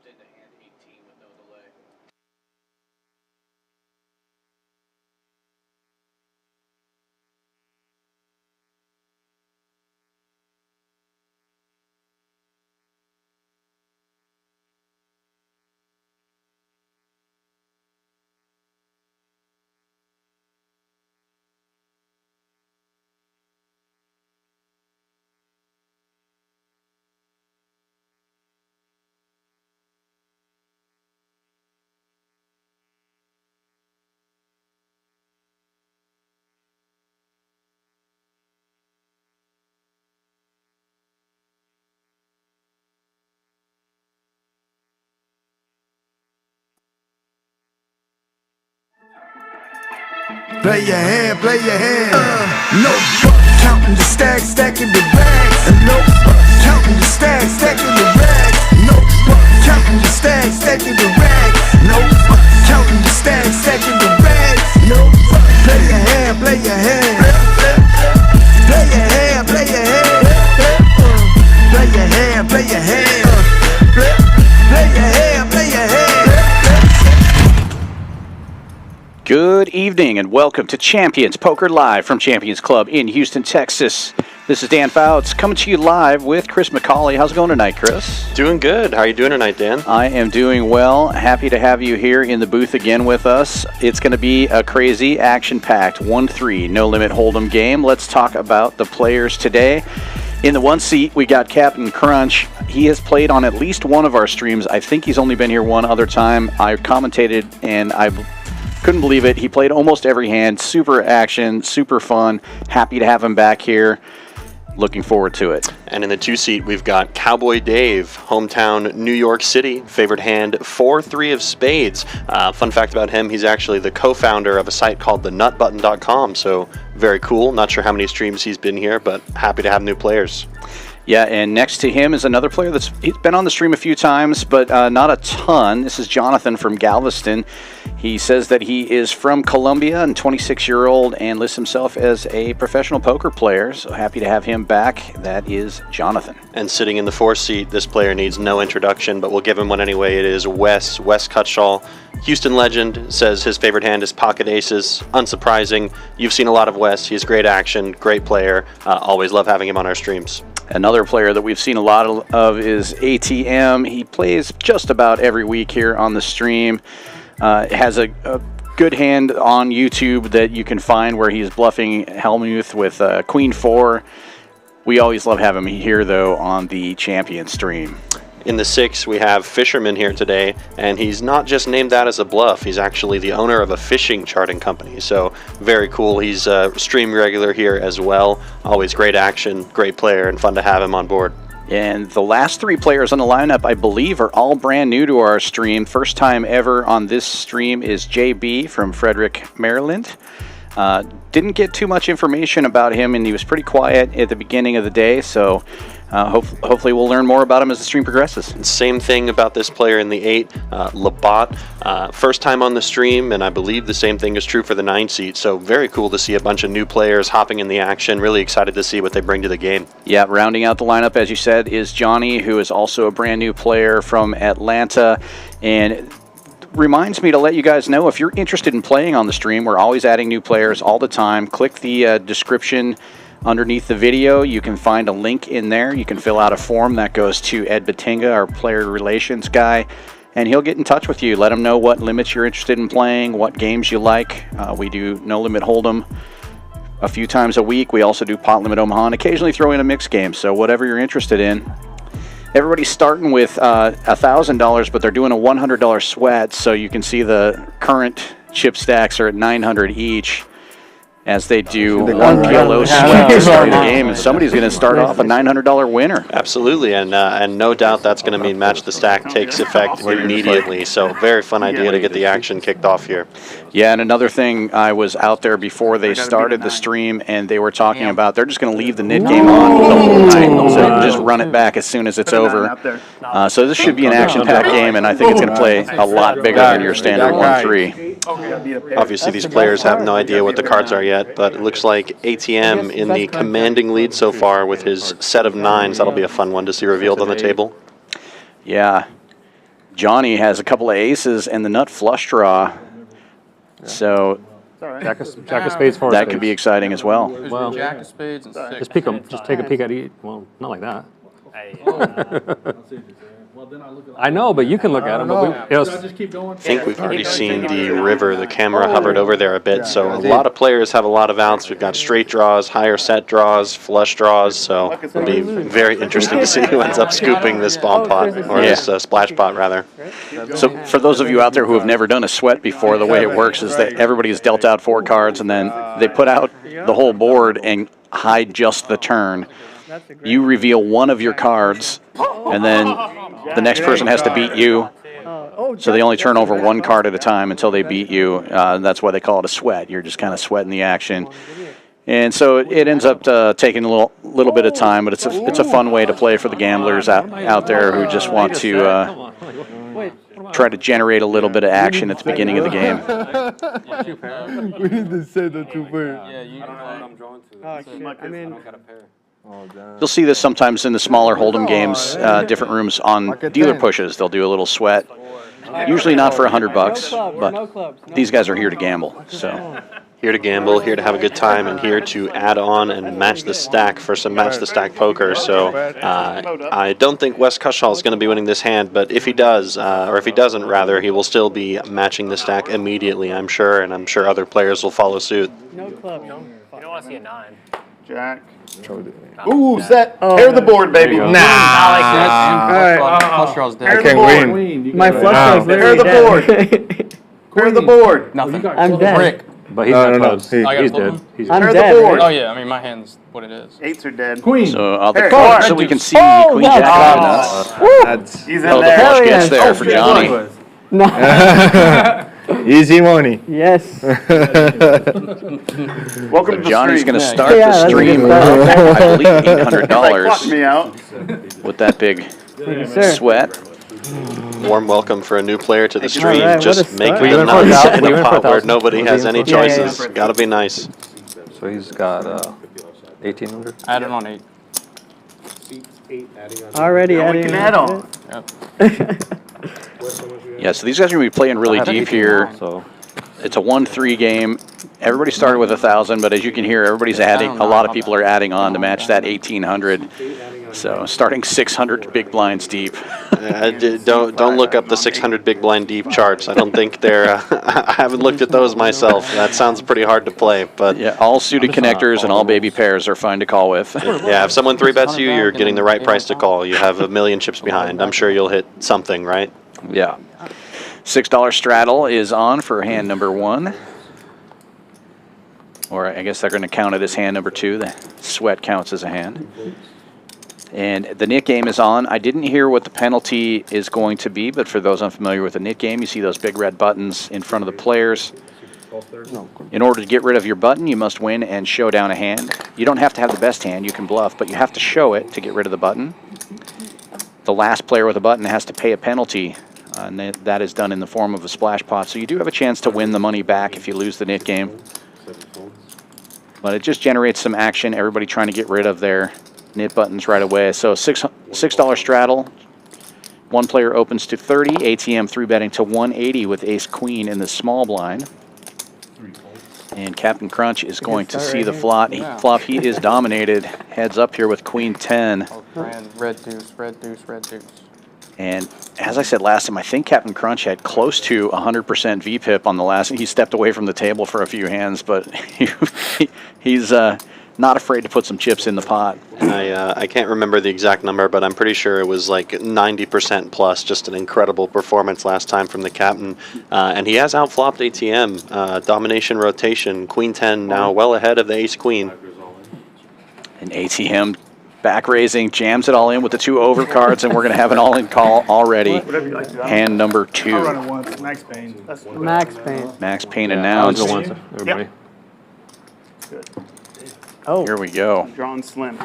popped into hand 18 with no delay. Play your hand, play your hand. No counting the stacks, stacking the bags. No counting the stacks, stacking the rags. No counting the stacks, stacking the rags. No counting the stacks, stacking the rags. No play your hand, play your hand. Play your hand, play your hand. Play your hand, play your hand. Play your hand, play your hand. Good evening and welcome to Champions Poker Live from Champions Club in Houston, Texas. This is Dan Fouts coming to you live with Chris McCauley. How's it going tonight, Chris? Doing good. How are you doing tonight, Dan? I am doing well. Happy to have you here in the booth again with us. It's going to be a crazy, action-packed 1-3 no-limit hold'em game. Let's talk about the players today. In the one seat, we got Captain Crunch. He has played on at least one of our streams. I think he's only been here one other time. I commentated and I couldn't believe it. He played almost every hand. Super action, super fun. Happy to have him back here. Looking forward to it. And in the two seat, we've got Cowboy Dave, hometown New York City. Favorite hand, 4-3 of spades. Fun fact about him, he's actually the co-founder of a site called thenutbutton.com. So very cool. Not sure how many streams he's been here, but happy to have new players. Yeah, and next to him is another player he's been on the stream a few times, but not a ton. This is Jhonathan from Galveston. He says that he is from Colombia and 26-year-old and lists himself as a professional poker player. So happy to have him back. That is Jhonathan. And sitting in the fourth seat, this player needs no introduction, but we'll give him one anyway. It is Wes Cutshall. Houston legend, says his favorite hand is pocket aces. Unsurprising. You've seen a lot of Wes. He's great action, great player. Always love having him on our streams. Another player that we've seen a lot of is ATM. He plays just about every week here on the stream. Has a good hand on YouTube that you can find where he's bluffing Hellmuth with Queen 4. We always love having him here, though, on the Champion stream. In the six, we have Fisherman here today, and he's not just named that as a bluff. He's actually the owner of a fishing charting company, so very cool. He's a stream regular here as well. Always great action, great player, and fun to have him on board. And the last three players on the lineup, I believe, are all brand new to our stream. First time ever on this stream is JB from Frederick, Maryland. Didn't get too much information about him, and he was pretty quiet at the beginning of the day, so hopefully we'll learn more about him as the stream progresses. Same thing about this player in the 8, Labat. First time on the stream, and I believe the same thing is true for the 9 seat, so very cool to see a bunch of new players hopping in the action. Really excited to see what they bring to the game. Yeah, rounding out the lineup, as you said, is Johnny, who is also a brand new player from Atlanta, and reminds me to let you guys know if you're interested in playing on the stream. We're always adding new players all the time. Click the description underneath the video. You can find a link in there. You can fill out a form that goes to Ed Batinga, our player relations guy, and he'll get in touch with you. Let him know what limits you're interested in playing, what games you like. We do No Limit Hold'em a few times a week. We also do Pot Limit Omaha and occasionally throw in a mixed game, so whatever you're interested in. Everybody's starting with $1,000, but they're doing a $100 sweat, so you can see the current chip stacks are at $900 each as they do one PLO sweat to start the game, and somebody's going to start off a $900 winner. Absolutely, and no doubt that's going to mean Match the Stack takes effect immediately, so very fun idea to get the action kicked off here. Yeah, and another thing, I was out there before they started the stream, and they were talking about they're just going to leave the NIT game on the whole night, so just run it back as soon as it's over. So this should be an action-packed game, and I think it's going to play a lot bigger than your standard 1-3. Obviously, these players have no idea what the cards are yet, but it looks like ATM in the commanding lead so far with his set of 9s. That'll be a fun one to see revealed on the table. Yeah. Johnny has a couple of aces and the nut flush draw. So Jack of spades, four. that could be exciting as well. Well, Jack of spades and 6. just pick them. Just take a peek at each. Well, not like that. I know, but you can look at them. But we, I think we've already seen the river. The camera hovered over there a bit, so a lot of players have a lot of outs. We've got straight draws, higher set draws, flush draws, so it'll be very interesting to see who ends up scooping this bomb pot, or this splash pot, rather. So for those of you out there who have never done a sweat before, the way it works is that everybody is dealt out 4 cards, and then they put out the whole board and hide just the turn. You reveal one of your cards, and then the next person has to beat you. So they only turn over 1 card at a time until they beat you. That's why they call it a sweat. You're just kind of sweating the action. And so it ends up taking a little bit of time, but it's a fun way to play for the gamblers out there who just want to try to generate a little bit of action at the beginning of the game. We need to say the 2 pair. Yeah, you know what I'm drawn to. Oh, shit. I mean, Got a pair. Oh, damn. You'll see this sometimes in the smaller Hold'em games, different rooms on dealer pushes. They'll do a little sweat. Usually not for $100, but these guys are here to gamble. So Here to gamble, here to have a good time, and here to add on and match the stack for some match the stack poker. So I don't think Wes Cushall is going to be winning this hand, but if he does, or if he doesn't rather, he will still be matching the stack immediately, I'm sure, and I'm sure other players will follow suit. no club. You don't want to see a 9. Jack. Ooh, set. Pair the board, baby. Nah. Flush draw's Pair dead. the board. My flush was Pair literally the board. Pair the board. Nothing. I'm dead. Brick. But he's got clubs. I gotta He's flip dead. him? He's I'm Pair dead. the board. Oh, yeah, I mean, my hand's what it is. 8s are dead. so Hey, so we can see Queen Jack of nuts. That's He's in Oh, the there. flush gets yes. there for Johnny. No. easy money. Yes. Welcome to the Johnny's stream. going to start Yeah, the that's a stream, good start. I believe, Like, clock me $800 out. with that big Sir. sweat. Warm welcome for a new player to the you. stream. All right, what Just a make start. the We went for nuts 1,000. in We a went for pot where 1,000. nobody has any Yeah, yeah, yeah. choices. Gotta be nice. So he's got 1,800. Add it on 8. Already Now we adding. can add on. Yeah, so these guys are going to be playing really deep here. So It's a 1-3 game. Everybody started with 1,000, but as you can hear, everybody's adding. A lot of people are adding on to match that 1,800. So starting 600 big blinds deep. Don't look up the 600 big blind deep charts. I don't think they're. I haven't looked at those myself. That sounds pretty hard to play, but Yeah, all suited connectors and all baby pairs are fine to call with. yeah, if someone 3-bets you, you're getting the right price to call. You have a million chips behind. I'm sure you'll hit something, right? Yeah. $6 straddle is on for hand number 1. Or I guess they're going to count it as hand number 2. The sweat counts as a hand. And the knit game is on. I didn't hear what the penalty is going to be, but for those unfamiliar with the knit game, you see those big red buttons in front of the players. In order to get rid of your button, you must win and show down a hand. You don't have to have the best hand. You can bluff, but you have to show it to get rid of the button. The last player with a button has to pay a penalty, and that is done in the form of a splash pot. So you do have a chance to win the money back if you lose the knit game. But it just generates some action, everybody trying to get rid of their knit buttons right away. So $6 straddle. One player opens to 30. ATM 3-betting to 180 with ace queen in the small blind. And Captain Crunch is going to see the flop. He is dominated. Heads up here with queen 10. Red deuce, red deuce, red deuce. And as I said last time, I think Captain Crunch had close to 100% VPIP on the last. He stepped away from the table for a few hands, but he's not afraid to put some chips in the pot. I can't remember the exact number, but I'm pretty sure it was like 90% plus. Just an incredible performance last time from the captain. And he has outflopped ATM. Domination rotation. Queen 10 now well ahead of the ace queen. And ATM back raising, jams it all in with the 2 over cards, and we're going to have an all-in call already. Hand number 2. I'll run it once. Max Payne. That's Max Payne. Max Payne I'll announced. go once, everybody. good. Oh. Here we go. Drawn slim.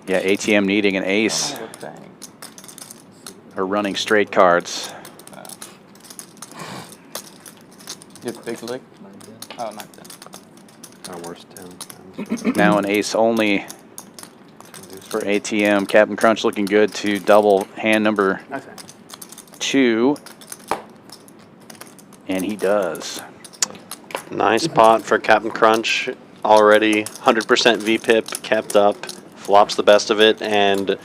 Yeah, ATM needing an ace Oh, dang. or running straight cards. Get the big lick. Oh, not that. Our worst 10. Now an ace only for ATM. Captain Crunch looking good to double hand number That's it. 2. And he does. Nice pot for Captain Crunch. Already 100% VPIP kept up. Flops the best of it and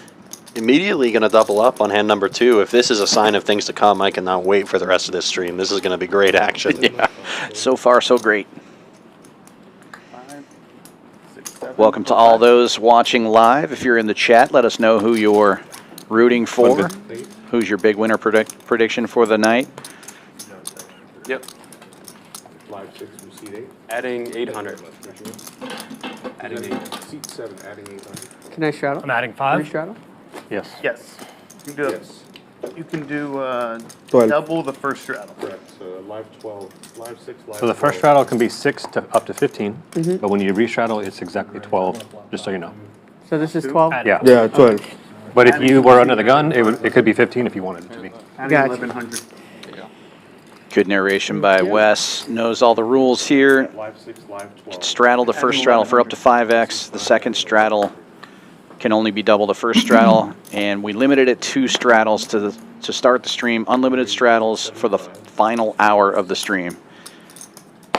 immediately going to double up on hand number 2. If this is a sign of things to come, I cannot wait for the rest of this stream. This is going to be great action. Yeah. So far, so great. 5, 6, 7. Welcome to all those watching live. If you're in the chat, let us know who you're rooting for. Who's your big winner prediction for the night? Yep. Live 6 from seat 8. Adding 800. Adding 8. Seat 7, adding 800. Can I straddle? I'm adding Can I 5. straddle? Yes. Yes. You can do, Yes. you can do 12. double the first straddle. Correct. So live 12, live 6, live So the first 12. straddle can be 6 to up to 15, but when you restraddle, it's exactly 12, just so you know. So this is 12? Yeah. Yeah, 12. But if you were under the gun, it could be 15 if you wanted it to be. Adding Gotcha. 1100. Good narration by Wes. Knows all the rules here. Live 6, live 12. Straddle the first straddle for up to 5x. The second straddle can only be double the first straddle. And we limited it 2 straddles to start the stream. Unlimited straddles for the final hour of the stream.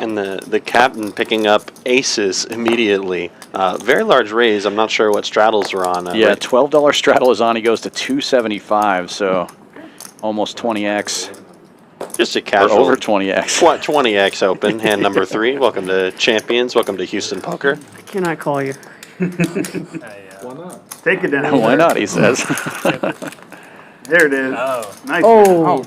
And the captain picking up aces immediately. Very large raise. I'm not sure what straddles we're on. Yeah, right? $12 straddle is on. He goes to 275, so almost 20x. Just a Or casual. over 20x. 20x open. Hand number 3. Welcome to Champions. Welcome to Houston Poker. Can I call you? Why not? Take it down. Why not, he says. There it is. Oh. Nice. Oh,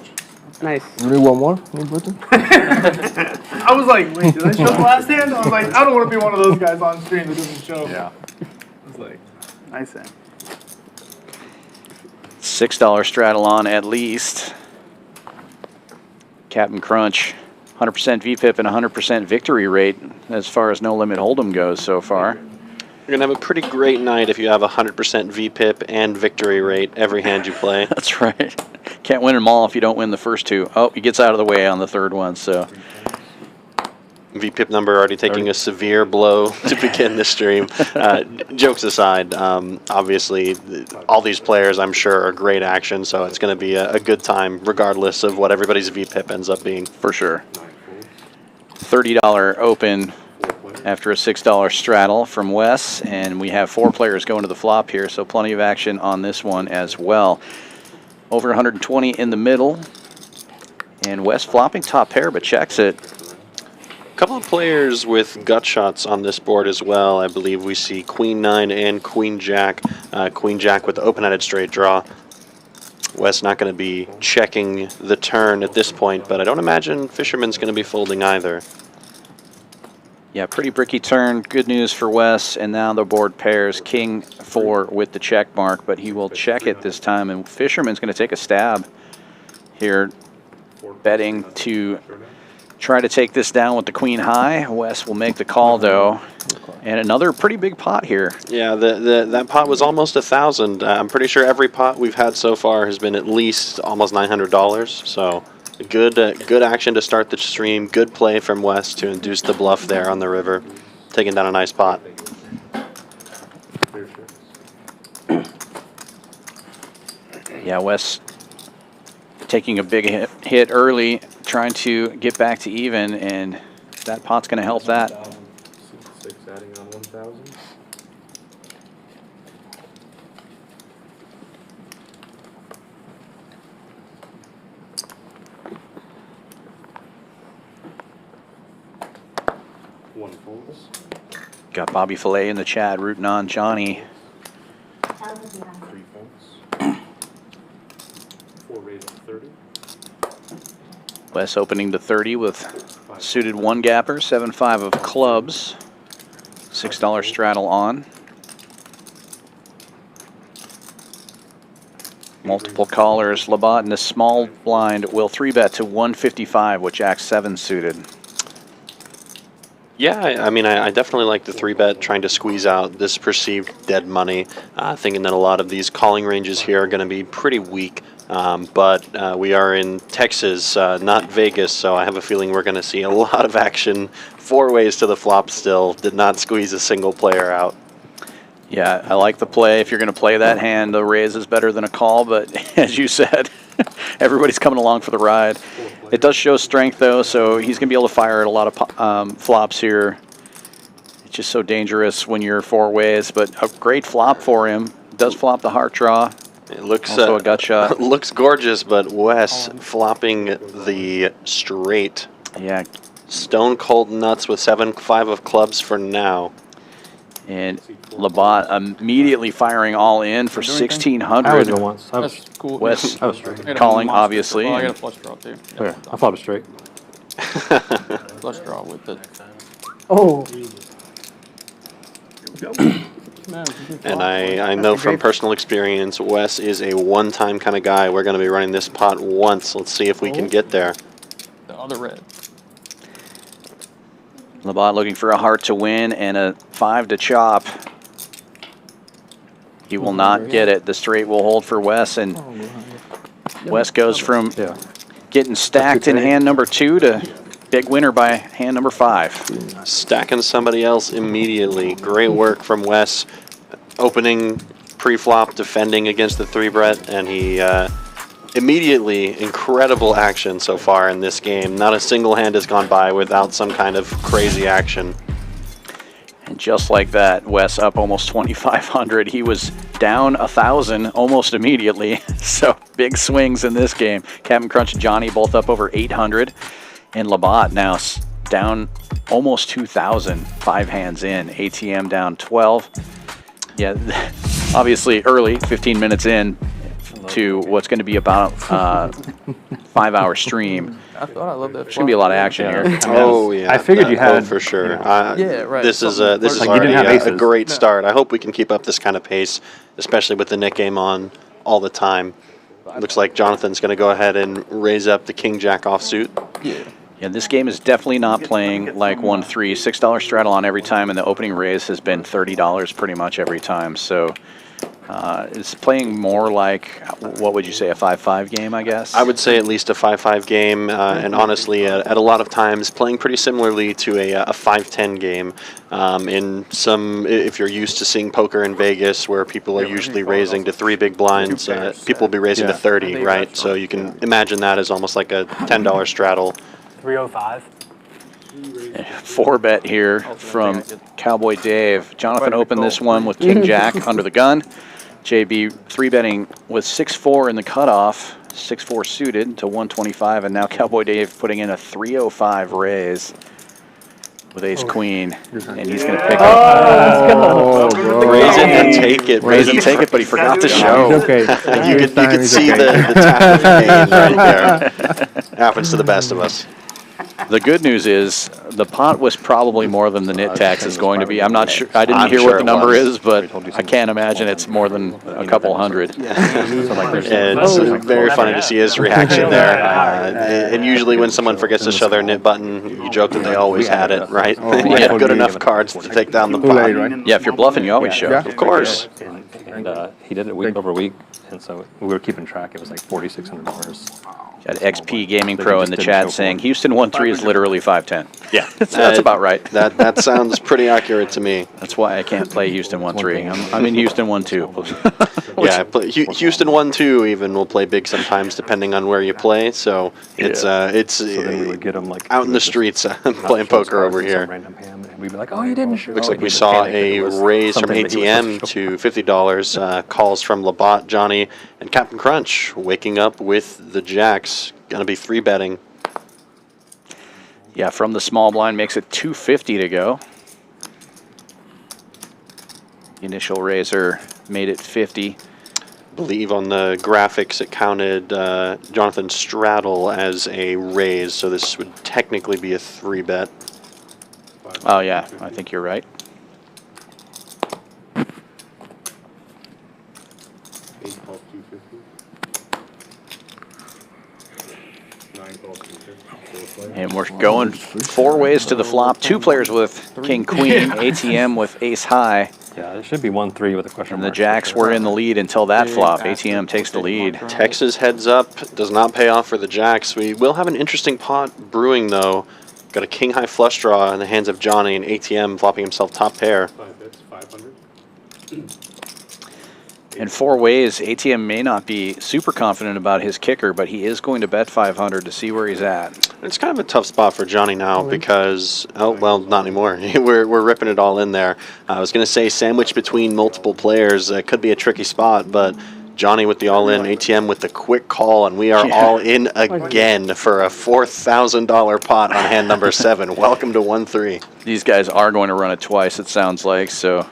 nice. You need one more? Any button? I was like, wait, did I show the last hand? I was like, I don't want to be one of those guys on stream that doesn't show. Yeah. I was like, nice hand. $6 straddle on at least. Captain Crunch, 100% VPIP and 100% victory rate as far as no limit hold'em goes so far. You're going to have a pretty great night if you have 100% VPIP and victory rate every hand you play. That's right. Can't win them all if you don't win the first 2. Oh, he gets out of the way on the third one, so. VPIP number already taking a severe blow to begin the stream. Jokes aside, obviously, all these players, I'm sure, are great action, so it's going to be a good time regardless of what everybody's VPIP ends up being. For sure. $30 open after a $6 straddle from Wes, and we have 4 players going to the flop here, so plenty of action on this one as well. Over 120 in the middle, and Wes flopping top pair, but checks it. A couple of players with gut shots on this board as well. I believe we see Queen 9 and Queen Jack. Queen Jack with the open-ended straight draw. Wes not going to be checking the turn at this point, but I don't imagine Fisherman's going to be folding either. Yeah, pretty bricky turn. Good news for Wes, and now the board pairs King 4 with the check mark, but he will check it this time, and Fisherman's going to take a stab here, betting to try to take this down with the queen high. Wes will make the call, though, and another pretty big pot here. Yeah, that pot was almost 1,000. I'm pretty sure every pot we've had so far has been at least almost $900. So good action to start the stream. Good play from Wes to induce the bluff there on the river, taking down a nice pot. Yeah, Wes taking a big hit early, trying to get back to even, and that pot's going to help that. 6 adding on 1,000. One folds. Got Bobby Fillet in the chat rooting on Johnny. 3 folds. 4 raise on 30. Wes opening to 30 with suited 1 gapper, 7-5 of clubs, $6 straddle on. Multiple callers. Labat in the small blind will 3-bet to 155 with Jack 7 suited. Yeah, I mean, I definitely like the 3-bet, trying to squeeze out this perceived dead money, thinking that a lot of these calling ranges here are going to be pretty weak. But we are in Texas, not Vegas, so I have a feeling we're going to see a lot of action. 4 ways to the flop still. Did not squeeze a single player out. Yeah, I like the play. If you're going to play that hand, the raise is better than a call, but as you said, Everybody's coming along for the ride. It does show strength, though, so he's going to be able to fire at a lot of flops here. It's just so dangerous when you're 4 ways, but a great flop for him. Does flop the heart draw. It looks also a gut shot. Looks gorgeous, but Wes flopping the straight. Yeah. Stone cold nuts with 7-5 of clubs for now. And Labat immediately firing all in for 1,600. I would go once. That's cool. Wes I was straight. calling, obviously. Oh, I got a flush draw too. Okay, I flop it straight. Flush draw with the. Oh. And I know from personal experience, Wes is a one-time kind of guy. We're going to be running this pot once. Let's see if we can get there. The other red. Labat looking for a heart to win and a 5 to chop. He will not get it. The straight will hold for Wes, and Wes goes from getting stacked in hand number 2 to big winner by hand number 5. Stacking somebody else immediately. Great work from Wes. Opening pre-flop, defending against the 3-bet, and he immediately, incredible action so far in this game. Not a single hand has gone by without some kind of crazy action. And just like that, Wes up almost 2,500. He was down 1,000 almost immediately. So big swings in this game. Captain Crunch and Johnny both up over 800. And Labat now down almost 2,000, 5 hands in. ATM down 12. Yeah, obviously early, 15 minutes in to what's going to be about 5-hour stream. I thought I loved that. There's going to be a lot of action here. Oh yeah, I figured you had for sure. Yeah, right. This is Like, you already didn't have a aces. great start. I hope we can keep up this kind of pace, especially with the Nick game on all the time. Looks like Jhonathan's going to go ahead and raise up the King Jack offsuit. Yeah. Yeah, this game is definitely not playing like 1-3. $6 straddle on every time, and the opening raise has been $30 pretty much every time. So it's playing more like, what would you say, a 5-5 game, I guess? I would say at least a 5-5 game, and honestly, at a lot of times, playing pretty similarly to a 5-10 game. In some, if you're used to seeing poker in Vegas, where people are usually raising to 3 big blinds, people will be raising to 30, right? So you can imagine that as almost like a $10 straddle. 305. 4-bet here from Cowboy Dave. Jhonathan opened this one with King Jack under the gun. JB 3-betting with 6-4 in the cutoff, 6-4 suited to 125, and now Cowboy Dave putting in a 305 raise with Ace Queen, and he's going to pick up. Raise it and take it. Raise and take it, but he forgot to show. Okay. You could see the tap of pain right there. Happens to the best of us. The good news is the pot was probably more than the nit tax is going to be. I'm not sure. I didn't hear what the number is, but I can't imagine it's more than a couple hundred. And it's very funny to see his reaction there. And usually when someone forgets to show their nit button, you joke that they always had it, right? You have good enough cards to take down the pot. Yeah, if you're bluffing, you always show. Of course. And he did it week over week, and so we were keeping track. It was like $4,600. Got XP Gaming Pro in the chat saying Houston 1-3 is literally 5-10. Yeah, That's about right. That sounds pretty accurate to me. That's why I can't play Houston 1-3. I'm in Houston 1-2. Yeah, Houston 1-2 even will play big sometimes depending on where you play. So it's So then we would get him like out in the streets playing poker over here. Random ham, and we'd be like, "Oh, you didn't show." Looks like and we he'd saw panic that a it was raise from something that he was ATM supposed to $50. Calls from Labat, Johnny, and Captain Crunch waking up with the jacks. Gonna be 3-betting. Yeah, from the small blind makes it 250 to go. The initial raiser made it 50. Believe on the graphics it counted Jhonathan straddle as a raise, so this would technically be a 3-bet. Oh yeah, I think you're right. And we're going 4 ways to the flop. 2 players with King Queen, ATM with Ace High. Yeah, it should be 1-3 with a question And mark. the Jacks were in the lead until that flop. ATM takes the lead. Texas heads up, does not pay off for the jacks. We will have an interesting pot brewing though. Got a king high flush draw in the hands of Johnny, and ATM flopping himself top pair. In 4 ways, ATM may not be super confident about his kicker, but he is going to bet 500 to see where he's at. It's kind of a tough spot for Johnny now because, oh, well, not anymore. we're ripping it all in there. I was going to say sandwich between multiple players could be a tricky spot, but Johnny with the all-in, ATM with the quick call, and we are all in again for a $4,000 pot on hand number 7. Welcome to 1-3. These guys are going to run it twice, it sounds like, so...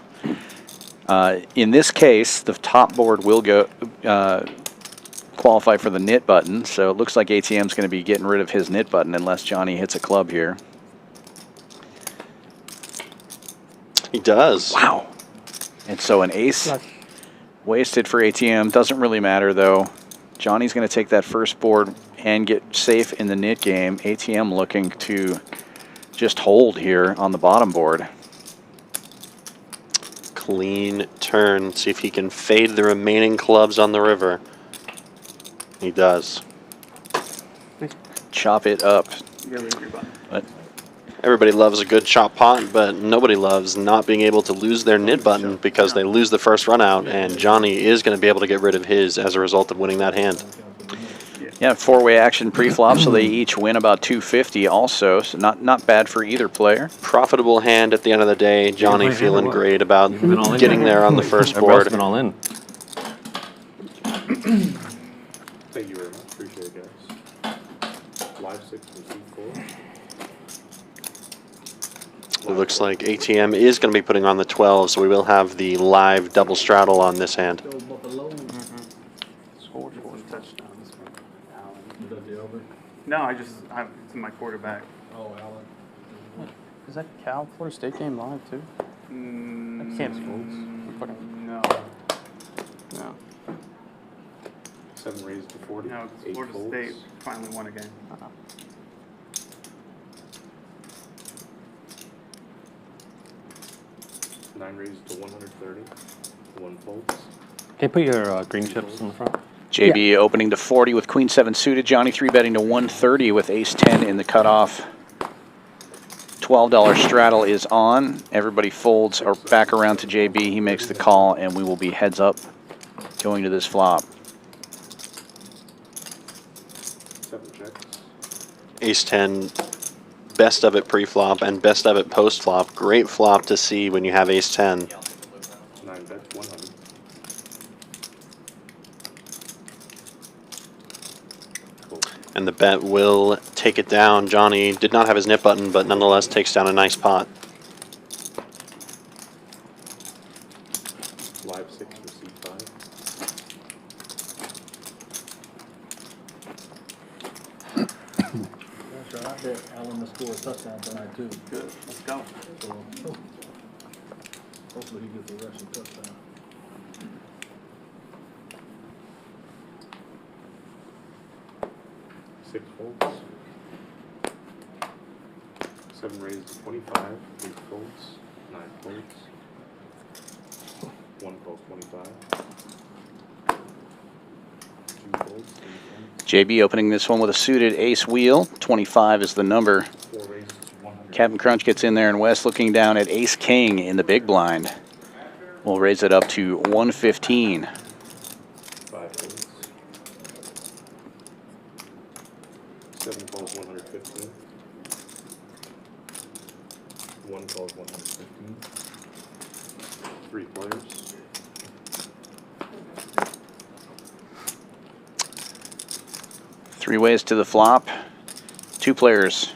in this case, the top board will go qualify for the knit button, so it looks like ATM's going to be getting rid of his knit button unless Johnny hits a club here. He does. Wow. And so an ace wasted for ATM. Doesn't really matter, though. Johnny's going to take that first board and get safe in the knit game. ATM looking to just hold here on the bottom board. Clean turn. See if he can fade the remaining clubs on the river. He does. Chop it up. But Everybody loves a good chop pot, but nobody loves not being able to lose their knit button because they lose the first run out, and Johnny is going to be able to get rid of his as a result of winning that hand. yeah, 4-way action pre-flop, so they each win about 250 also, so not bad for either player. Profitable hand at the end of the day. Johnny feeling great about been all in getting there. there on the first Everybody else board. been all in. Thank you very much. Appreciate it, guys. Live 6 and 4. It looks like ATM is going to be putting on the 12, so we will have the live double straddle on this hand. No, it's in my quarterback. Is that Cal Florida State game live too? I can't No. No. 7 raised to 40. No, 8 Florida folds. State finally won a game. 9 raised to 130. 1 folds. Can you put your green chips in the front? JB opening to 40 with Queen 7 suited. Johnny 3-betting to 130 with Ace 10 in the cutoff. $12 straddle is on. Everybody folds or back around to JB. He makes the call, and we will be heads up going to this flop. 7 checks. Ace 10, best of it pre-flop and best of it post-flop. Great flop to see when you have Ace 10. 9 bets, 100. And the bet will take it down. Johnny did not have his knit button, but nonetheless takes down a nice pot. Live 6 for C5. I bet Allen will score a touchdown tonight too. Good. Let's go. So hopefully he gets a rushing touchdown. Six folds. 7 raised to 25. 8 folds. 9 folds. 1 fold 25. 2 folds. 3 folds. JB opening this one with a suited ace wheel. 25 is the number. 4 raised to 100. Captain Crunch gets in there, and Wes looking down at ace king in the big blind. We'll raise it up to 115. 5 folds. 7 folds 115. 1 folds 115. 3 players. Three ways to the flop. 2 players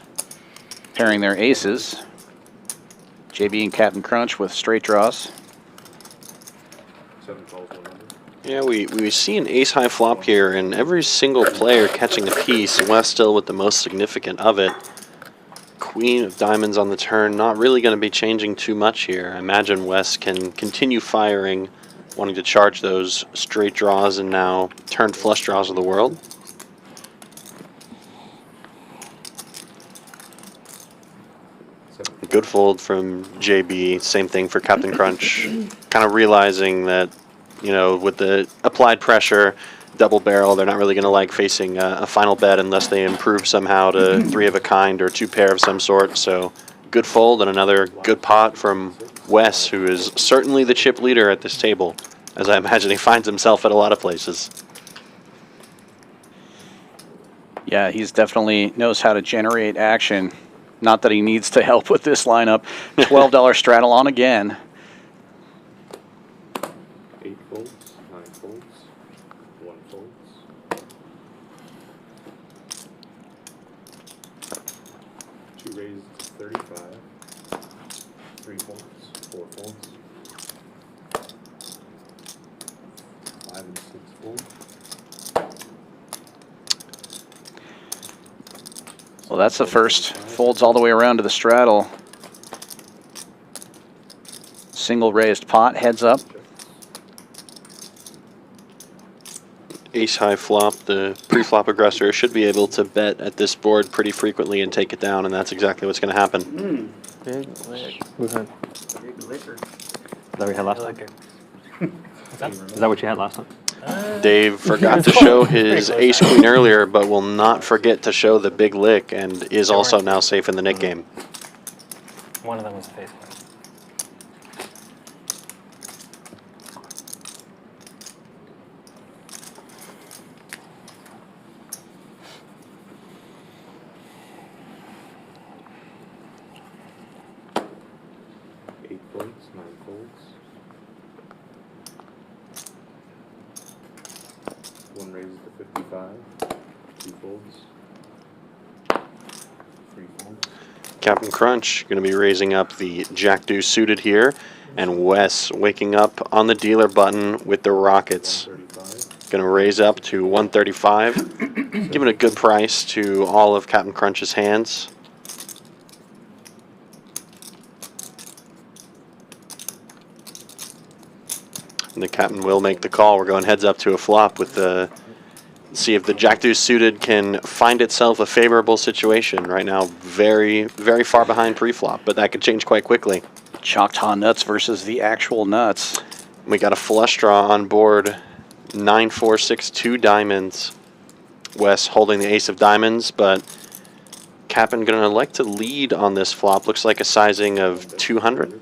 pairing their aces. JB and Captain Crunch with straight draws. 7 folds 100. Yeah, we see an ace-high flop here, and every single player catching a piece. Wes still with the most significant of it. Queen of diamonds on the turn, not really going to be changing too much here. I imagine Wes can continue firing, wanting to charge those straight draws and now turned flush draws of the world. Good fold from JB. Same thing for Captain Crunch. Kind of realizing that, you know, with the applied pressure, double barrel, they're not really going to like facing a final bet unless they improve somehow to 3 of a kind or 2 pair of some sort. So good fold and another good pot from Wes, who is certainly the chip leader at this table. as I imagine he finds himself at a lot of places. Yeah, he's definitely knows how to generate action. Not that he needs to help with this lineup. $12 straddle on again. 8 folds, 9 folds, 1 folds. 2 raised to 35. 3 folds, 4 folds. 5 and 6 folds. Well, that's the first. Folds all the way around to the straddle. Single raised pot, heads up. Ace high flop, the pre-flop aggressor should be able to bet at this board pretty frequently and take it down, and that's exactly what's going to happen. Big lick. Who's that? Big liquor. Is that what you had last time? Is that what you had last time? Dave forgot to show his ace queen earlier, but will not forget to show the big lick, and is also now safe in the Nick game. One of them was face card. 8 folds, 9 folds. 1 raises to 55. 2 folds. 3 folds. Captain Crunch going to be raising up the Jack Deuce suited here, and Wes waking up on the dealer button with the Rockets. 135. Going to raise up to 135, giving a good price to all of Captain Crunch's hands. And the captain will make the call. We're going heads up to a flop with the. See if the Jack Deuce suited can find itself a favorable situation. Right now, very, very far behind pre-flop, but that could change quite quickly. Choctaw nuts versus the actual nuts. We got a flush draw on board. 9, 4, 6, 2 diamonds. Wes holding the ace of diamonds, but Captain going to like to lead on this flop. Looks like a sizing of 200.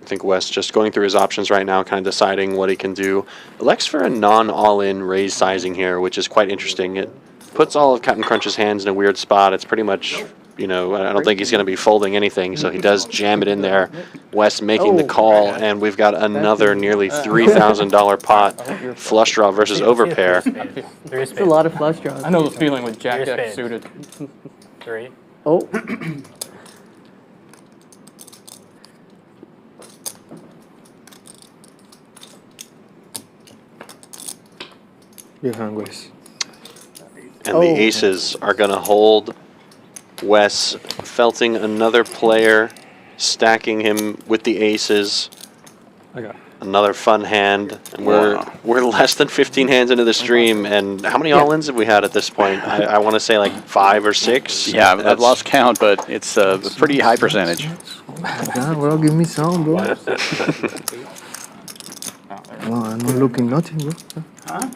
I think Wes just going through his options right now, kind of deciding what he can do. Elects for a non-all-in raise sizing here, which is quite interesting. It puts all of Captain Crunch's hands in a weird spot. It's pretty much, you know, I don't think he's going to be folding anything, so he does jam it in there. Wes making the call, and we've got another nearly $3,000 pot. Flush draw versus overpair. It's a lot of flush draws. I know the feeling with Jack X suited. 3. Oh, Your hand, Wes. And the aces are going to hold Wes, felting another player, stacking him with the aces. I got Another fun hand. And we're less than 15 hands into the stream, and how many all-ins have we had at this point? I want to say like 5 or 6. Yeah, I've lost count, but it's a pretty high percentage. Yeah, well, give me some, bro. No, I'm not looking nothing, bro. Huh?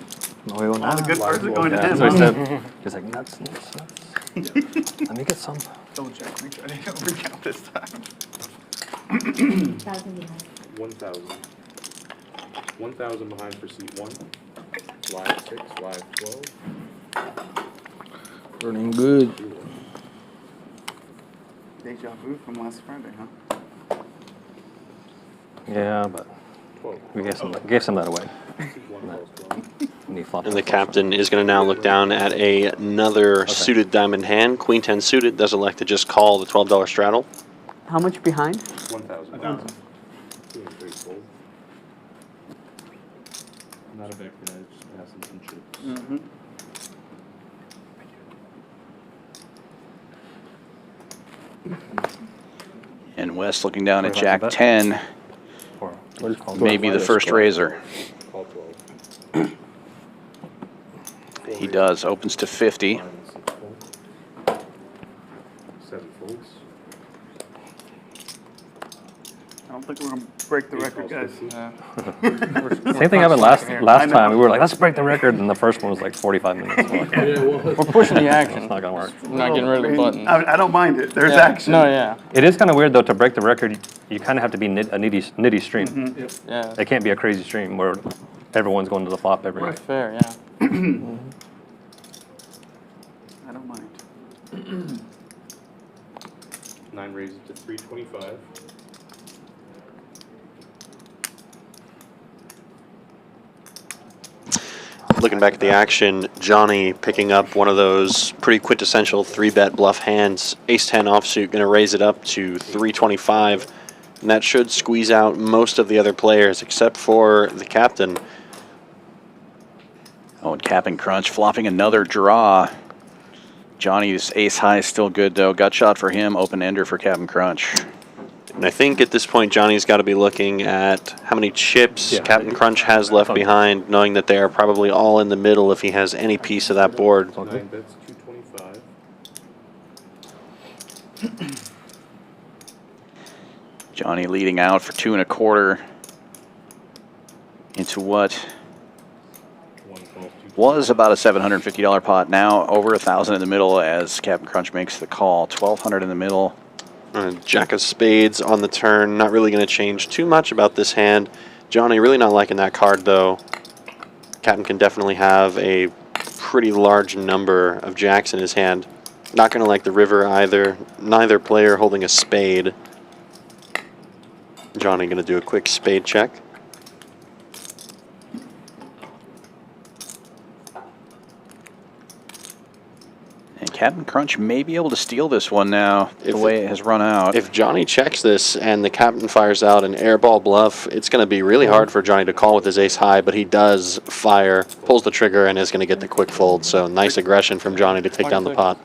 no veo All the nada. good parts are going to him. So he huh? said, he's like, nuts, nuts, nuts. Let me get some. Double check. We try to recount this time. 1,000. 1,000 behind for seat 1. Live 6, live 12. Running good. Deja vu from last Friday, huh? Yeah, but 12. we gave some that away. Seat 1 calls 12. And he flopped And the the flush. captain is going to now look down at another suited diamond hand. Queen 10 suited, does elect to just call the $12 straddle. how much behind? 1,000. 2 and 3 fold. Not a vector, just passing some chips. Mm-hmm. And Wes looking down at What Jack about the 10, Or- maybe the first raiser. Call 12. He does, opens to 50. 5 and 6 folds. 7 folds. I don't think we're gonna break the record, guys. Same thing happened last time. We were like, let's break the record, and the first one was like 45 minutes. We're like, We're pushing the action. it's not gonna work. We're not getting rid of the buttons. I don't mind it. There's Yeah. action. No, yeah. It is kind of weird though to break the record. You kind of have to be a nitty stream. Yeah. It can't be a crazy stream where everyone's going to the flop every night. Fair, yeah. I don't mind. 9 raises to 325. Looking back at the action, Johnny picking up one of those pretty quintessential 3-bet bluff hands. Ace-10 offsuit, going to raise it up to 325. And that should squeeze out most of the other players except for the captain. Oh, and Cap and Crunch flopping another draw. Johnny's ace high is still good though. Gut shot for him, open ender for Cap and Crunch. And I think at this point, Johnny's got to be looking at how many chips Captain Crunch has left behind, knowing that they are probably all in the middle if he has any piece of that board. 9 bets, 225. Johnny leading out for 2 1/4 into what was about a $750 pot. Now over $1,000 in the middle as Captain Crunch makes the call. $1,200 in the middle. Jack of spades on the turn. Not really going to change too much about this hand. Johnny really not liking that card though. Captain can definitely have a pretty large number of jacks in his hand. Not going to like the river either. Neither player holding a spade. Johnny going to do a quick spade check. And Captain Crunch may be able to steal this one now, the way it has run out. If Johnny checks this and the captain fires out an airball bluff, it's going to be really hard for Johnny to call with his ace high, but he does fire, pulls the trigger, and is going to get the quick fold. So nice aggression from Johnny to take down the pot.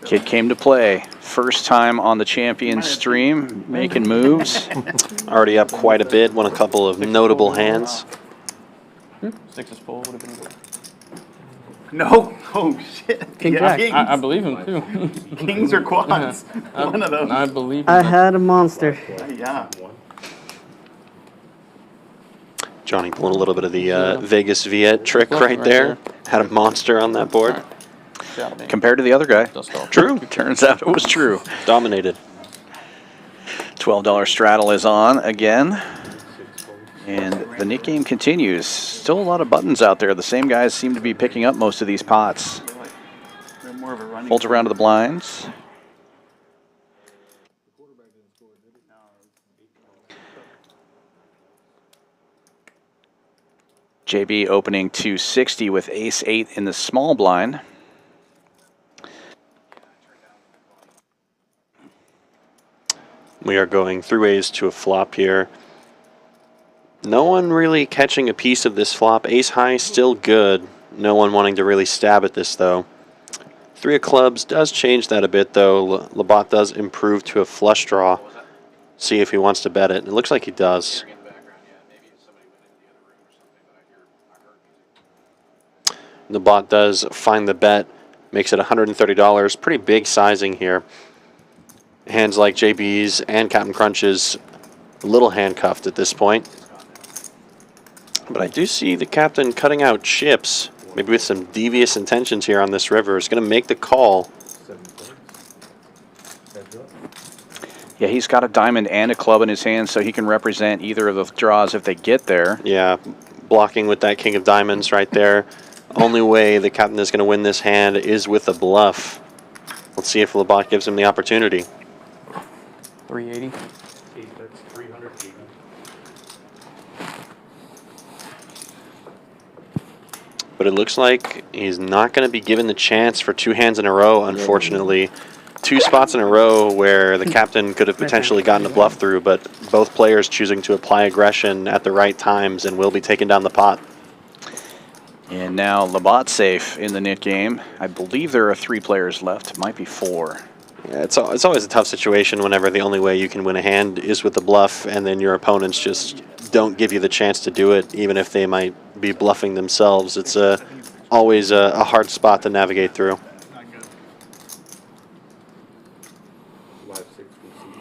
Kid came to play. First time on the Champions stream, making moves. Already up quite a bit, won a couple of notable hands. 6 is full would have been good. No. Oh shit. King Yeah, Jack. kings. I believe him too. Kings or quads. One of those. I believe him. I had a monster. Yeah. Johnny pulling a little bit of the Vegas Viet trick right there. Had a monster on that board. Compared to the other guy. True. Turns out it was true. Dominated. $12 straddle is on again. And the Nick game continues. Still a lot of buttons out there. The same guys seem to be picking up most of these pots. Folds around to the blinds. JB opening 260 with ace-8 in the small blind. We are going through ace to a flop here. No one really catching a piece of this flop. Ace high still good. No one wanting to really stab at this though. 3 of clubs does change that a bit though. Labat does improve to a flush draw. See if he wants to bet it. It looks like he does. Labat does find the bet. Makes it $130. Pretty big sizing here. Hands like JB's and Captain Crunch's a little handcuffed at this point. But I do see the captain cutting out chips, maybe with some devious intentions here on this river. Is going to make the call. Yeah, he's got a diamond and a club in his hand, so he can represent either of the draws if they get there. Yeah, blocking with that king of diamonds right there. Only way the captain is going to win this hand is with a bluff. Let's see if Labat gives him the opportunity. 380. 8 bets, 380. But it looks like he's not going to be given the chance for 2 hands in a row, unfortunately. 2 spots in a row where the captain could have potentially gotten a bluff through, but both players choosing to apply aggression at the right times and will be taking down the pot. And now Labat safe in the Nick game. I believe there are 3 players left. It might be 4. Yeah, it's always a tough situation whenever the only way you can win a hand is with the bluff, and then your opponents just don't give you the chance to do it, even if they might be bluffing themselves. It's always a hard spot to navigate through. Live 6 from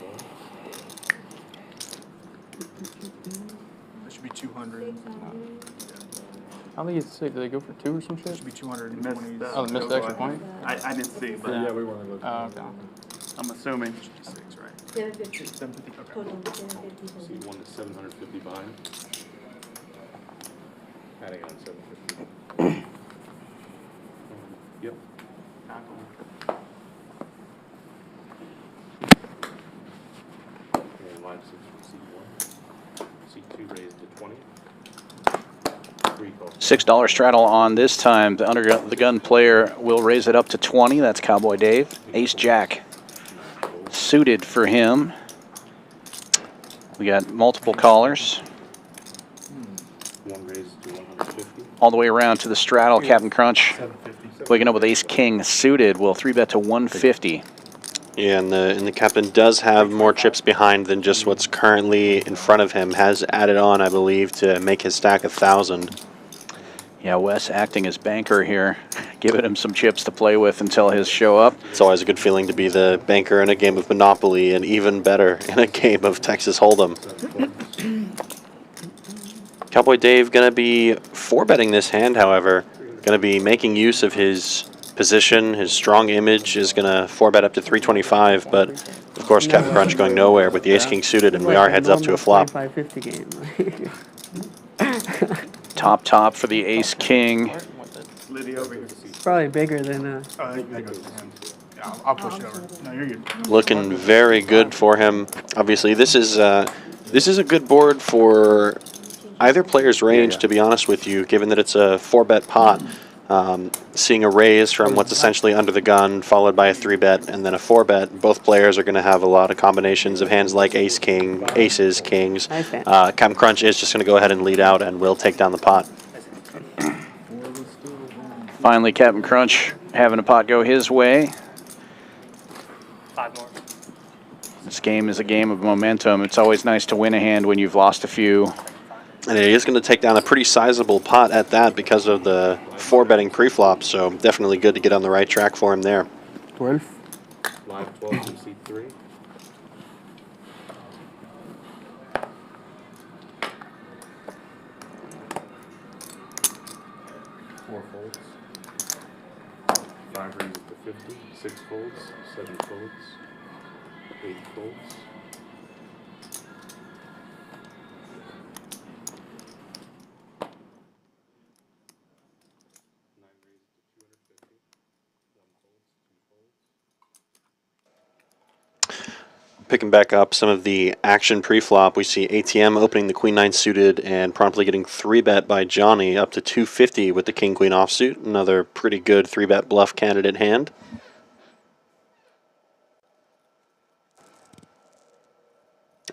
he gets 6? Did they go for 2 or some shit? Should be 220. Oh, they missed the extra point? I didn't see, but Yeah, we want to go. Oh, okay. I'm assuming. 6, right? 750. 750. Okay. Total 750. So you won the 750 behind. Adding on 750. Yep. And line 6 from C1. C2 raised to 20. 3 calls. $6 straddle on this time. The under the gun player will raise it up to 20. That's Cowboy Dave. Ace Jack suited for him. We got multiple callers. 1 raised to 150. All the way around to the straddle. Captain Crunch waking up with Ace King suited. Will 3-bet to 150. Yeah, and the captain does have more chips behind than just what's currently in front of him. Has added on, I believe, to make his stack 1,000. Yeah, Wes acting as banker here, giving him some chips to play with until his show up. It's always a good feeling to be the banker in a game of Monopoly, and even better in a game of Texas Hold'em. Cowboy Dave going to be 4-betting this hand, however. Going to be making use of his position. His strong image is going to 4-bet up to 325, but of course Captain Crunch going nowhere with the Ace-King suited, and we are heads up to a flop. 25-50 game. Top for the Ace-King. Liddy over here. Probably bigger than That goes to him. Yeah, I'll push it over. No, you're good. Looking very good for him. Obviously, this is a good board for either player's range, to be honest with you, given that it's a 4-bet pot. Seeing a raise from what's essentially under the gun, followed by a 3-bet, and then a 4-bet. Both players are going to have a lot of combinations of hands like Ace-King, Aces, Kings. Captain Crunch is just going to go ahead and lead out and will take down the pot. Finally, Captain Crunch having a pot go his way. 5 more. This game is a game of momentum. It's always nice to win a hand when you've lost a few. And he is going to take down a pretty sizable pot at that because of the 4-betting pre-flop, so definitely good to get on the right track for him there. 12. Live 12 from C3. Four folds. 5 raises to 50. 6 folds. 7 folds. 8 folds. Picking back up some of the action pre-flop, we see ATM opening the Queen-9 suited and promptly getting 3-bet by Johnny up to 250 with the King-Queen offsuit. Another pretty good 3-bet bluff candidate hand.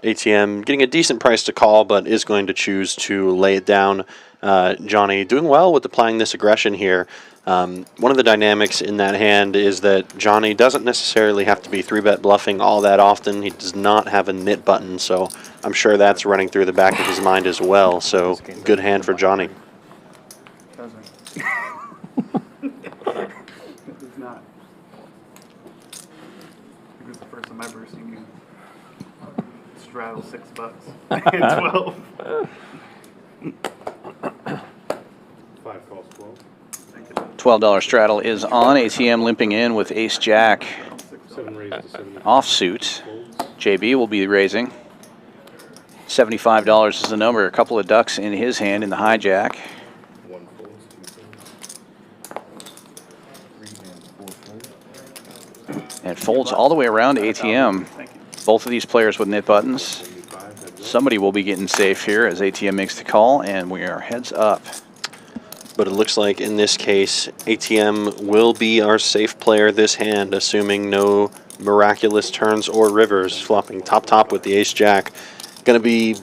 ATM getting a decent price to call, but is going to choose to lay it down. Johnny doing well with applying this aggression here. One of the dynamics in that hand is that Johnny doesn't necessarily have to be 3-bet bluffing all that often. He does not have a knit button, so I'm sure that's running through the back of his mind as well. So good hand for Johnny. It's not. This is the first time I've ever seen you straddle $6 and 12. 5 calls 12. $12 straddle is on. ATM limping in with Ace Jack 7 raised to 70. offsuit. JB will be raising. $75 is the number. A couple of ducks in his hand in the hijack. 1 folds, 2 folds. And it folds all the way around to ATM. Both of these players with knit buttons. Somebody will be getting safe here as ATM makes the call, and we are heads up. But it looks like in this case, ATM will be our safe player this hand, assuming no miraculous turns or rivers, flopping top with the Ace-Jack. Going to be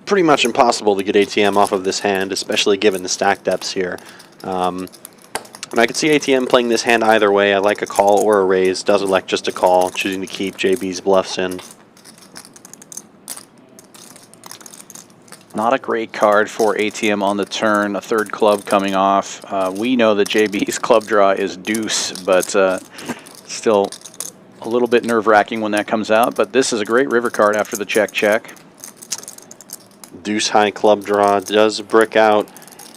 pretty much impossible to get ATM off of this hand, especially given the stack depths here. And I could see ATM playing this hand either way. I like a call or a raise. Does elect just a call, choosing to keep JB's bluffs in. Not a great card for ATM on the turn. A third club coming off. We know that JB's club draw is deuce, but still a little bit nerve-wracking when that comes out. But this is a great river card after the check. Deuce high club draw does brick out.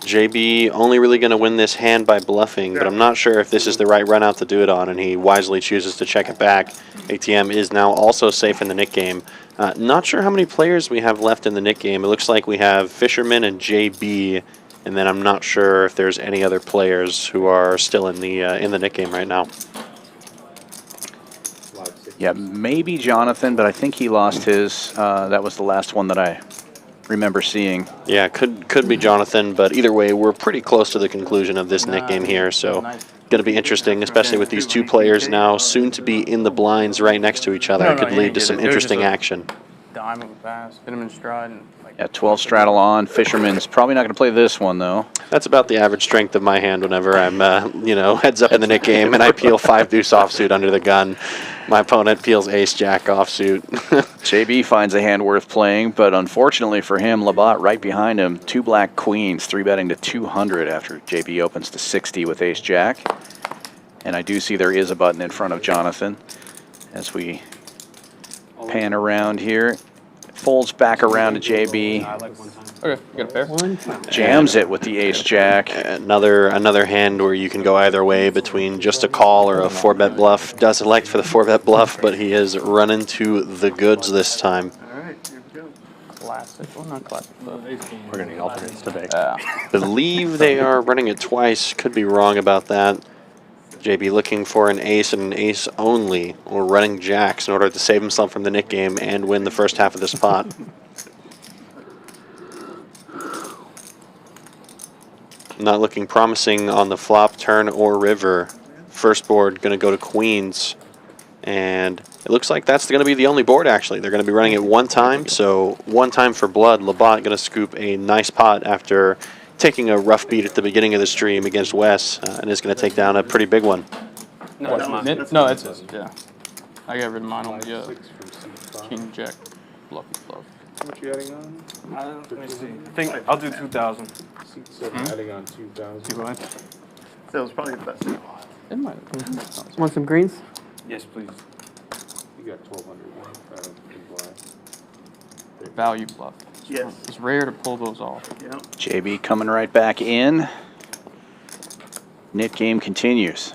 JB only really going to win this hand by bluffing, but I'm not sure if this is the right run out to do it on, and he wisely chooses to check it back. ATM is now also safe in the Nick game. Not sure how many players we have left in the Nick game. It looks like we have Fisherman and JB, and then I'm not sure if there's any other players who are still in the Nick game right now. Yeah, maybe Jhonathan, but I think he lost his. That was the last one that I remember seeing. Yeah, could be Jhonathan, but either way, we're pretty close to the conclusion of this Nick game here, so going to be interesting, especially with these two players now soon to be in the blinds right next to each other. It could lead to some interesting action. Diamond with pass, hit him in stride, and like. Yeah, 12 straddle on. Fisherman's probably not going to play this one, though. That's about the average strength of my hand whenever I'm, heads up in the Nick game and I peel 5 deuce offsuit under the gun. My opponent peels ace jack offsuit. JB finds a hand worth playing, but unfortunately for him, Labat right behind him, 2 black queens, 3-betting to 200 after JB opens to 60 with ace jack. And I do see there is a button in front of Jhonathan as we pan around here. Folds back around to JB. Okay, you got a pair? Jams it with the ace jack. Another hand where you can go either way between just a call or a 4-bet bluff. Does elect for the 4-bet bluff, but he is running to the goods this time. All right, here we go. Classic. Well, not classic, but We're going to need alternates today. Believe they are running it twice. Could be wrong about that. JB looking for an ace and an ace only, or running jacks in order to save himself from the Nick game and win the first half of this pot. Not looking promising on the flop, turn, or river. First board going to go to queens. And it looks like that's going to be the only board, actually. They're going to be running it one time, so one time for blood. Labat going to scoop a nice pot after taking a rough beat at the beginning of the stream against Wes, and is going to take down a pretty big one. no, that's his. Yeah, I got rid of mine on the king jack bluff. How much you adding on? Let me see. I think I'll do 2,000. Seat 7 adding on 2,000. That was probably the best. It might. Want some greens? Yes, please. You got 1,200. Value bluff. Yes. It's rare to pull those off. Yeah. JB coming right back in. Nick game continues.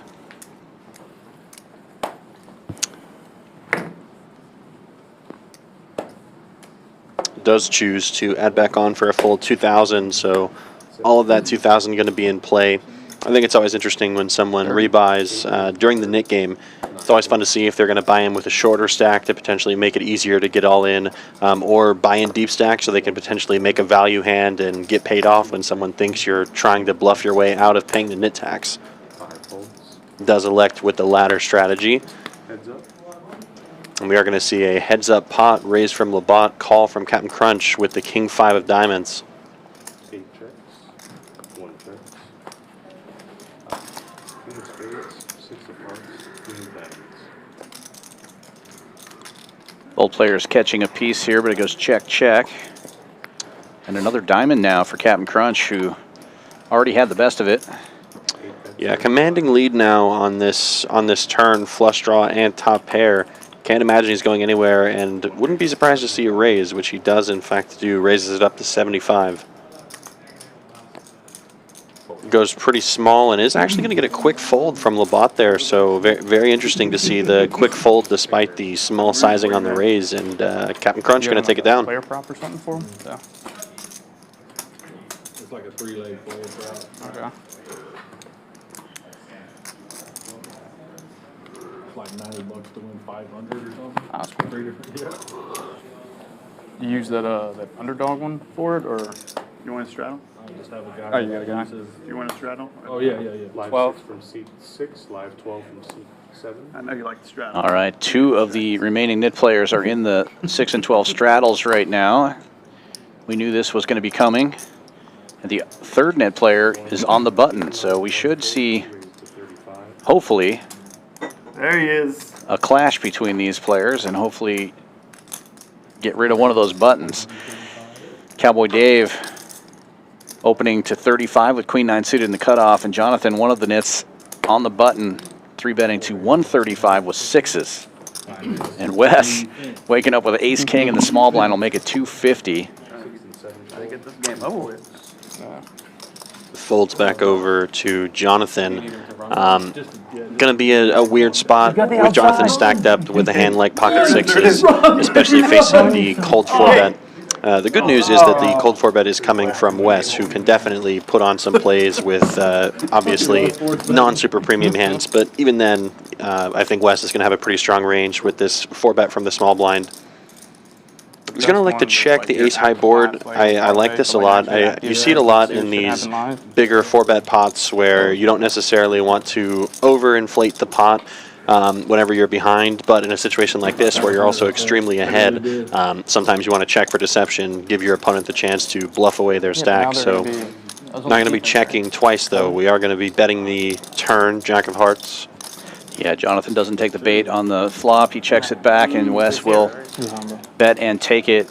Does choose to add back on for a full 2,000, so all of that 2,000 going to be in play. I think it's always interesting when someone rebuys during the Nick game. It's always fun to see if they're going to buy in with a shorter stack to potentially make it easier to get all in, or buy in deep stack so they can potentially make a value hand and get paid off when someone thinks you're trying to bluff your way out of paying the nit tax. Does elect with the latter strategy. Heads up. And we are going to see a heads up pot raised from Labat, call from Captain Crunch with the king 5 of diamonds. 8 checks. 1 check. Queen of spades. 6 of hearts. Queen of diamonds. Both players catching a piece here, but it goes check, check. And another diamond now for Captain Crunch, who already had the best of it. Yeah, commanding lead now on this turn, flush draw and top pair. Can't imagine he's going anywhere, and wouldn't be surprised to see a raise, which he does in fact do. Raises it up to 75. Goes pretty small and is actually going to get a quick fold from Labat there, so very, very interesting to see the quick fold despite the small sizing on the raise, and Captain Crunch going to take it down. Player prop or something for him? Yeah. It's like a 3-leg player prop. Okay. It's like $90 to win 500 or something. That's cool. 3 different, yeah. You use that that underdog one for it, or You want to straddle? I just have a guy. Oh, you got a guy? who says- Do you want to straddle? Oh, yeah. Live 12. 6 from seat 6. Live 12 from seat 7. I know you like the straddle. All right, 2 of the remaining nit players are in the 6 and 12 straddles right now. We knew this was going to be coming. And the third net player is on the button, so we should see, Raised to 35. hopefully, There he is. a clash between these players and hopefully get rid of one of those buttons. Cowboy Dave opening to 35 with queen 9 suited in the cutoff, and Jhonathan, one of the nits on the button, 3-betting to 135 with 6s. And Wes waking up with an ace king in the small blind will make it 250. Trying to get this game over with. Folds back over to Jhonathan. Going to be a weird spot with Jhonathan stacked up with a hand like pocket sixes, especially facing the cold 4-bet. The good news is that the cold 4-bet is coming from Wes, who can definitely put on some plays with obviously non-super premium hands. But even then, I think Wes is going to have a pretty strong range with this 4-bet from the small blind. He's going to like to check the ace-high board. I like this a lot. You see it a lot in these bigger 4-bet pots where you don't necessarily want to overinflate the pot whenever you're behind, but in a situation like this where you're also extremely ahead, sometimes you want to check for deception, give your opponent the chance to bluff away their stack. So not going to be checking twice, though. We are going to be betting the turn, Jack of Hearts. Yeah, Jhonathan doesn't take the bait on the flop. He checks it back, and Wes will bet and take it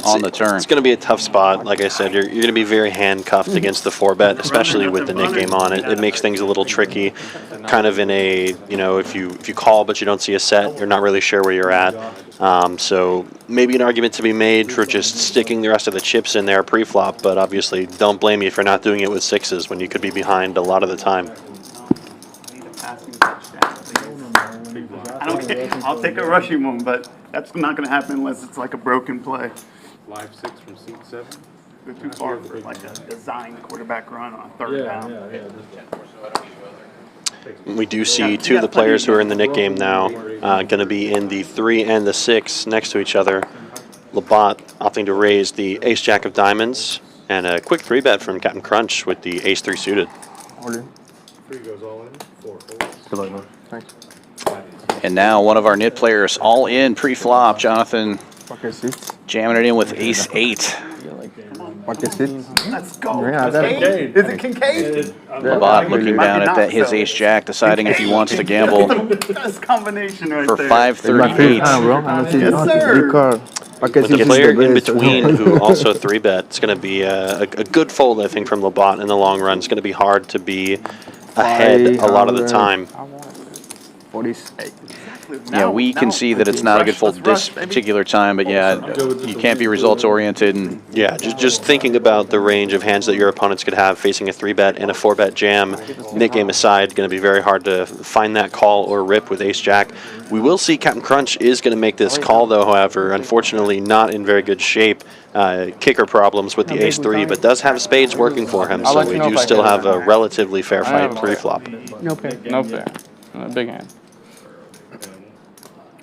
on the turn. It's going to be a tough spot. Like I said, you're going to be very handcuffed against the 4-bet, especially with the Nick game on it. It makes things a little tricky, kind of in a, you know, if you call but you don't see a set, you're not really sure where you're at. So maybe an argument to be made for just sticking the rest of the chips in there pre-flop, but obviously don't blame me if you're not doing it with sixes when you could be behind a lot of the time. I don't care. I'll take a rushing one, but that's not going to happen unless it's like a broken play. Live 6 from seat 7. They're too far for like a design quarterback run on a third down. We do see two of the players who are in the Nick game now going to be in the 3 and the 6 next to each other. Labat opting to raise the ace-jack of diamonds, and a quick 3-bet from Captain Crunch with the ace-3 suited. 3 goes all in. 4 folds. Good luck, man. Thanks. And now one of our nit players all in pre-flop. Jhonathan jamming it in with ace-8. Let's go. Kincaid. Is it Kincaid? Labat looking down at his ace-jack, deciding if he wants to gamble Best combination right for there. 538. Yes, sir. The player in between who also 3-bet, it's going to be a good fold, I think, from Labat in the long run. It's going to be hard to be ahead a lot of the time. 48. Yeah, we can see that it's not a good fold this particular time, but yeah, you can't be results oriented. And yeah, just thinking about the range of hands that your opponents could have facing a 3-bet and a 4-bet jam, Nick game aside, going to be very hard to find that call or rip with ace-jack. We will see Captain Crunch is going to make this call, though, however, unfortunately not in very good shape. Kicker problems with the ace-3, but does have spades working for him, so we do still have a relatively fair fight pre-flop. No fair. No fair. Big hand.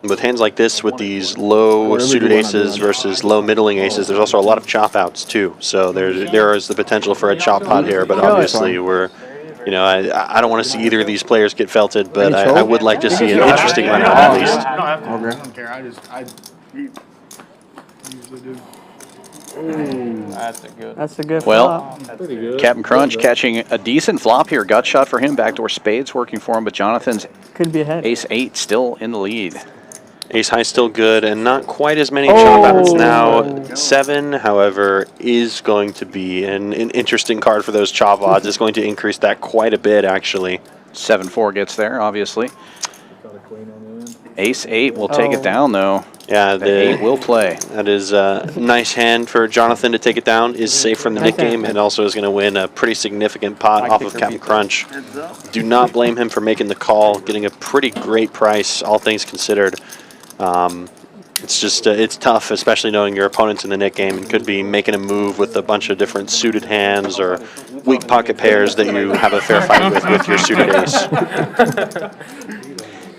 With hands like this, with these low suited aces versus low middling aces, there's also a lot of chop outs too. So there is the potential for a chop pot here, but obviously we're, you know, I don't want to see either of these players get felted, but I would like to see an interesting run out at least. I don't care. I usually do. That's a good. well, Pretty good. Captain Crunch catching a decent flop here. Gut shot for him. Backdoor spades working for him, but Jonathan's Could be ahead. ace-8 still in the lead. Ace high still good, and not quite as many chop outs now. 7, however, is going to be an interesting card for those chop odds. It's going to increase that quite a bit, actually. 7-4 gets there, obviously. Ace-8 will take it down, though. Yeah, The 8 will play. That is a nice hand for Jhonathan to take it down. Is safe from the Nick game, and also is going to win a pretty significant pot off of Captain Crunch. Do not blame him for making the call, getting a pretty great price, all things considered. It's just, it's tough, especially knowing your opponent's in the Nick game and could be making a move with a bunch of different suited hands or weak pocket pairs that you have a fair fight with your suited ace.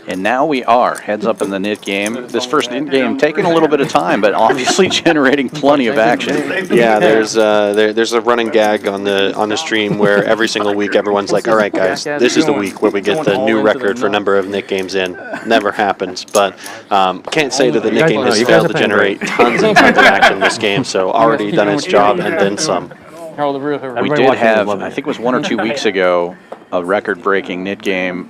And now we are heads up in the nit game. This first nit game taking a little bit of time, but obviously generating plenty of action. Yeah, there's a running gag on the stream where every single week everyone's like, all right, guys, this is the week where we get the new record for number of Nick games in. Never happens, but can't say that the Nick game has failed to generate tons and tons of action this game, so already done its job and then some. We did have, I think it was 1 or 2 weeks ago, a record-breaking nit game.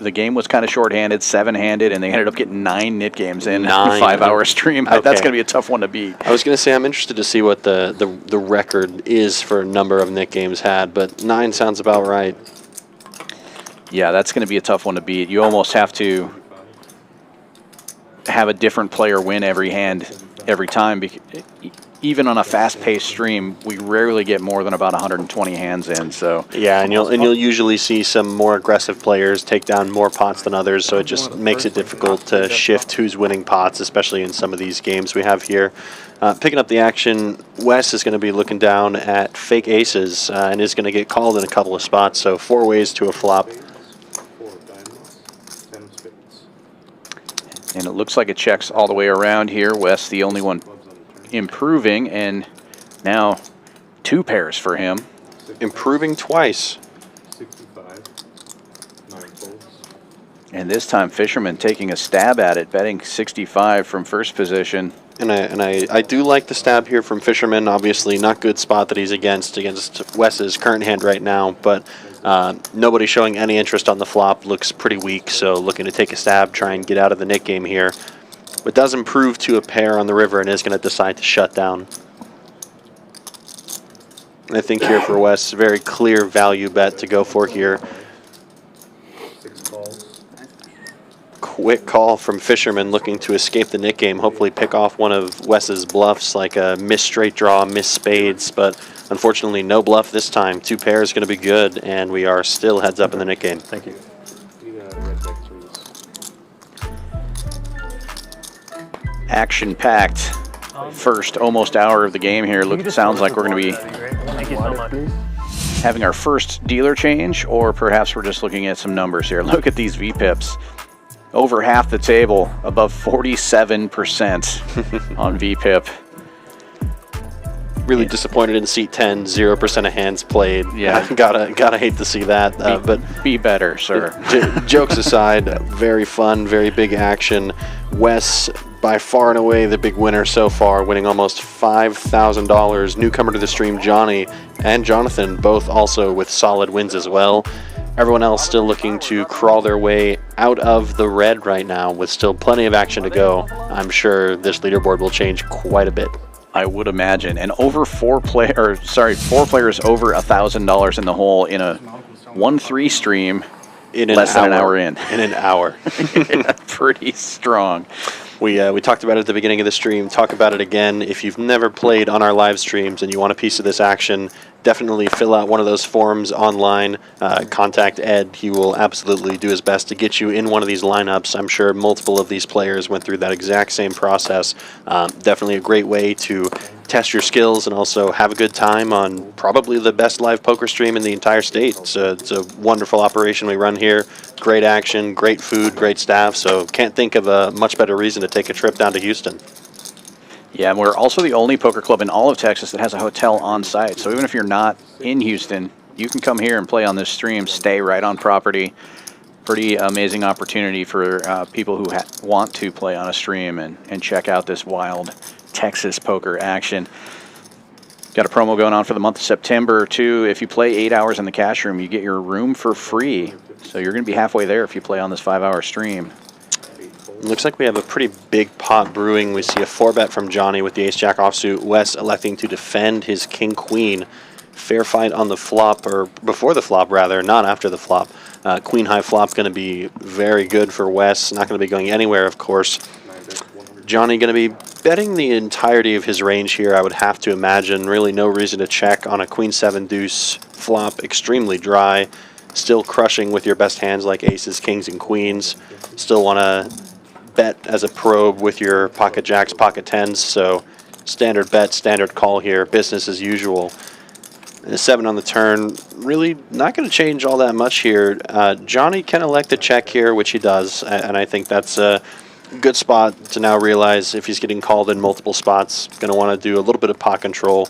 The game was kind of shorthanded, 7-handed, and they ended up getting 9 nit games in a 5-hour stream. Okay. That's going to be a tough one to beat. I was going to say I'm interested to see what the record is for a number of Nick games had, but 9 sounds about right. Yeah, that's going to be a tough one to beat. You almost have to have a different player win every hand every time. even on a fast-paced stream, we rarely get more than about 120 hands in. So yeah, and you'll usually see some more aggressive players take down more pots than others, so it just makes it difficult to shift who's winning pots, especially in some of these games we have here. Picking up the action, Wes is going to be looking down at fake aces and is going to get called in a couple of spots, so 4 ways to a flop. 4 of diamonds, 10 of spades. and it looks like it checks all the way around here. Wes, the only one improving, and now 2 pairs for him. Improving twice. 65, 9 folds. And this time Fisherman taking a stab at it, betting 65 from first position. And I do like the stab here from Fisherman. Obviously, not good spot that he's against Wes's current hand right now, but nobody showing any interest on the flop. Looks pretty weak, so looking to take a stab, try and get out of the nick game here. But does improve to a pair on the river and is going to decide to shut down. I think here for Wes, very clear value bet to go for here. 6 calls. Quick call from Fisherman looking to escape the nick game, hopefully pick off one of Wes's bluffs like a miss straight draw, miss spades, but unfortunately no bluff this time. 2 pairs going to be good, and we are still heads up in the nick game. Thank you. Red deck, please. Action-packed first almost hour of the game here. Sounds like we're going to be Thank you so much. having our first dealer change, or perhaps we're just looking at some numbers here. Look at these VPIPs. Over half the table, above 47% on VPIP. Really disappointed in seat 10, 0% of hands played. Yeah. gotta hate to see that. But be better, sir. Jokes aside, very fun, very big action. Wes, by far and away the big winner so far, winning almost $5,000. Newcomer to the stream, Johnny and Jhonathan, both also with solid wins as well. Everyone else still looking to crawl their way out of the red right now, with still plenty of action to go. I'm sure this leaderboard will change quite a bit. I would imagine. And over 4 players over $1,000 in the hole in a 1-3 stream less than an hour in. In an hour. Yeah, pretty strong. We talked about it at the beginning of the stream. Talk about it again. If you've never played on our live streams and you want a piece of this action, definitely fill out one of those forms online. Contact Ed. He will absolutely do his best to get you in one of these lineups. I'm sure multiple of these players went through that exact same process. Definitely a great way to test your skills and also have a good time on probably the best live poker stream in the entire state. It's a wonderful operation we run here. Great action, great food, great staff. So can't think of a much better reason to take a trip down to Houston. Yeah, and we're also the only poker club in all of Texas that has a hotel on site. So even if you're not in Houston, you can come here and play on this stream, stay right on property. Pretty amazing opportunity for people who want to play on a stream and check out this wild Texas poker action. Got a promo going on for the month of September, too. If you play 8 hours in the cash room, you get your room for free. So you're going to be halfway there if you play on this 5-hour stream. Looks like we have a pretty big pot brewing. We see a 4-bet from Johnny with the ace-jack offsuit. Wes electing to defend his king-queen. Fair fight on the flop, or before the flop, rather, not after the flop. Queen-high flop going to be very good for Wes. Not going to be going anywhere, of course. Johnny going to be betting the entirety of his range here, I would have to imagine. Really no reason to check on a queen-7 deuce flop. Extremely dry. Still crushing with your best hands like aces, kings, and queens. Still want to bet as a probe with your pocket jacks, pocket tens. So standard bet, standard call here. Business as usual. And a 7 on the turn. Really not going to change all that much here. Johnny can elect to check here, which he does. And I think that's a good spot to now realize if he's getting called in multiple spots. Going to want to do a little bit of pot control.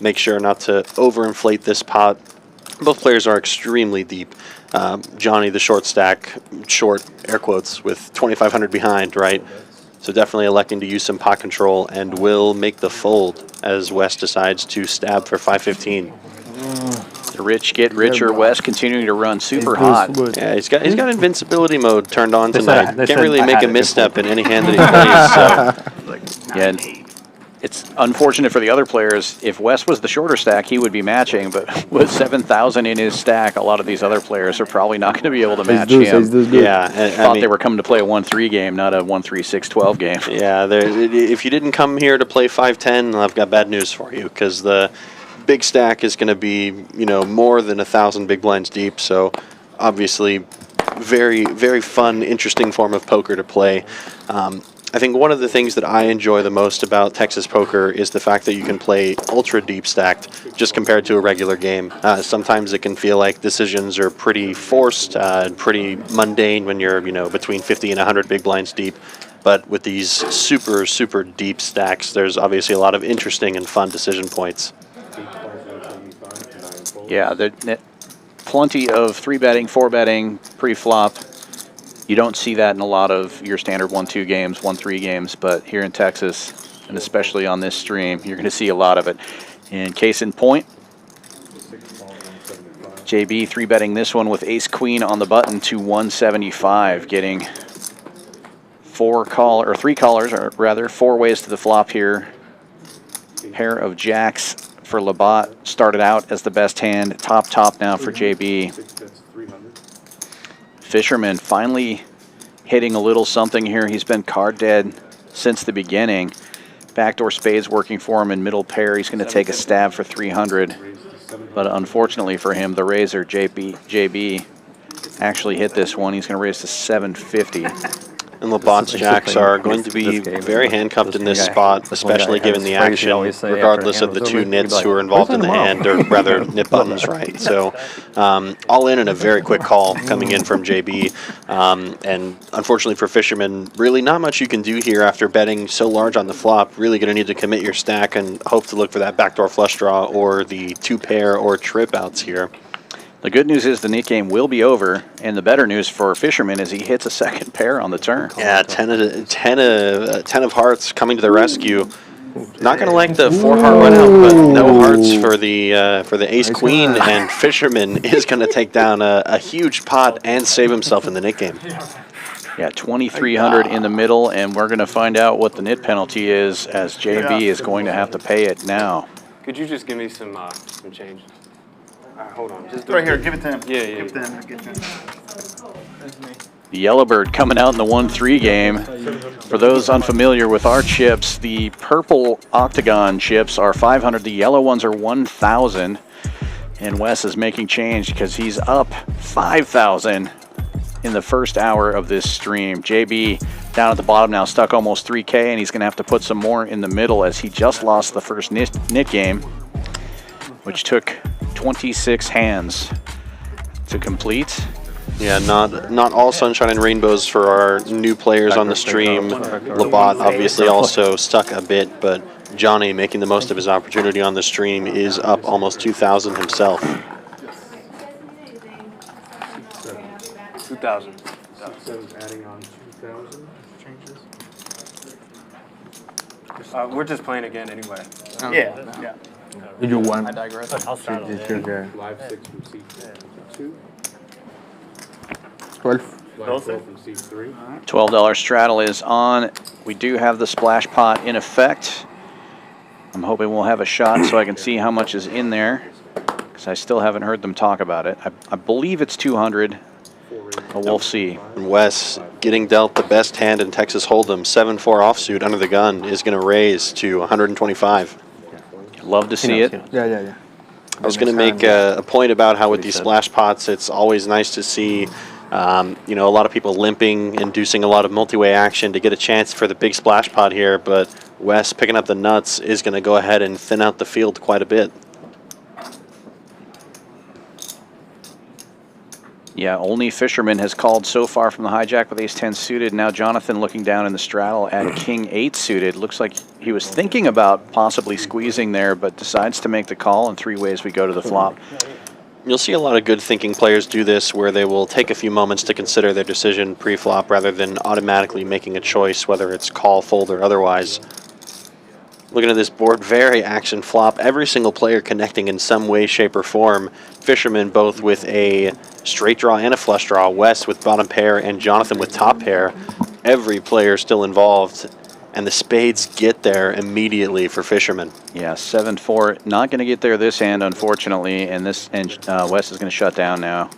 Make sure not to overinflate this pot. Both players are extremely deep. Johnny, the short stack, short air quotes, with 2,500 behind, right? So definitely electing to use some pot control and will make the fold as Wes decides to stab for 515. The rich get richer. Wes continuing to run super hot. Yeah, he's got invincibility mode turned on tonight. They Can't said really I make had a it misstep before. in any hand that he plays. So. Yeah, it's unfortunate for the other players. If Wes was the shorter stack, he would be matching, but with 7,000 in his stack, a lot of these other players are probably not going to be able to match him. Yeah, Thought they were coming to play a 1-3 game, not a 1-3-6-12 game. Yeah, if you didn't come here to play 5-10, I've got bad news for you, because the big stack is going to be, you know, more than 1,000 big blinds deep. So obviously, very, very fun, interesting form of poker to play. I think one of the things that I enjoy the most about Texas poker is the fact that you can play ultra deep stacked just compared to a regular game. Sometimes it can feel like decisions are pretty forced, pretty mundane when you're, you know, between 50 and 100 big blinds deep. But with these super, super deep stacks, there's obviously a lot of interesting and fun decision points. Yeah, plenty of 3-betting, 4-betting, pre-flop. You don't see that in a lot of your standard 1-2 games, 1-3 games, but here in Texas, and especially on this stream, you're going to see a lot of it. And case in point, JB 3-betting this one with ace-queen on the button to 175, getting 4 ways to the flop here. Pair of jacks for Labat started out as the best hand, top now for JB. Fisherman finally hitting a little something here. He's been card dead since the beginning. Backdoor spades working for him in middle pair. He's going to take a stab for 300. But unfortunately for him, the raiser, JB, actually hit this one. He's going to raise to 750. And Labat's jacks are going to be very handcuffed in this spot, especially given the action, regardless of the two nits who are involved in the hand, or rather nit buttons, right? So all in a very quick call coming in from JB. And unfortunately for Fisherman, really not much you can do here after betting so large on the flop. Really going to need to commit your stack and hope to look for that backdoor flush draw or the 2-pair or trip outs here. The good news is the nit game will be over, and the better news for Fisherman is he hits a second pair on the turn. Yeah, 10 of hearts coming to the rescue. Not going to like the 4-heart run out, but no hearts for the ace-queen, and Fisherman is going to take down a huge pot and save himself in the nit game. Yeah, 2,300 in the middle, and we're going to find out what the nit penalty is, as JB is going to have to pay it now. Could you just give me some change? Hold on. Just right here. Give it to him. Yeah. Give it to him. Give it to him. The Yellowbird coming out in the 1-3 game. For those unfamiliar with our chips, the purple octagon chips are 500. The yellow ones are 1,000. And Wes is making change because he's up 5,000 in the first hour of this stream. JB down at the bottom now, stuck almost 3K, and he's going to have to put some more in the middle as he just lost the first nit game, which took 26 hands to complete. Yeah, not all sunshine and rainbows for our new players on the stream. Labat obviously also stuck a bit, but Johnny, making the most of his opportunity on the stream, is up almost 2,000 himself. 2,000. Adding on 2,000 changes. We're just playing again anyway. Yeah. Did you want? I digress. I'll start. Live 6 from seat 2. 12. Live 12 from seat 3. $12 straddle is on. We do have the splash pot in effect. I'm hoping we'll have a shot so I can see how much is in there, because I still haven't heard them talk about it. I believe it's 200, but we'll see. And Wes, getting dealt the best hand in Texasholdem, 7-4 offsuit under the gun, is going to raise to 125. Love to see it. Yeah. I was going to make a point about how with these splash pots, it's always nice to see, you know, a lot of people limping, inducing a lot of multi-way action to get a chance for the big splash pot here, but Wes picking up the nuts is going to go ahead and thin out the field quite a bit. Yeah, only Fisherman has called so far from the hijack with ace-10 suited. Now Jhonathan looking down in the straddle at king-8 suited. Looks like he was thinking about possibly squeezing there, but decides to make the call, and 3 ways we go to the flop. You'll see a lot of good thinking players do this, where they will take a few moments to consider their decision pre-flop rather than automatically making a choice, whether it's call, fold, or otherwise. Looking at this board, very action flop. Every single player connecting in some way, shape, or form. Fisherman both with a straight draw and a flush draw. Wes with bottom pair and Jhonathan with top pair. Every player still involved. and the spades get there immediately for Fisherman. Yeah, 7-4, not going to get there this hand, unfortunately, and Wes is going to shut down now.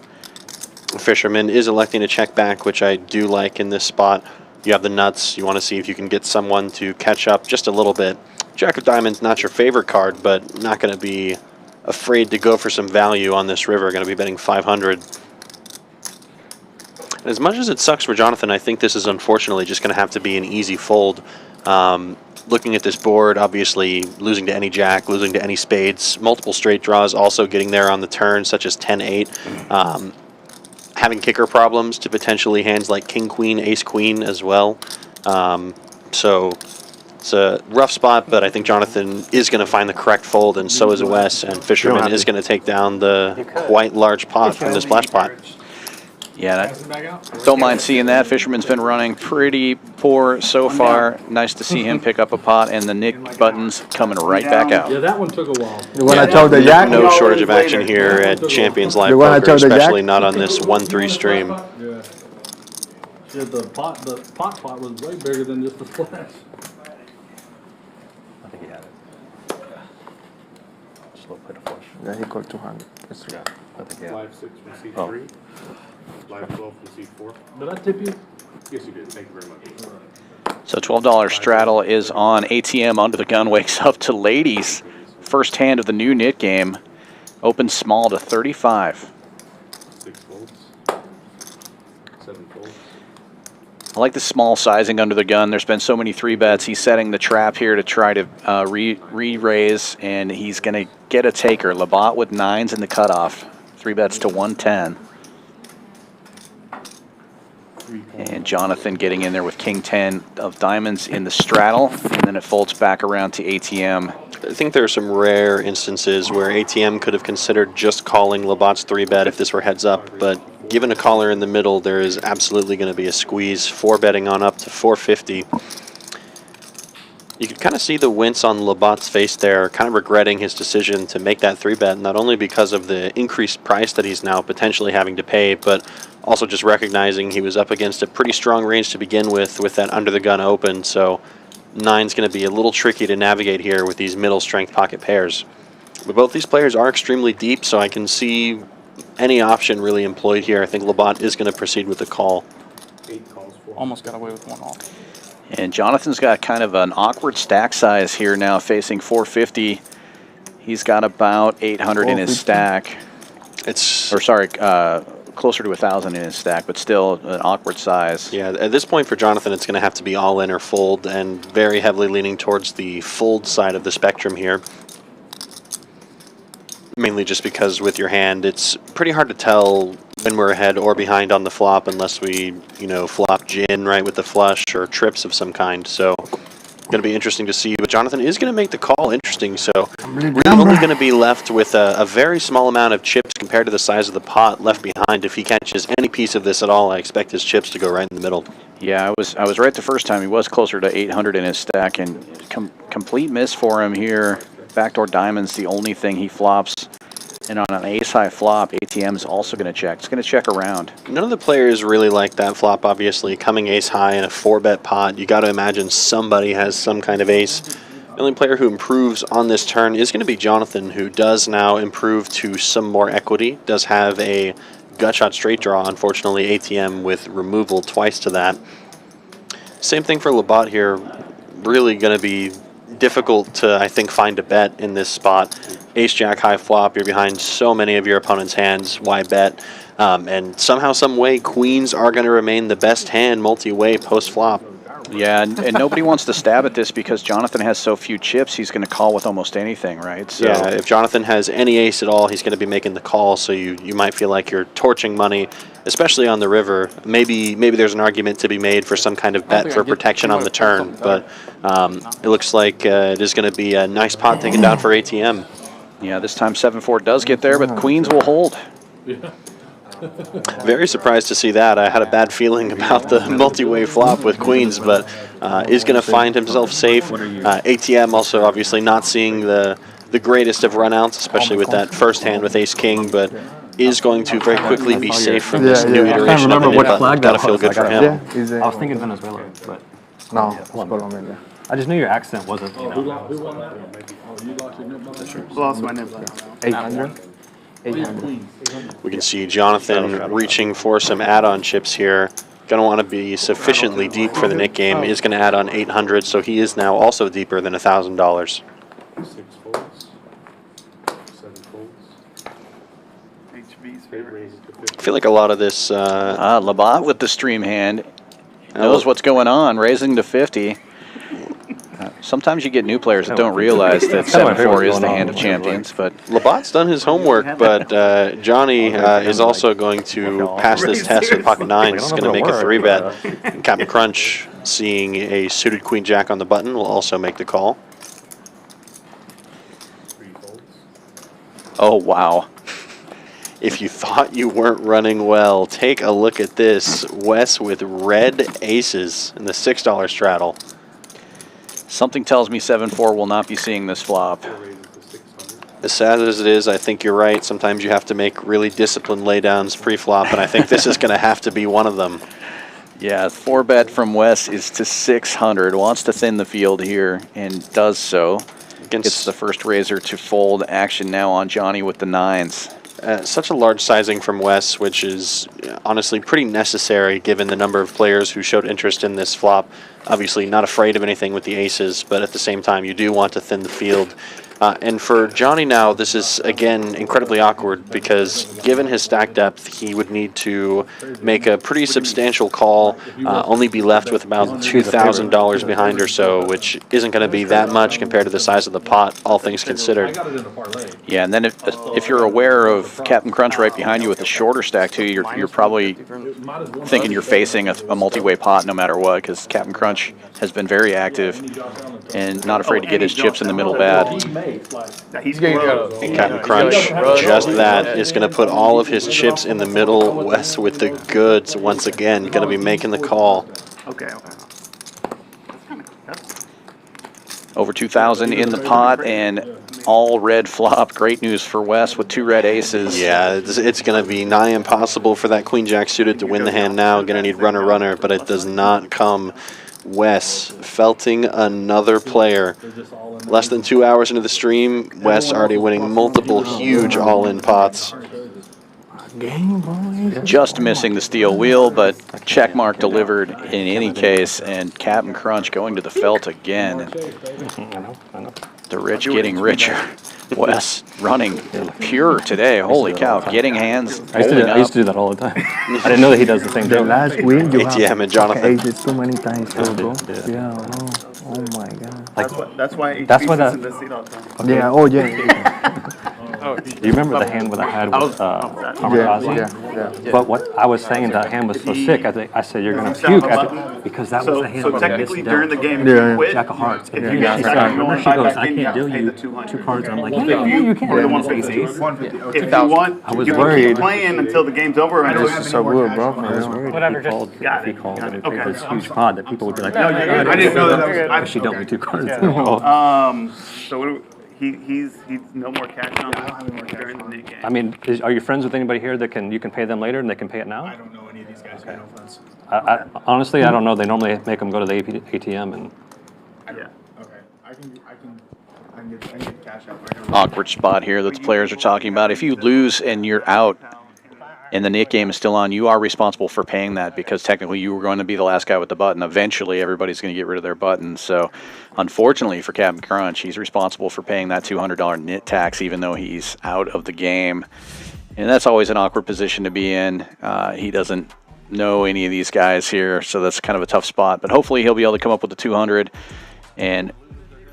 Fisherman is electing to check back, which I do like in this spot. You have the nuts. You want to see if you can get someone to catch up just a little bit. Jack of Diamonds, not your favorite card, but not going to be afraid to go for some value on this river. Going to be betting 500. And as much as it sucks for Jhonathan, I think this is unfortunately just going to have to be an easy fold. Looking at this board, obviously losing to any jack, losing to any spades, multiple straight draws, also getting there on the turn, such as 10-8. Having kicker problems to potentially hands like king, queen, ace, queen as well. So it's a rough spot, but I think Jhonathan is going to find the correct fold, and so is Wes, and Fisherman is going to take down the quite large pot from the splash pot. Yeah, don't mind seeing that. Fisherman's been running pretty poor so far. Nice to see him pick up a pot, and the Nick buttons coming right back out. Yeah, that one took a while. The one I told the Jack? No shortage of action here at Champions Live Poker, especially not on this 1-3 stream. Yeah. Yeah, the pot was way bigger than just the splash. I think he had it. Just a little bit of flush. Yeah, he got 200. Yeah, I think he had it. Live 6 from C3. Live 12 from C4. Did I tip you? Yes, you did. Thank you very much. So $12 straddle is on. ATM under the gun wakes up to ladies. First hand of the new knit game. Open small to 35. 6 folds. 7 folds. I like the small sizing under the gun. There's been so many 3-bets. He's setting the trap here to try to re-raise, and he's going to get a taker. Labat with 9s in the cutoff. 3-bets to 110. And Jhonathan getting in there with king 10 of diamonds in the straddle, and then it folds back around to ATM. I think there are some rare instances where ATM could have considered just calling Labat's 3-bet if this were heads up, but given a caller in the middle, there is absolutely going to be a squeeze. 4-betting on up to 450. You could kind of see the wince on Labat's face there, kind of regretting his decision to make that 3-bet, not only because of the increased price that he's now potentially having to pay, but also just recognizing he was up against a pretty strong range to begin with that under the gun open, so 9's going to be a little tricky to navigate here with these middle strength pocket pairs. But both these players are extremely deep, so I can see any option really employed here. I think Labat is going to proceed with the call. 8 calls for. Almost got away with one off. And Jhonathan's got kind of an awkward stack size here now, facing 450. He's got about 800 in his stack. Closer to 1,000 in his stack, but still an awkward size. Yeah, at this point for Jhonathan, it's going to have to be all in or fold, and very heavily leaning towards the fold side of the spectrum here. Mainly just because with your hand, it's pretty hard to tell when we're ahead or behind on the flop unless we, flop gin, right, with the flush or trips of some kind. So going to be interesting to see, but Jhonathan is going to make the call interesting, so really only going to be left with a very small amount of chips compared to the size of the pot left behind. If he catches any piece of this at all, I expect his chips to go right in the middle. Yeah, I was right the first time. He was closer to 800 in his stack, and complete miss for him here. Backdoor diamonds, the only thing he flops. And on an ace-high flop, ATM is also going to check. It's going to check around. None of the players really like that flop, obviously. Coming ace-high in a 4-bet pot, you got to imagine somebody has some kind of ace. The only player who improves on this turn is going to be Jhonathan, who does now improve to some more equity. Does have a gutshot straight draw, unfortunately, ATM with removal twice to that. Same thing for Labat here. Really going to be difficult to, I think, find a bet in this spot. Ace-Jack high flop, you're behind so many of your opponent's hands, why bet? And somehow, some way, queens are going to remain the best hand multi-way post-flop. Yeah, and nobody wants to stab at this because Jhonathan has so few chips, he's going to call with almost anything, right? So yeah, if Jhonathan has any ace at all, he's going to be making the call, so you might feel like you're torching money, especially on the river. Maybe there's an argument to be made for some kind of bet for protection on the turn, but it looks like it is going to be a nice pot taken down for ATM. Yeah, this time 7-4 does get there, but queens will hold. Yeah. Very surprised to see that. I had a bad feeling about the multi-way flop with queens, but is going to find himself safe. ATM also obviously not seeing the greatest of runouts, especially with that first hand with ace-king, but is going to very quickly be safe from this new iteration of the mid button. Gotta feel good for him. I was thinking Venezuela, but No, it's Colombia. I just knew your accent wasn't. Who won that? Oh, you lost your nip. Who lost my nib? 800. 800. We can see Jhonathan reaching for some add-on chips here. Going to want to be sufficiently deep for the Nick game. Is going to add on 800, so he is now also deeper than $1,000. 6 folds. 7 folds. HV's favorite. I feel like a lot of this. Labat with the stream hand knows what's going on, raising to 50. Sometimes you get new players that don't realize that 7-4 is the hand of champions, but Labat's done his homework, but Johnny is also going to pass this test with pocket nines. He's going to make a 3-bet. Captain Crunch, seeing a suited queen jack on the button, will also make the call. 3 folds. Oh, wow. If you thought you weren't running well, take a look at this. Wes with red aces in the $6 straddle. something tells me 7-4 will not be seeing this flop. As sad as it is, I think you're right. Sometimes you have to make really disciplined laydowns pre-flop, and I think this is going to have to be one of them. Yeah, 4-bet from Wes is to 600. Wants to thin the field here, and does so. Gets the first raiser to fold. Action now on Johnny with the 9s. Such a large sizing from Wes, which is honestly pretty necessary given the number of players who showed interest in this flop. Obviously not afraid of anything with the aces, but at the same time you do want to thin the field. And for Johnny now, this is, again, incredibly awkward because given his stack depth, he would need to make a pretty substantial call, only be left with about $2,000 behind or so, which isn't going to be that much compared to the size of the pot, all things considered. Yeah, and then if you're aware of Captain Crunch right behind you with a shorter stack too, you're probably thinking you're facing a multi-way pot no matter what, because Captain Crunch has been very active and not afraid to get his chips in the middle bad. He's Captain Crunch, just that, is going to put all of his chips in the middle. Wes with the goods once again, going to be making the call. Okay. Over 2,000 in the pot and all red flop. Great news for Wes with 2 red aces. Yeah, it's going to be nigh impossible for that queen jack suited to win the hand now. Going to need runner, but it does not come. Wes felting another player. Less than 2 hours into the stream, Wes already winning multiple huge all-in pots. Just missing the steel wheel, but checkmark delivered in any case, and Captain Crunch going to the felt again. The rich getting richer. Wes running pure today. Holy cow, getting hands. I used to do that all the time. I didn't know that he does the same The thing. last win you ATM and Jhonathan. aces too many times, bro. Yeah, oh my god. That's why That's why HB sits in the seat all the time. Yeah, oh yeah. Do you remember the hand that I had with Kamikaze? Yeah. But what I was saying, that hand was so sick. I said you're gonna puke because that was the hand. So that technically missed during the out. game, if you quit, Jack of Hearts. if And you then get she stuck goes, going I back in, you can't have to deal pay you the 200. 2 cards. I'm like, If yeah, you can. or the And 150. it's ace. 150. If you want, I was you can worried. keep playing until the game's over. And This is so good, bro. I was worried Whatever, if he called, Got if he it. called and Okay. it was huge pod that people would be like, I didn't know that was. she dealt me 2 cards. So what do he's no more cash on during the Nick game. I mean, are you friends with anybody here that you can pay them later and they can pay it now? I don't know any of these guys. Okay. No friends. Honestly, I don't know. They normally make them go to the ATM and. Yeah. Okay. I can get cash out. Awkward spot here that the players are talking about. If you lose and you're out and the Nick game is still on, you are responsible for paying that because technically you were going to be the last guy with the button. Eventually, everybody's going to get rid of their buttons. So, unfortunately for Captain Crunch, he's responsible for paying that $200 nit tax even though he's out of the game. And that's always an awkward position to be in. He doesn't know any of these guys here, so that's kind of a tough spot. But hopefully he'll be able to come up with the 200, and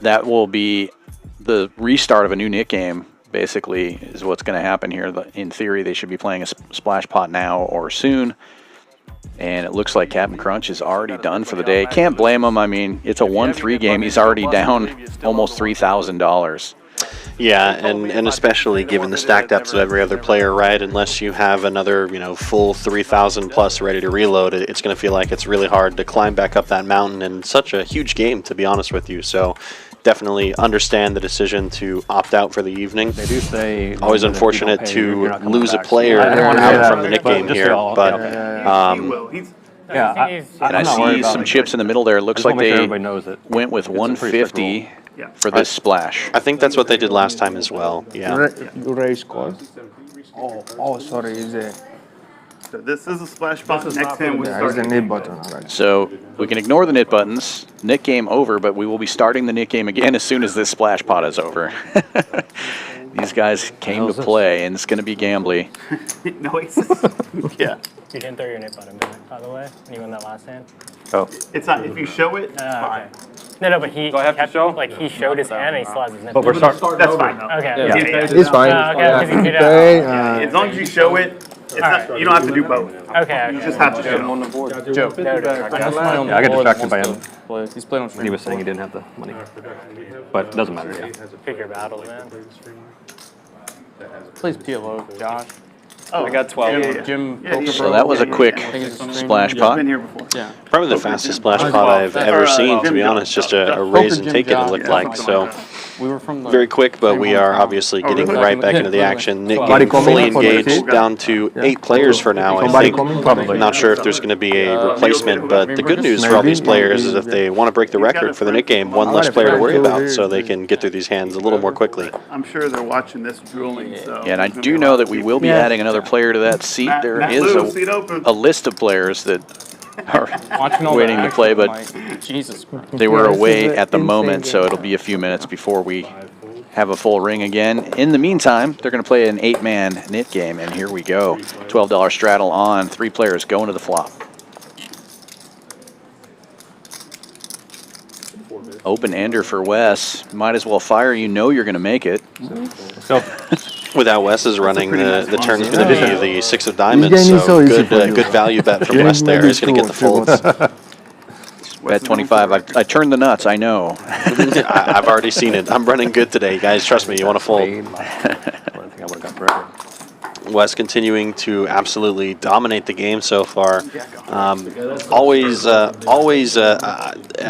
that will be the restart of a new Nick game. Basically, is what's going to happen here. In theory, they should be playing a splash pot now or soon. And it looks like Captain Crunch is already done for the day. Can't blame him. I mean, it's a 1-3 game. He's already down almost $3,000. Yeah, and especially given the stack depths of every other player, right? Unless you have another, full 3,000 plus ready to reload, it's going to feel like it's really hard to climb back up that mountain in such a huge game, to be honest with you. So definitely understand the decision to opt out for the evening. They do say always unfortunate to lose a player out from the Nick game here, but He will. Yeah, And I see some chips in the middle there. It looks like they everybody knows it. went with 150 for this splash. I think that's what they did last time as well. Yeah. You raise calls? Oh, sorry. So this is a splash pot. Next hand we It's start. the knit button. Alright. So we can ignore the knit buttons. Knit game over, but we will be starting the knit game again as soon as this splash pot is over. These guys came to play, and it's going to be gambly. No aces. Yeah. You didn't throw your knit button, by the way, when you won that last hand. Oh. It's not. If you show it, it's fine. No, but he Do I have to kept, show? like he showed his hand and he still has his knit But we're button. starting. That's fine. Okay. Yeah, yeah. It's fine. Okay, because he did Okay, As long as you show it, it's not, you don't have to do both. Okay. You just have to show. I'm on the board. Joe. Yeah, I got distracted by him. He's playing on When he was saying he didn't have the money. But it doesn't matter, yeah. Pick your battles, man. Plays PLO, Josh. Oh, I got 12. yeah. Jim. Yeah, yeah, So that was a quick splash pot. Been here before. Yeah. Probably the fastest splash pot I've ever seen, to be honest. Just a raise and take it, it looked like. So We were from the very quick, but we are obviously getting right back into the action. Nick Somebody getting fully coming? engaged, down to 8 players for now, I Somebody think. coming? Probably. Not sure if there's going to be a replacement, but the good news for all these players is if they want to break the record for the Nick game, one less player to worry about, so they can get through these hands a little more quickly. I'm sure they're watching this drooling. So. And I do know that we will be adding another player to that seat. There Matt is Lou, seat open. a list of players that are watching all waiting the to play, action, but I'm like, Jesus. they were Yeah, this away is at the insane moment, game. so it'll be a few minutes before we have a full ring again. In the meantime, they're going to play an 8-man knit game, and here we go. $12 straddle on, 3 players going to the flop. Open ender for Wes. Might as well fire. You know you're going to make it. So, Without Wes's running, the turn's going Yeah. to be the 6 of This diamonds, game is so so easy good, for you. good value bet from Yeah, Wes there. maybe He's going to get the folds. Bet 25. I turned the nuts, I know. I've already seen it. I'm running good today, guys. Trust me, you want to fold. I think I would have got forever. Wes continuing to absolutely dominate the game so far. Always, I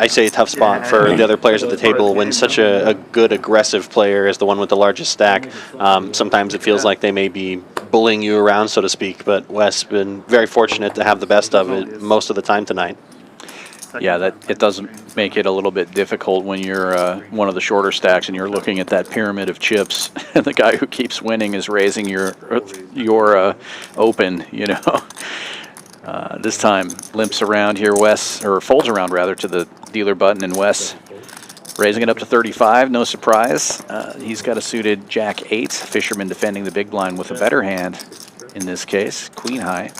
say a tough spot for the other players at the table when such a good aggressive player is the one with the largest stack. Sometimes it feels like they may be bullying you around, so to speak, but Wes been very fortunate to have the best of it most of the time tonight. Yeah, that it doesn't make it a little bit difficult when you're one of the shorter stacks and you're looking at that pyramid of chips, and the guy who keeps winning is raising your open. You know, this time limps around here, Wes, or folds around rather to the dealer button, and Wes raising it up to 35. No surprise, he's got a suited Jack 8. Fisherman defending the big blind with a better hand in this case, Queen High.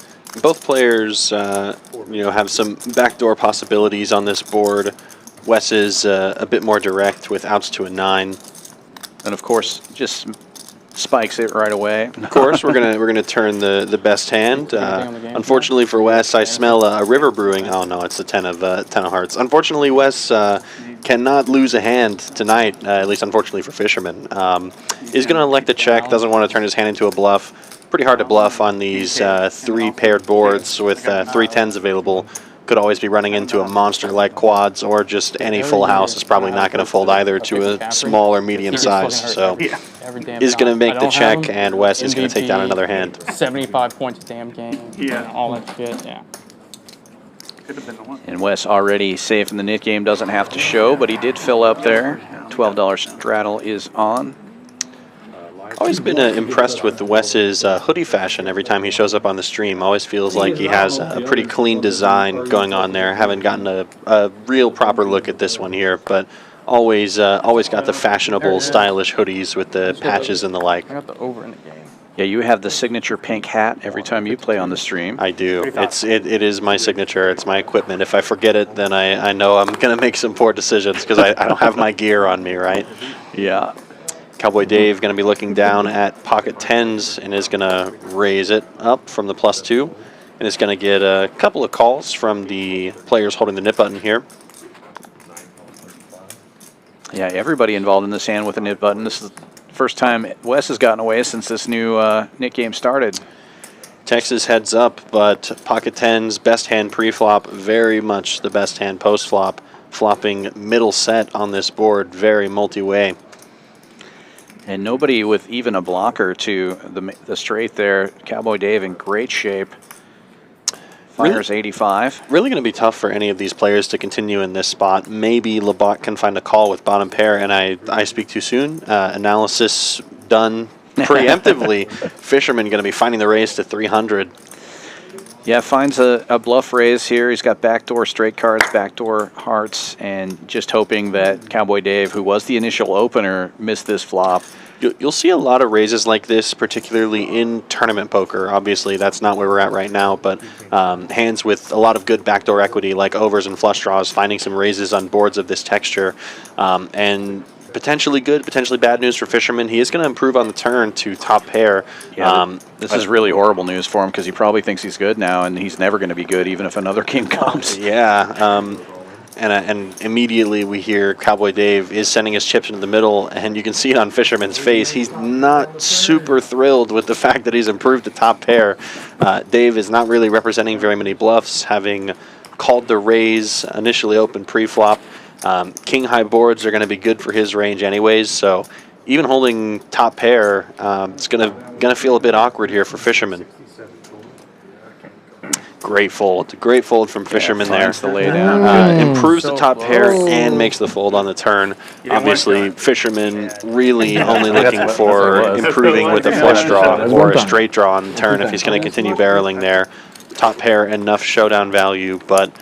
Both players, have some backdoor possibilities on this board. Wes is a bit more direct with outs to a 9, and of course just spikes it right away. Of course, we're gonna turn the best hand. Unfortunately for Wes, I smell a river brewing. Oh no, it's the 10 of hearts. Unfortunately, Wes cannot lose a hand tonight. At least, unfortunately for Fisherman, is gonna elect a check. Doesn't want to turn his hand into a bluff. Pretty hard to bluff on these 3 paired boards with 3 10s available. Could always be running into a monster like quads, or just any full house is probably not going to fold either to a small or medium size. So is going to make the check, and Wes is going to take down another hand. 75 points a damn game. Yeah. All that shit. Yeah. Could have been the one. And Wes already safe in the knit game, doesn't have to show, but he did fill up there. $12 straddle is on. Always been impressed with Wes's hoodie fashion every time he shows up on the stream. Always feels like he has a pretty clean design going on there. Haven't gotten a real proper look at this one here, but always got the fashionable, stylish hoodies with the patches and the like. I got the over in the game. Yeah, you have the signature pink hat every time you play on the stream. I do. It is my signature. It's my equipment. If I forget it, then I know I'm going to make some poor decisions because I don't have my gear on me, right? Yeah. Cowboy Dave going to be looking down at pocket 10s and is going to raise it up from the +2 and is going to get a couple of calls from the players holding the knit button here. Yeah, everybody involved in this hand with a knit button. This is the first time Wes has gotten away since this new knit game started. Texas heads up, but pocket 10s, best hand pre-flop, very much the best hand post-flop, flopping middle set on this board, very multi-way. And nobody with even a blocker to the straight there. Cowboy Dave in great shape. Fires 85. Really going to be tough for any of these players to continue in this spot. Maybe Labat can find a call with bottom pair, and I speak too soon. Analysis done preemptively. Fisherman going to be finding the raise to 300. Yeah, finds a bluff raise here. He's got backdoor straight cards, backdoor hearts, and just hoping that Cowboy Dave, who was the initial opener, missed this flop. You'll see a lot of raises like this, particularly in tournament poker. Obviously, that's not where we're at right now, but hands with a lot of good backdoor equity, like overs and flush draws, finding some raises on boards of this texture, and potentially good, potentially bad news for Fisherman. He is going to improve on the turn to top pair. Yeah, this is really horrible news for him because he probably thinks he's good now, and he's never going to be good even if another king comes. Yeah, and immediately we hear Cowboy Dave is sending his chips into the middle, and you can see it on Fisherman's face. He's not super thrilled with the fact that he's improved to top pair. Dave is not really representing very many bluffs, having called the raise, initially open pre-flop. King high boards are going to be good for his range anyways, so even holding top pair, it's gonna feel a bit awkward here for Fisherman. Great fold from Fisherman there. The laydown. Improves the top pair and makes the fold on the turn. Obviously, Fisherman really only looking for improving with a flush draw or a straight draw on the turn if he's going to continue barreling there. Top pair, enough showdown value, but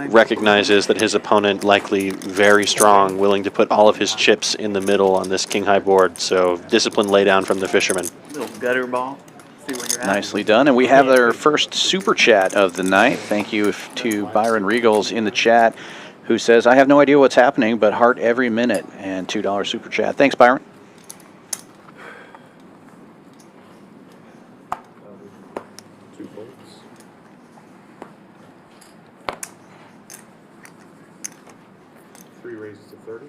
recognizes that his opponent likely very strong, willing to put all of his chips in the middle on this king high board. So disciplined laydown from the Fisherman. Little gutter ball. See where you're at. Nicely done. And we have our first super chat of the night. Thank you to Byron Regals in the chat, who says, I have no idea what's happening, but heart every minute. And $2 super chat. Thanks, Byron. Two folds. Three raises to 30.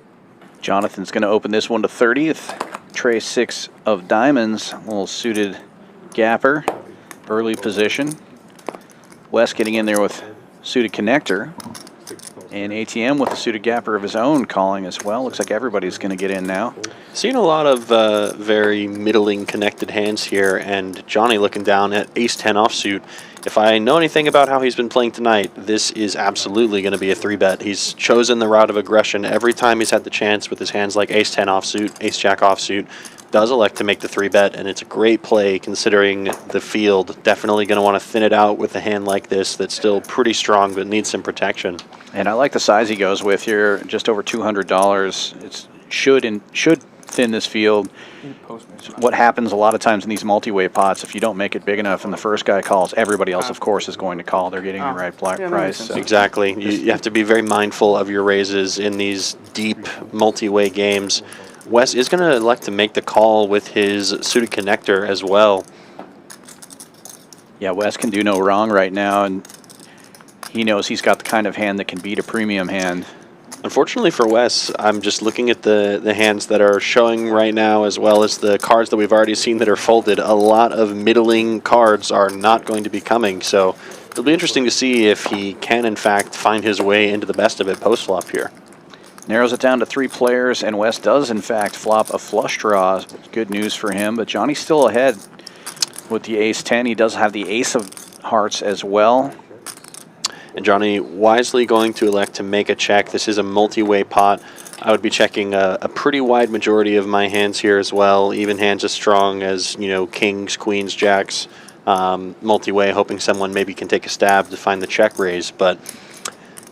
Jhonathan's going to open this one to 30th. Tray 6 of diamonds. A little suited gapper. Early position. Wes getting in there with suited connector. And ATM with a suited gapper of his own calling as well. Looks like everybody's going to get in now. Seeing a lot of very middling connected hands here, and Johnny looking down at ace-10 offsuit. If I know anything about how he's been playing tonight, this is absolutely going to be a 3-bet. He's chosen the route of aggression every time he's had the chance with his hands like ace-10 offsuit, ace-jack offsuit. Does elect to make the 3-bet, and it's a great play considering the field. Definitely going to want to thin it out with a hand like this that's still pretty strong but needs some protection. And I like the size he goes with here, just over $200. It should thin this field. What happens a lot of times in these multi-way pots, if you don't make it big enough and the first guy calls, everybody else, of course, is going to call. They're getting the right price. So. Exactly. You have to be very mindful of your raises in these deep multi-way games. Wes is going to elect to make the call with his suited connector as well. Yeah, Wes can do no wrong right now, and he knows he's got the kind of hand that can beat a premium hand. Unfortunately for Wes, I'm just looking at the hands that are showing right now, as well as the cards that we've already seen that are folded. A lot of middling cards are not going to be coming, so it'll be interesting to see if he can, in fact, find his way into the best of it post-flop here. Narrows it down to 3 players, and Wes does, in fact, flop a flush draw. Good news for him, but Johnny's still ahead with the ace-10. He does have the ace of hearts as well. And Johnny wisely going to elect to make a check. This is a multi-way pot. I would be checking a pretty wide majority of my hands here as well, even hands as strong as, you know, kings, queens, jacks, multi-way, hoping someone maybe can take a stab to find the check raise. But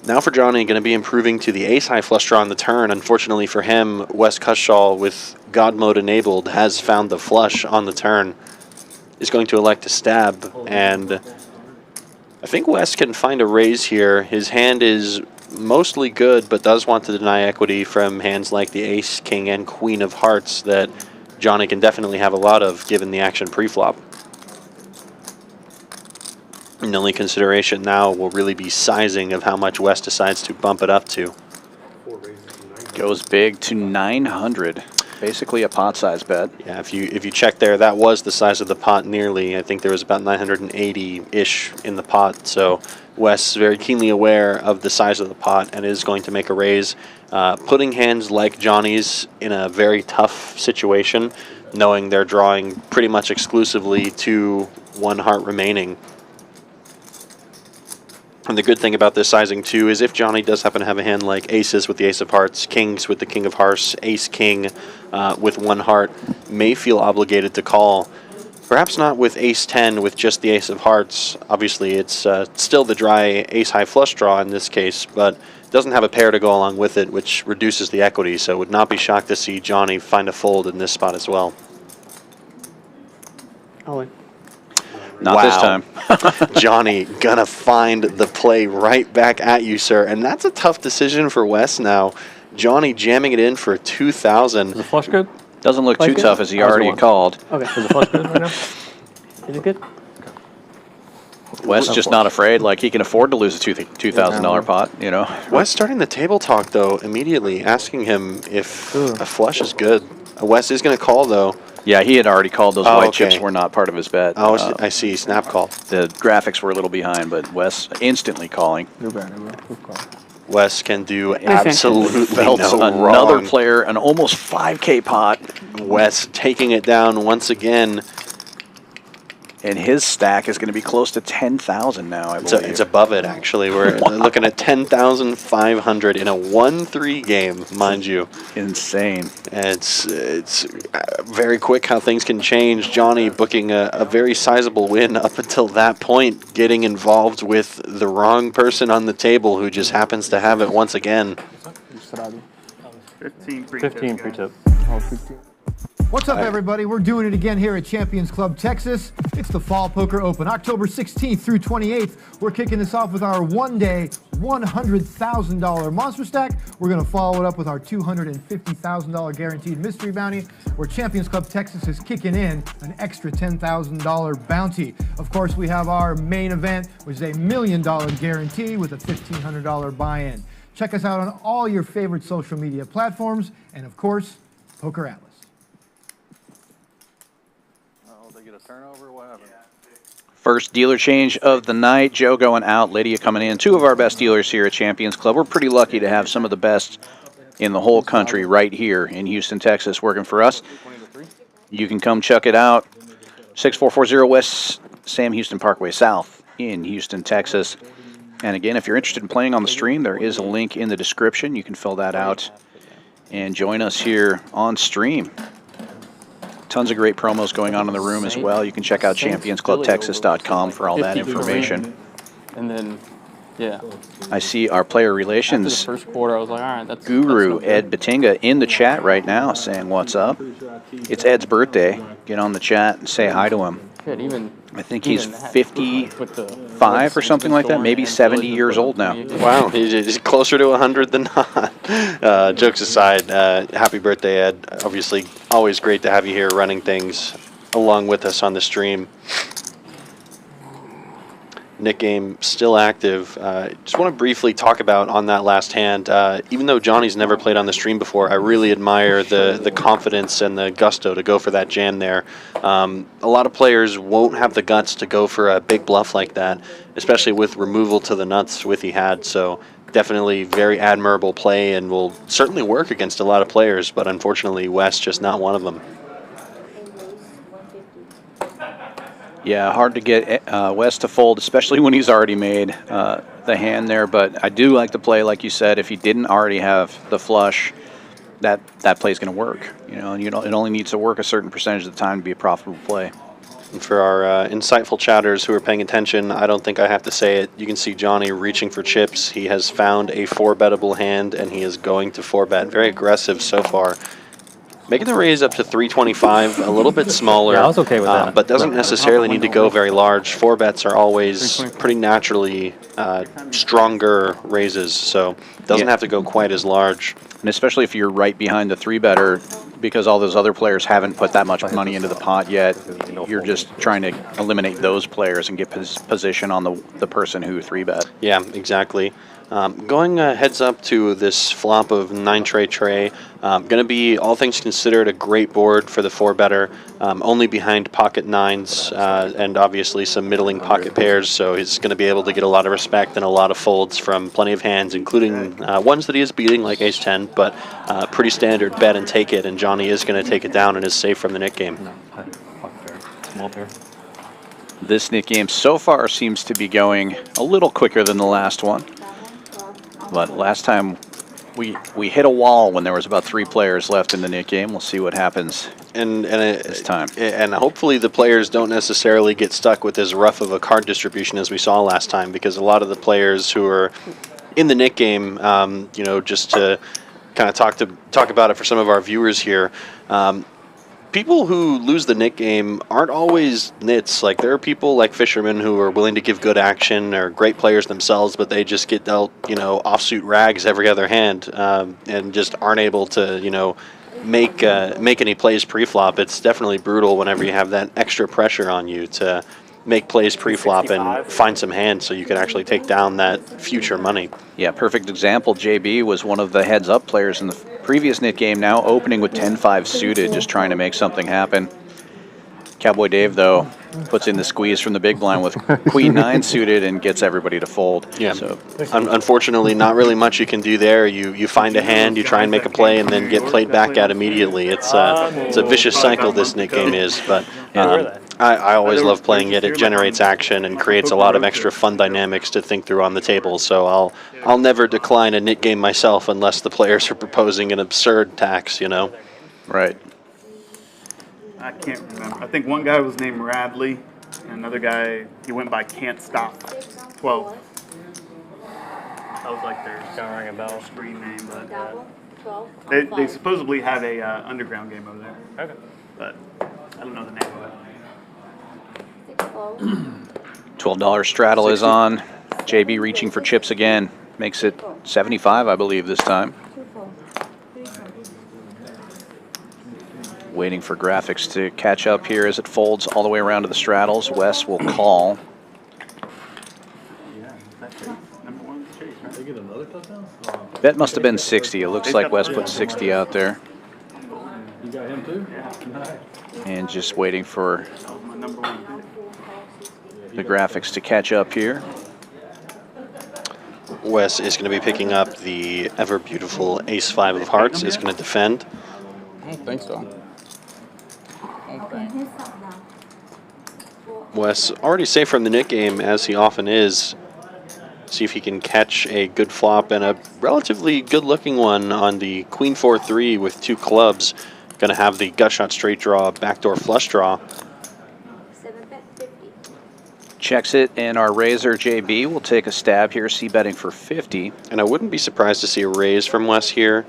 now for Johnny, going to be improving to the ace-high flush draw on the turn. Unfortunately for him, Wes Cushall, with God mode enabled, has found the flush on the turn. Is going to elect to stab, and I think Wes can find a raise here. His hand is mostly good, but does want to deny equity from hands like the ace, king, and queen of hearts that Johnny can definitely have a lot of given the action pre-flop. And the only consideration now will really be sizing of how much Wes decides to bump it up to. Goes big to 900. Basically a pot size bet. Yeah, if you check there, that was the size of the pot nearly. I think there was about 980-ish in the pot. So Wes very keenly aware of the size of the pot and is going to make a raise, putting hands like Johnny's in a very tough situation, knowing they're drawing pretty much exclusively to 1 heart remaining. And the good thing about this sizing too is if Johnny does happen to have a hand like aces with the ace of hearts, kings with the king of hearts, ace king with one heart, may feel obligated to call. Perhaps not with ace 10 with just the ace of hearts. Obviously it's still the dry ace high flush draw in this case, but doesn't have a pair to go along with it, which reduces the equity. So would not be shocked to see Johnny find a fold in this spot as well. Not this time. Johnny gonna find the play right back at you, sir. And that's a tough decision for Wes now. Johnny jamming it in for 2,000. Is the flush good? Doesn't look too tough as he already called. Okay. Is the flush good right now? Is it good? Wes just not afraid, like he can afford to lose a $2,000 pot, you know. Wes starting the table talk, though, immediately asking him if a flush is good. Wes is going to call, though. Yeah, he had already called. Those white chips were not part of his bet. Oh, I see. Snap call. The graphics were a little behind, but Wes instantly calling. Wes can do absolutely no Another wrong. player, an almost 5K pot. Wes taking it down once again. And his stack is going to be close to 10,000 now, I believe. It's above it, actually. We're looking at 10,500 in a 1-3 game, mind you. Insane. It's very quick how things can change. Johnny booking a very sizable win up until that point, getting involved with the wrong person on the table who just happens to have it once again. 15 pre-tip. What's up, everybody? We're doing it again here at Champions Club Texas. It's the Fall Poker Open, October 16th through 28th. We're kicking this off with our one-day $100,000 monster stack. We're going to follow it up with our $250,000 guaranteed mystery bounty, where Champions Club Texas is kicking in an extra $10,000 bounty. Of course, we have our main event, which is a $1 million guarantee with a $1,500 buy-in. Check us out on all your favorite social media platforms, and of course, Poker Atlas. Turnover, what happened? First dealer change of the night. Joe going out, Lydia coming in. Two of our best dealers here at Champions Club. We're pretty lucky to have some of the best in the whole country right here in Houston, Texas, working for us. You can come check it out. 6440 West Sam Houston Parkway South in Houston, Texas. And again, if you're interested in playing on the stream, there is a link in the description. You can fill that out and join us here on stream. Tons of great promos going on in the room as well. You can check out championsclubtexas.com for all that information. And then, yeah. I see our player relations After the first quarter, I was like, all right, that's guru that's Ed Batinga in the chat right now saying what's up. It's Ed's birthday. Get on the chat and say hi to him. good. Even I think he's 55 or something like that, maybe 70 years old now. Wow, he's closer to 100 than not. Jokes aside, happy birthday, Ed. Obviously, always great to have you here running things along with us on the stream. Nick game still active. Just want to briefly talk about on that last hand. Even though Johnny's never played on the stream before, I really admire the confidence and the gusto to go for that jam there. A lot of players won't have the guts to go for a big bluff like that, especially with removal to the nuts with he had. So definitely very admirable play and will certainly work against a lot of players, but unfortunately Wes just not one of them. Yeah, hard to get Wes to fold, especially when he's already made the hand there. But I do like to play, like you said, if he didn't already have the flush, that play is going to work. You know, and it only needs to work a certain percentage of the time to be a profitable play. And for our insightful chatters who are paying attention, I don't think I have to say it. You can see Johnny reaching for chips. He has found a 4-bettable hand, and he is going to 4-bet. Very aggressive so far. Making the raise up to 325, a little bit smaller. Yeah, I was okay with that. But doesn't necessarily need to go very large. 4-bets are always pretty naturally stronger raises, so doesn't have to go quite as large. And especially if you're right behind the 3-better, because all those other players haven't put that much money into the pot yet, you're just trying to eliminate those players and get position on the person who 3-bet. Yeah, exactly. Going heads up to this flop of 9-tray. Going to be, all things considered, a great board for the 4-better. Only behind pocket 9s and obviously some middling pocket pairs, so he's going to be able to get a lot of respect and a lot of folds from plenty of hands, including ones that he is beating like ace-10, but pretty standard bet and take it, and Johnny is going to take it down and is safe from the Nick game. Small pair. This knit game so far seems to be going a little quicker than the last one. But last time we hit a wall when there was about 3 players left in the knit game. We'll see what happens this time. And hopefully the players don't necessarily get stuck with as rough of a card distribution as we saw last time, because a lot of the players who are in the knit game, you know, just to kind of talk about it for some of our viewers here, people who lose the knit game aren't always nits. Like, there are people like Fisherman who are willing to give good action, or great players themselves, but they just get dealt, you know, offsuit rags every other hand, and just aren't able to, you know, make any plays pre-flop. It's definitely brutal whenever you have that extra pressure on you to make plays pre-flop and find some hands so you can actually take down that future money. Yeah, perfect example. JB was one of the heads-up players in the previous knit game, now opening with 10-5 suited, just trying to make something happen. Cowboy Dave, though, puts in the squeeze from the big blind with Queen 9 suited and gets everybody to fold. Yeah. So, unfortunately, not really much you can do there. You find a hand, you try and make a play, and then get played back at immediately. It's a vicious cycle this knit game is, but I always love playing it. It generates action and creates a lot of extra fun dynamics to think through on the table. So I'll never decline a knit game myself unless the players are proposing an absurd tax, you know. Right. I can't remember. I think one guy was named Radley, and another guy, he went by Can't Stop 12. That was like their Don't ring a bell. screen name, but they supposedly have a underground game over there. Okay. But I don't know the name of it. $12 straddle is on. JB reaching for chips again. Makes it 75, I believe, this time. Waiting for graphics to catch up here as it folds all the way around to the straddles. Wes will call. Bet must have been 60. It looks like Wes put 60 out there. You got him too? And just waiting for the graphics to catch up here. Wes is going to be picking up the ever beautiful Ace-5 of Hearts. Is going to defend. I don't think so. Wes already safe from the knit game, as he often is. See if he can catch a good flop and a relatively good-looking one on the Queen 4-3 with 2 clubs. Going to have the gut shot straight draw, backdoor flush draw. Checks it, and our raiser JB will take a stab here, c-betting for 50. And I wouldn't be surprised to see a raise from Wes here.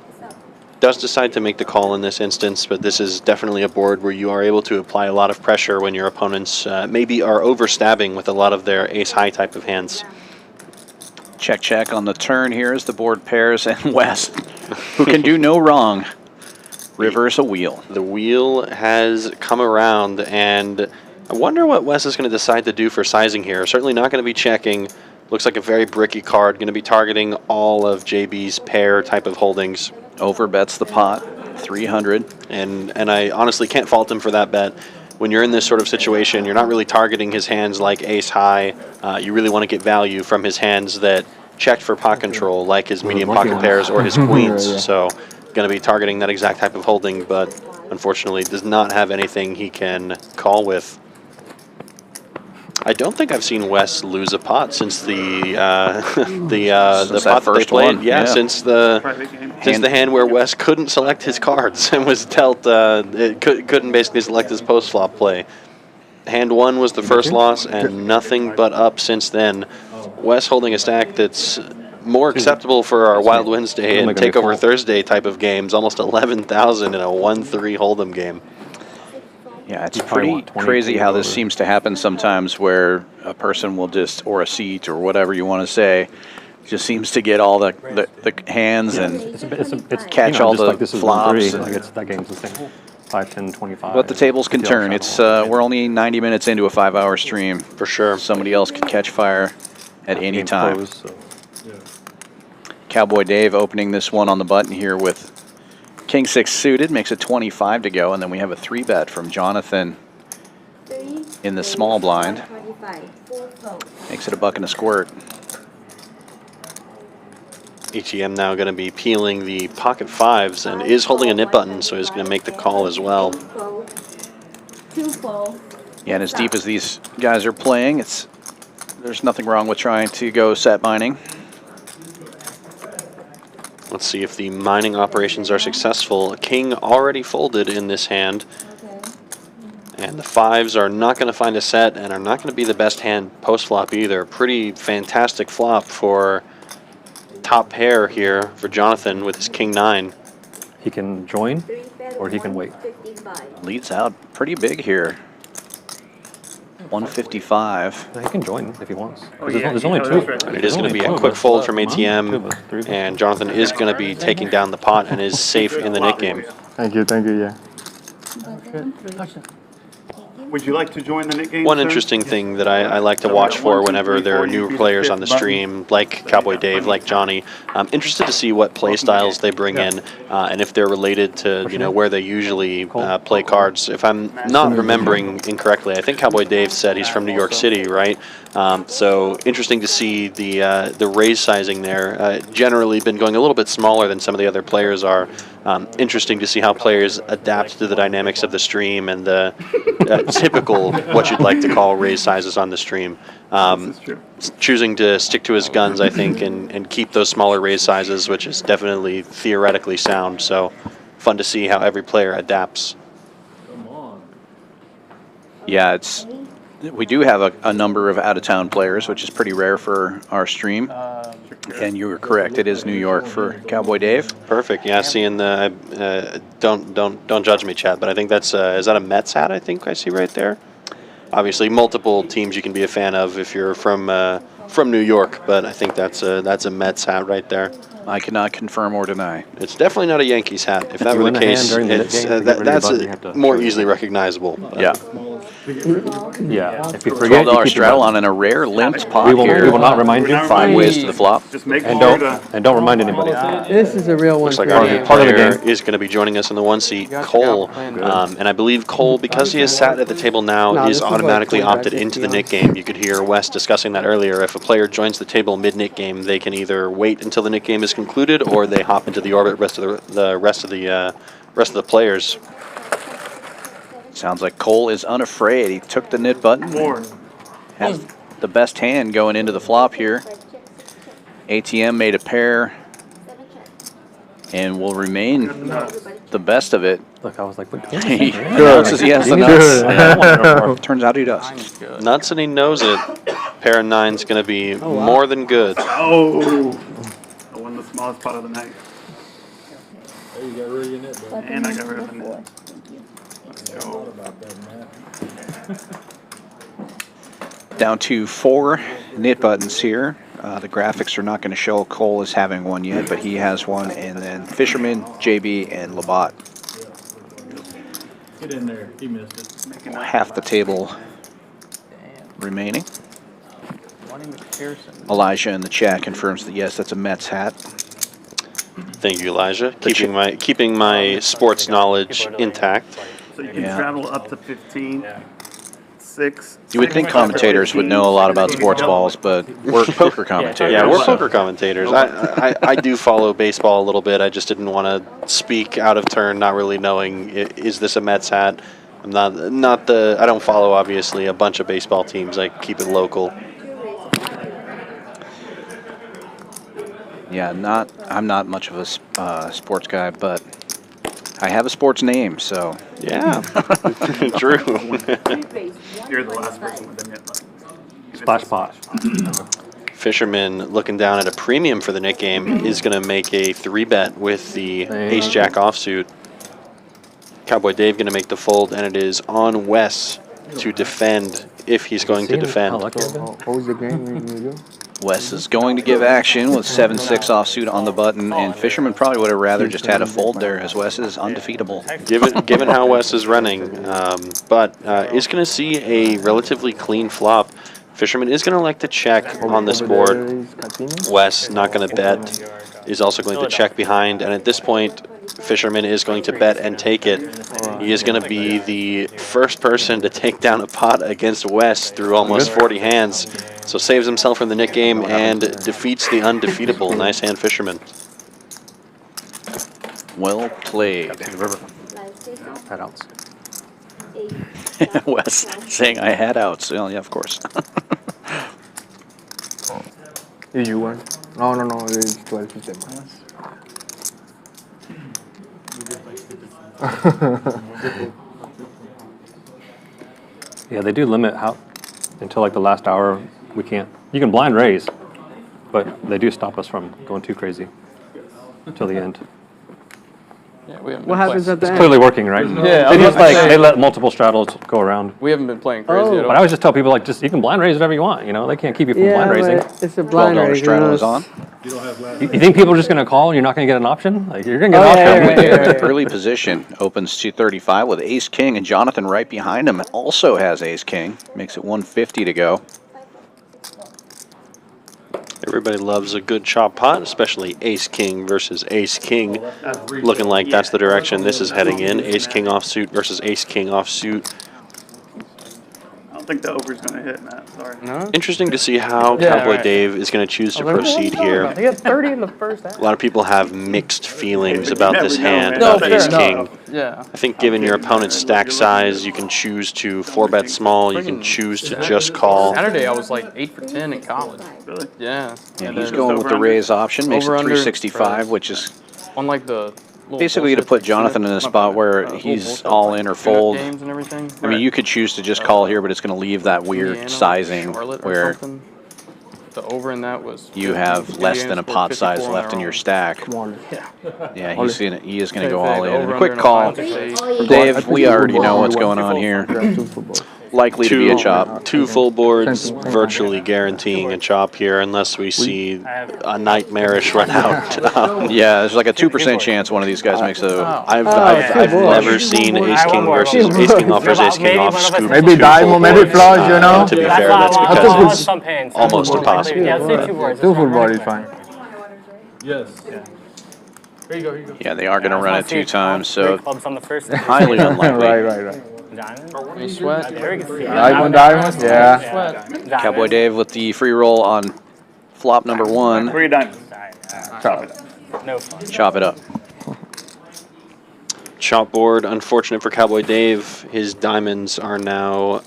Does decide to make the call in this instance, but this is definitely a board where you are able to apply a lot of pressure when your opponents maybe are overstabbing with a lot of their ace-high type of hands. Check, check on the turn here as the board pairs, and Wes, who can do no wrong, reverse a wheel. The wheel has come around, and I wonder what Wes is going to decide to do for sizing here. Certainly not going to be checking. Looks like a very bricky card. Going to be targeting all of JB's pair type of holdings. Overbets the pot, 300. And I honestly can't fault him for that bet. When you're in this sort of situation, you're not really targeting his hands like ace-high. You really want to get value from his hands that checked for pot control, like his medium pocket pairs or his queens. So going to be targeting that exact type of holding, but unfortunately does not have anything he can call with. I don't think I've seen Wes lose a pot since the pot that they played. Yeah, since the hand where Wes couldn't select his cards and was dealt couldn't basically select his post flop play. Hand 1 was the first loss, and nothing but up since then. Wes holding a stack that's more acceptable for our Wild Wednesday and Takeover Thursday type of games. Almost 11,000 in a 1-3 Hold'em game. Yeah, it's pretty crazy how this seems to happen sometimes, where a person will just, or a seat or whatever you want to say, just seems to get all the hands and catch all the flops. Like that game's the same. 5, 10, 25. But the tables can turn. It's we're only 90 minutes into a 5-hour stream. For sure. Somebody else could catch fire at any time. Cowboy Dave opening this one on the button here with King 6 suited, makes it 25 to go, and then we have a 3-bet from Jhonathan in the small blind. Makes it a buck and a squirt. ATM now going to be peeling the pocket 5s and is holding a nip button, so he's going to make the call as well. Yeah, and as deep as these guys are playing, there's nothing wrong with trying to go set mining. Let's see if the mining operations are successful. King already folded in this hand. And the 5s are not going to find a set and are not going to be the best hand post-flop either. Pretty fantastic flop for top pair here for Jhonathan with his King 9. He can join or he can wait. Leads out pretty big here. 155. He can join if he wants. Oh, There's only two. And it is going to be a quick fold from ATM, and Jhonathan is going to be taking down the pot and is safe in the Nick game. Thank you, yeah. Would you like to join the Nick game, One sir? interesting thing that I like to watch for whenever there are new players on the stream, like Cowboy Dave, like Johnny, I'm interested to see what play styles they bring in, and if they're related to where they usually play cards. If I'm not remembering incorrectly, I think Cowboy Dave said he's from New York City, right? So interesting to see the raise sizing there. Generally been going a little bit smaller than some of the other players are. Interesting to see how players adapt to the dynamics of the stream and the typical, what you'd like to call, raise sizes on the stream. Choosing to stick to his guns, I think, and keep those smaller raise sizes, which is definitely theoretically sound. So fun to see how every player adapts. Yeah, we do have a number of out-of-town players, which is pretty rare for our stream. And you were correct; it is New York for Cowboy Dave. Perfect. Yeah, seeing the don't judge me, chat, but I think that's is that a Mets hat? I think I see right there. Obviously, multiple teams you can be a fan of if you're from New York, but I think that's a Mets hat right there. I cannot confirm or deny. It's definitely not a Yankees hat. If that were the case, that's more easily recognizable. Yeah. Yeah. If you forget, $12 straddle on in a rare limped pot we here. will not remind you. 5 ways to the flop. Just make And sure don't remind anybody. This is a real one. Looks like for our me. new player is going to be joining us in the 1 seat, Cole. And I believe Cole, because he is sat at the table now, is automatically opted into the Nick game. You could hear Wes discussing that earlier. If a player joins the table mid-Nick game, they can either wait until the Nick game is concluded, or they hop into the orbit rest of the players. Sounds like Cole is unafraid. He took the nit button. Has the best hand going into the flop here. ATM made a pair and will remain the best of it. Look, I was like, look. He announces he has the nuts. Turns out he does. Nuts and he knows it. Pair of 9's going to be more than good. Oh! I won the smallest pot of the night. Hey, you got rid of your net, bro. And I got rid of the net. Down to 4 nit buttons here. The graphics are not going to show Cole as having one yet, but he has one. And then Fisherman, JB, and Labat. Get in there. He missed it. Half the table remaining. Elijah in the chat confirms that yes, that's a Mets hat. Thank you, Elijah. Keeping my sports knowledge intact. So you can travel up to 15. 6. You would think commentators would know a lot about sports balls, but we're poker commentators. Yeah, we're poker commentators. I do follow baseball a little bit. I just didn't want to speak out of turn, not really knowing is this a Mets hat. I don't follow obviously a bunch of baseball teams. I keep it local. Yeah, I'm not much of a sports guy, but I have a sports name, so. Yeah, true. You're the last person with the net button. Splash pot. Fisherman, looking down at a premium for the Nick game, is going to make a 3-bet with the Ace-Jack offsuit. Cowboy Dave going to make the fold, and it is on Wes to defend if he's going to defend. What was the game you do? Wes is going to give action with 7-6 offsuit on the button, and Fisherman probably would have rather just had a fold there, as Wes is undefeatable. Given how Wes is running, but is going to see a relatively clean flop. Fisherman is going to like to check on this board. Wes not going to bet, is also going to check behind, and at this point, Fisherman is going to bet and take it. He is going to be the first person to take down a pot against Wes through almost 40 hands. So saves himself from the Nick game and defeats the undefeatable. Nice hand, Fisherman. Well played. That ounce. Wes saying I had outs. Well, yeah, of course. Did you win? No, it's 12 systems. Yeah, they do limit how until like the last hour. We can't. You can blind raise, but they do stop us from going too crazy until the end. Yeah, we haven't What been happens playing. at the It's end? clearly working, right? Yeah, They I was just about to like say- they let multiple straddles go around. We haven't been playing crazy at all. But I always just tell people like, just you can blind raise whatever you want. You know, they can't keep you from blind raising. It's a blind $12 raise. straddle is on. You think people are just going to call and you're not going to get an option? Like you're going to get Oh, an yeah, option. yeah, yeah. Early position opens 235 with Ace King, and Jhonathan right behind him also has Ace King. Makes it 150 to go. Everybody loves a good chop pot, especially Ace King versus Ace King. Looking like that's the direction this is heading in. Ace King offsuit versus Ace King offsuit. I don't think the over's going to hit, Matt. Sorry. No? Interesting to see how Yeah, Cowboy right. Dave is going to choose to proceed here. They got 30 in the first half. A lot of people have mixed feelings about this never know, hand, man. about No, Ace fair King. enough. Yeah. I think given your opponent's stack size, you can choose to 4-bet small, you can choose to just call. Saturday I was like 8 for 10 in college. Really? Yeah. Yeah, And he's then going with the over-under? raise option, makes it Over-under 365, for- which is on like the little basically to bullshit put that Jhonathan in a spot where he's all in or fold. games and everything. I mean, you could choose to just call here, but it's going to leave that weird Indiana, sizing Charlotte or where something. The over in that was you have less than a Indiana pot scored size 54 on left their in your own. stack. Come on. Yeah, he is going to go Same all thing, in. And a over quick under call, in a 5-6. Dave, we already know what's going on here. Likely to be a chop. Two full boards, virtually guaranteeing a chop here unless we see a nightmarish run out. Yeah, there's like a 2% chance one of these guys makes a. I've never seen Ace King versus Ace King off versus Ace King off scoop Maybe two diamond, full maybe boards. flush, you know? To be fair, that's because it's almost impossible. Yeah, let's say 2 boards. Two full body is fine. Yes. Here you go, here you go. Yeah, they are going to run it 2 times, so Clubs on the first. highly unlikely. Right. Diamond. Any sweat? Diamond, yeah. Sweat. Cowboy Dave with the free roll on flop number 1. 3 diamonds. No fun. Chop it up. Chop board, unfortunate for Cowboy Dave. His diamonds are now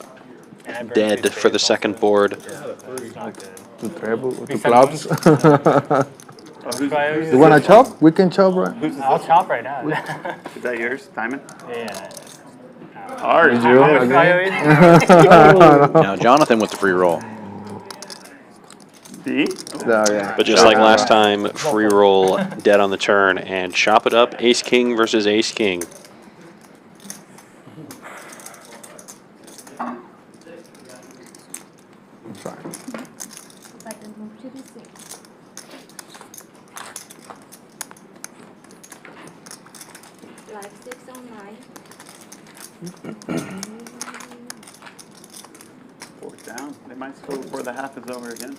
dead for the second board. Two treble, two clubs. You want to chop? We can chop, right? I'll chop right now. Is that yours, diamond? Yeah. Hard. Did you? Okay. Now Jhonathan with the free roll. B? Yeah. But just like last time, free roll dead on the turn and chop it up. Ace King versus Ace King. Fourth down. They might score before the half is over again.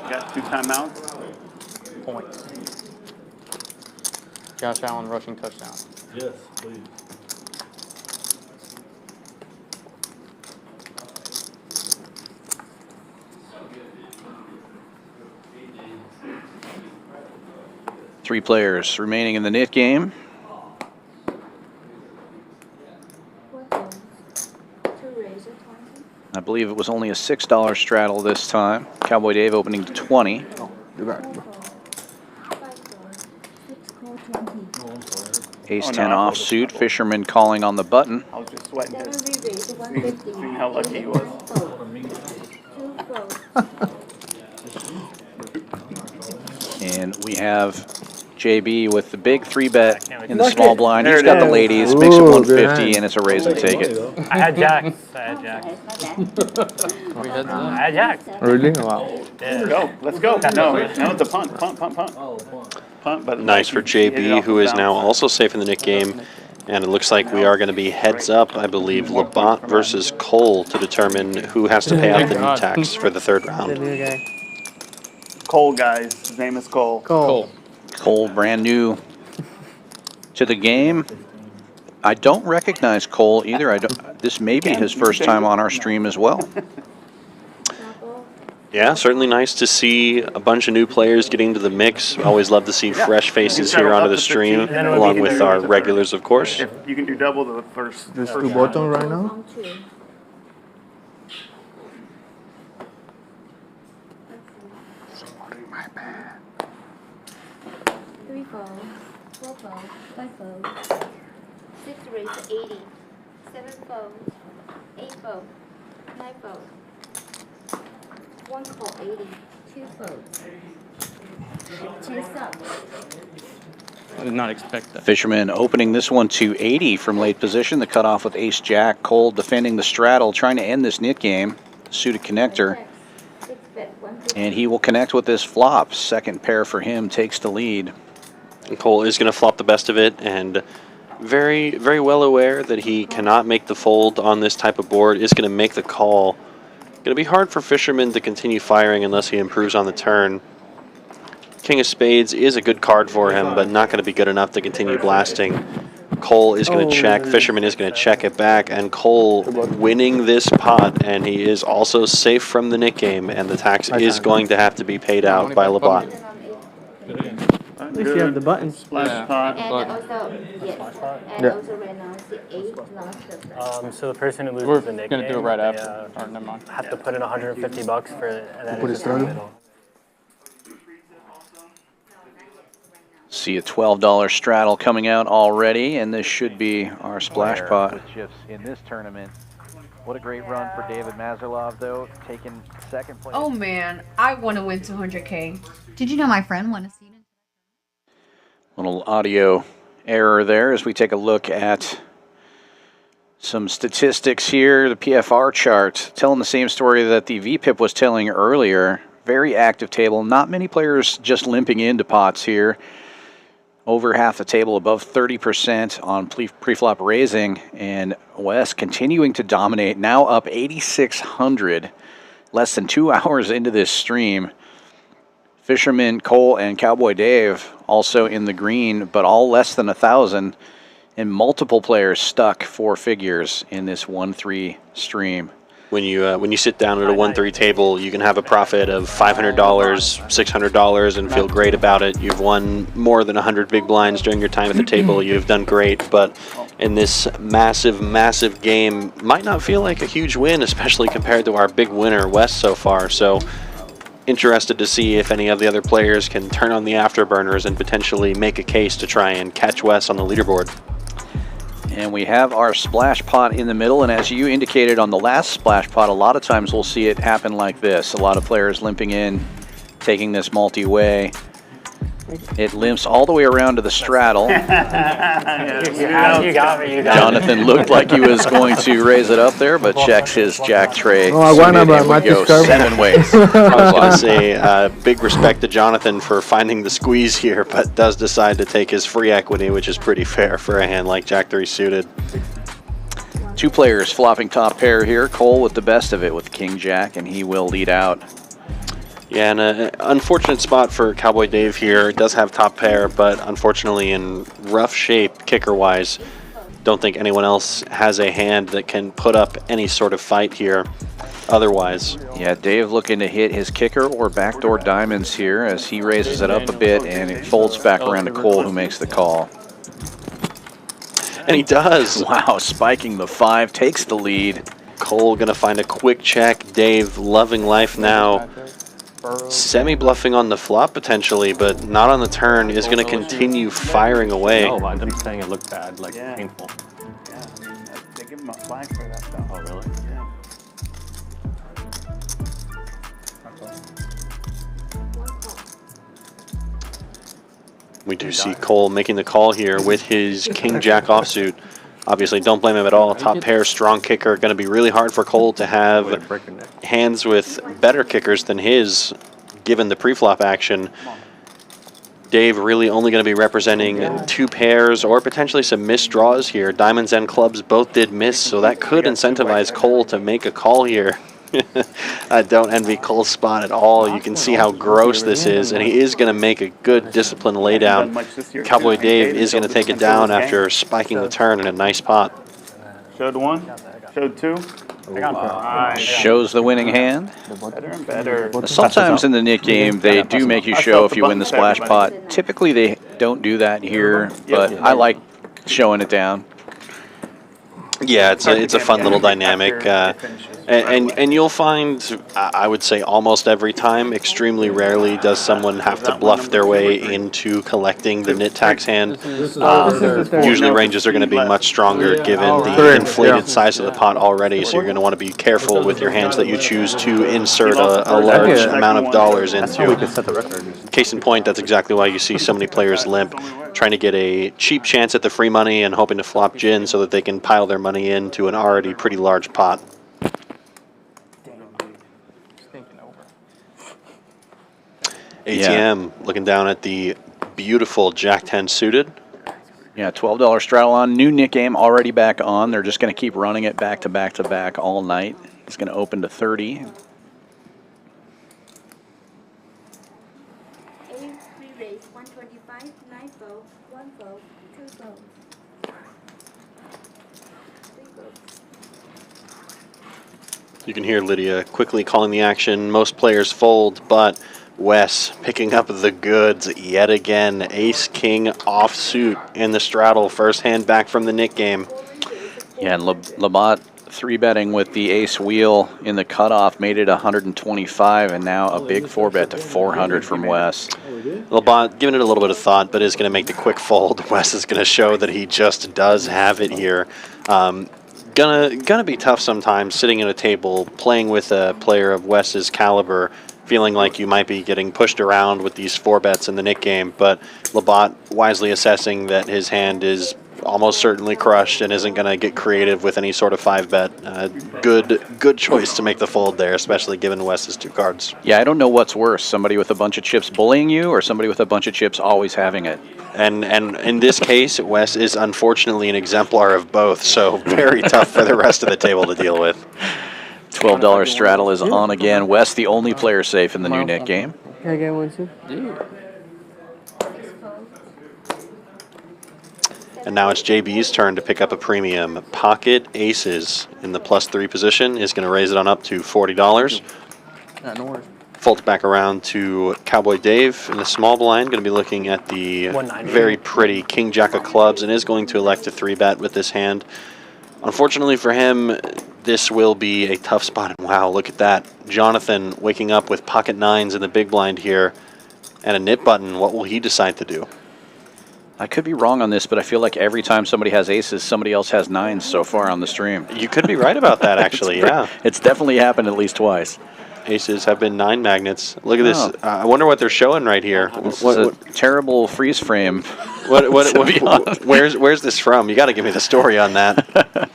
Got 2 timeouts. Points. Josh Allen rushing touchdown. Yes, please. Three players remaining in the knit game. I believe it was only a $6 straddle this time. Cowboy Dave opening to 20. Ace 10 offsuit. Fisherman calling on the button. I was just sweating. Seeing how lucky he was. And we have JB with the big 3-bet in the small blind. He's got the ladies, makes it Ooh, 150, good. and it's a raise and take it. I had jacks. I had jacks. Really? Wow. Let's go. No, it's a punt. Punt, but Nice for JB, who is now also safe in the Nick game. And it looks like we are going to be heads up, I believe, Labat versus Cole to determine who has to pay out the new tax for the third round. Cole, guys. His name is Cole. Cole, brand new to the game. I don't recognize Cole either. This may be his first time on our stream as well. Yeah, certainly nice to see a bunch of new players getting into the mix. Always love to see fresh faces here onto the stream, along with our regulars, of course. If you can do double the first. There's two buttons right now. Three folds, 4 folds, 5 folds, 6 raised 80, 7 folds, 8 folds, 9 folds, 1 call 80, 2 folds, 10 subs. I did not expect that. Fisherman opening this one to 80 from late position. The cutoff with ace jack. Cole defending the straddle, trying to end this nit game. Suited connector. And he will connect with this flop. Second pair for him takes the lead. And Cole is going to flop the best of it, and very, very well aware that he cannot make the fold on this type of board. Is going to make the call. Going to be hard for Fisherman to continue firing unless he improves on the turn. King of Spades is a good card for him, but not going to be good enough to continue blasting. Cole is going to check. Fisherman is going to check it back, and Cole winning this pot, and he is also safe from the nit game, and the tax is going to have to be paid out by Labat. At least you have the buttons. Splash pot. And also, yes, and also right now it's the 8 lost. So the person who loses We're the nickname, gonna do it right they, after. Or never mind. have to put in $150 for it, and then Put it's it just in the through? middle. See a $12 straddle coming out already, and this should be our splash pot. With chips in this tournament. What a great run for David Mazurlov, though, taking second place. Oh man, I want to win 200K. Did you know my friend won a seat? Little audio error there as we take a look at some statistics here. The PFR chart telling the same story that the VPIP was telling earlier. Very active table. Not many players just limping into pots here. Over half the table, above 30% on pre-flop raising, and Wes continuing to dominate, now up 8,600, less than 2 hours into this stream. Fisherman, Cole, and Cowboy Dave also in the green, but all less than 1,000, and multiple players stuck 4 figures in this 1-3 stream. When you sit down at a 1-3 table, you can have a profit of $500, $600, and feel great about it. You've won more than 100 big blinds during your time at the table. You've done great, but in this massive, massive game, might not feel like a huge win, especially compared to our big winner, Wes, so far. So interested to see if any of the other players can turn on the afterburners and potentially make a case to try and catch Wes on the leaderboard. And we have our splash pot in the middle, and as you indicated on the last splash pot, a lot of times we'll see it happen like this. A lot of players limping in, taking this multi-way. It limps all the way around to the straddle. You got me, you got me. Jhonathan looked like he was going to raise it up there, but checks his jack tray. No, aguanta, So it would go 7 ways. I was going to say big respect to Jhonathan for finding the squeeze here, but does decide to take his free equity, which is pretty fair for a hand like Jack 3 suited. 2 players flopping top pair here. Cole with the best of it with King Jack, and he will lead out. Yeah, and an unfortunate spot for Cowboy Dave here. It does have top pair, but unfortunately in rough shape kicker-wise. Don't think anyone else has a hand that can put up any sort of fight here otherwise. Yeah, Dave looking to hit his kicker or backdoor diamonds here as he raises it up a bit, and it folds back around to Cole, who makes the call. And he does. Wow, spiking the 5, takes the lead. Cole going to find a quick check. Dave loving life now. Semi-bluffing on the flop potentially, but not on the turn, is going to continue firing away. No, I'm saying it looked bad, like painful. Yeah, I mean, they give him a flag for that though. Oh, really? Yeah. We do see Cole making the call here with his King-Jack offsuit. Obviously, don't blame him at all. Top pair, strong kicker. Going to be really hard for Cole to have hands with better kickers than his, given the pre-flop action. Dave really only going to be representing 2 pairs or potentially some missed draws here. Diamonds and clubs both did miss, so that could incentivize Cole to make a call here. I don't envy Cole's spot at all. You can see how gross this is, and he is going to make a good disciplined laydown. Cowboy Dave is going to take it down after spiking the turn in a nice pot. Showed 1, showed 2. Shows the winning hand. Better and better. Sometimes in the Nick game, they do make you show if you win the splash pot. Typically, they don't do that here, but I like showing it down. Yeah, it's a fun little dynamic, and you'll find, I would say almost every time, extremely rarely does someone have to bluff their way into collecting the nit tax hand. Usually ranges are going to be much stronger given the inflated size of the pot already, so you're going to want to be careful with your hands that you choose to insert a large amount of dollars into. Case in point, that's exactly why you see so many players limp, trying to get a cheap chance at the free money and hoping to flop gin so that they can pile their money into an already pretty large pot. ATM looking down at the beautiful Jack-10 suited. Yeah, $12 straddle on. New Nick game already back on. They're just going to keep running it back to back to back all night. It's going to open to 30. Raise 125, 9 fold, 1 fold, 2 fold. You can hear Lydia quickly calling the action. Most players fold, but Wes picking up the goods yet again. Ace-King offsuit in the straddle. First hand back from the Nick game. Yeah, and Labat 3-betting with the ace wheel in the cutoff made it 125, and now a big 4-bet to 400 from Wes. Labat giving it a little bit of thought, but is going to make the quick fold. Wes is going to show that he just does have it here. Gonna be tough sometimes sitting at a table playing with a player of Wes's caliber, feeling like you might be getting pushed around with these 4-bets in the Nick game, but Labat wisely assessing that his hand is almost certainly crushed and isn't going to get creative with any sort of 5-bet. Good choice to make the fold there, especially given Wes's 2 cards. Yeah, I don't know what's worse, somebody with a bunch of chips bullying you or somebody with a bunch of chips always having it. And in this case, Wes is unfortunately an exemplar of both, so very tough for the rest of the table to deal with. $12 straddle is on again. Wes, the only player safe in the new Nick game. Can I get one too? And now it's JB's turn to pick up a premium. Pocket aces in the +3 position is going to raise it on up to $40. Folds back around to Cowboy Dave in the small blind. Going to be looking at the very pretty King Jack of clubs and is going to elect a 3-bet with this hand. Unfortunately for him, this will be a tough spot. And wow, look at that. Jhonathan waking up with pocket 9s in the big blind here and a nit button. What will he decide to do? I could be wrong on this, but I feel like every time somebody has aces, somebody else has 9s so far on the stream. You could be right about that, actually, yeah. It's definitely happened at least twice. Aces have been 9 magnets. Look at this. I wonder what they're showing right here. This is a terrible freeze frame. Where's this from? You got to give me the story on that.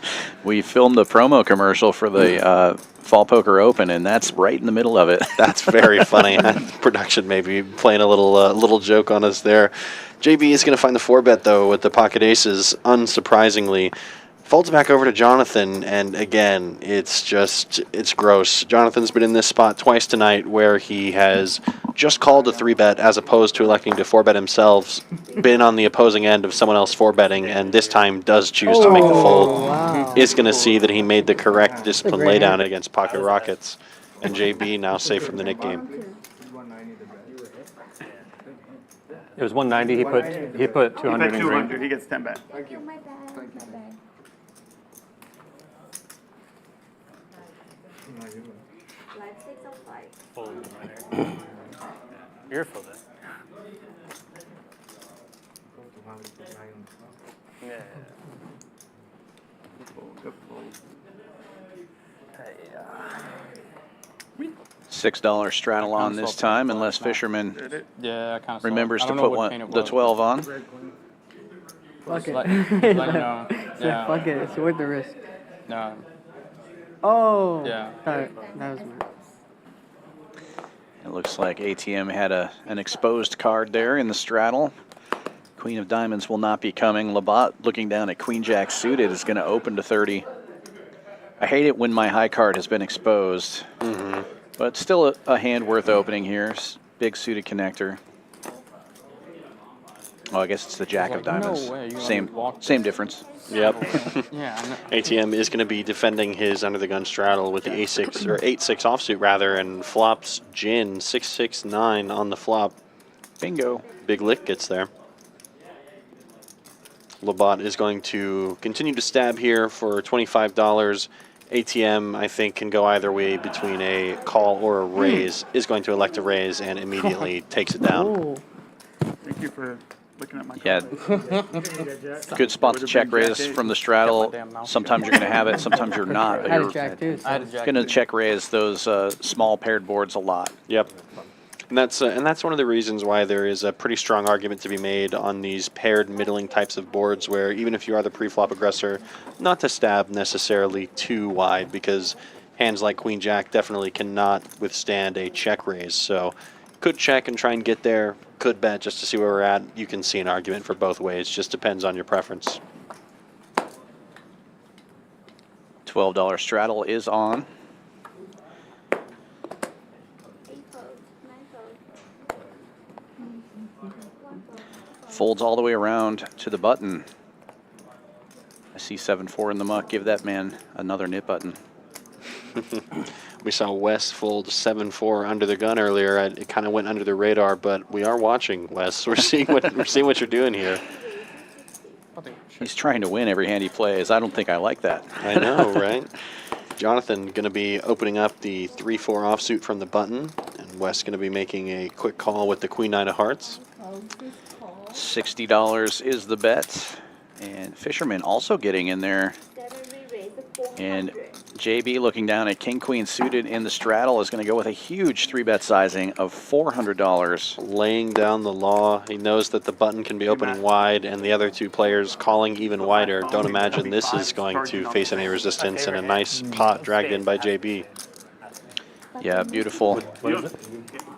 We filmed the promo commercial for the Fall Poker Open, and that's right in the middle of it. That's very funny. Production maybe playing a little joke on us there. JB is going to find the 4-bet, though, with the pocket aces, unsurprisingly. Folds back over to Jhonathan, and again, it's gross. Jhonathan's been in this spot twice tonight where he has just called a 3-bet as opposed to electing to 4-bet himself, been on the opposing end of someone else 4-betting, and this time does choose to make the fold. Wow. Is going to see that he made the correct discipline laydown against Pocket Rockets, and JB now safe from the Nick game. It was 190. He put 200 in green. 200. He gets 10 back. My bad, my bad. Live 6 of 5. Beautiful then. Yeah. $6 straddle on this time, unless Fisherman remembers to put the 12 on. Fuck it. Let you know. Yeah. Fuck it. It's worth the risk. No. Oh. Yeah. That was weird. It looks like ATM had an exposed card there in the straddle. Queen of Diamonds will not be coming. Labat looking down at Queen Jack suited is going to open to 30. I hate it when my high card has been exposed. But still a hand worth opening here. Big suited connector. Oh, I guess it's the Jack of Diamonds. No way, you Same difference. Yep. Yeah, I know. ATM is going to be defending his under the gun straddle with the A6 or 8-6 offsuit rather, and flops Gin 6-6-9 on the flop. Bingo. Big lick gets there. Labat is going to continue to stab here for $25. ATM, I think, can go either way between a call or a raise. Is going to elect a raise and immediately takes it down. Thank you for looking at my Yeah. Good spot to check raise from the straddle. Sometimes you're going to have it, sometimes you're not. But I had a you're jack too. I had a jack going to too. check raise those small paired boards a lot. Yep. And that's one of the reasons why there is a pretty strong argument to be made on these paired middling types of boards where even if you are the pre-flop aggressor, not to stab necessarily too wide because hands like Queen Jack definitely cannot withstand a check raise. So could check and try and get there, could bet just to see where we're at. You can see an argument for both ways, just depends on your preference. $12 straddle is on. Folds all the way around to the button. I see 7-4 in the muck. Give that man another nip button. We saw Wes fold 7-4 under the gun earlier. It kind of went under the radar, but we are watching, Wes. We're seeing what you're doing here. He's trying to win every hand he plays. I don't think I like that. I know, right? Jhonathan going to be opening up the 3-4 offsuit from the button, and Wes going to be making a quick call with the Queen 9 of Hearts. $60 is the bet, and Fisherman also getting in there. And JB looking down at King Queen suited in the straddle is going to go with a huge 3-bet sizing of $400. Laying down the law. He knows that the button can be opening wide, and the other two players calling even wider. Don't imagine this is going to face any resistance, and a nice pot dragged in by JB. Yeah, beautiful. What is it?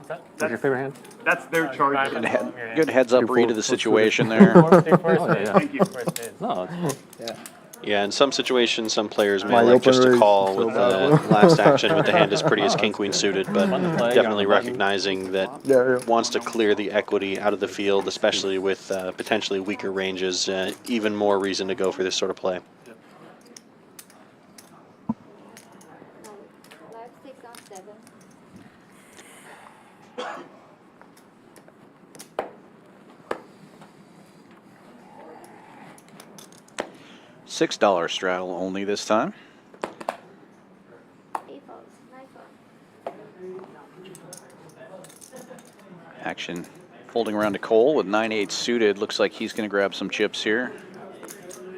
What's your favorite hand? That's their charge. Good heads up read of the situation there. Thank you. No, yeah, in some situations, some players may like just to call with the last action with the hand as pretty as King Queen suited, but definitely recognizing that wants to clear the equity out of the field, especially with potentially weaker ranges. Even more reason to go for this sort of play. $6 straddle only this time. Action folding around to Cole with 9-8 suited. Looks like he's going to grab some chips here.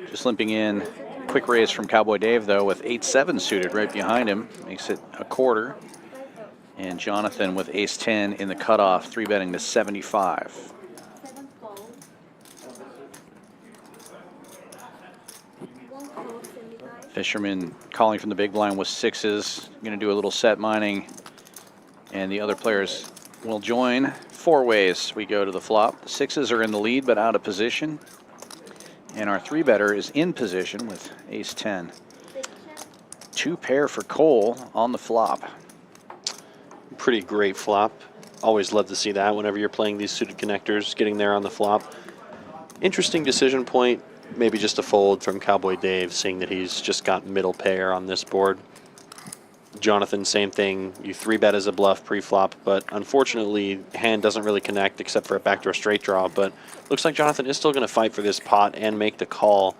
Just limping in. Quick raise from Cowboy Dave, though, with 8-7 suited right behind him. Makes it a quarter. And Jhonathan with ace-10 in the cutoff, 3-betting to 75. Fisherman calling from the big blind with 6s. Going to do a little set mining. And the other players will join. 4 ways we go to the flop. The 6s are in the lead but out of position. And our 3-better is in position with ace-10. 2 pair for Cole on the flop. Pretty great flop. Always love to see that whenever you're playing these suited connectors, getting there on the flop. Interesting decision point. Maybe just a fold from Cowboy Dave, seeing that he's just got middle pair on this board. Jhonathan, same thing. You 3-bet as a bluff pre-flop, but unfortunately, hand doesn't really connect except for a backdoor straight draw. But looks like Jhonathan is still going to fight for this pot and make the call.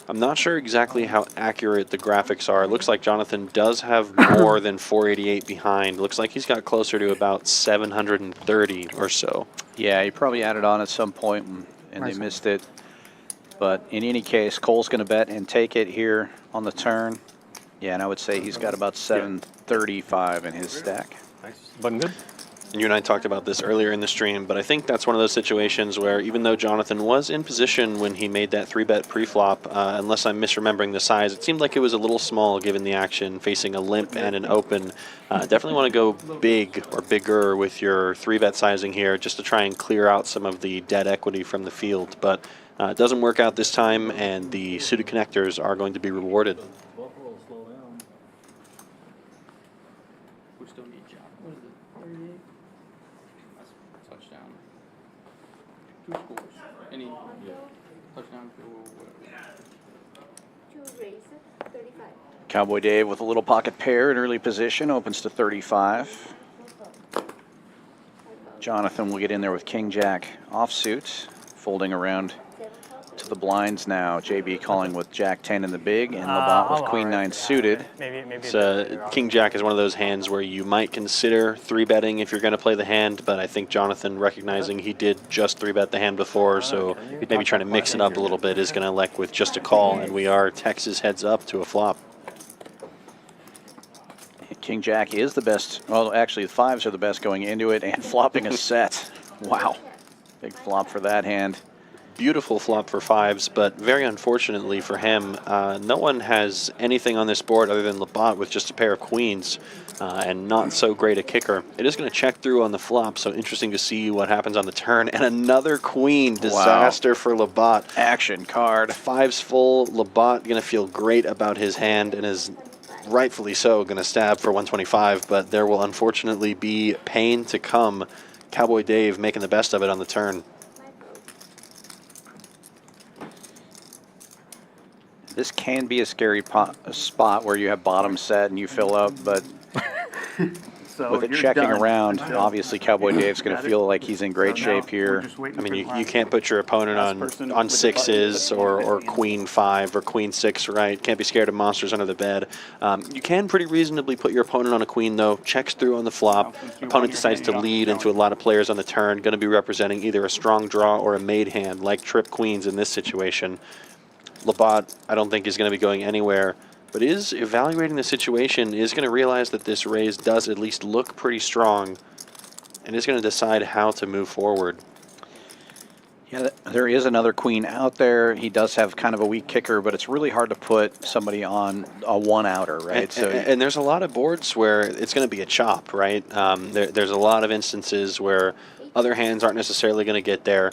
I'm not sure exactly how accurate the graphics are. It looks like Jhonathan does have more than 488 behind. Looks like he's got closer to about 730 or so. Yeah, he probably added on at some point and they missed it. But in any case, Cole's going to bet and take it here on the turn. Yeah, and I would say he's got about 735 in his stack. Nice. Button good. And you and I talked about this earlier in the stream, but I think that's one of those situations where even though Jhonathan was in position when he made that 3-bet pre-flop, unless I'm misremembering the size, it seemed like it was a little small given the action, facing a limp and an open. Definitely want to go big or bigger with your 3-bet sizing here just to try and clear out some of the dead equity from the field. But it doesn't work out this time, and the suited connectors are going to be rewarded. We still need John. What is it? 38. That's touchdown. Two scores. Any touchdown, field goal, whatever. 2 raise, 35. Cowboy Dave with a little pocket pair in early position, opens to 35. Jhonathan will get in there with King Jack offsuit, folding around to the blinds now. JB calling with Jack 10 in the big, and Labat with Queen 9 suited. So King Jack is one of those hands where you might consider 3-betting if you're going to play the hand, but I think Jhonathan, recognizing he did just 3-bet the hand before, so maybe trying to mix it up a little bit, is going to elect with just a call, and we are Texas heads up to a flop. King Jack is the best. Well, actually, the 5s are the best going into it and flopping a set. Wow. Big flop for that hand. Beautiful flop for 5s, but very unfortunately for him, no one has anything on this board other than Labat with just a pair of queens and not so great a kicker. It is going to check through on the flop, so interesting to see what happens on the turn. And another queen. Disaster for Labat. Action card. 5s full. Labat going to feel great about his hand and is rightfully so going to stab for 125, but there will unfortunately be pain to come. Cowboy Dave making the best of it on the turn. This can be a scary spot where you have bottom set and you fill up, but with it checking around, obviously Cowboy Dave's going to feel like he's in great shape here. I mean, you can't put your opponent on 6s or Queen 5 or Queen 6, right? Can't be scared of monsters under the bed. You can pretty reasonably put your opponent on a queen, though. Checks through on the flop. Opponent decides to lead into a lot of players on the turn. Going to be representing either a strong draw or a made hand, like trip queens in this situation. Labat, I don't think is going to be going anywhere, but is evaluating the situation, is going to realize that this raise does at least look pretty strong, and is going to decide how to move forward. Yeah, there is another queen out there. He does have kind of a weak kicker, but it's really hard to put somebody on a one-outer, right? And there's a lot of boards where it's going to be a chop, right? There's a lot of instances where other hands aren't necessarily going to get there.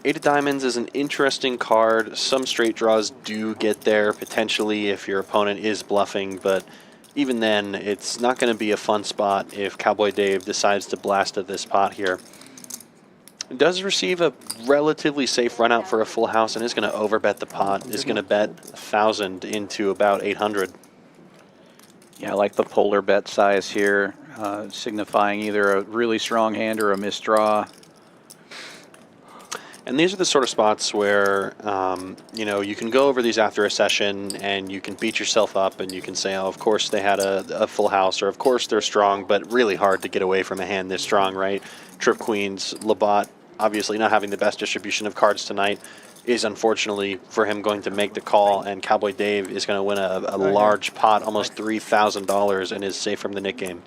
8 of diamonds is an interesting card. Some straight draws do get there, potentially, if your opponent is bluffing, but even then, it's not going to be a fun spot if Cowboy Dave decides to blast at this pot here. It does receive a relatively safe run out for a full house and is going to overbet the pot, is going to bet 1,000 into about 800. Yeah, I like the polar bet size here, signifying either a really strong hand or a misdraw. And these are the sort of spots where, you know, you can go over these after a session and you can beat yourself up and you can say, oh, of course they had a full house, or of course they're strong, but really hard to get away from a hand this strong, right? Trip queens, Labat, obviously not having the best distribution of cards tonight, is unfortunately for him going to make the call, and Cowboy Dave is going to win a large pot, almost $3,000, and is safe from the Nick game.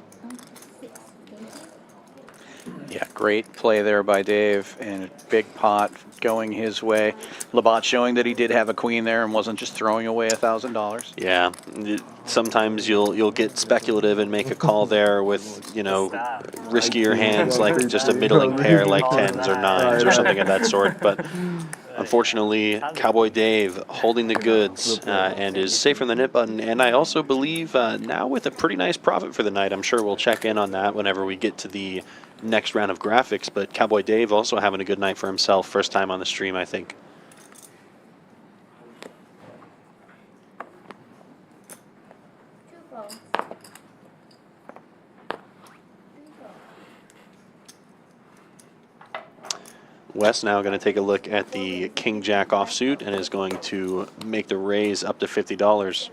Yeah, great play there by Dave, and a big pot going his way. Labat showing that he did have a queen there and wasn't just throwing away $1,000. Yeah, sometimes you'll get speculative and make a call there with, you know, riskier hands like just a middling pair like 10s or 9s or something of that sort. But unfortunately, Cowboy Dave holding the goods and is safe from the nip button. And I also believe now with a pretty nice profit for the night. I'm sure we'll check in on that whenever we get to the next round of graphics, but Cowboy Dave also having a good night for himself. First time on the stream, I think. Wes now going to take a look at the King Jack offsuit and is going to make the raise up to $50.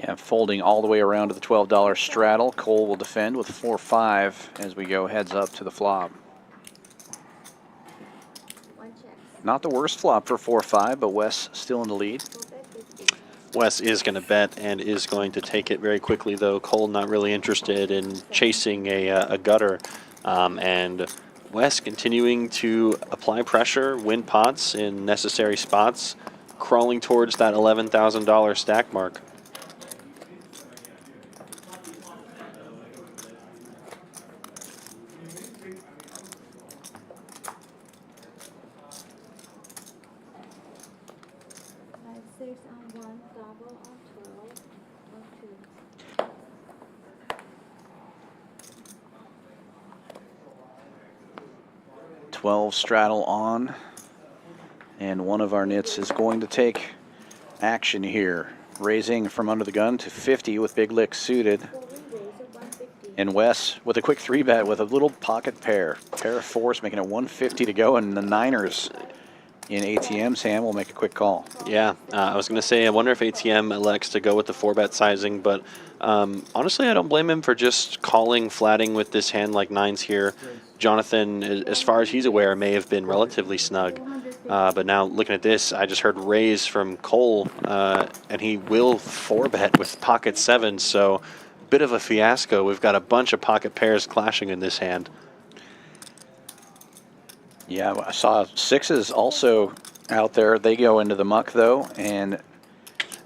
Yeah, folding all the way around to the $12 straddle. Cole will defend with 4-5 as we go heads up to the flop. Not the worst flop for 4-5, but Wes still in the lead. Wes is going to bet and is going to take it very quickly, though. Cole not really interested in chasing a gutter. And Wes continuing to apply pressure, win pots in necessary spots, crawling towards that $11,000 stack mark. 12 straddle on. And one of our nits is going to take action here. Raising from under the gun to 50 with big licks suited. And Wes with a quick 3-bet with a little pocket pair. Pair of 4s making it 150 to go, and the Niners in ATM's hand will make a quick call. Yeah, I was going to say, I wonder if ATM elects to go with the 4-bet sizing, but honestly, I don't blame him for just calling, flatting with this hand like 9s here. Jhonathan, as far as he's aware, may have been relatively snug. But now looking at this, I just heard raise from Cole, and he will 4-bet with pocket 7, so bit of a fiasco. We've got a bunch of pocket pairs clashing in this hand. Yeah, I saw 6s also out there. They go into the muck, though, and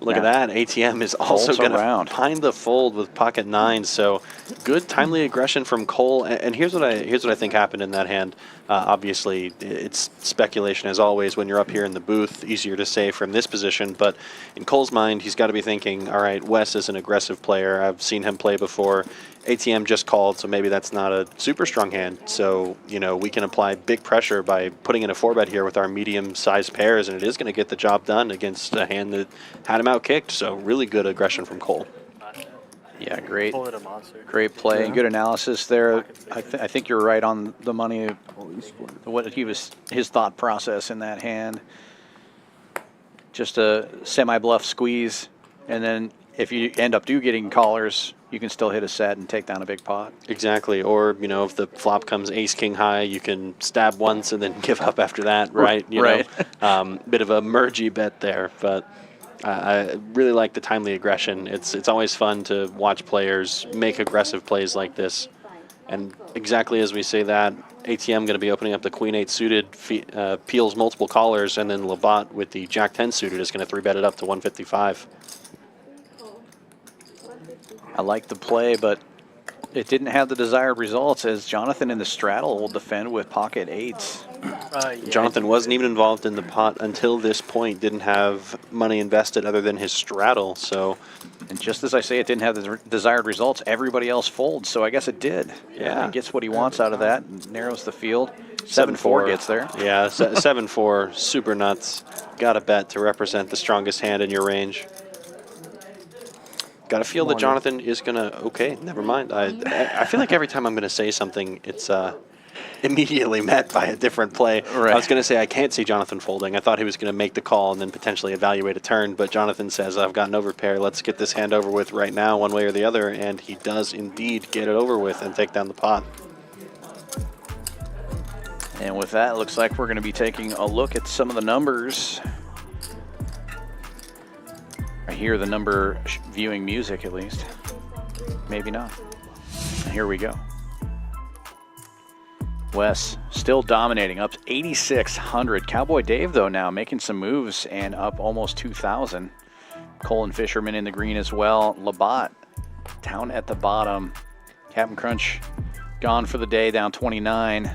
look at that. ATM is also going to find the fold with pocket 9. So good timely aggression from Cole. And here's what I think happened in that hand. Obviously, it's speculation as always when you're up here in the booth. Easier to say from this position. But in Cole's mind, he's got to be thinking, all right, Wes is an aggressive player. I've seen him play before. ATM just called, so maybe that's not a super strong hand. So, you know, we can apply big pressure by putting in a 4-bet here with our medium-sized pairs, and it is going to get the job done against a hand that had him out-kicked. So really good aggression from Cole. Yeah, great play and good analysis there. I think you're right on the money. What his thought process in that hand. Just a semi-bluff squeeze, and then if you end up getting callers, you can still hit a set and take down a big pot. Exactly. Or, you know, if the flop comes ace king high, you can stab once and then give up after that, right? You know, bit of a mergey bet there, but I really like the timely aggression. It's always fun to watch players make aggressive plays like this. And exactly as we say that, ATM going to be opening up the Queen 8 suited, peels multiple callers, and then Labat with the Jack 10 suited is going to 3-bet it up to 155. I like the play, but it didn't have the desired results as Jhonathan in the straddle will defend with pocket 8s. Jhonathan wasn't even involved in the pot until this point, didn't have money invested other than his straddle. So, and just as I say it didn't have the desired results, everybody else folds, so I guess it did. Yeah. He gets what he wants out of that, and narrows the field. 7-4 gets there. Yeah, 7-4, super nuts. Got a bet to represent the strongest hand in your range. Got to feel that Jhonathan is going to, okay, never mind. I feel like every time I'm going to say something, it's immediately met by a different play. Right. I was going to say I can't see Jhonathan folding. I thought he was going to make the call and then potentially evaluate a turn, but Jhonathan says, I've got an overpair. Let's get this hand over with right now, one way or the other, and he does indeed get it over with and take down the pot. And with that, it looks like we're going to be taking a look at some of the numbers. I hear the number viewing music at least. Maybe not. Here we go. Wes still dominating, up 8,600. Cowboy Dave, though, now making some moves and up almost 2,000. Cole and Fisherman in the green as well. Labat down at the bottom. Captain Crunch gone for the day, down 29.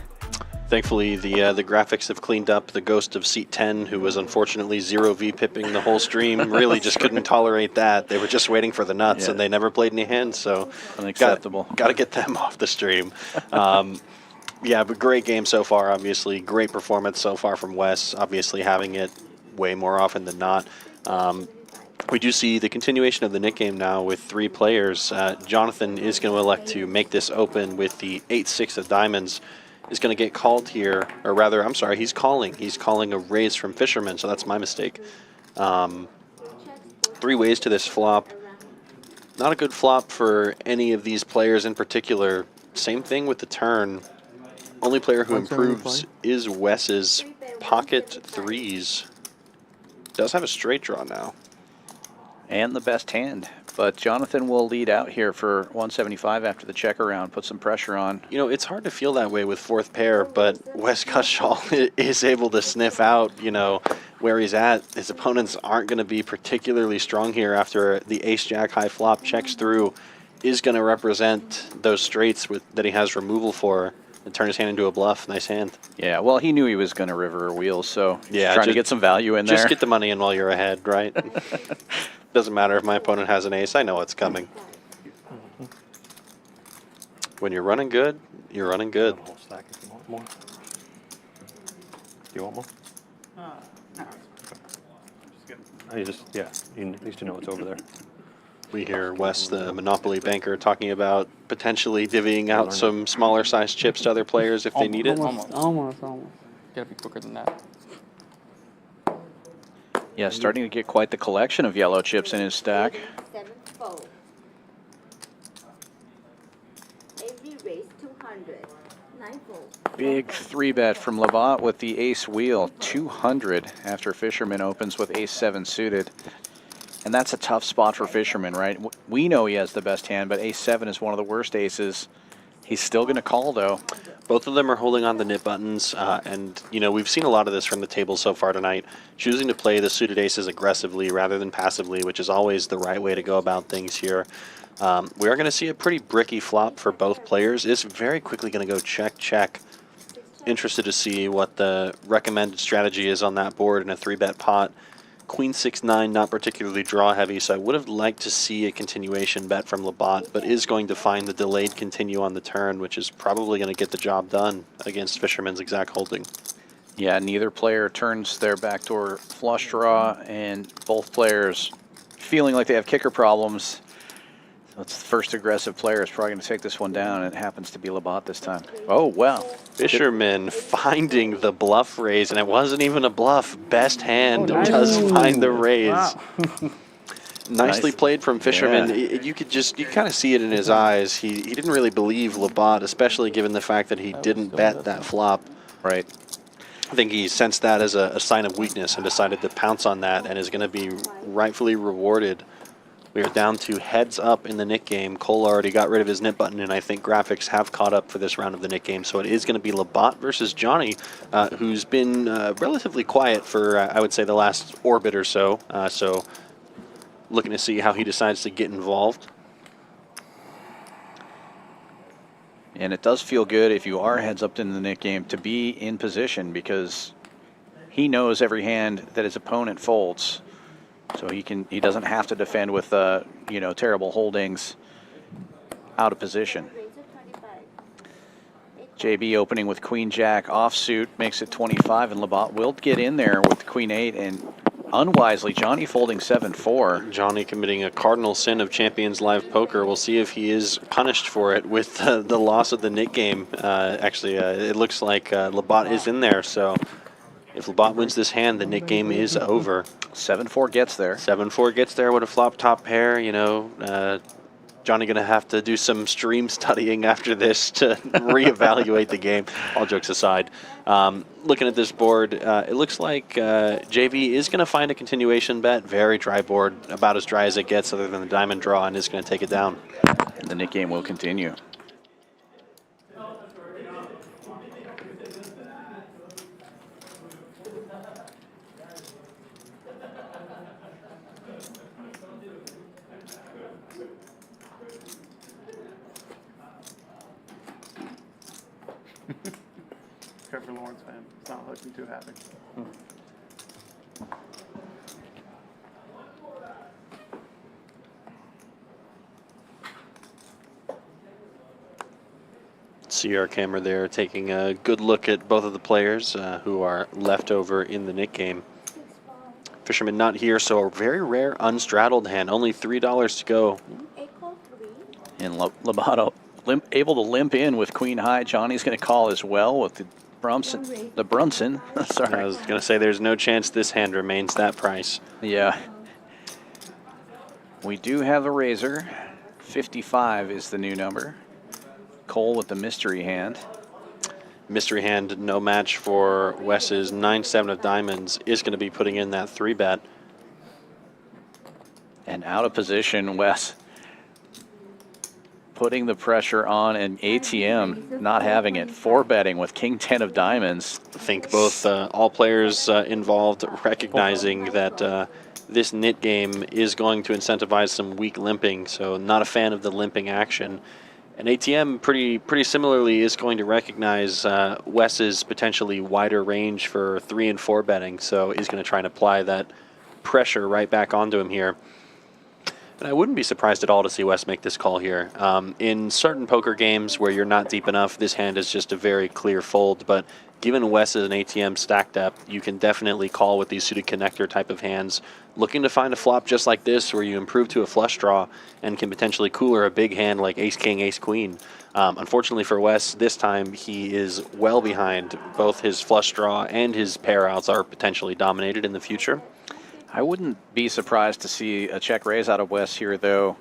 Thankfully, the graphics have cleaned up. The ghost of seat 10, who was unfortunately 0V pipping the whole stream, really just couldn't tolerate that. They were just waiting for the nuts, and they never played any hands, so unacceptable. Got to get them off the stream. Yeah, but great game so far, obviously. Great performance so far from Wes, obviously having it way more often than not. We do see the continuation of the Nick game now with 3 players. Jhonathan is going to elect to make this open with the 8-6 of diamonds. Is going to get called here, or rather, I'm sorry, he's calling. He's calling a raise from Fisherman, so that's my mistake. 3 ways to this flop. Not a good flop for any of these players in particular. Same thing with the turn. Only player who improves is Wes's pocket 3s. Does have a straight draw now. And the best hand. But Jhonathan will lead out here for 175 after the check around, put some pressure on. You know, it's hard to feel that way with 4th pair, but Wes Cutshall is able to sniff out, you know, where he's at. His opponents aren't going to be particularly strong here after the ace-jack high flop checks through. Is going to represent those straights that he has removal for and turn his hand into a bluff. Nice hand. Yeah, well, he knew he was going to river a wheel, so yeah, trying to get some value in there. Just get the money in while you're ahead, right? Doesn't matter if my opponent has an ace. I know what's coming. When you're running good, you're running good. You want more? No, it's fine. Just kidding. You need to know what's over there. We hear Wes, the Monopoly banker, talking about potentially divvying out some smaller size chips to other players if they need it. Almost. Gotta be quicker than that. Yeah, starting to get quite the collection of yellow chips in his stack. 7 fold. Every raise 200. 9 fold. Big 3-bet from Labat with the ace wheel, 200 after Fisherman opens with ace 7 suited. And that's a tough spot for Fisherman, right? We know he has the best hand, but ace 7 is one of the worst aces. He's still going to call, though. Both of them are holding on the nip buttons, and, you know, we've seen a lot of this from the table so far tonight, choosing to play the suited aces aggressively rather than passively, which is always the right way to go about things here. We are going to see a pretty bricky flop for both players. It's very quickly going to go check, check. Interested to see what the recommended strategy is on that board in a 3-bet pot. Queen 6-9, not particularly draw heavy, so I would have liked to see a continuation bet from Labat, but is going to find the delayed continue on the turn, which is probably going to get the job done against Fisherman's exact holding. Yeah, neither player turns their backdoor flush draw, and both players feeling like they have kicker problems. So it's the first aggressive player is probably going to take this one down, and it happens to be Labat this time. Oh, wow. Fisherman finding the bluff raise, and it wasn't even a bluff. Best hand does find the raise. Wow. Nicely played from Fisherman. Yeah. You kind of see it in his eyes. He didn't really believe Labat, especially given the fact that he didn't bet that flop. Right. I think he sensed that as a sign of weakness and decided to pounce on that, and is going to be rightfully rewarded. We are down to heads up in the Nick game. Cole already got rid of his nip button, and I think graphics have caught up for this round of the Nick game. So it is going to be Labat versus Johnny, who's been relatively quiet for, I would say, the last orbit or so. So looking to see how he decides to get involved. And it does feel good if you are heads up in the Nick game to be in position, because he knows every hand that his opponent folds. So he doesn't have to defend with terrible holdings out of position. JB opening with Queen Jack offsuit makes it 25, and Labat will get in there with Queen 8, and unwisely Johnny folding 7-4. Johnny committing a cardinal sin of Champions Live Poker. We'll see if he is punished for it with the loss of the Nick game. It looks like Labat is in there, so if Labat wins this hand, the Nick game is over. 7-4 gets there. 7-4 gets there with a flop top pair. Johnny going to have to do some stream studying after this to reevaluate the game, all jokes aside. Looking at this board, it looks like JV is going to find a continuation bet. Very dry board, about as dry as it gets other than the diamond draw, and is going to take it down. The Nick game will continue. Trevor Lawrence fan. It's not looking too happy. See our camera there taking a good look at both of the players who are left over in the Nick game. Fisherman not here, so a very rare unstraddled hand. Only $3 to go. And Labat able to limp in with Queen High. Johnny's going to call as well with the Brunson. Sorry. I was going to say there's no chance this hand remains that price. Yeah. We do have a razor. 55 is the new number. Cole with the mystery hand. Mystery hand, no match for Wes's 9-7 of diamonds, is going to be putting in that 3-bet. And out of position, Wes putting the pressure on an ATM, not having it. 4-betting with King 10 of diamonds. I think both all players involved recognizing that this nit game is going to incentivize some weak limping, so not a fan of the limping action. And ATM pretty similarly is going to recognize Wes's potentially wider range for 3 and 4 betting, so he's going to try and apply that pressure right back onto him here. And I wouldn't be surprised at all to see Wes make this call here. In certain poker games where you're not deep enough, this hand is just a very clear fold. But given Wes is an ATM stack depth, you can definitely call with these suited connector type of hands. Looking to find a flop just like this where you improve to a flush draw and can potentially cooler a big hand like ace-king, ace-queen. Unfortunately for Wes, this time he is well behind. Both his flush draw and his pair outs are potentially dominated in the future. I wouldn't be surprised to see a check raise out of Wes here, though.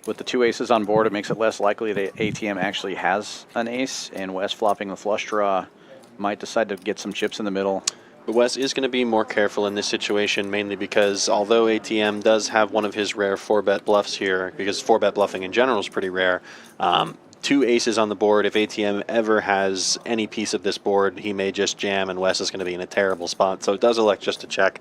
With the 2 aces on board, it makes it less likely that ATM actually has an ace, and Wes flopping the flush draw might decide to get some chips in the middle. But Wes is going to be more careful in this situation, mainly because although ATM does have one of his rare 4-bet bluffs here, because 4-bet bluffing in general is pretty rare, 2 aces on the board. If ATM ever has any piece of this board, he may just jam, and Wes is going to be in a terrible spot. So it does elect just to check.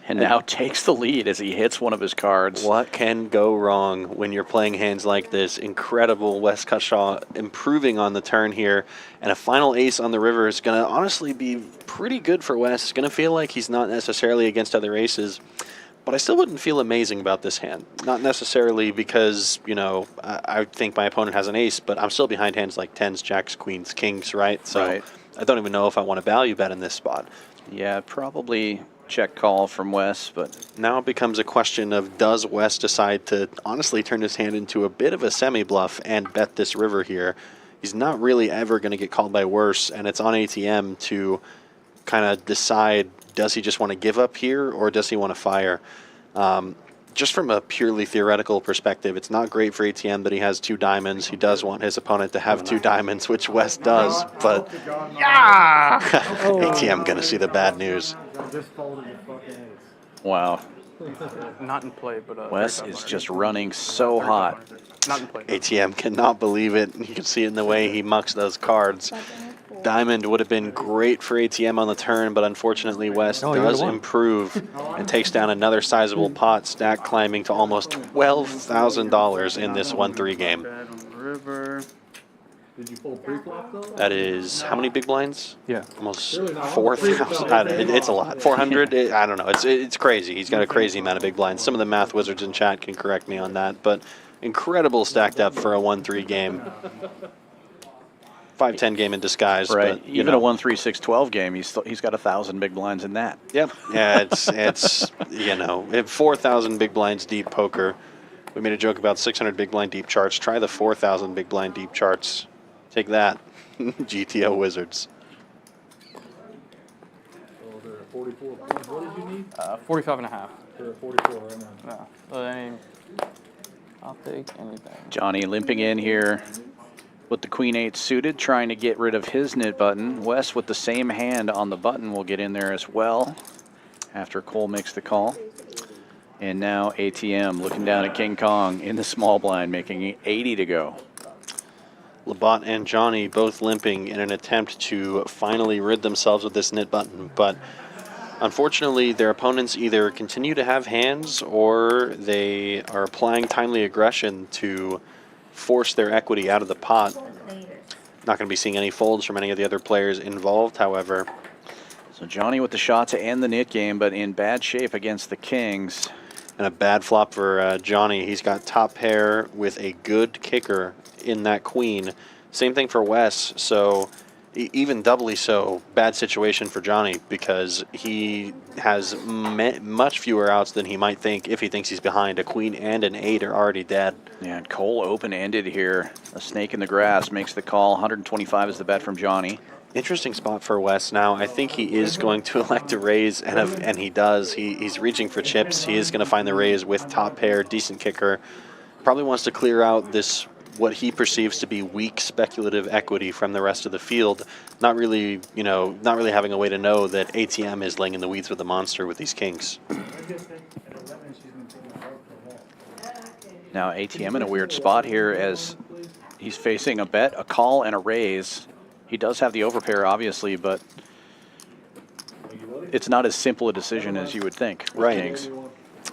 And now takes the lead as he hits one of his cards. What can go wrong when you're playing hands like this? Incredible Wes Cutshaw improving on the turn here. And a final ace on the river is going to honestly be pretty good for Wes. It's going to feel like he's not necessarily against other aces. But I still wouldn't feel amazing about this hand. Not necessarily because, you know, I think my opponent has an ace, but I'm still behind hands like 10s, jacks, queens, kings, right? So I don't even know if I want to value bet in this spot. Yeah, probably check call from Wes, but now it becomes a question of, does Wes decide to honestly turn his hand into a bit of a semi-bluff and bet this river here? He's not really ever going to get called by worse, and it's on ATM to kind of decide, does he just want to give up here or does he want to fire? Just from a purely theoretical perspective, it's not great for ATM that he has 2 diamonds. He does want his opponent to have 2 diamonds, which Wes does, but ATM going to see the bad news. Wow. Not in play, but Wes is just running so hot. Not in play. ATM cannot believe it. You can see it in the way he mucks those cards. Diamond would have been great for ATM on the turn, but unfortunately Wes does improve and takes down another sizable pot, stack climbing to almost $12,000 in this 1-3 game. River. Did you pull pre-flop though? That is how many big blinds? Yeah, almost 4,000. It's a lot. 400. I don't know. It's crazy. He's got a crazy amount of big blinds. Some of the math wizards in chat can correct me on that, but incredible stacked up for a 1-3 game. 5-10 game in disguise, right? But, Even a 1-3-6-12 game, he's got 1,000 big blinds in that. Yep. Yeah, it's you know, 4,000 big blinds deep poker. We made a joke about 600 big blind deep charts. Try the 4,000 big blind deep charts. Take that, GTO Wizards. So there are 44 points. What did you need? 45 and a half. There are 44 right now. Yeah. So, I mean, I'll take anything. Johnny limping in here with the Queen-8 suited, trying to get rid of his knit button. Wes with the same hand on the button will get in there as well after Cole makes the call. And now ATM looking down at King Kong in the small blind, making 80 to go. Labat and Johnny both limping in an attempt to finally rid themselves of this knit button, but unfortunately their opponents either continue to have hands or they are applying timely aggression to force their equity out of the pot. Not going to be seeing any folds from any of the other players involved, however. So Johnny with the shot to end the knit game, but in bad shape against the Kings. And a bad flop for Johnny. He's got top pair with a good kicker in that queen. Same thing for Wes, so even doubly so, bad situation for Johnny because he has much fewer outs than he might think if he thinks he's behind. A queen and an 8 are already dead. Yeah, and Cole open-ended here. A snake in the grass makes the call. 125 is the bet from Johnny. Interesting spot for Wes now. I think he is going to elect a raise, and he does. He's reaching for chips. He is going to find the raise with top pair, decent kicker. Probably wants to clear out this, what he perceives to be weak speculative equity from the rest of the field. Not really, you know, not really having a way to know that ATM is laying in the weeds with the monster with these kings. Now ATM in a weird spot here as he's facing a bet, a call, and a raise. He does have the overpair, obviously, but it's not as simple a decision as you would think. Right. Kings.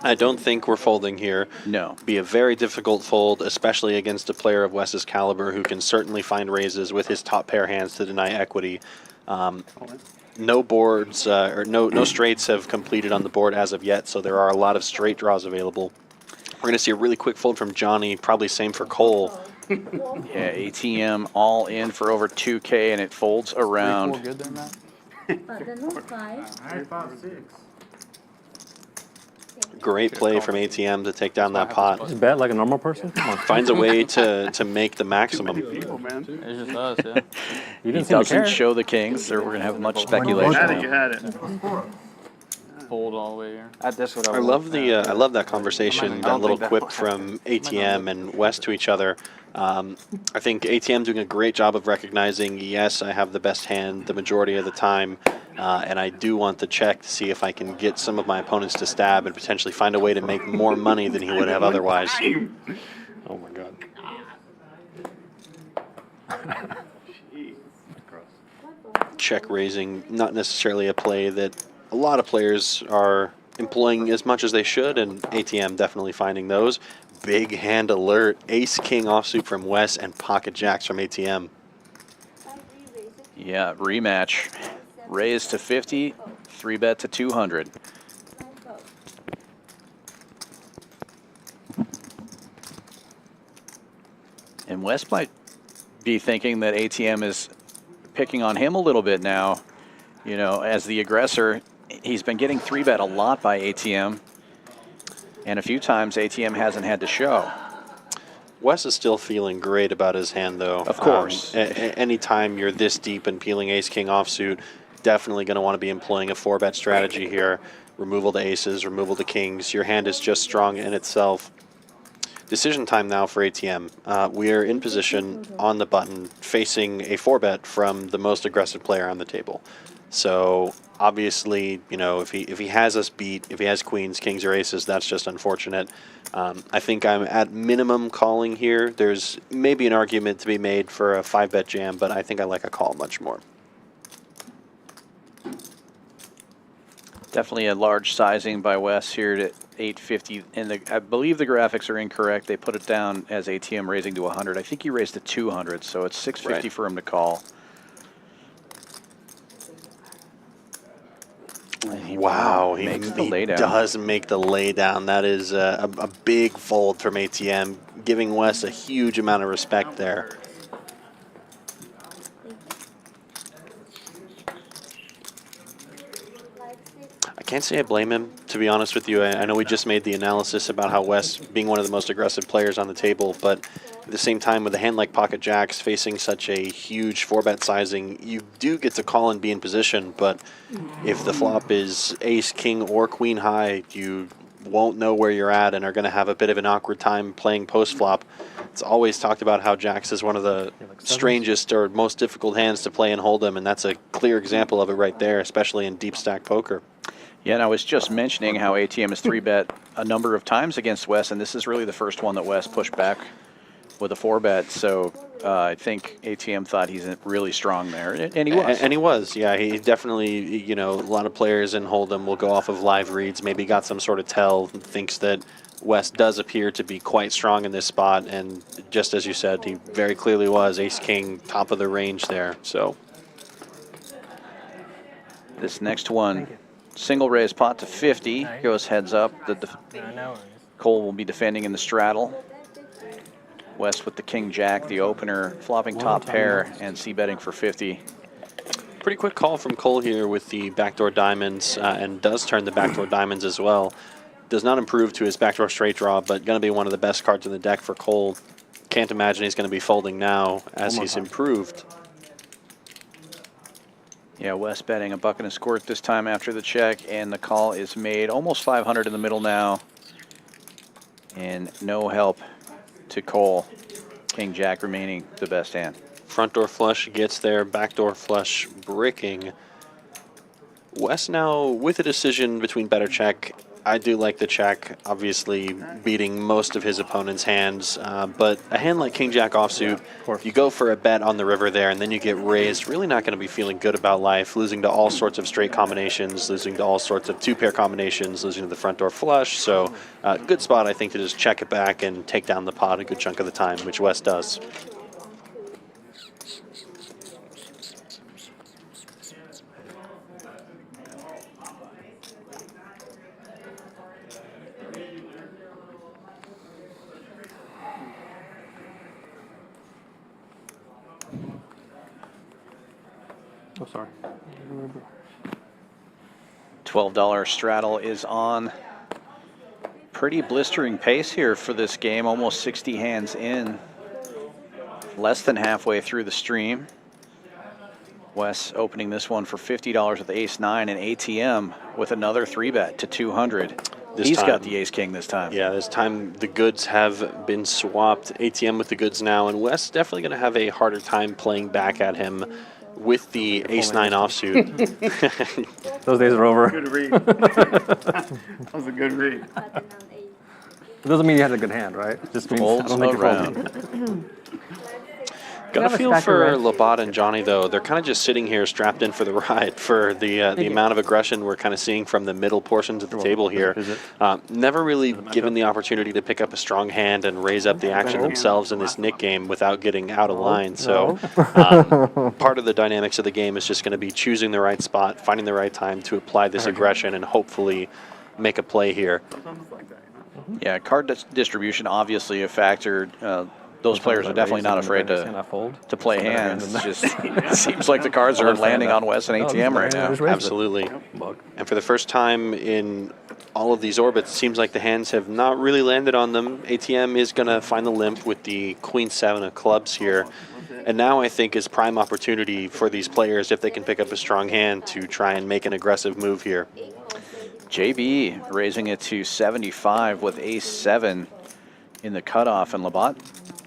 I don't think we're folding here. No. Be a very difficult fold, especially against a player of Wes's caliber who can certainly find raises with his top pair hands to deny equity. No boards or no straights have completed on the board as of yet, so there are a lot of straight draws available. We're going to see a really quick fold from Johnny, probably same for Cole. Yeah, ATM all in for over 2K, and it folds around. 3-4 good there, Matt? I thought 6. Great play from ATM to take down that pot. Just bet like a normal person? Come on. Finds a way to make the maximum. People, man. It's just us, yeah. You He didn't seem to doesn't care. show the kings, so we're going to have much You speculation. had it, you had it. Fold all the way here. That's what I love that conversation, that little quip from ATM and Wes to each other. I think ATM doing a great job of recognizing, yes, I have the best hand the majority of the time, and I do want the check to see if I can get some of my opponents to stab and potentially find a way to make more money than he would have otherwise. Oh my god. Check raising, not necessarily a play that a lot of players are employing as much as they should, and ATM definitely finding those. Big hand alert, ace-king offsuit from Wes and pocket jacks from ATM. Yeah, rematch. Raise to 50, 3-bet to 200. And Wes might be thinking that ATM is picking on him a little bit now. You know, as the aggressor, he's been getting 3-bet a lot by ATM. And a few times ATM hasn't had to show. Wes is still feeling great about his hand, though. Of course. Anytime you're this deep in peeling ace-king offsuit, definitely going to want to be employing a 4-bet strategy here. Removal to aces, removal to kings. Your hand is just strong in itself. Decision time now for ATM. We are in position on the button facing a 4-bet from the most aggressive player on the table. So obviously, you know, if he has us beat, if he has queens, kings, or aces, that's just unfortunate. I think I'm at minimum calling here. There's maybe an argument to be made for a 5-bet jam, but I think I like a call much more. Definitely a large sizing by Wes here to 850. And I believe the graphics are incorrect. They put it down as ATM raising to 100. I think he raised to 200, so it's 650 Right. for him to call. Wow, he laydown. does make the laydown. That is a big fold from ATM, giving Wes a huge amount of respect there. I can't say I blame him, to be honest with you. I know we just made the analysis about how Wes being one of the most aggressive players on the table, but at the same time, with a hand like pocket jacks facing such a huge 4-bet sizing, you do get to call and be in position, but if the flop is ace, king, or queen high, you won't know where you're at and are going to have a bit of an awkward time playing post-flop. It's always talked about how jacks is one of the strangest or most difficult hands to play in Hold'em, and that's a clear example of it right there, especially in deep stack poker. Yeah, and I was just mentioning how ATM has 3-bet a number of times against Wes, and this is really the first one that Wes pushed back with a 4-bet. So I think ATM thought he's really strong there, and he was. And he was, yeah. He definitely, you know, a lot of players in Hold'em will go off of live reads, maybe got some sort of tell, thinks that Wes does appear to be quite strong in this spot, and just as you said, he very clearly was ace-king, top of the range there. So this next one, single raise pot to 50, goes heads up. Cole will be defending in the straddle. Wes with the king-jack, the opener, flopping top pair, and c-betting for 50. pretty quick call from Cole here with the backdoor diamonds, and does turn the backdoor diamonds as well. Does not improve to his backdoor straight draw, but going to be one of the best cards in the deck for Cole. Can't imagine he's going to be folding now as he's improved. Yeah, Wes betting $1 and a squirt this time after the check, and the call is made. Almost 500 in the middle now, and no help to Cole. King Jack remaining the best hand. Front door flush gets there, backdoor flush bricking. Wes now with a decision between bet or check. I do like the check, obviously beating most of his opponent's hands, but a hand like King Jack offsuit, if you go for a bet on the river there and then you get raised, really not going to be feeling good about life, losing to all sorts of straight combinations, losing to all sorts of two-pair combinations, losing to the front door flush. So good spot, I think, to just check it back and take down the pot a good chunk of the time, which Wes does. Oh, sorry. $12 straddle is on. Pretty blistering pace here for this game, almost 60 hands in. Less than halfway through the stream. Wes opening this one for $50 with ace-9 and ATM with another 3-bet to 200. He's got the ace-king this time. Yeah, this time the goods have been swapped. ATM with the goods now, and Wes definitely going to have a harder time playing back at him with the ace-9 offsuit. Those days are over. Good read. That was a good read. It doesn't mean you had a good hand, right? It just means I don't think you're folding. Got a feel for Labat and Johnny, though. They're kind of just sitting here strapped in for the ride for the amount of aggression we're kind of seeing from the middle portions of the table here. Never really given the opportunity to pick up a strong hand and raise up the action themselves in this Nick game without getting out of line. So part of the dynamics of the game is just going to be choosing the right spot, finding the right time to apply this aggression and hopefully make a play here. Yeah, card distribution obviously a factor. Those players are definitely not afraid to play hands. It just it seems like the cards are landing on Wes and ATM right now. Absolutely. And for the first time in all of these orbits, it seems like the hands have not really landed on them. ATM is going to find the limp with the Queen-7 of clubs here. And now I think is prime opportunity for these players, if they can pick up a strong hand, to try and make an aggressive move here. JB raising it to 75 with ace-7 in the cutoff, and Labat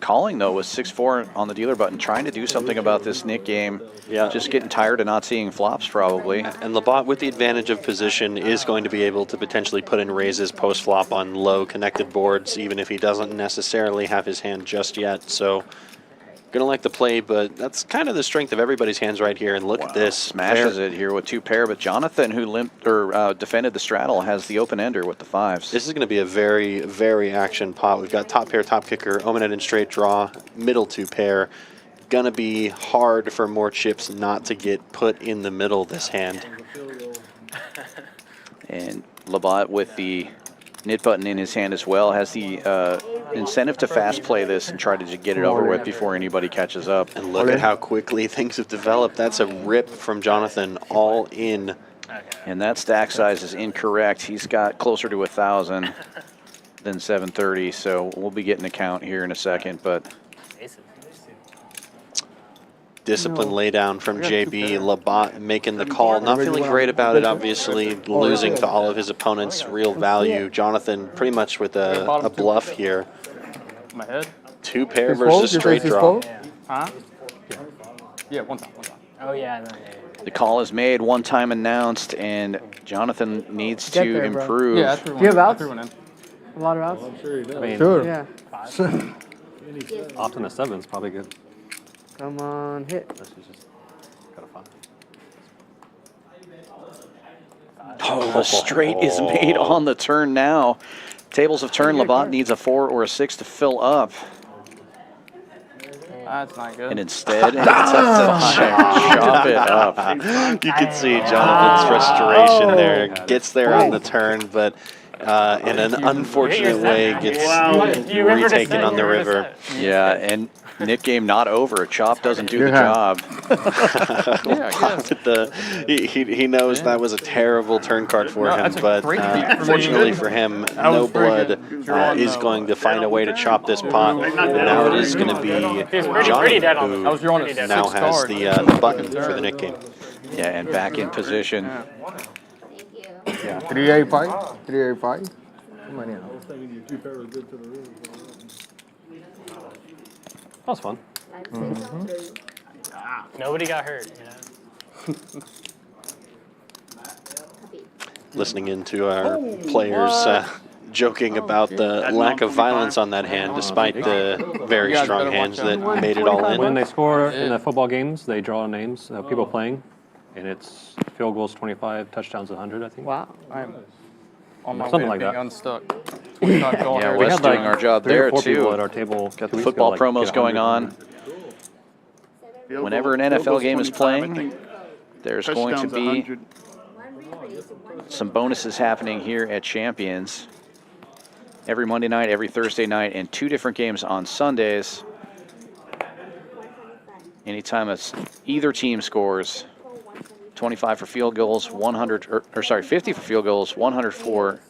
calling though with 6-4 on the dealer button, trying to do something about this Nick game. Yeah, just getting tired of not seeing flops probably. And Labat, with the advantage of position, is going to be able to potentially put in raises post flop on low connected boards, even if he doesn't necessarily have his hand just yet. So gonna like the play, but that's kind of the strength of everybody's hands right here. And look at this, smashes it here with 2 pair. But Jhonathan, who limped or defended the straddle, has the open ender with the 5s. This is going to be a very, very action pot. We've got top pair, top kicker, open end and straight draw, middle 2 pair. Gonna be hard for more chips not to get put in the middle this hand. And Labat with the nit button in his hand as well has the incentive to fast play this and try to get it over with before anybody catches up. And look at how quickly things have developed. That's a rip from Jhonathan, all in. And that stack size is incorrect. He's got closer to 1,000 than 730, so we'll be getting a count here in a second. But discipline laydown from JB. Labat making the call, not feeling great about it, obviously, losing to all of his opponents' real value. Jhonathan pretty much with a bluff here. My head. 2 pair versus straight draw. Huh? Yeah, one time. Oh, yeah. the call is made, one time announced, and Jhonathan needs to there, improve. Yeah, do you have outs? A lot of outs? I'm sure he does. I mean, Sure. Yeah. Often a 7 is probably good. Come on, hit. This is just got a 5. Oh, the straight is made on the turn now. Tables have turned. Labat needs a 4 or a 6 to fill up. That's not good. And instead, it's a chop it up. You can see Jhonathan's frustration there. Gets there on the turn, but in an unfortunate way gets retaken on the river. Yeah, and Nick game not over. A chop doesn't do the job. He knows that was a terrible turn card for him, but fortunately for him, No Blood is going to find a way to chop this pot. And now it is going to be Johnny who now has the button for the Nick game. Yeah, and back in position. Yeah, 385. 385. Come on in. That was fun. Nobody got hurt, you know. Listening into our players joking about the lack of violence on that hand, despite the very strong hands that made it all in. When they score in the football games, they draw names of people playing, and it's field goals 25, touchdowns 100, I think. Wow. I'm on my Something way to like being that. unstuck. 25 goal Yeah, here. Wes doing our job 3 or there 4 people too. at our table. Got the football promos going on. Whenever an NFL game is playing, there's going to be some bonuses happening here at Champions. Every Monday night, every Thursday night, and 2 different games on Sundays. Anytime either team scores 25 for field goals, 50 for field goals, 100 for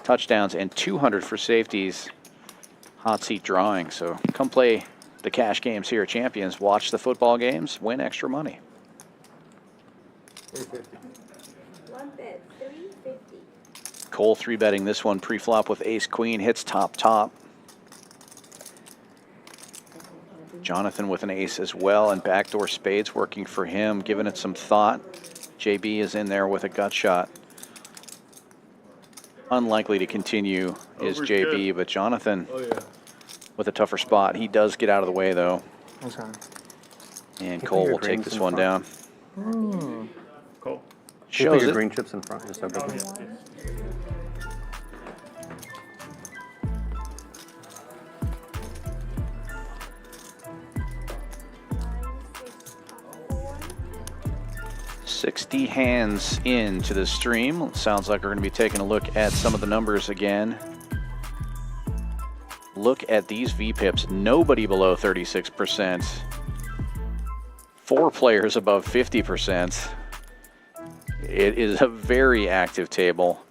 touchdowns, and 200 for safeties. Hot seat drawing. So come play the cash games here at Champions. Watch the football games, win extra money. 1 bet, 350. Cole 3-betting this one pre-flop with ace queen, hits top. Jhonathan with an ace as well, and backdoor spades working for him, giving it some thought. JB is in there with a gut shot. Unlikely to continue is JB, but Jhonathan with a tougher spot. He does get out of the way, though. Okay. And Cole will take this one down. Cool. Shows your it. green chips in front. Just so good. 60 hands into the stream. Sounds like we're going to be taking a look at some of the numbers again. Look at these VPIPs. Nobody below 36%. 4 players above 50%. It is a very active table.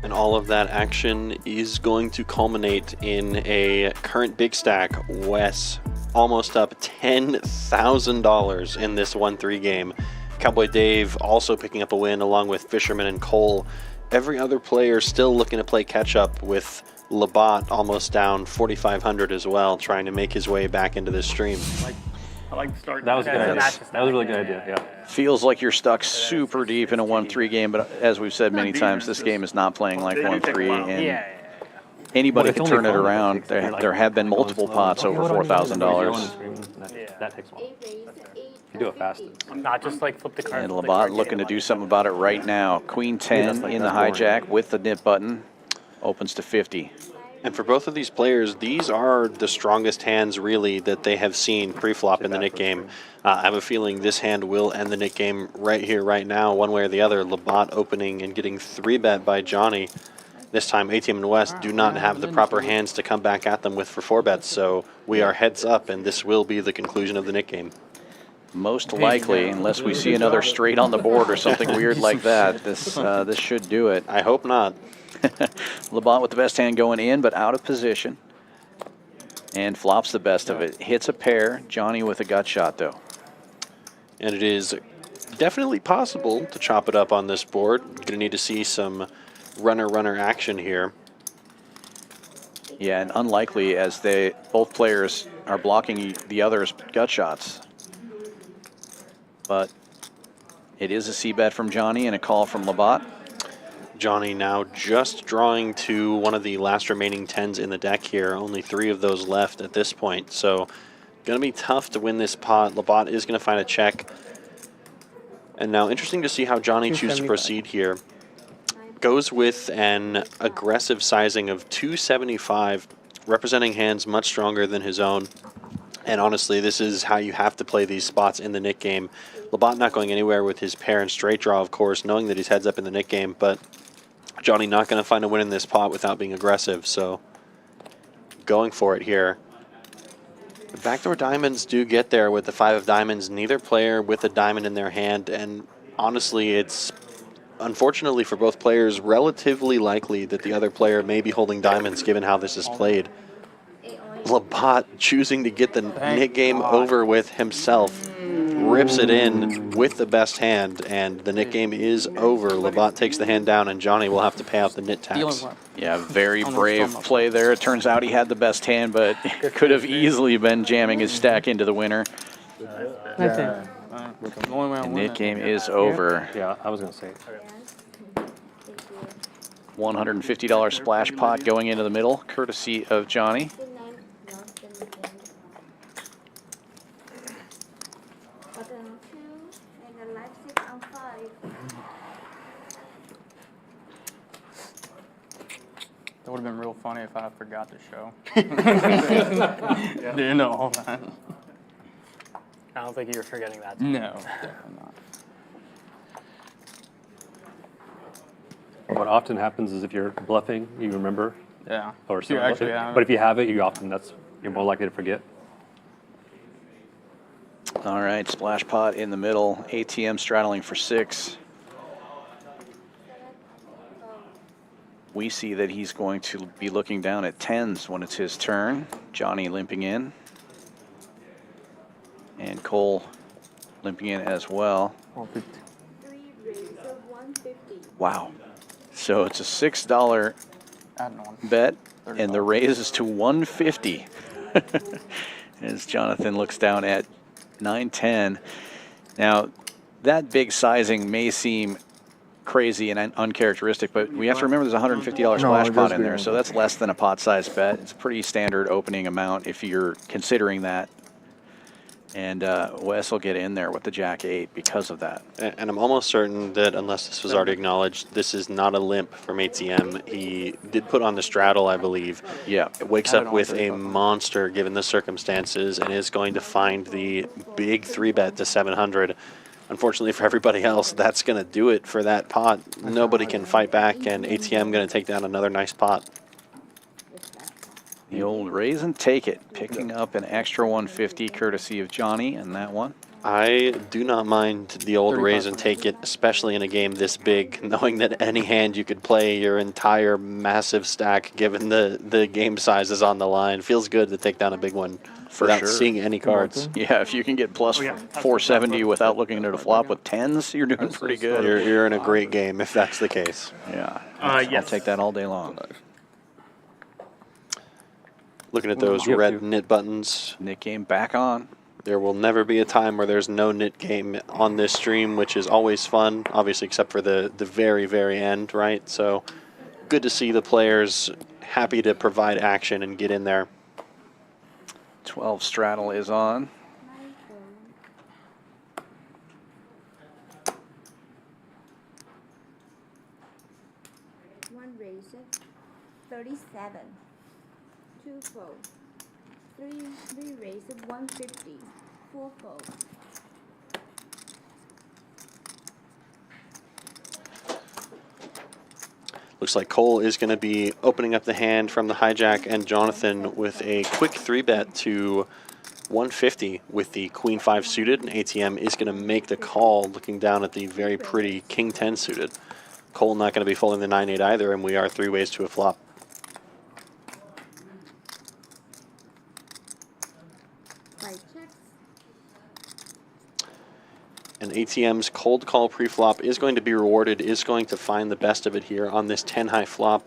And all of that action is going to culminate in a current big stack. Wes almost up $10,000 in this 1-3 game. Cowboy Dave also picking up a win along with Fisherman and Cole. Every other player still looking to play catch up, with Labat almost down 4,500 as well, trying to make his way back into this stream. I like to start. That was a good idea. That was a really good idea, yeah. Feels like you're stuck super deep in a 1-3 game, but as we've said many times, this game is not playing like 1-3, and anybody can turn it around. There have been multiple pots over $4,000. That takes a while. You do it fast. Not just like flip the card. And Labat looking to do something about it right now. Queen 10 in the hijack with the nip button. Opens to 50. And for both of these players, these are the strongest hands, really, that they have seen pre-flop in the Nick game. I have a feeling this hand will end the Nick game right here, right now, one way or the other. Labat opening and getting 3-bet by Johnny. This time, ATM and Wes do not have the proper hands to come back at them with for 4-bets, so we are heads up, and this will be the conclusion of the Nick game. Most likely, unless we see another straight on the board or something weird like that, this should do it. I hope not. Labat with the best hand going in, but out of position. And flops the best of it. Hits a pair. Johnny with a gut shot, though. And it is definitely possible to chop it up on this board. Going to need to see some runner action here. Yeah, and unlikely, as both players are blocking the other's gut shots. But it is a C-bet from Johnny and a call from Labat. Johnny now just drawing to one of the last remaining 10s in the deck here. Only 3 of those left at this point. So going to be tough to win this pot. Labat is going to find a check. And now interesting to see how Johnny chooses to proceed here. Goes with an aggressive sizing of 275, representing hands much stronger than his own. And honestly, this is how you have to play these spots in the Nick game. Labat not going anywhere with his pair and straight draw, of course, knowing that he's heads up in the Nick game, but Johnny not going to find a win in this pot without being aggressive, so going for it here. The backdoor diamonds do get there with the 5 of diamonds, neither player with a diamond in their hand, and honestly, it's unfortunately for both players relatively likely that the other player may be holding diamonds given how this is played. Labat choosing to get the Nick game over with himself. Rips it in with the best hand, and the Nick game is over. Labat takes the hand down, and Johnny will have to pay out the nit tax. Yeah, very brave play there. It turns out he had the best hand, but could have easily been jamming his stack into the winner. Yeah. The Nick game is over. Yeah, I was going to say. $150 splash pot going into the middle, courtesy of Johnny. That would have been real funny if I forgot the show. Do you know all that? I don't think you were forgetting that. No, definitely not. What often happens is if you're bluffing, you remember. Yeah. Or You actually have it. but if you have it, you're more likely to forget. All right, splash pot in the middle. ATM straddling for 6. We see that he's going to be looking down at 10s when it's his turn. Johnny limping in. And Cole limping in as well. 150. Wow. So it's a $6 bet, and the raise is to 150. As Jhonathan looks down at 910. Now, that big sizing may seem crazy and uncharacteristic, but we have to remember there's a $150 splash pot in there, so that's less than a pot size bet. It's a pretty standard opening amount if you're considering that. And Wes will get in there with the Jack 8 because of that. And I'm almost certain that unless this was already acknowledged, this is not a limp from ATM. He did put on the straddle, I believe. Yeah. Wakes up with a monster given the circumstances and is going to find the big 3-bet to 700. Unfortunately for everybody else, that's going to do it for that pot. Nobody can fight back, and ATM going to take down another nice pot. The old raise and take it, picking up an extra 150 courtesy of Johnny in that one. I do not mind the old raise and take it, especially in a game this big, knowing that any hand you could play your entire massive stack, given the game size is on the line. Feels good to take down a big one without seeing any cards. Yeah, if you can get plus 470 without looking at a flop with 10s, you're doing pretty good. You're in a great game if that's the case. Yeah, I'll take that all day long. Looking at those red knit buttons. Knit game back on. There will never be a time where there's no knit game on this stream, which is always fun, obviously, except for the very, very end, right? So good to see the players happy to provide action and get in there. 12 straddle is on. One razor, 37. 2 fold. 3 razor, 150. 4 fold. Looks like Cole is going to be opening up the hand from the hijack, and Jhonathan with a quick 3-bet to 150 with the Queen 5 suited, and ATM is going to make the call looking down at the very pretty King 10 suited. Cole not going to be folding the 9-8 either, and we are 3 ways to a flop. And ATM's cold call pre-flop is going to be rewarded, is going to find the best of it here on this 10-high flop.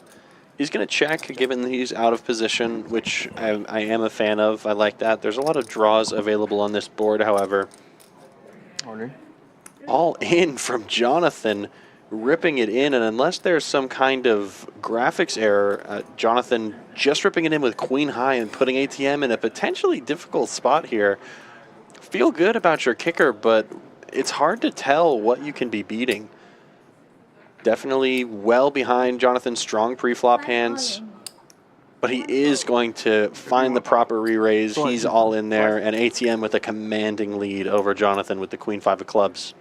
He's going to check, given that he's out of position, which I am a fan of. I like that. There's a lot of draws available on this board, however. All in from Jhonathan, ripping it in, and unless there's some kind of graphics error, Jhonathan just ripping it in with Queen High and putting ATM in a potentially difficult spot here. Feel good about your kicker, but it's hard to tell what you can be beating. Definitely well behind Jhonathan's strong pre-flop hands, but he is going to find the proper re-raise. He's all in there, and ATM with a commanding lead over Jhonathan with the Queen 5 of clubs.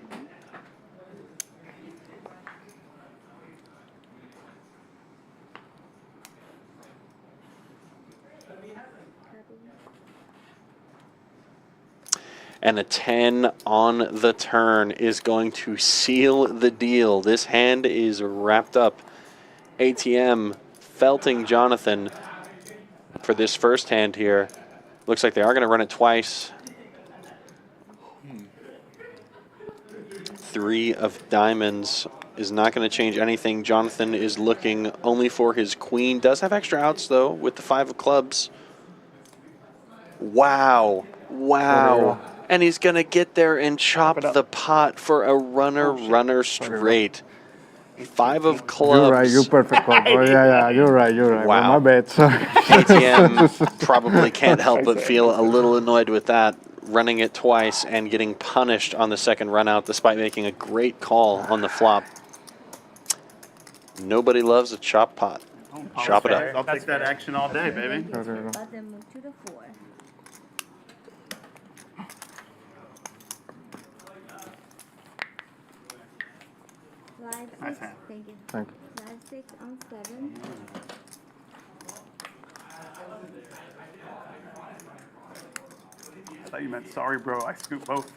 And a 10 on the turn is going to seal the deal. This hand is wrapped up. ATM felting Jhonathan for this first hand here. Looks like they are going to run it twice. 3 of diamonds is not going to change anything. Jhonathan is looking only for his queen. Does have extra outs, though, with the 5 of clubs. Wow. Wow. And he's going to get there and chop the pot for a runner straight. 5 of clubs. You're right, you're perfect. Yeah, you're right. Wow. Well, my bad, sorry. ATM probably can't help but feel a little annoyed with that, running it twice and getting punished on the second run out despite making a great call on the flop. Nobody loves a chop pot. Chop it up. I'll take that action all day, baby. Button move to the 4. Live 6, thank you. Thank you. Live 6 on 7. I thought you meant sorry, bro. I scooped both.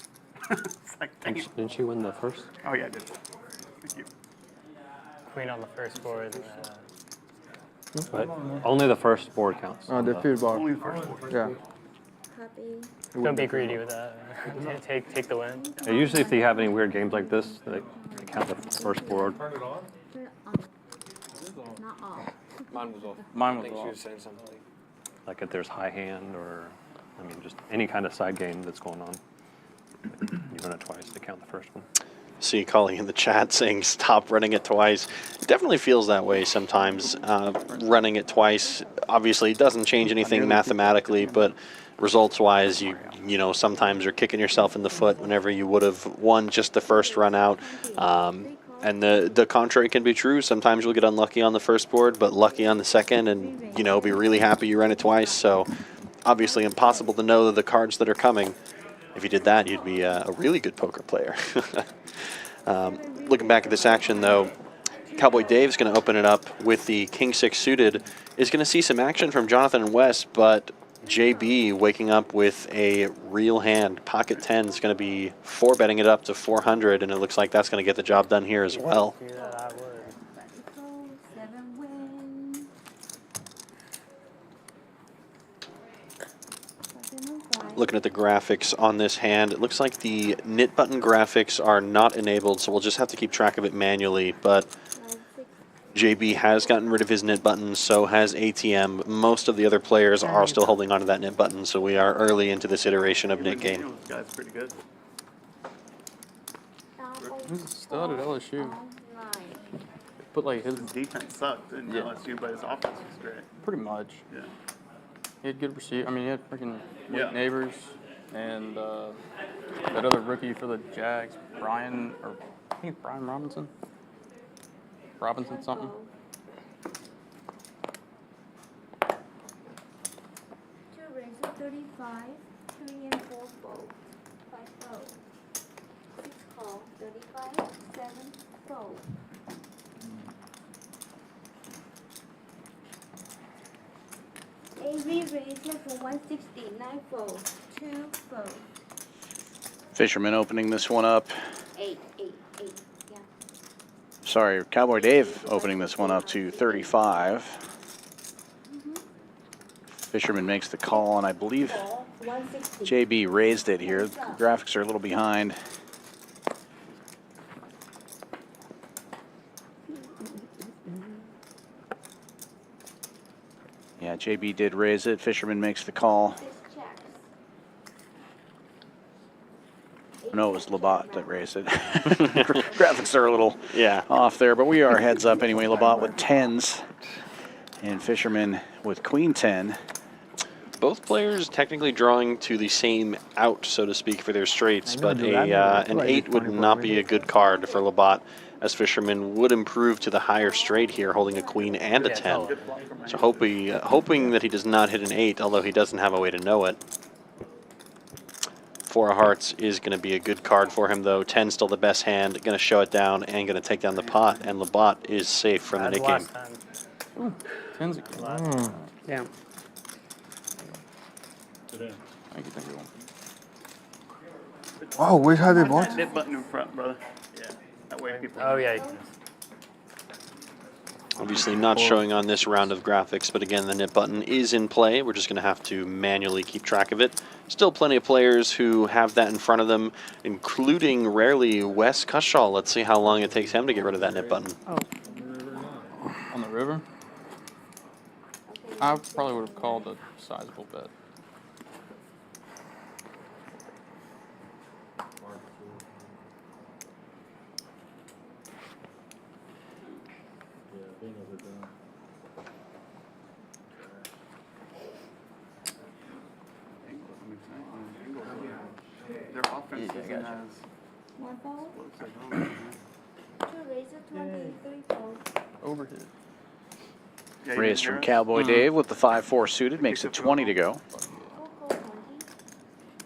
It's like, dang. Didn't she win the first? Oh, yeah, I did. Thank you. Queen on the first board. But only the first board counts. Oh, the field bar. Only the first board. Yeah. Don't be greedy with that. take the win. Yeah, usually if they have any weird games like this, they count the first board. Mine was off. Mine was I think she off. was saying something. Like if there's high hand or, I mean, just any kind of side game that's going on. You run it twice to count the first one. See calling in the chat saying stop running it twice. It definitely feels that way sometimes. Running it twice obviously doesn't change anything mathematically, but results-wise, you know, sometimes you're kicking yourself in the foot whenever you would have won just the first run out. And the contrary can be true. Sometimes you'll get unlucky on the first board, but lucky on the second, and you know, be really happy you ran it twice. So obviously impossible to know the cards that are coming. If you did that, you'd be a really good poker player. Looking back at this action, though, Cowboy Dave's going to open it up with the King-6 suited. Is going to see some action from Jhonathan and Wes, but JB waking up with a real hand. Pocket 10 is going to be 4-betting it up to 400, and it looks like that's going to get the job done here as well. Looking at the graphics on this hand, it looks like the knit button graphics are not enabled, so we'll just have to keep track of it manually. But JB has gotten rid of his knit button, so has ATM. Most of the other players are still holding on to that knit button, so we are early into this iteration of knit game. This guy's pretty good. He's a stud at LSU. But like his defense sucked in LSU, but his offense was great. Pretty much. Yeah. He had good receiver. I mean, he had freaking Yeah. neighbors and that other rookie for the Jags, Brian, or I think it's Brian Robinson. Robinson something. Two raises 35, 3 and 4 fold, 5 fold, 6 call, 35, 7 fold. AV raises for 160, 9 fold, 2 fold, Fisherman opening this one up. 8, yeah. Sorry, Cowboy Dave opening this one up to 35. Fisherman makes the call, and I believe JB raised it here. The graphics are a little behind. Yeah, JB did raise it. Fisherman makes the call. No, it was Labat that raised it. Graphics are a little off there, but we are heads up anyway. Labat with 10s and Fisherman with Queen 10. Both players technically drawing to the same out, so to speak, for their straights, but an 8 would not be a good card for Labat, as Fisherman would improve to the higher straight here, holding a queen and a 10. So hoping that he does not hit an 8, although he doesn't have a way to know it. 4 of hearts is going to be a good card for him, though. 10 still the best hand, going to show it down and going to take down the pot, and Labat is safe from the knit game. Ooh, 10's a good. Yeah. Thank you. Wow, we had it That knit button in front, brother. Yeah. That way people. Oh yeah. Obviously not showing on this round of graphics, but again, the knit button is in play. We're just going to have to manually keep track of it. Still plenty of players who have that in front of them, including rarely Wes Cushall. Let's see how long it takes him to get rid of that knit button. Oh. On the river? I probably would have called a sizable bet. Their offense isn't as. 1 fold, 2 raises 20, 3 fold. Overhit. Raised from Cowboy Dave with the 5-4 suited, makes it 20 to go.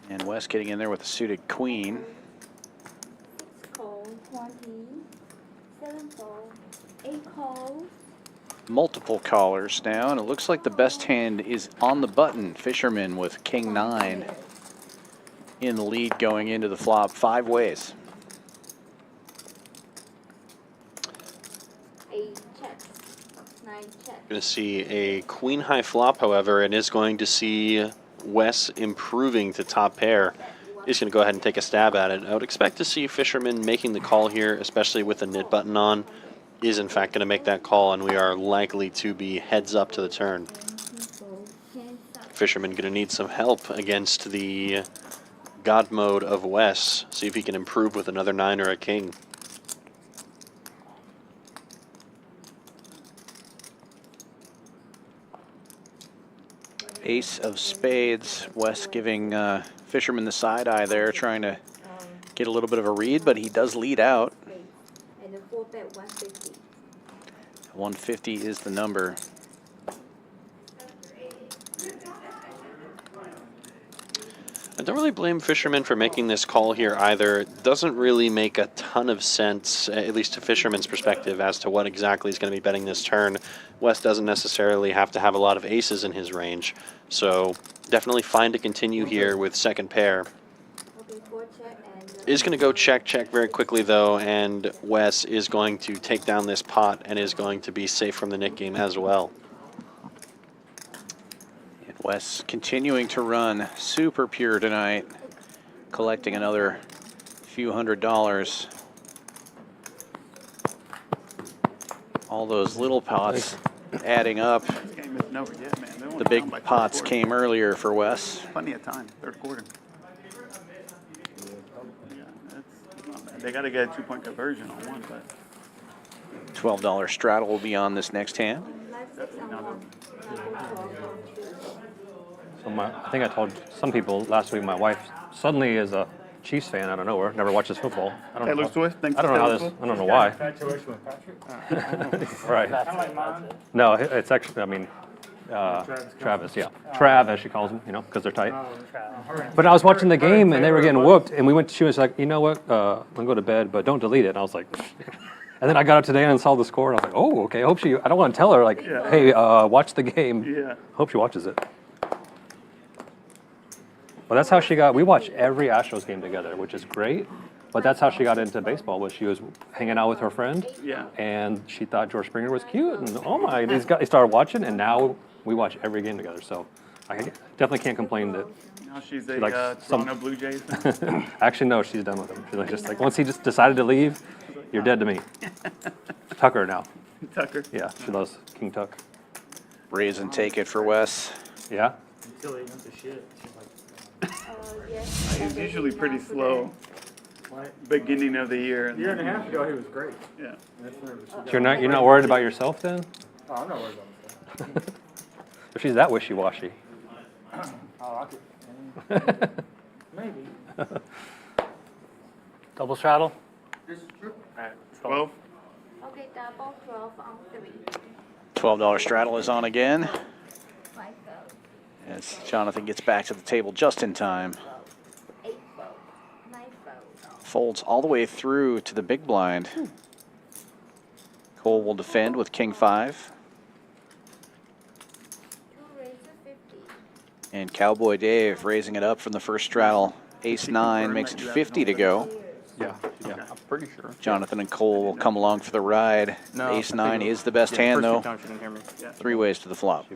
And Wes getting in there with a suited queen. 6 call, 20, 7 fold, 8 calls. Multiple callers now, and it looks like the best hand is on the button. Fisherman with King 9. in the lead going into the flop 5 ways. 8 checks, 9 checks. Going to see a queen high flop, however, and is going to see Wes improving to top pair. He's going to go ahead and take a stab at it. I would expect to see Fisherman making the call here, especially with the knit button on. Is in fact going to make that call, and we are likely to be heads up to the turn. Fisherman going to need some help against the God mode of Wes. See if he can improve with another 9 or a king. Ace of spades. Wes giving Fisherman the side eye there, trying to get a little bit of a read, but he does lead out. And the 4-bet 150. 150 is the number. I don't really blame Fisherman for making this call here either. It doesn't really make a ton of sense, at least to Fisherman's perspective, as to what exactly is going to be betting this turn. Wes doesn't necessarily have to have a lot of aces in his range, so definitely fine to continue here with second pair. Is going to go check very quickly though, and Wes is going to take down this pot and is going to be safe from the knit game as well. And Wes continuing to run super pure tonight, collecting another few $100s. All those little pots adding up. This game isn't over yet, man. They're only The big down by pots third came earlier for Wes. quarter. Plenty of time, third quarter. Yeah, that's not bad. They got to get a 2-point conversion on one, but $12 straddle will be on this next hand. So I think I told some people last week my wife suddenly is a Chiefs fan out of nowhere. Never watches football. I don't Taylor know. Swift thinks I don't know how Taylor this. Swift? I don't know why. Infatuation with Patrick? Right. No, it's actually. I mean, Travis. Yeah, Trav as she calls him. You know, because they're tight. But I was watching the game and they were getting whooped, and we went. She was like, you know what? I'm gonna go to bed, but don't delete it. And I was like. And then I got up today and saw the score, and I was like, oh, okay. I hope she. I don't want to tell her like, hey, watch the game. Yeah. Hope she watches it. Well, that's how she got. We watched every Astros game together, which is great. But that's how she got into baseball. Was she was hanging out with her friend, Yeah. and she thought George Springer was cute, and oh my, these guys started watching, and now we watch every game together. So I definitely can't complain that. now she's she a likes Toronto Blue Jays fan. Actually, no, she's done with him. She's like, just like once he just decided to leave, you're dead to me. Tucker now. Tucker. Yeah, she loves King Tuck. Raise and take it for Wes. Yeah. Until he went to shit. He's usually pretty slow. Beginning of the year. A year and a half ago, he was great. Yeah. You're not worried about yourself then? Oh, I'm not worried about myself. If she's that wishy-washy. Oh, I could. Maybe. Double straddle. This is true. All right, 12. Okay, double 12 on 3. $12 straddle is on again. 5 votes. As Jhonathan gets back to the table just in time. 8 votes. 9 votes. Folds all the way through to the big blind. Cole will defend with King 5. 2 raises 50. And Cowboy Dave raising it up from the first straddle. Ace 9 makes it 50 to go. Yeah, I'm pretty sure. Jhonathan and Cole will come along for the ride. No, Ace I 9 think is the best yeah, hand, first few though. times she didn't hear me. Yeah. 3 ways to the flop.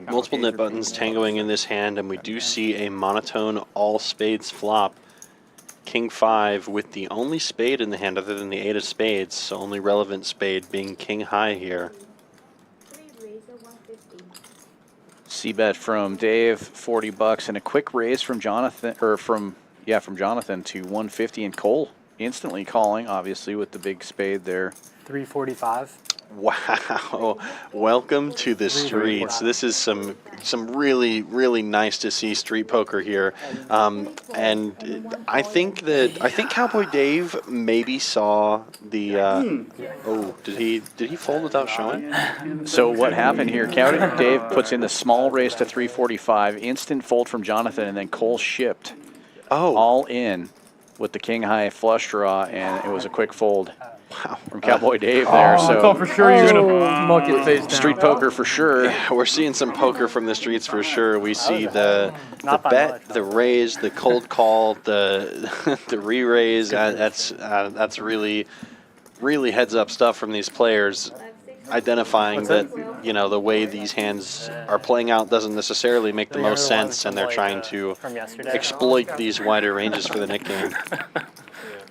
Multiple knit buttons tangoing in this hand, and we do see a monotone all spades flop. King 5 with the only spade in the hand other than the 8 of spades, so only relevant spade being king high here. 3 raises 150. C-bet from Dave, $40, and a quick raise from Jhonathan, or from Jhonathan to 150, and Cole instantly calling, obviously, with the big spade there. 345. Wow, welcome to the streets. This is some really nice to see street poker here, and I think Cowboy Dave maybe saw the. Oh, did he fold without showing? So what happened here? Cowboy Dave puts in the small raise to 345, instant fold from Jhonathan, and then Cole shipped. Oh, all in. with the king high flush draw, and it was a quick fold. Wow, from Cowboy Dave there. So I thought for sure you were gonna muck it face down. Street poker for sure. Yeah, we're seeing some poker from the streets for sure. We see the bet, the raise, the cold call, the the re-raise. That's really heads up stuff from these players, identifying that the way these hands are playing out doesn't necessarily make the most sense, and they're trying to exploit these wider ranges for the Nick game.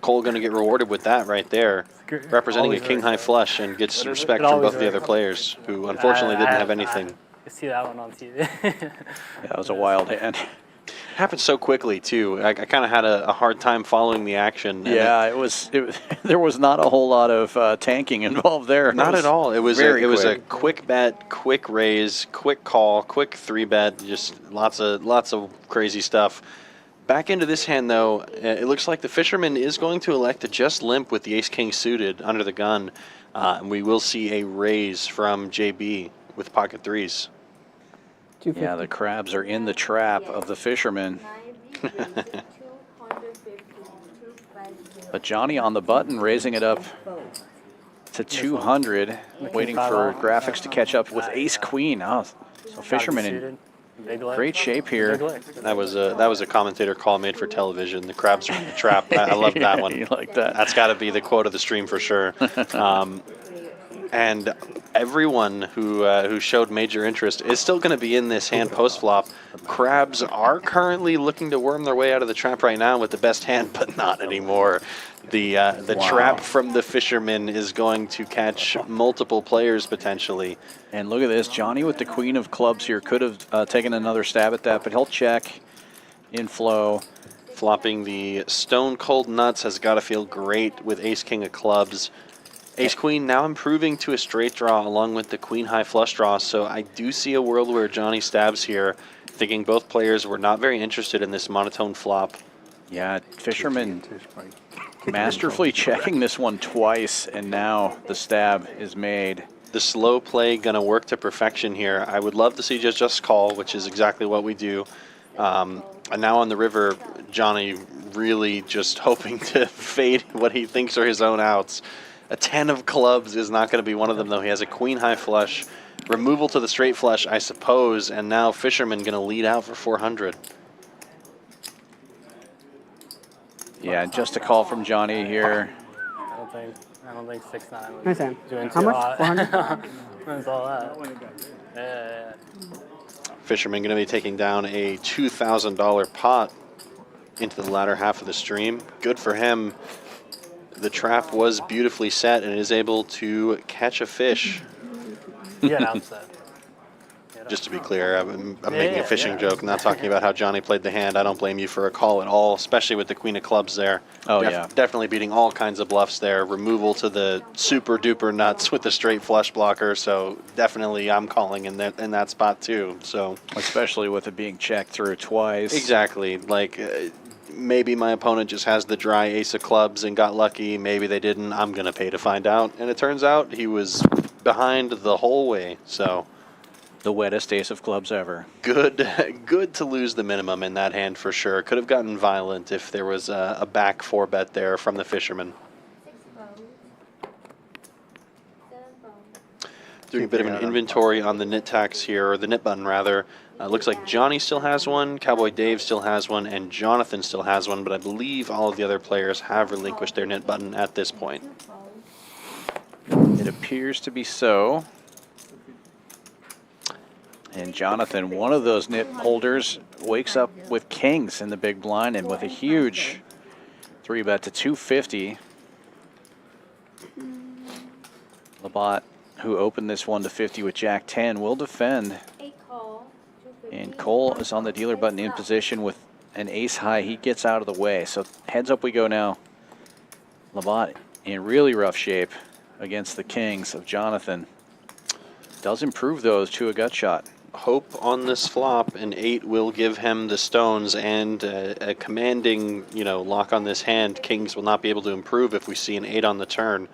Cole going to get rewarded with that right there, representing a king high flush, and gets some respect from both the other players, who unfortunately didn't have anything. You see that one on TV. Yeah, that was a wild hand. Happened so quickly too. I kind of had a hard time following the action. Yeah, there was not a whole lot of tanking involved there. Not at all. It was a quick bet, quick raise, quick call, quick 3-bet, just lots of crazy stuff. Back into this hand, though, it looks like the Fisherman is going to elect to just limp with the ace-king suited under the gun. And we will see a raise from JB with pocket threes. Yeah, the crabs are in the trap of the Fisherman. But Johnny on the button, raising it up to 200, waiting for graphics to catch up with ace-queen. Oh, so Fisherman in great shape here. That was a commentator call made for television. The crabs are in the trap. I love that one. You like that? That's got to be the quote of the stream for sure. And everyone who showed major interest is still going to be in this hand post flop. Crabs are currently looking to worm their way out of the trap right now with the best hand, but not anymore. The trap from the Fisherman is going to catch multiple players potentially. And look at this, Johnny with the queen of clubs here could have taken another stab at that, but he'll check in flow. Flopping the stone cold nuts has got to feel great with ace king of clubs. Ace queen now improving to a straight draw along with the queen high flush draw, so I do see a world where Johnny stabs here, thinking both players were not very interested in this monotone flop. Yeah, Fisherman masterfully checking this one twice, and now the stab is made. The slow play gonna work to perfection here. I would love to see just call, which is exactly what we do. And now on the river, Johnny really just hoping to fade what he thinks are his own outs. A 10 of clubs is not going to be one of them, though. He has a queen high flush. Removal to the straight flush, I suppose, and now Fisherman going to lead out for 400. Yeah, just a call from Johnny here. I don't think 6-9 Hey, was Sam. doing How too much? hot. 400? That's all that. Yeah. Fisherman going to be taking down a $2,000 pot into the latter half of the stream. Good for him. The trap was beautifully set and is able to catch a fish. Yeah, upset. Just to be clear, I'm making a fishing joke, not talking about how Johnny played the hand. I don't blame you for a call at all, especially with the queen of clubs there. Oh, yeah. Definitely beating all kinds of bluffs there. Removal to the super duper nuts with the straight flush blocker, so definitely I'm calling in that spot too. So especially with it being checked through twice. Exactly. Like maybe my opponent just has the dry ace of clubs and got lucky. Maybe they didn't. I'm going to pay to find out. And it turns out he was behind the whole way. So the wettest ace of clubs ever. Good to lose the minimum in that hand for sure. Could have gotten violent if there was a back 4-bet there from the Fisherman. Doing a bit of an inventory on the nit tax here, or the nit button rather. Looks like Johnny still has one, Cowboy Dave still has one, and Jhonathan still has one, but I believe all of the other players have relinquished their nit button at this point. It appears to be so. And Jhonathan, one of those nit holders, wakes up with kings in the big blind and with a huge 3-bet to 250. Labat, who opened this one to 50 with Jack 10, will defend. And Cole is on the dealer button in position with an ace high. He gets out of the way. So heads up we go now. Labat in really rough shape against the kings of Jhonathan. Does improve those to a gut shot. Hope on this flop, an 8 will give him the stones and a commanding, lock on this hand. Kings will not be able to improve if we see an 8 on the turn.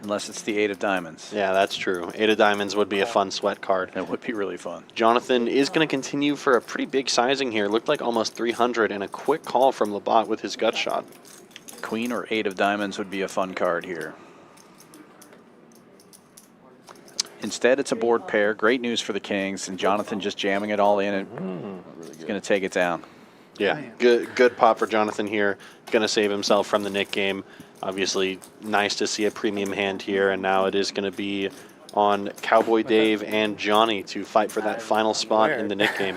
Unless it's the 8 of diamonds. Yeah, that's true. 8 of diamonds would be a fun sweat card. That would be really fun. Jhonathan is going to continue for a pretty big sizing here. Looked like almost 300, and a quick call from Labat with his gut shot. Queen or 8 of diamonds would be a fun card here. Instead, it's a board pair. Great news for the Kings, and Jhonathan just jamming it all in, and he's going to take it down. Yeah, good pop for Jhonathan here. Going to save himself from the Nick game. Obviously, nice to see a premium hand here, and now it is going to be on Cowboy Dave and Johnny to fight for that final spot in the Nick game.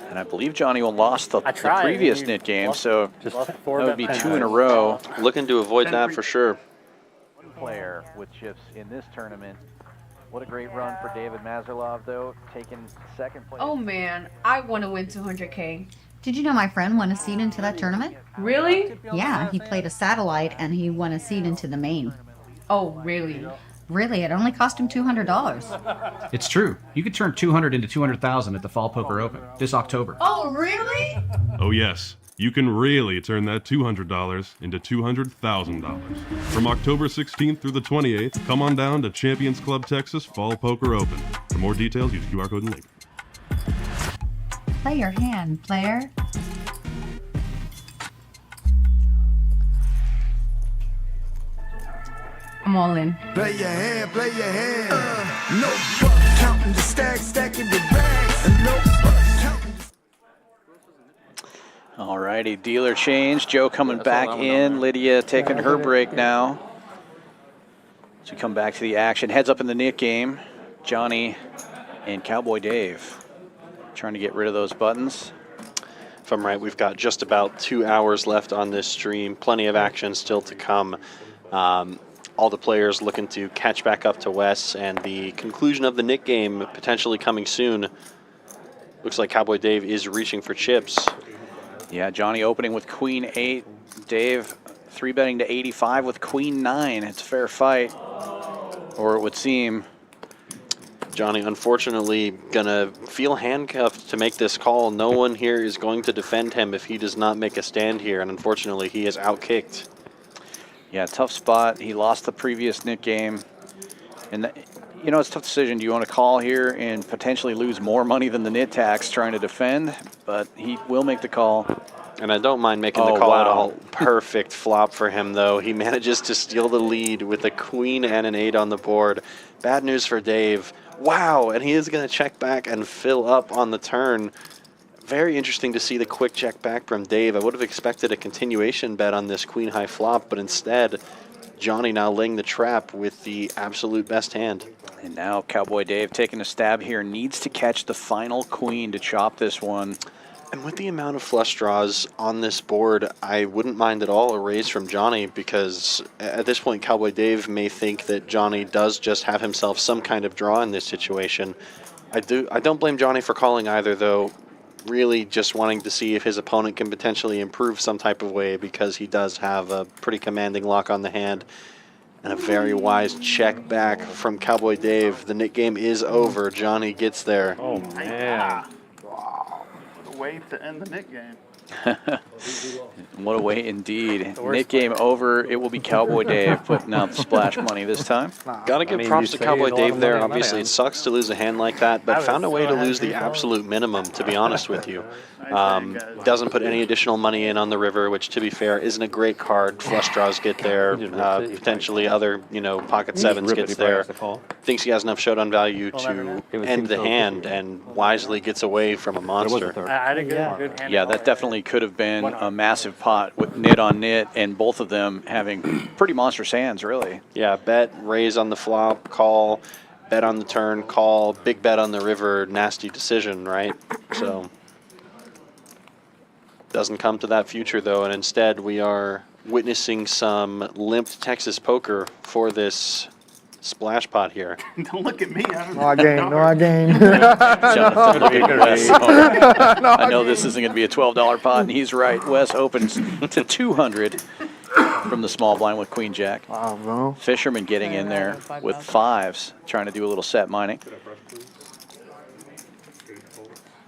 And I believe Johnny lost the previous Nick game, so that would be 2 in a row. Looking to avoid that for sure. One player with chips in this tournament. What a great run for David Mazurlov, though, taking second place. Oh man, I want to win 200K. Did you know my friend won a seat into that tournament? Really? Yeah, he played a satellite and he won a seat into the main. Oh, really? Really, it only cost him $200. It's true. You could turn 200 into 200,000 at the Fall Poker Open this October. Oh, really? Oh, yes. You can really turn that $200 into $200,000. From October 16th through the 28th, come on down to Champions Club Texas Fall Poker Open. For more details, use QR code and link. Play your hand, player. I'm all in. Play your hand, play your hand. No buck, counting the stacks, stacking the bags. And no buck, counting. All righty, dealer change. Joe coming back in. Lydia taking her break now. So we come back to the action. Heads up in the Nick game. Johnny and Cowboy Dave trying to get rid of those buttons. If I'm right, we've got just about 2 hours left on this stream. Plenty of action still to come. All the players looking to catch back up to Wes, and the conclusion of the Nick game potentially coming soon. Looks like Cowboy Dave is reaching for chips. Yeah, Johnny opening with Queen 8. Dave 3-betting to 85 with Queen 9. It's a fair fight, or it would seem. Johnny, unfortunately, gonna feel handcuffed to make this call. No one here is going to defend him if he does not make a stand here, and unfortunately, he is outkicked. Yeah, tough spot. He lost the previous Nick game. And, you know, it's a tough decision. Do you want to call here and potentially lose more money than the nit tax trying to defend? But he will make the call. And I don't mind making the call at all. Perfect flop for him, though. He manages to steal the lead with a queen and an 8 on the board. Bad news for Dave. Wow, and he is going to check back and fill up on the turn. Very interesting to see the quick check back from Dave. I would have expected a continuation bet on this queen high flop, but instead, Johnny now laying the trap with the absolute best hand. And now Cowboy Dave taking a stab here. Needs to catch the final queen to chop this one. And with the amount of flush draws on this board, I wouldn't mind at all a raise from Johnny, because at this point, Cowboy Dave may think that Johnny does just have himself some kind of draw in this situation. I don't blame Johnny for calling either, though. Really just wanting to see if his opponent can potentially improve some type of way, because he does have a pretty commanding lock on the hand. And a very wise check back from Cowboy Dave. The Nick game is over. Johnny gets there. Oh, man. What a way to end the Nick game. What a way indeed. Nick game over. It will be Cowboy Dave putting out the splash money this time. Gotta give props to Cowboy Dave there. Obviously, it sucks to lose a hand like that, but found a way to lose the absolute minimum, to be honest with you. Doesn't put any additional money in on the river, which, to be fair, isn't a great card. Flush draws get there. Potentially other, pocket sevens gets there. Thinks he has enough showdown value to end the hand, and wisely gets away from a monster. I had a good hand. Yeah, that definitely could have been a massive pot with nit on nit, and both of them having pretty monstrous hands, really. Yeah, bet, raise on the flop, call, bet on the turn, call, big bet on the river, nasty decision, right? So, doesn't come to that future, though, and instead we are witnessing some limped Texas poker for this splash pot here. Don't look at me. No, I gain. Jhonathan looking at Wes. I know this isn't going to be a $12 pot, and he's right. Wes opens to 200 from the small blind with Queen Jack. Wow, bro. Fisherman getting in there with 5s, trying to do a little set mining.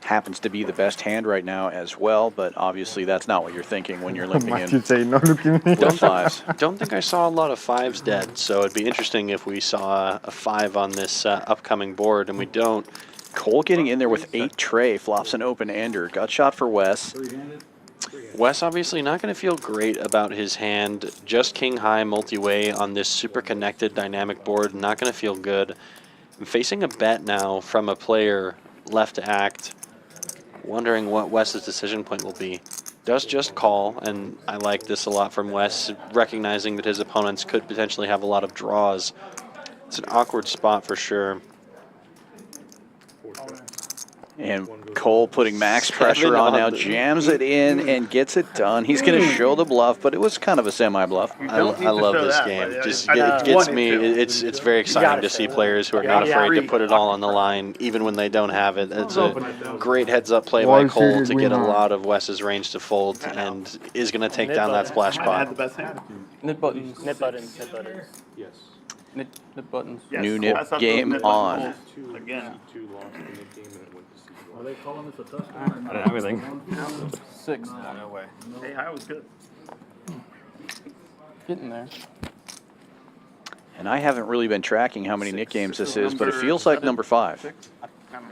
happens to be the best hand right now as well, but obviously that's not what you're thinking when you're limping in say no looking at me. with fives. Don't think I saw a lot of fives dead, so it'd be interesting if we saw a 5 on this upcoming board, and we don't. Cole getting in there with 8 tray, flops an open-ender. Gut shot for Wes. Wes obviously not going to feel great about his hand. Just king high multi-way on this super connected dynamic board. Not going to feel good. I'm facing a bet now from a player left to act. Wondering what Wes's decision point will be. Does just call, and I like this a lot from Wes, recognizing that his opponents could potentially have a lot of draws. It's an awkward spot for sure. And Cole putting max pressure on now, jams it in and gets it done. He's going to show the bluff, but it was kind of a semi-bluff. I love this game. Just it gets me. It's very exciting to see players who are not afraid to put it all on the line, even when they don't have it. It's a great heads-up play by Cole to get a lot of Wes's range to fold, and is going to take down that splash pot. Nip buttons. Nip buttons. Nip buttons. Yes. Nip buttons. New nip game on. Again. Are they calling this a touchdown? I didn't have anything. 6. No way. Hey, I was good. Getting there. And I haven't really been tracking how many nick games this is, but it feels like number 5.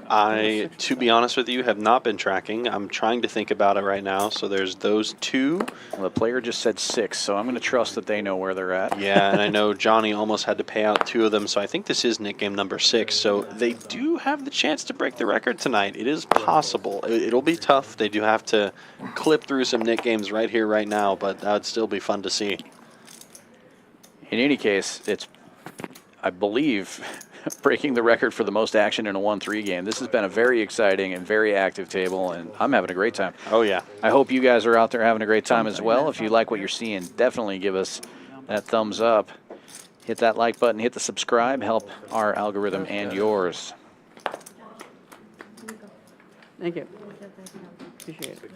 I, to be honest with you, have not been tracking. I'm trying to think about it right now. So there's those 2. Well, the player just said 6, so I'm going to trust that they know where they're at. Yeah, and I know Johnny almost had to pay out 2 of them, so I think this is nick game number 6. So they do have the chance to break the record tonight. It is possible. It'll be tough. They do have to clip through some nick games right here, right now, but that would still be fun to see. In any case, it's, I believe, breaking the record for the most action in a 1-3 game. This has been a very exciting and very active table, and I'm having a great time. Oh, yeah. I hope you guys are out there having a great time as well. If you like what you're seeing, definitely give us that thumbs up. Hit that like button, hit the subscribe, help our algorithm and yours. Thank you. Appreciate it.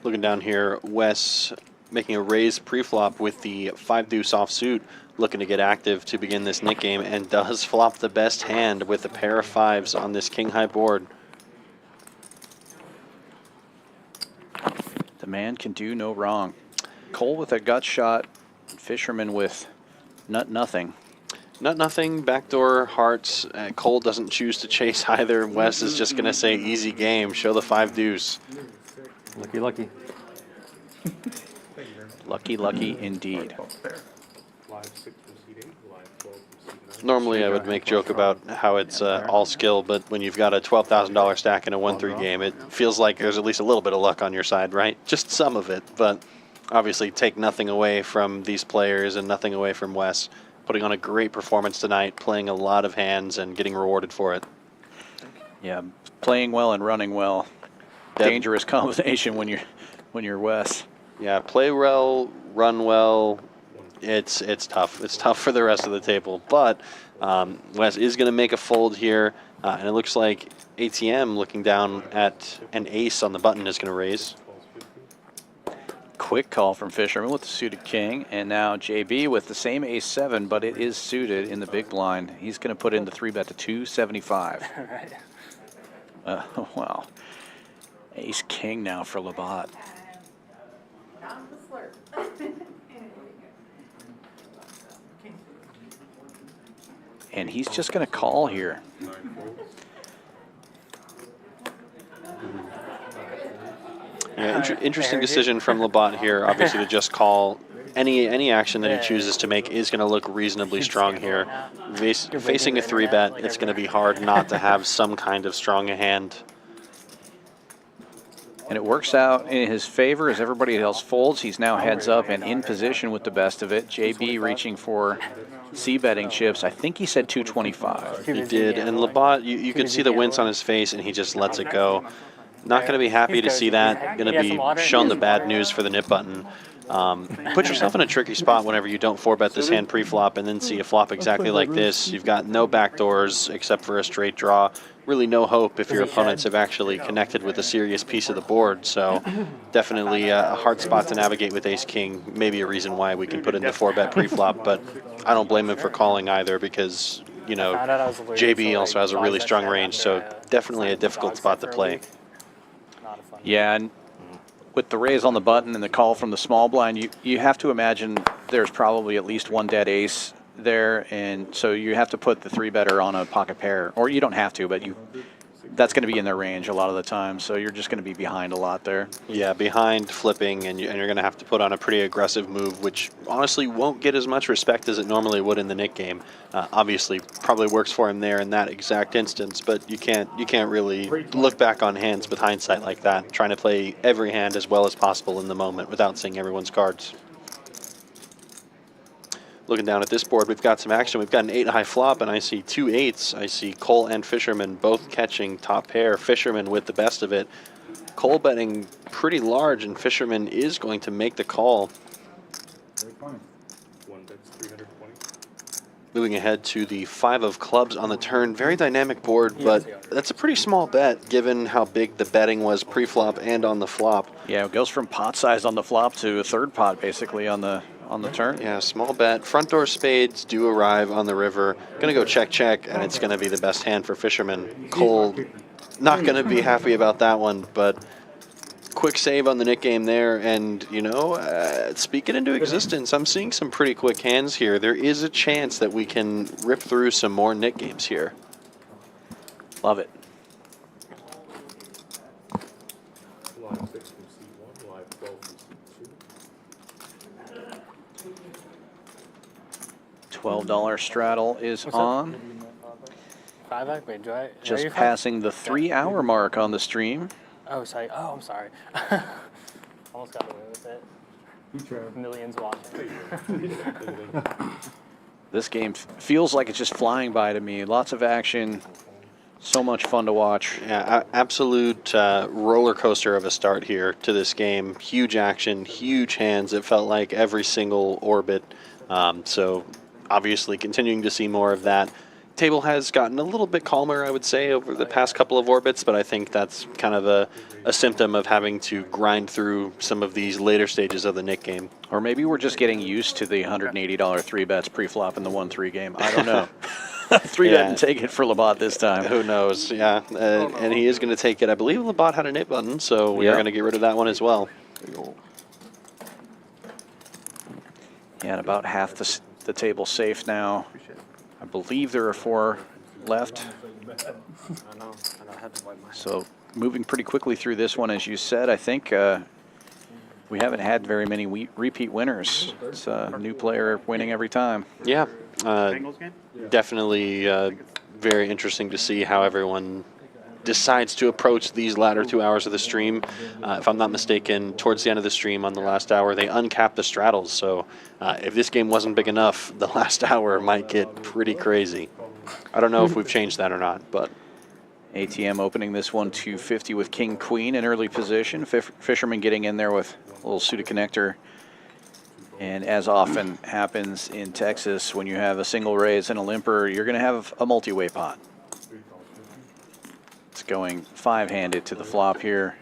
Looking down here, Wes making a raise pre-flop with the 5-deuce offsuit, looking to get active to begin this nick game, and does flop the best hand with a pair of 5s on this king high board. The man can do no wrong. Cole with a gut shot, Fisherman with nothing. Nothing, backdoor hearts. Cole doesn't choose to chase either. Wes is just going to say easy game, show the 5-deuce. Lucky, lucky. Lucky, lucky indeed. Normally I would make joke about how it's all skill, but when you've got a $12,000 stack in a 1-3 game, it feels like there's at least a little bit of luck on your side, right? Just some of it, but obviously take nothing away from these players and nothing away from Wes. Putting on a great performance tonight, playing a lot of hands and getting rewarded for it. Yeah, playing well and running well. Dangerous combination when you're Wes. Yeah, play well, run well. It's tough. It's tough for the rest of the table. But Wes is going to make a fold here, and it looks like ATM looking down at an ace on the button is going to raise. Quick call from Fisherman with the suited king, and now JB with the same ace-7, but it is suited in the big blind. He's going to put in the 3-bet to 275. Wow. Ace-king now for Labat. And he's just going to call here. Yeah, interesting decision from Labat here, obviously, to just call. Any action that he chooses to make is going to look reasonably strong here. Facing a 3-bet, it's going to be hard not to have some kind of strong hand. And it works out in his favor as everybody else folds. He's now heads up and in position with the best of it. JB reaching for c-betting chips. I think he said 225. He did, and Labat, you could see the wince on his face, and he just lets it go. Not going to be happy to see that. Going to be shown the bad news for the nip button. Put yourself in a tricky spot whenever you don't 4-bet this hand pre-flop and then see a flop exactly like this. You've got no backdoors except for a straight draw. Really no hope if your opponents have actually connected with a serious piece of the board. So definitely a hard spot to navigate with ace-king. Maybe a reason why we can put in the 4-bet pre-flop, but I don't blame him for calling either, because you know, found out I was allergic to, JB like, also has a dogs really that strong shed range, after, so definitely a difficult dogs spot that to for a play. week. Not a fun Yeah, and with the raise on the button and the call from the small blind, you have to imagine there's probably at least one dead ace there, and so you have to put the 3-better on a pocket pair, or you don't have to, but that's going to be in their range a lot of the time, so you're just going to be behind a lot there. Yeah, behind, flipping, and you're going to have to put on a pretty aggressive move, which honestly won't get as much respect as it normally would in the Nick game. Obviously, probably works for him there in that exact instance, but you can't really look back on hands with hindsight like that, trying to play every hand as well as possible in the moment without seeing everyone's cards. Looking down at this board, we've got some action. We've got an 8-high flop, and I see 2 8s. I see Cole and Fisherman both catching top pair. Fisherman with the best of it. Cole betting pretty large, and Fisherman is going to make the call. One bet's 320. Moving ahead to the 5 of clubs on the turn. Very dynamic board, but that's a pretty small bet given how big the betting was pre-flop and on the flop. Yeah, it goes from pot size on the flop to a third pot basically on the turn. Yeah, small bet. Front door spades do arrive on the river. Gonna go check, check, and it's gonna be the best hand for Fisherman. Cole not gonna be happy about that one, but quick save on the Nick game there, and you know, speak it into existence. I'm seeing some pretty quick hands here. There is a chance that we can rip through some more Nick games here. Love it. Live 6 from seat 1, live 12 from seat 2. $12 straddle is on. 5x? Wait, do I? Just passing the 3-hour mark on the stream. Oh, sorry. Oh, I'm sorry. Almost got away with it. Millions watching. This game feels like it's just flying by to me. Lots of action. So much fun to watch. Yeah, absolute roller coaster of a start here to this game. Huge action, huge hands. It felt like every single orbit. So obviously continuing to see more of that. Table has gotten a little bit calmer, I would say, over the past couple of orbits, but I think that's kind of a symptom of having to grind through some of these later stages of the Nick game. Or maybe we're just getting used to the $180 3 bets pre-flop in the 1-3 game. I don't know. 3 bet and take it for Labat this time. Who knows? Yeah, and he is going to take it. I believe Labat had a knit button, so we are going to get rid of that one as well. Yeah, and about half the table safe now. I believe there are 4 left. I know. I had to wipe my. So moving pretty quickly through this one, as you said. I think we haven't had very many repeat winners. It's a new player winning every time. Yeah, definitely very interesting to see how everyone decides to approach these latter 2 hours of the stream. If I'm not mistaken, towards the end of the stream on the last hour, they uncapped the straddles. So if this game wasn't big enough, the last hour might get pretty crazy. I don't know if we've changed that or not, but ATM opening this one 250 with King Queen in early position. Fisherman getting in there with a little suited connector. And as often happens in Texas, when you have a single raise and a limper, you're going to have a multi-way pot. It's going 5-handed to the flop here.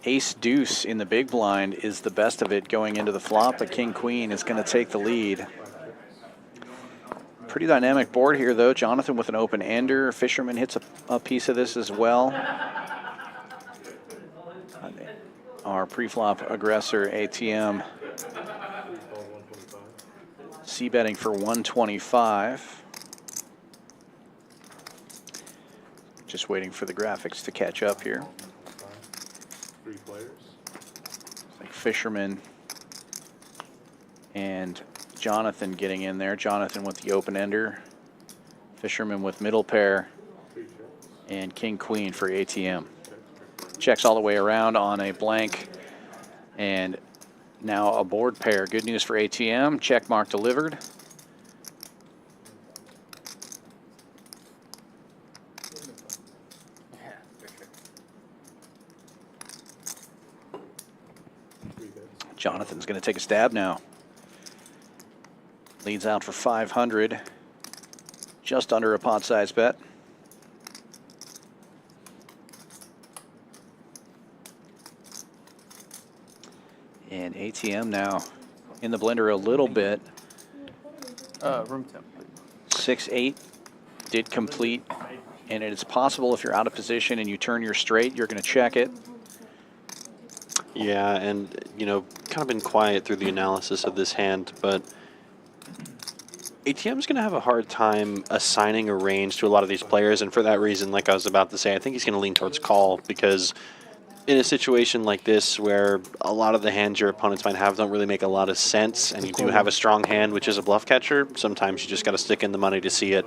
Ace deuce in the big blind is the best of it going into the flop, but King Queen is going to take the lead. Pretty dynamic board here, though. Jhonathan with an open ender. Fisherman hits a piece of this as well. Our pre-flop aggressor, ATM, c-betting for 125. Just waiting for the graphics to catch up here. 3 players. Like Fisherman and Jhonathan getting in there. Jhonathan with the open ender. Fisherman with middle pair. And King Queen for ATM. Checks all the way around on a blank. And now a board pair. Good news for ATM. Check mark delivered. Jhonathan's going to take a stab now. Leads out for 500. Just under a pot size bet. And ATM now in the blender a little bit. Room temp, please. 6-8 did complete, and it's possible if you're out of position and you turn your straight, you're going to check it. Yeah, and, you know, kind of been quiet through the analysis of this hand, but ATM's going to have a hard time assigning a range to a lot of these players, and for that reason, like I was about to say, I think he's going to lean towards call, because in a situation like this where a lot of the hands your opponents might have don't really make a lot of sense, and you do have a strong hand, which is a bluff catcher, sometimes you just got to stick in the money to see it.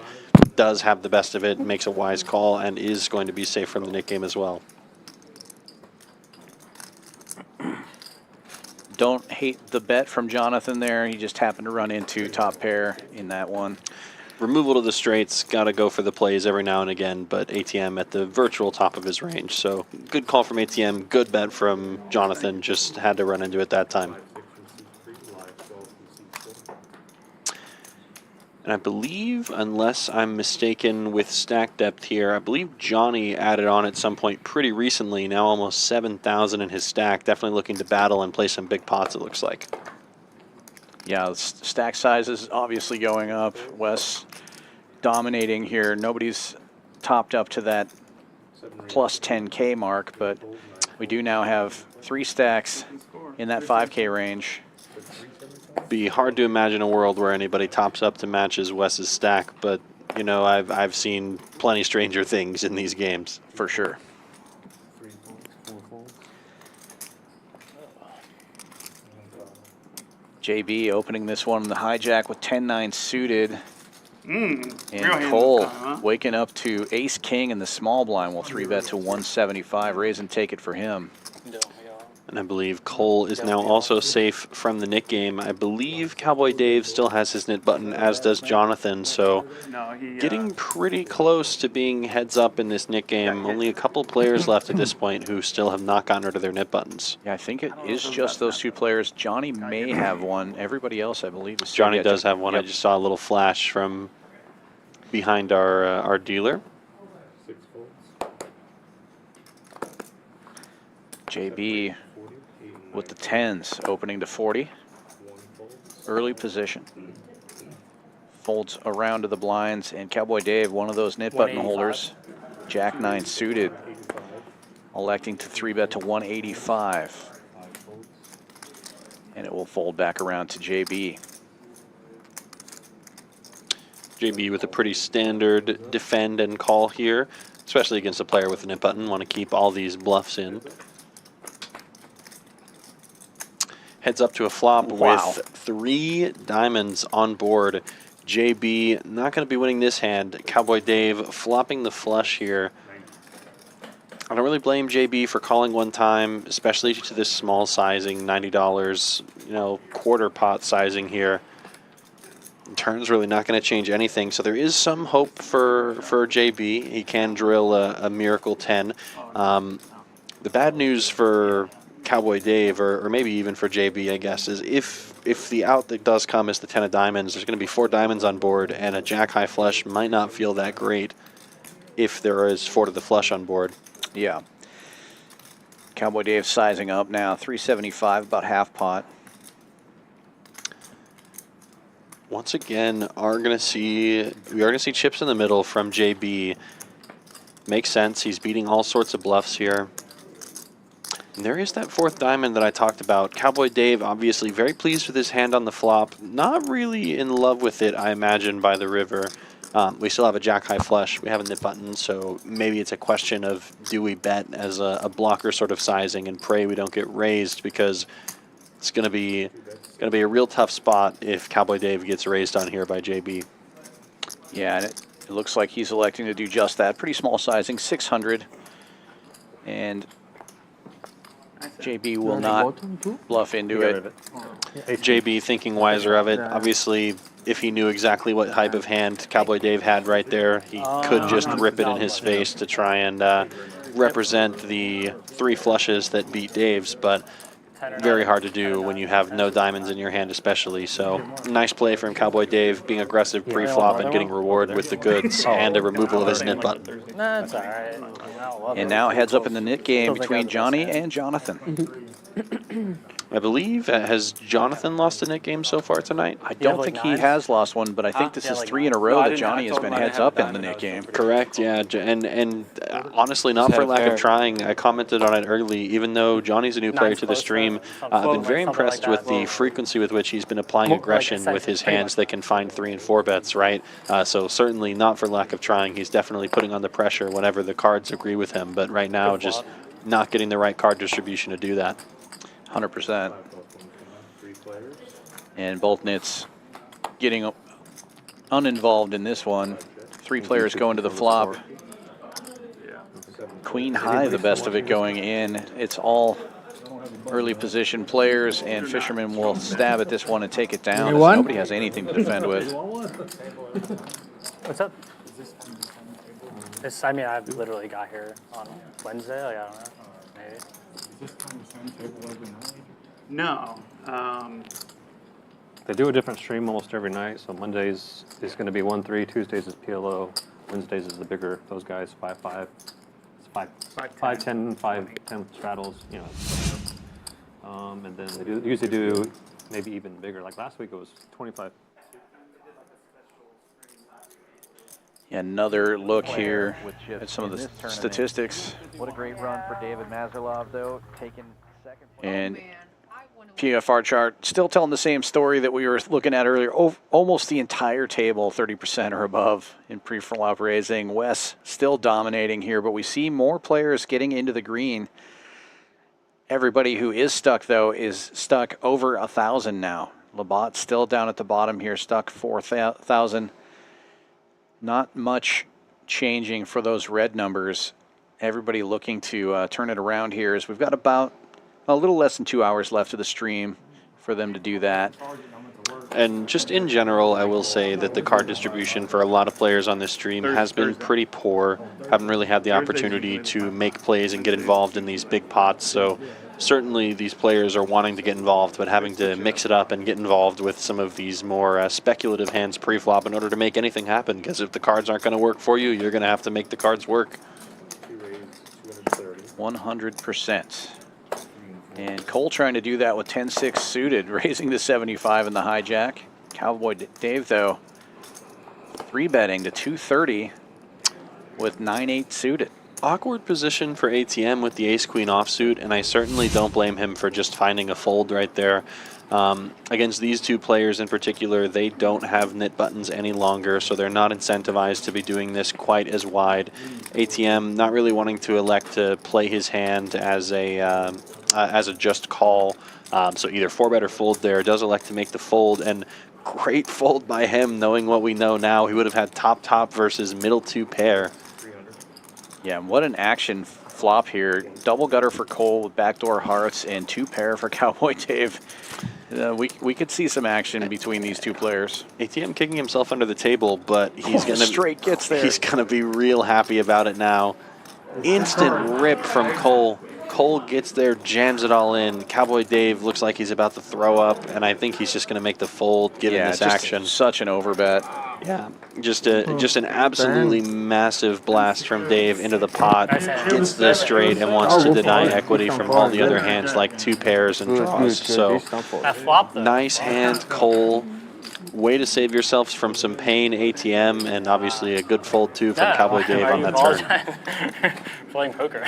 Does have the best of it, makes a wise call, and is going to be safe from the Nick game as well. Don't hate the bet from Jhonathan there. He just happened to run into top pair in that one. Removal to the straights, got to go for the plays every now and again, but ATM at the virtual top of his range. So good call from ATM, good bet from Jhonathan, just had to run into it that time. And I believe, unless I'm mistaken with stack depth here, I believe Johnny added on at some point pretty recently, now almost 7,000 in his stack. Definitely looking to battle and play some big pots, it looks like. Yeah, stack size is obviously going up. Wes dominating here. Nobody's topped up to that plus 10K mark, but we do now have 3 stacks in that 5K range. Be hard to imagine a world where anybody tops up to matches Wes's stack, but you know, I've seen plenty stranger things in these games. For sure. JB opening this one in the hijack with 10-9 suited. And Cole waking up to ace king in the small blind will 3-bet to 175. Raise and take it for him. And I believe Cole is now also safe from the Nick game. I believe Cowboy Dave still has his knit button, as does Jhonathan, so getting pretty close to being heads up in this Nick game. Only a couple players left at this point who still have not gotten rid of their knit buttons. Yeah, I think it is just those 2 players. Johnny may have one. Everybody else, I believe, is Johnny does have one. Yep. I just saw a little flash from behind our dealer. JB with the 10s opening to 40. Early position. Folds around to the blinds, and Cowboy Dave, one of those knit button holders, Jack 9 suited, electing to 3-bet to 185. And it will fold back around to JB. JB with a pretty standard defend and call here, especially against a player with a knit button. Want to keep all these bluffs in. Heads up to a flop with 3 diamonds on board. JB not going to be winning this hand. Cowboy Dave flopping the flush here. I don't really blame JB for calling one time, especially to this small sizing, $90, you know, quarter pot sizing here. Turn's really not going to change anything, so there is some hope for JB. He can drill a miracle 10. The bad news for Cowboy Dave, or maybe even for JB, I guess, is if the out that does come is the 10 of diamonds, there's going to be 4 diamonds on board, and a jack high flush might not feel that great if there is 4 to the flush on board. Yeah. Cowboy Dave sizing up now, 375, about half pot. Once again, we are going to see chips in the middle from JB. Makes sense. He's beating all sorts of bluffs here. And there is that 4th diamond that I talked about. Cowboy Dave, obviously very pleased with his hand on the flop. Not really in love with it, I imagine, by the river. We still have a jack high flush. We have a knit button, so maybe it's a question of do we bet as a blocker sort of sizing and pray we don't get raised, because it's going to be a real tough spot if Cowboy Dave gets raised on here by JB. Yeah, and it looks like he's electing to do just that. Pretty small sizing, 600. And JB will not bluff into it. JB thinking wiser of it. Obviously, if he knew exactly what type of hand Cowboy Dave had right there, he could just rip it in his face to try and represent the 3 flushes that beat Dave's, but very hard to do when you have no diamonds in your hand especially. So nice play from Cowboy Dave, being aggressive pre-flop and getting rewarded with the goods and a removal of his knit button. That's all right. And now heads up in the knit game between Johnny and Jhonathan. I believe, has Jhonathan lost a net game so far tonight? I don't think he has lost one, but I think this is 3 in a row that Johnny has been heads up in the net game. Correct, yeah. And honestly, not for lack of trying. I commented on it early. Even though Johnny's a new player to the stream, I've been very impressed with the frequency with which he's been applying aggression with his hands that can find 3 and 4 bets, right? So certainly not for lack of trying. He's definitely putting on the pressure whenever the cards agree with him. But right now, just not getting the right card distribution to do that. 100%. And both nits getting uninvolved in this one. 3 players going to the flop. Queen high, the best of it going in. It's all early position players, and Fisherman will stab at this one and take it down. As nobody has anything to defend with. What's up? I mean, I literally got here on Wednesday. Like, I don't know. Maybe. No. They do a different stream almost every night. So Mondays is going to be 1-3, Tuesdays is PLO, Wednesdays is the bigger, those guys, 5-5. It's 5-10, 5-10 straddles, you know. And then they usually do maybe even bigger. Like last week it was 25. Yeah, another look here at some of the statistics. What a great run for David Mazurlov, though, taking second place. And PFR chart still telling the same story that we were looking at earlier. Almost the entire table, 30% or above in pre-flop raising. Wes still dominating here, but we see more players getting into the green. Everybody who is stuck, though, is stuck over 1,000 now. Labat still down at the bottom here, stuck 4,000. Not much changing for those red numbers. Everybody looking to turn it around here, as we've got about a little less than 2 hours left of the stream for them to do that. And just in general, I will say that the card distribution for a lot of players on this stream has been pretty poor. Haven't really had the opportunity to make plays and get involved in these big pots. So certainly these players are wanting to get involved, but having to mix it up and get involved with some of these more speculative hands pre-flop in order to make anything happen. Because if the cards aren't going to work for you, you're going to have to make the cards work. 100%. And Cole trying to do that with 10-6 suited, raising to 75 in the hijack. Cowboy Dave, though, 3-betting to 230 with 9-8 suited. Awkward position for ATM with the ace-queen offsuit, and I certainly don't blame him for just finding a fold right there. Against these two players in particular, they don't have knit buttons any longer, so they're not incentivized to be doing this quite as wide. ATM not really wanting to elect to play his hand as a just call, so either 4-bet or fold there. Does elect to make the fold, and great fold by him, knowing what we know now. He would have had top versus middle 2 pair. Yeah, and what an action flop here. Double gutter for Cole with backdoor hearts and 2 pair for Cowboy Dave. We could see some action between these two players. ATM kicking himself under the table, but he's gonna straight gets there. He's gonna be real happy about it now. Instant rip from Cole. Cole gets there, jams it all in. Cowboy Dave looks like he's about to throw up, and I think he's just going to make the fold given this action. Such an overbet. Yeah, just an absolutely massive blast from Dave into the pot. Gets the straight and wants to deny equity from all the other hands, like 2 pairs and draws. So nice hand, Cole. Way to save yourselves from some pain, ATM, and obviously a good fold too from Cowboy Dave on that turn. Playing poker.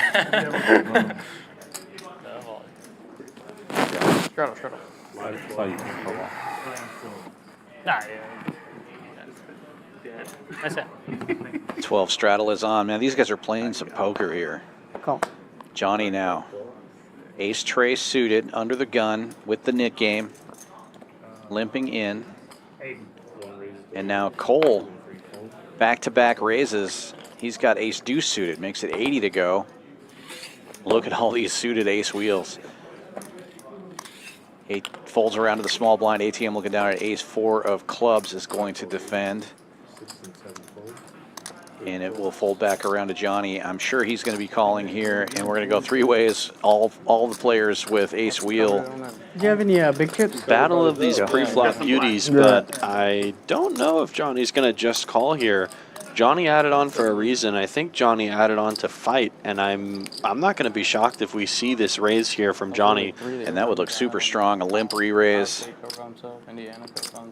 Straddle. Nah, yeah. 12 straddle is on. Man, these guys are playing some poker here. Call. Johnny now. Ace trace suited under the gun with the knit game. Limping in. And now Cole, back-to-back raises. He's got ace deuce suited, makes it 80 to go. Look at all these suited ace wheels. Eight folds around to the small blind. ATM looking down at ace 4 of clubs is going to defend. And it will fold back around to Johnny. I'm sure he's going to be calling here, and we're going to go 3 ways. All the players with ace wheel. Do you have any big chips? Battle of these pre-flop beauties, but I don't know if Johnny's going to just call here. Johnny added on for a reason. I think Johnny added on to fight, and I'm not going to be shocked if we see this raise here from Johnny. And that would look super strong, a limp re-raise.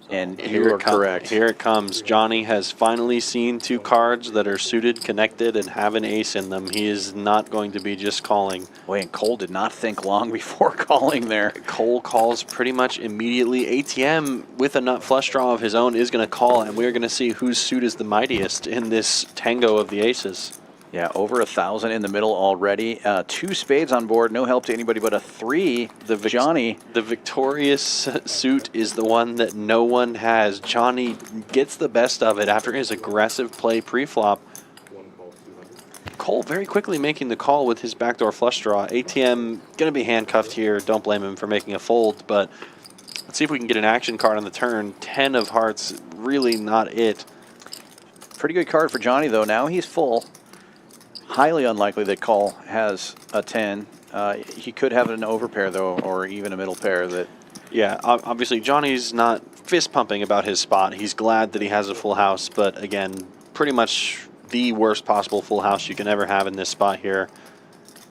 And you are correct. Here it comes. Johnny has finally seen two cards that are suited, connected, and have an ace in them. He is not going to be just calling. Boy, and Cole did not think long before calling there. Cole calls pretty much immediately. ATM, with a nut flush draw of his own, is going to call, and we're going to see whose suit is the mightiest in this tango of the aces. Yeah, over 1,000 in the middle already. 2 spades on board, no help to anybody but a 3. Johnny. The victorious suit is the one that no one has. Johnny gets the best of it after his aggressive play pre-flop. Cole very quickly making the call with his backdoor flush draw. ATM going to be handcuffed here. Don't blame him for making a fold, but let's see if we can get an action card on the turn. 10 of hearts, really not it. Pretty good card for Johnny, though. Now he's full. Highly unlikely that Cole has a 10. He could have an overpair, though, or even a middle pair. That. Yeah, obviously Johnny's not fist pumping about his spot. He's glad that he has a full house, but again, pretty much the worst possible full house you can ever have in this spot here.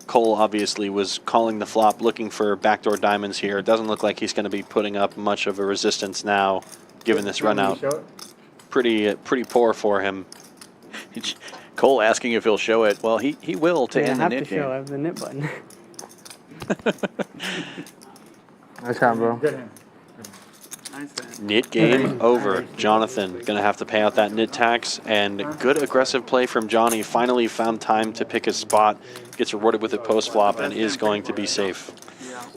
Cole obviously was calling the flop, looking for backdoor diamonds here. It doesn't look like he's going to be putting up much of a resistance now, given this run out. Pretty poor for him. Cole asking if he'll show it. Well, he will to end the nit game. I have the nit button. Nice shot, bro. Nit game over. Jhonathan going to have to pay out that nit tax, and good aggressive play from Johnny. Finally found time to pick his spot, gets rewarded with a post flop, and is going to be safe.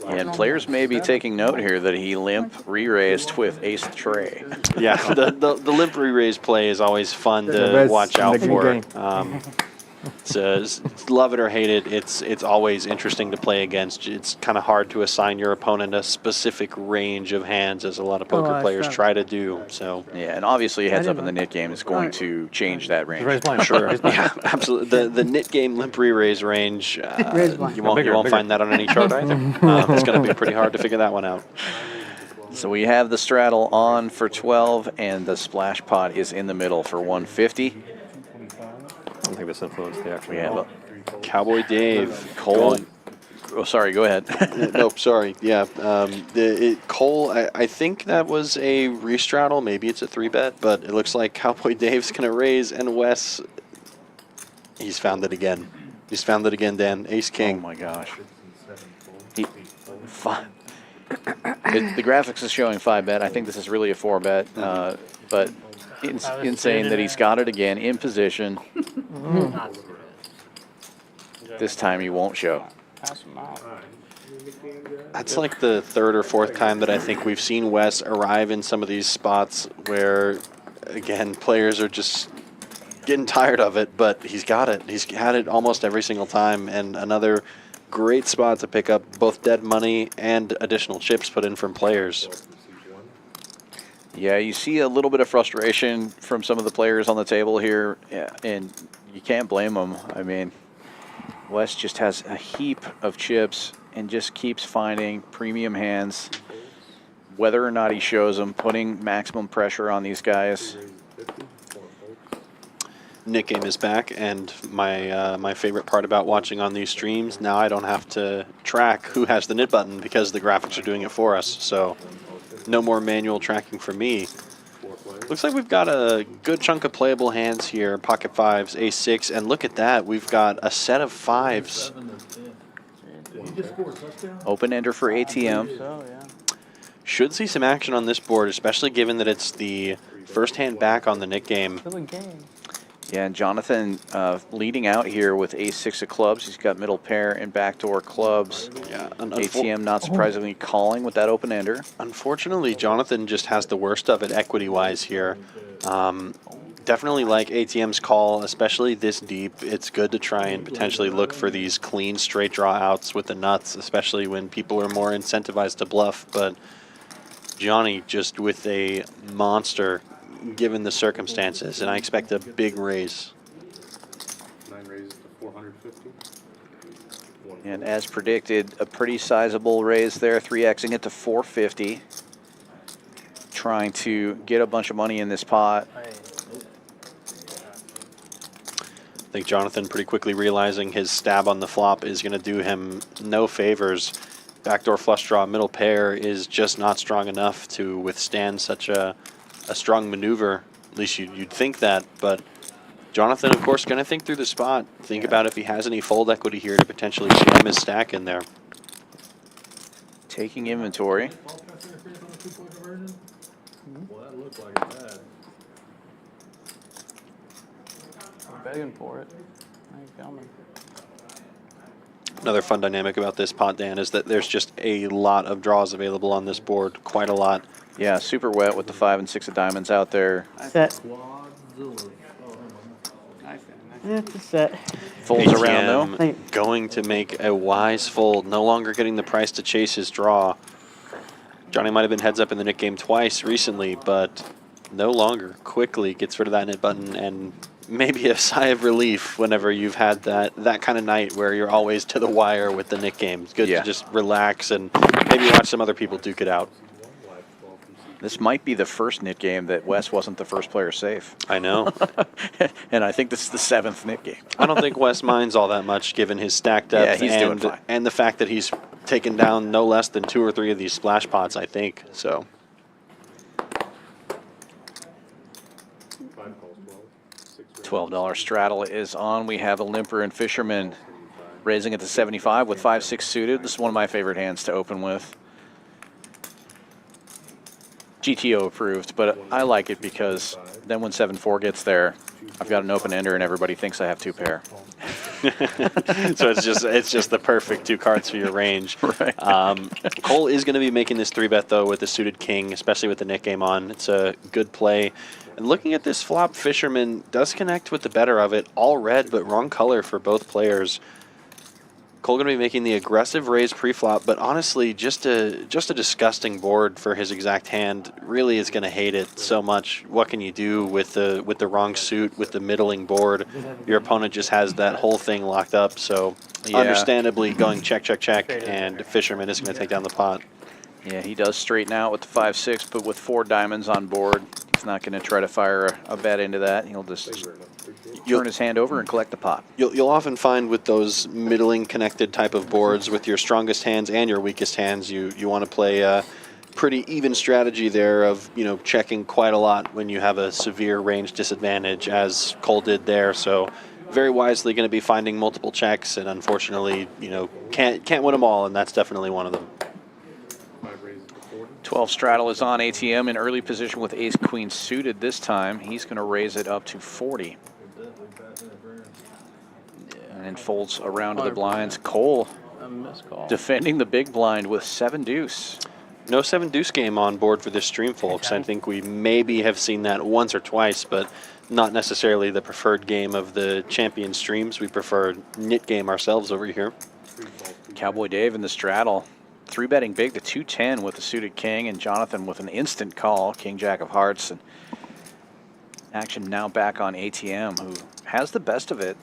And players may be taking note here that he limp re-raised with ace tray. Yeah, the limp re-raise play is always fun to watch out for. Love it or hate it, it's always interesting to play against. It's kind of hard to assign your opponent a specific range of hands, as a lot of poker players try to do. So yeah, and obviously heads up in the nit game is going to change that range. Sure, yeah, absolutely. The nit game limp re-raise range, you won't find that on any chart either. It's going to be pretty hard to figure that one out. So we have the straddle on for 12, and the splash pot is in the middle for 150. I don't think this influenced the actual. Yeah, Cowboy Dave, Cole. Oh, sorry. Go ahead. Nope, sorry. Yeah, Cole. I think that was a restraddle. Maybe it's a 3-bet, but it looks like Cowboy Dave's gonna raise, and Wes. He's found it again. He's found it again, Dan. Ace King. Oh my gosh. The graphics is showing 5-bet. I think this is really a 4-bet, but. Insane that he's got it again in position. This time he won't show. That's like the 3rd or 4th time that I think we've seen Wes arrive in some of these spots where, again, players are just getting tired of it, but he's got it. He's had it almost every single time, and another great spot to pick up both dead money and additional chips put in from players. Yeah, you see a little bit of frustration from some of the players on the table here, and you can't blame them. I mean, Wes just has a heap of chips and just keeps finding premium hands, whether or not he shows them, putting maximum pressure on these guys. Nit game is back, and my favorite part about watching on these streams, now I don't have to track who has the nit button because the graphics are doing it for us. So no more manual tracking for me. Looks like we've got a good chunk of playable hands here. Pocket fives, ace six, and look at that. We've got a set of fives. Open ender for ATM. Should see some action on this board, especially given that it's the first hand back on the nit game. Yeah, and Jhonathan leading out here with ace-6 of clubs. He's got middle pair and backdoor clubs. Yeah, ATM not surprisingly calling with that open ender. Unfortunately, Jhonathan just has the worst of it equity-wise here. Definitely like ATM's call, especially this deep. It's good to try and potentially look for these clean straight draw outs with the nuts, especially when people are more incentivized to bluff. But Johnny just with a monster given the circumstances, and I expect a big raise. 9 raises to 450. And as predicted, a pretty sizable raise there, 3xing it to 450. Trying to get a bunch of money in this pot. think Jhonathan pretty quickly realizing his stab on the flop is going to do him no favors. Backdoor flush draw middle pair is just not strong enough to withstand such a strong maneuver. At least you'd think that, but Jhonathan, of course, going to think through the spot. Think about if he has any fold equity here to potentially jam his stack in there. Taking inventory. Well, that looked like it bad. I'm begging for it. I ain't coming. Another fun dynamic about this pot, Dan, is that there's just a lot of draws available on this board. Quite a lot. Yeah, super wet with the 5 and 6 of diamonds out there. Set. Yeah, it's a set. Folds around though. ATM going to make a wise fold. No longer getting the price to chase his draw. Johnny might have been heads up in the Nick game twice recently, but no longer. Quickly gets rid of that knit button and maybe a sigh of relief whenever you've had that kind of night where you're always to the wire with the Nick game. It's good to just relax and maybe watch some other people duke it out. This might be the first knit game that Wes wasn't the first player safe. I know. And I think this is the 7th knit game. I don't think Wes minds all that much given his stack depth doing fine. And the fact that he's taken down no less than 2 or 3 of these splash pots, I think. So $12 straddle is on. We have a limper and Fisherman raising it to 75 with 5-6 suited. This is one of my favorite hands to open with. GTO approved, but I like it because then when 7-4 gets there, I've got an open ender and everybody thinks I have 2 pair. So it's just the perfect 2 cards for your range. Right. Cole is going to be making this 3-bet though with the suited king, especially with the Nick game on. It's a good play. And looking at this flop, Fisherman does connect with the better of it. All red, but wrong color for both players. Cole going to be making the aggressive raise pre-flop, but honestly, just a disgusting board for his exact hand. Really is going to hate it so much. What can you do with the wrong suit, with the middling board? Your opponent just has that whole thing locked up. So understandably going check, check, check, and Fisherman is going to take down the pot. Yeah, he does straighten out with the 5-6, but with 4 diamonds on board, he's not going to try to fire a bet into that. He'll just turn his hand over and collect the pot. You'll often find with those middling connected type of boards, with your strongest hands and your weakest hands, you want to play a pretty even strategy there of checking quite a lot when you have a severe range disadvantage, as Cole did there. So very wisely going to be finding multiple checks, and unfortunately can't win them all, and that's definitely one of them. 12 straddle is on. ATM in early position with ace queen suited this time. He's going to raise it up to 40. And then folds around to the blinds. Cole defending the big blind with 7 deuce. No 7 deuce game on board for this stream, folks. I think we maybe have seen that once or twice, but not necessarily the preferred game of the champion streams. We prefer knit game ourselves over here. Cowboy Dave in the straddle. 3-betting big to 210 with the suited king, and Jhonathan with an instant call, king jack of hearts. And action now back on ATM, who has the best of it.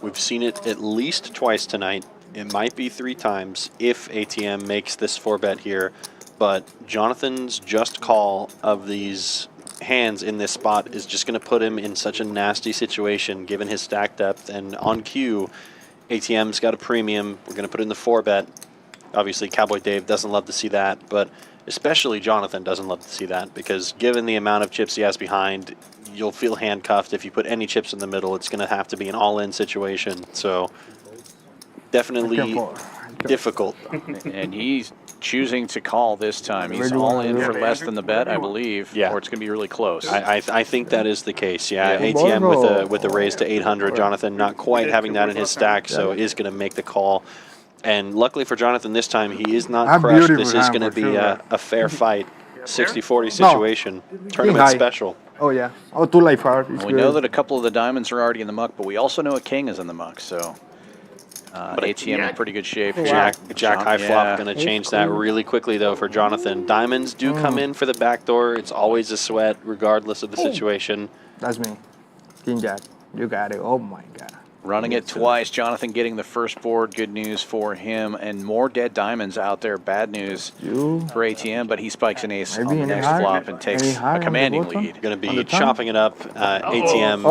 We've seen it at least twice tonight. It might be 3 times if ATM makes this 4-bet here, but Jhonathan's just call of these hands in this spot is just going to put him in such a nasty situation given his stack depth. And on cue, ATM's got a premium. We're going to put in the 4-bet. Obviously, Cowboy Dave doesn't love to see that, but especially Jhonathan doesn't love to see that, because given the amount of chips he has behind, you'll feel handcuffed. If you put any chips in the middle, it's going to have to be an all-in situation. So definitely difficult. And he's choosing to call this time. He's all in for less than the bet, I believe, or it's going to be really close. I think that is the case. Yeah, ATM with a raise to 800. Jhonathan not quite having that in his stack, so is going to make the call. And luckily for Jhonathan this time, he is not crushed. This is going to be a fair fight, 60-40 situation, tournament special. Oh, yeah. Oh, 2 life hard. We know that a couple of the diamonds are already in the muck, but we also know a king is in the muck, so ATM in pretty good shape. Jack high flop going to change that really quickly, though, for Jhonathan. Diamonds do come in for the back door. It's always a sweat, regardless of the situation. That's me. King Jack. You got it. Oh, my God. Running it twice. Jhonathan getting the first board. Good news for him. And more dead diamonds out there. Bad news for ATM, but he spikes an ace on the next flop and takes a commanding lead. Going to be chopping it up. ATM.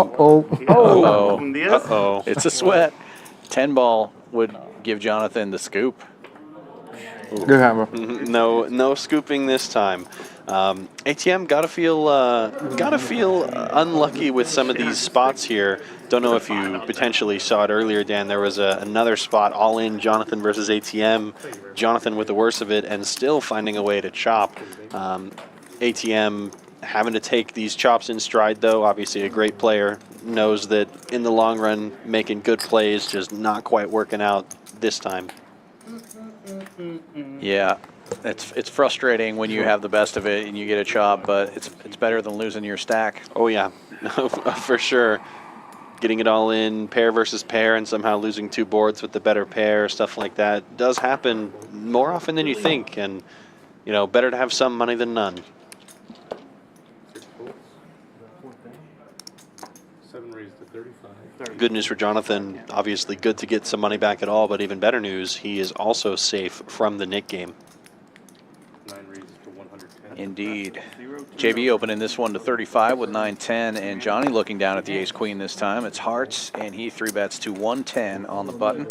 Uh-oh. It's a sweat. 10 ball would give Jhonathan the scoop. Good hammer. No scooping this time. ATM gotta feel unlucky with some of these spots here. Don't know if you potentially saw it earlier, Dan. There was another spot all in Jhonathan versus ATM. Jhonathan with the worst of it and still finding a way to chop. ATM having to take these chops in stride, though. Obviously a great player, knows that in the long run making good plays, just not quite working out this time. Yeah, it's frustrating when you have the best of it and you get a chop, but it's better than losing your stack. Oh yeah, for sure. Getting it all in pair versus pair and somehow losing 2 boards with the better pair, stuff like that does happen more often than you think, and you know, better to have some money than none. 7 raised to 35. Good news for Jhonathan, obviously good to get some money back at all, but even better news, he is also safe from the Nick game. 9 raised to 110. Indeed. JB opening this one to 35 with 9-10, and Johnny looking down at the ace-queen this time. It's hearts, and he 3-bets to 110 on the button.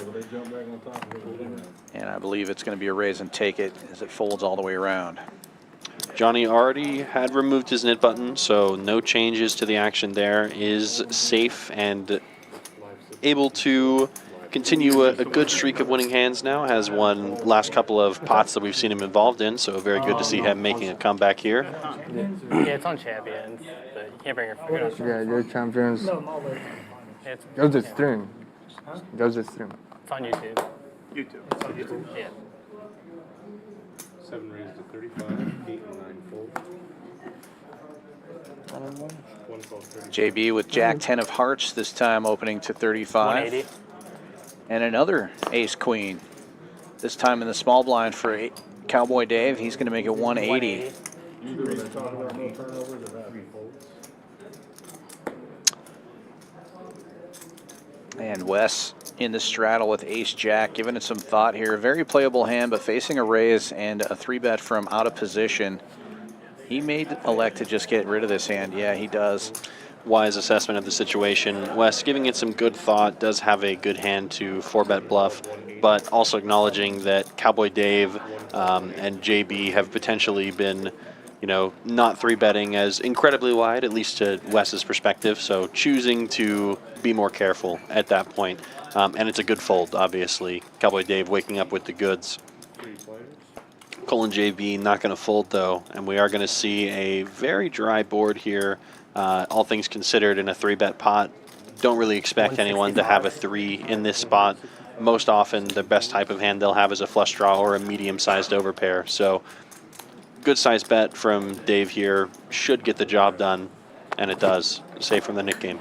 And I believe it's going to be a raise and take it as it folds all the way around. Johnny already had removed his knit button, so no changes to the action there. Is safe and able to continue a good streak of winning hands now. Has won last couple of pots that we've seen him involved in, so very good to see him making a comeback here. Yeah, it's on Champions, but you can't bring your phone. Yeah, your Champions. It's Goes the stream. Goes the stream. It's on YouTube. It's on YouTube. Yeah. 7 raised to 35. 8 and 9 fold. 1 call 35. JB with Jack 10 of hearts, this time opening to 35. 180. And another ace-queen, this time in the small blind for Cowboy Dave. He's going to make it 180. And Wes in the straddle with ace-jack, giving it some thought here. Very playable hand, but facing a raise and a 3-bet from out of position. He may elect to just get rid of this hand. Yeah, he does. Wise assessment of the situation. Wes giving it some good thought, does have a good hand to 4-bet bluff, but also acknowledging that Cowboy Dave and JB have potentially been, you know, not 3-betting as incredibly wide, at least to Wes's perspective, so choosing to be more careful at that point. And it's a good fold, obviously. Cowboy Dave waking up with the goods. Colin JB not going to fold, though, and we are going to see a very dry board here. All things considered, in a 3-bet pot, don't really expect anyone to have a 3 in this spot. Most often, the best type of hand they'll have is a flush draw or a medium-sized overpair. So, good sized bet from Dave here. Should get the job done, and it does. Safe from the Nick game.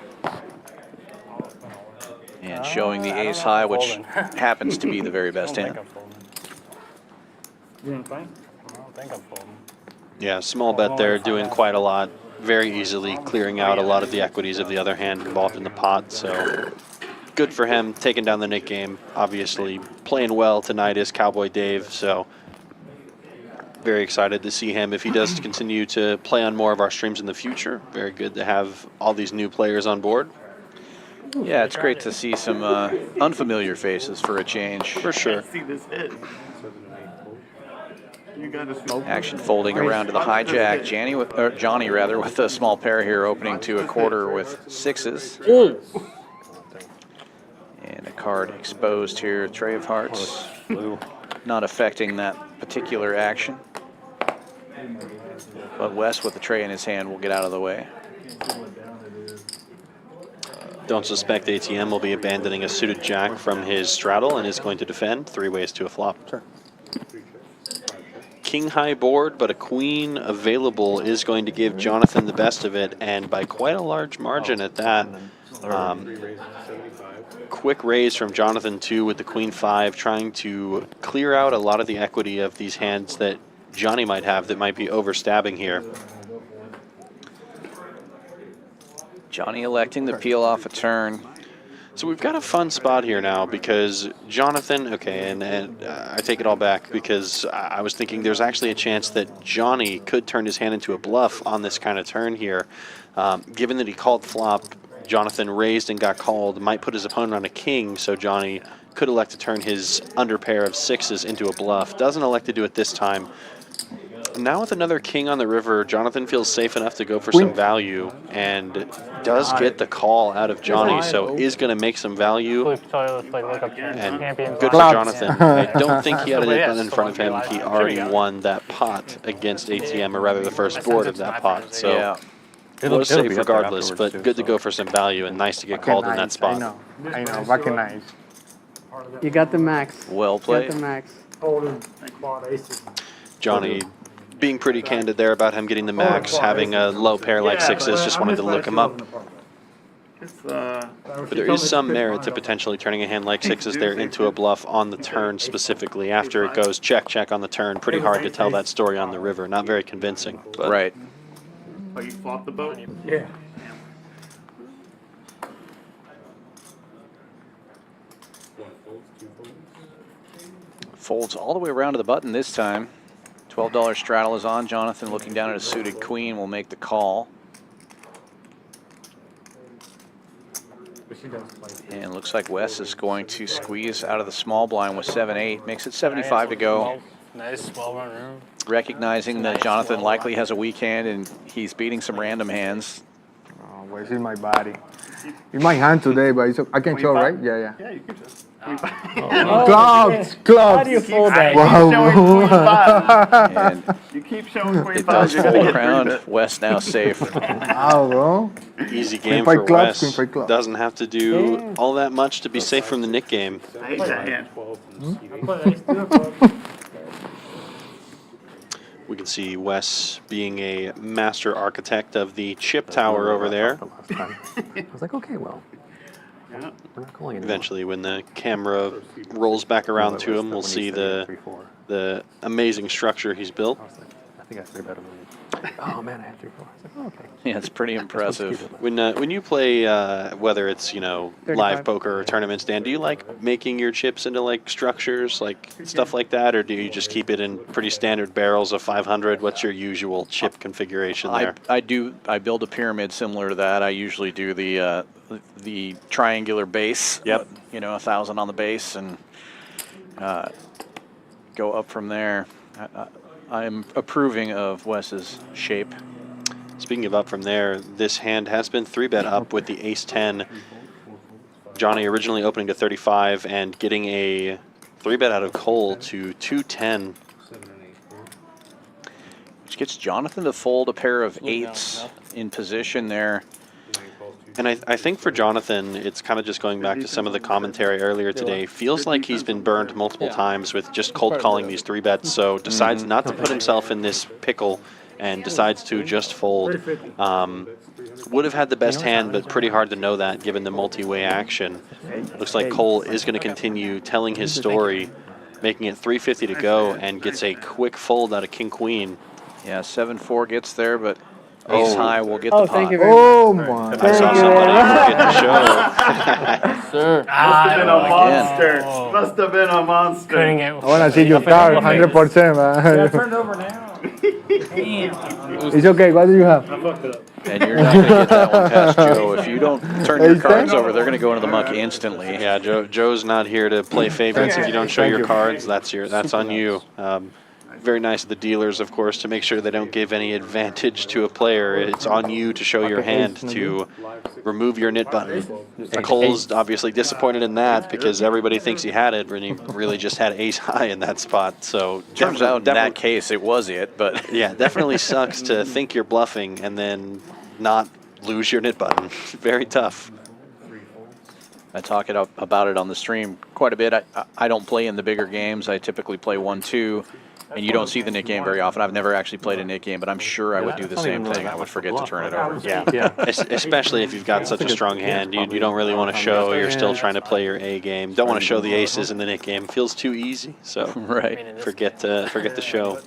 And showing the ace high, which happens to be the very best hand. I don't think I'm folding. Yeah, small bet there, doing quite a lot. Very easily clearing out a lot of the equities of the other hand involved in the pot. So good for him, taking down the Nick game. Obviously playing well tonight is Cowboy Dave, so very excited to see him if he does continue to play on more of our streams in the future. Very good to have all these new players on board. Yeah, it's great to see some unfamiliar faces for a change. For sure. See this hit. You got to smoke. Action folding around to the hijack. Johnny with a small pair here, opening to a quarter with 6s. And a card exposed here, tray of hearts. Not affecting that particular action. But Wes with the tray in his hand will get out of the way. Don't suspect ATM will be abandoning a suited jack from his straddle and is going to defend 3 ways to a flop. Sure. King high board, but a queen available is going to give Jhonathan the best of it, and by quite a large margin at that. Quick raise from Jhonathan too with the queen 5, trying to clear out a lot of the equity of these hands that Johnny might have that might be overstabbing here. Johnny electing to peel off a turn. So we've got a fun spot here now because Jhonathan, okay, and I take it all back because I was thinking there's actually a chance that Johnny could turn his hand into a bluff on this kind of turn here. Given that he called flop, Jhonathan raised and got called, might put his opponent on a king, so Johnny could elect to turn his under pair of sixes into a bluff. Doesn't elect to do it this time. Now with another king on the river, Jhonathan feels safe enough to go for some value and does get the call out of Johnny, so is going to make some value. And good for Jhonathan. I don't think he had a net button in front of him. He already won that pot against ATM, or rather the first board of that pot. So it was safe regardless, but good to go for some value and nice to get called in that spot. I know, recognize. You got the max. Well played. You got the max. Johnny being pretty candid there about him getting the max, having a low pair like sixes, just wanted to look him up. But there is some merit to potentially turning a hand like sixes there into a bluff on the turn specifically. After it goes check, check on the turn, pretty hard to tell that story on the river. Not very convincing. But right. Oh, you flopped the boat? Yeah. Folds all the way around to the button this time. $12 straddle is on. Jhonathan looking down at a suited queen will make the call. And looks like Wes is going to squeeze out of the small blind with 7-8. Makes it 75 to go. Nice, well-run room. Recognizing that Jhonathan likely has a weak hand and he's beating some random hands. Oh, Wes in my body. In my hand today, but it's, I can show, right? Yeah, yeah. Yeah, you can just. Clubs, clubs. How do you fold that? And you keep showing queen it five. does fold around. Wes now safe. Wow, bro. Easy game for Wes. Doesn't have to do all that much to be safe from the Nick game. I hate that hand. We can see Wes being a master architect of the chip tower over there. I was like, okay, well. Yeah. We're not calling it. Eventually, when the camera rolls back around to him, we'll see the amazing structure he's built. I think I 3-bet him. Oh man, I had 3-4. I was like, oh, okay. Yeah, it's pretty impressive. When you play, whether it's live poker or tournaments, Dan, do you like making your chips into like structures, like stuff like that, or do you just keep it in pretty standard barrels of 500? What's your usual chip configuration there? I build a pyramid similar to that. I usually do the triangular base. Yep. 1,000 on the base and go up from there. I'm approving of Wes's shape. Speaking of up from there, this hand has been 3-bet up with the ace-10. Johnny originally opening to 35 and getting a 3-bet out of Cole to 210. Which gets Jhonathan to fold a pair of eights in position there. And I think for Jhonathan, it's kind of just going back to some of the commentary earlier today. Feels like he's been burned multiple times with just cold calling these 3-bets, so decides not to put himself in this pickle and decides to just fold. Would have had the best hand, but pretty hard to know that given the multi-way action. Looks like Cole is going to continue telling his story, making it 350 to go, and gets a quick fold out of King-Queen. Yeah, 7-4 gets there, but ace high will get the pot. Thank you very much. Oh my! I saw somebody forget the show. Sir. Must have been a monster. Must have been a monster. I want to see your card, 100%, man. Turned over now. It's okay. What do you have? I fucked it up. And you're not going to get that one past Joe. If you don't turn your cards over, they're going to go into the muck instantly. Yeah, Joe's not here to play favorites. If you don't show your cards, that's on you. Very nice of the dealers, of course, to make sure they don't give any advantage to a player. It's on you to show your hand to remove your nit button. Cole's obviously disappointed in that because everybody thinks he had it, and he really just had ace high in that spot. So turns out in that case it was it, but yeah, definitely sucks to think you're bluffing and then not lose your nit button. Very tough. I talk about it on the stream quite a bit. I don't play in the bigger games. I typically play 1-2. And you don't see the Nick game very often. I've never actually played a Nick game, but I'm sure I would do the same thing. I would forget to turn it over. Yeah. Especially if you've got such a strong hand. You don't really want to show you're still trying to play your A game. Don't want to show the aces in the Nick game. Feels too easy. So right. Forget the show.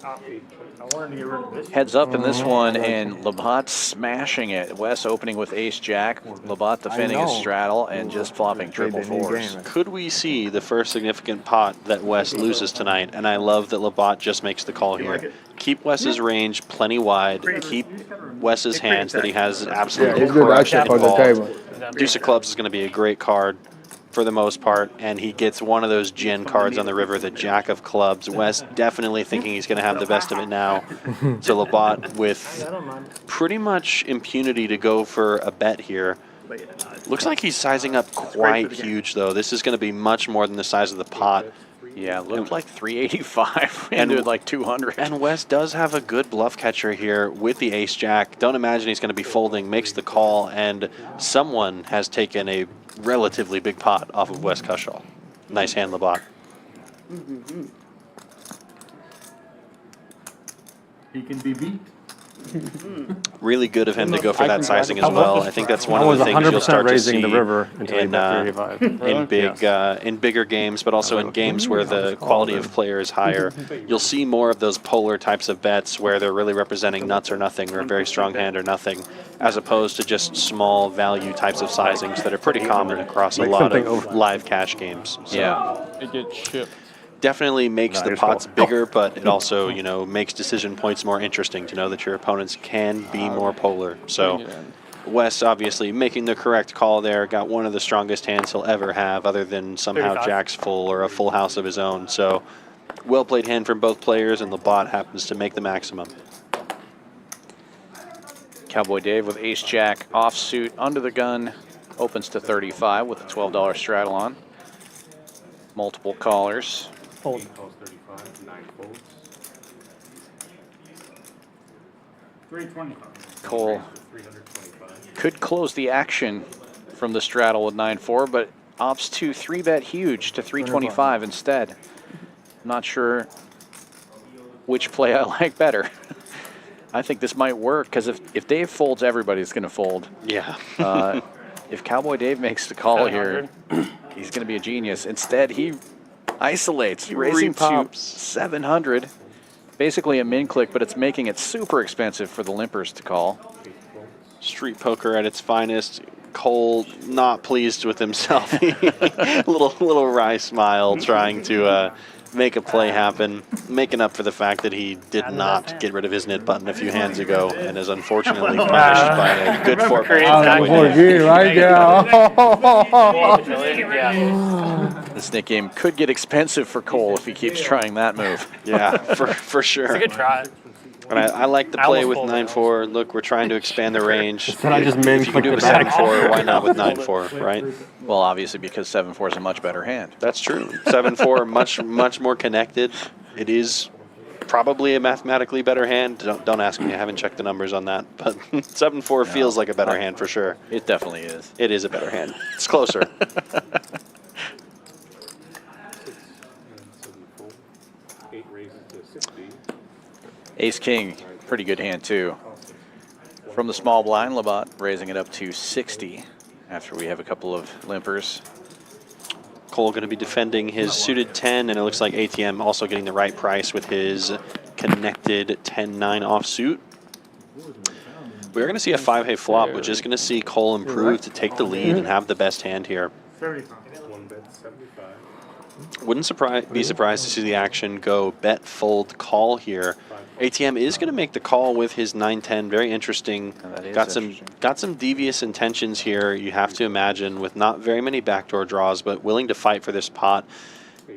wanted to get rid of this. Heads up in this one, and Labat smashing it. Wes opening with ace-jack. Labat defending his straddle and just flopping triple fours. Could we see the first significant pot that Wes loses tonight? And I love that Labat just makes the call here. Keep Wes's range plenty wide. Keep Wes's hands that he has absolute correction involved. Deuce of clubs is going to be a great card for the most part, and he gets one of those gin cards on the river, the jack of clubs. Wes definitely thinking he's going to have the best of it now. So Labat with pretty much impunity to go for a bet here. Looks like he's sizing up quite huge, though. This is going to be much more than the size of the pot. Yeah, it looked like 385 and like 200. And Wes does have a good bluff catcher here with the ace-jack. Don't imagine he's going to be folding, makes the call, and someone has taken a relatively big pot off of Wes Cushall. Nice hand, Labat. He can be beat. Really good of him to go for that sizing as well. I think that's one of the things you'll start to see the river in bigger games, but also in games where the quality of player is higher. You'll see more of those polar types of bets where they're really representing nuts or nothing, or a very strong hand or nothing, as opposed to just small value types of sizings that are pretty common across a lot of live cash games. So. Yeah. It gets shipped. Definitely makes the pots bigger, but it also, you know, makes decision points more interesting to know that your opponents can be more polar. So Wes obviously making the correct call there, got one of the strongest hands he'll ever have other than somehow Jack's full or a full house of his own. So well played hand from both players, and Labat happens to make the maximum. Cowboy Dave with ace-jack offsuit under the gun, opens to 35 with a $12 straddle on. Multiple callers. Fold. Calls 35, 9 folds. 325. Cole could close the action from the straddle with 9-4, but opts to 3-bet huge to 325 instead. I'm not sure which play I like better. I think this might work, because if Dave folds, everybody's going to fold. Yeah. If Cowboy Dave makes the call here, he's going to be a genius. Instead, he isolates, raising to 700. Basically a min click, but it's making it super expensive for the limpers to call. Street poker at its finest. Cole not pleased with himself. little wry smile, trying to make a play happen, making up for the fact that he did not get rid of his knit button a few hands ago and is unfortunately punished by a good fork. This knit game could get expensive for Cole if he keeps trying that move. Yeah, for sure. It's a good try. And I like the play with 9-4. Look, we're trying to expand the range. Then I just if you can do it with 7-4, why not with 9-4, right? Well, obviously because 7-4 is a much better hand. That's true. 7-4, much more connected. It is probably a mathematically better hand. Don't ask me. I haven't checked the numbers on that. But 7-4 feels like a better hand for sure. It definitely is. It is a better hand. It's closer. Ace-king, pretty good hand too. From the small blind, Labat raising it up to 60 after we have a couple of limpers. Cole going to be defending his suited 10, and it looks like ATM also getting the right price with his connected 10-9 offsuit. We're going to see a 5-hay flop, which is going to see Cole improve to take the lead and have the best hand here. 75. One bet 75. Wouldn't be surprised to see the action go bet, fold, call here. ATM is going to make the call with his 9-10. Very interesting. Got some devious intentions here. You have to imagine, with not very many backdoor draws, but willing to fight for this pot.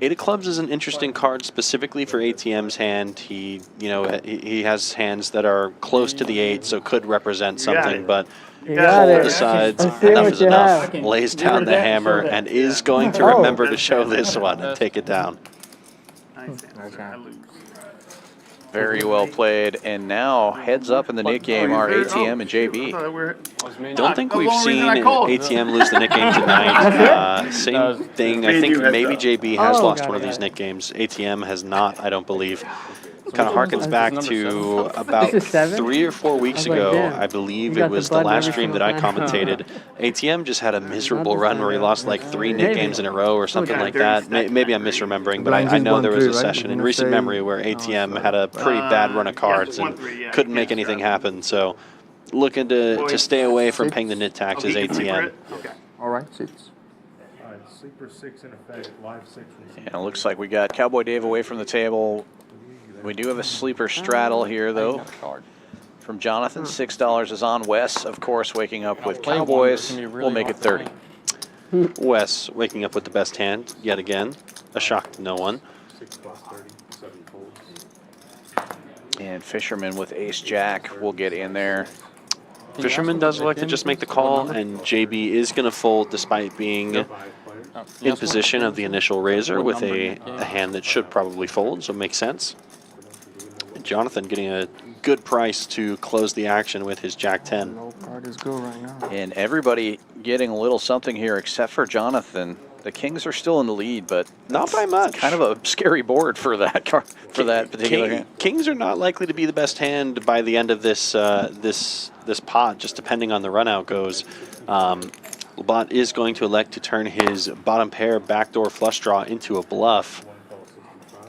8 of clubs is an interesting card specifically for ATM's hand. He has hands that are close to the 8, so could represent something, but Cole decides enough is enough, lays down the hammer, and is going to remember to show this one and take it down. Very well played, and now heads up in the knit game are ATM and JB. Don't think we've seen ATM lose the knit game tonight. Same thing, I think maybe JB has lost one of these knit games. ATM has not, I don't believe. kind of harkens back to about 3 or 4 weeks ago. I believe it was the last stream that I commentated. ATM just had a miserable run where he lost like 3 Nick games in a row or something like that. Maybe I'm misremembering, but I know there was a session in recent memory where ATM had a pretty bad run of cards and couldn't make anything happen. So looking to stay away from paying the nit taxes, ATM. All right, 6. All right, sleeper 6 in effect, live 6. And it looks like we got Cowboy Dave away from the table. We do have a sleeper straddle here, though, from Jhonathan. $6 is on. Wes, of course, waking up with Cowboys. We'll make it 30. Wes waking up with the best hand yet again. A shock to no one. 6 plus 30, 7 folds. And Fisherman with Ace-Jack will get in there. Fisherman does like to just make the call, and JB is going to fold despite being in position of the initial raiser with a hand that should probably fold, so it makes sense. Jhonathan getting a good price to close the action with his Jack-10. No card is good right now. And everybody getting a little something here except for Jhonathan. The Kings are still in the lead, but not by much. Kind of a scary board for that particular hand. Kings are not likely to be the best hand by the end of this this pot, just depending on the run out goes. Labat is going to elect to turn his bottom pair backdoor flush draw into a bluff.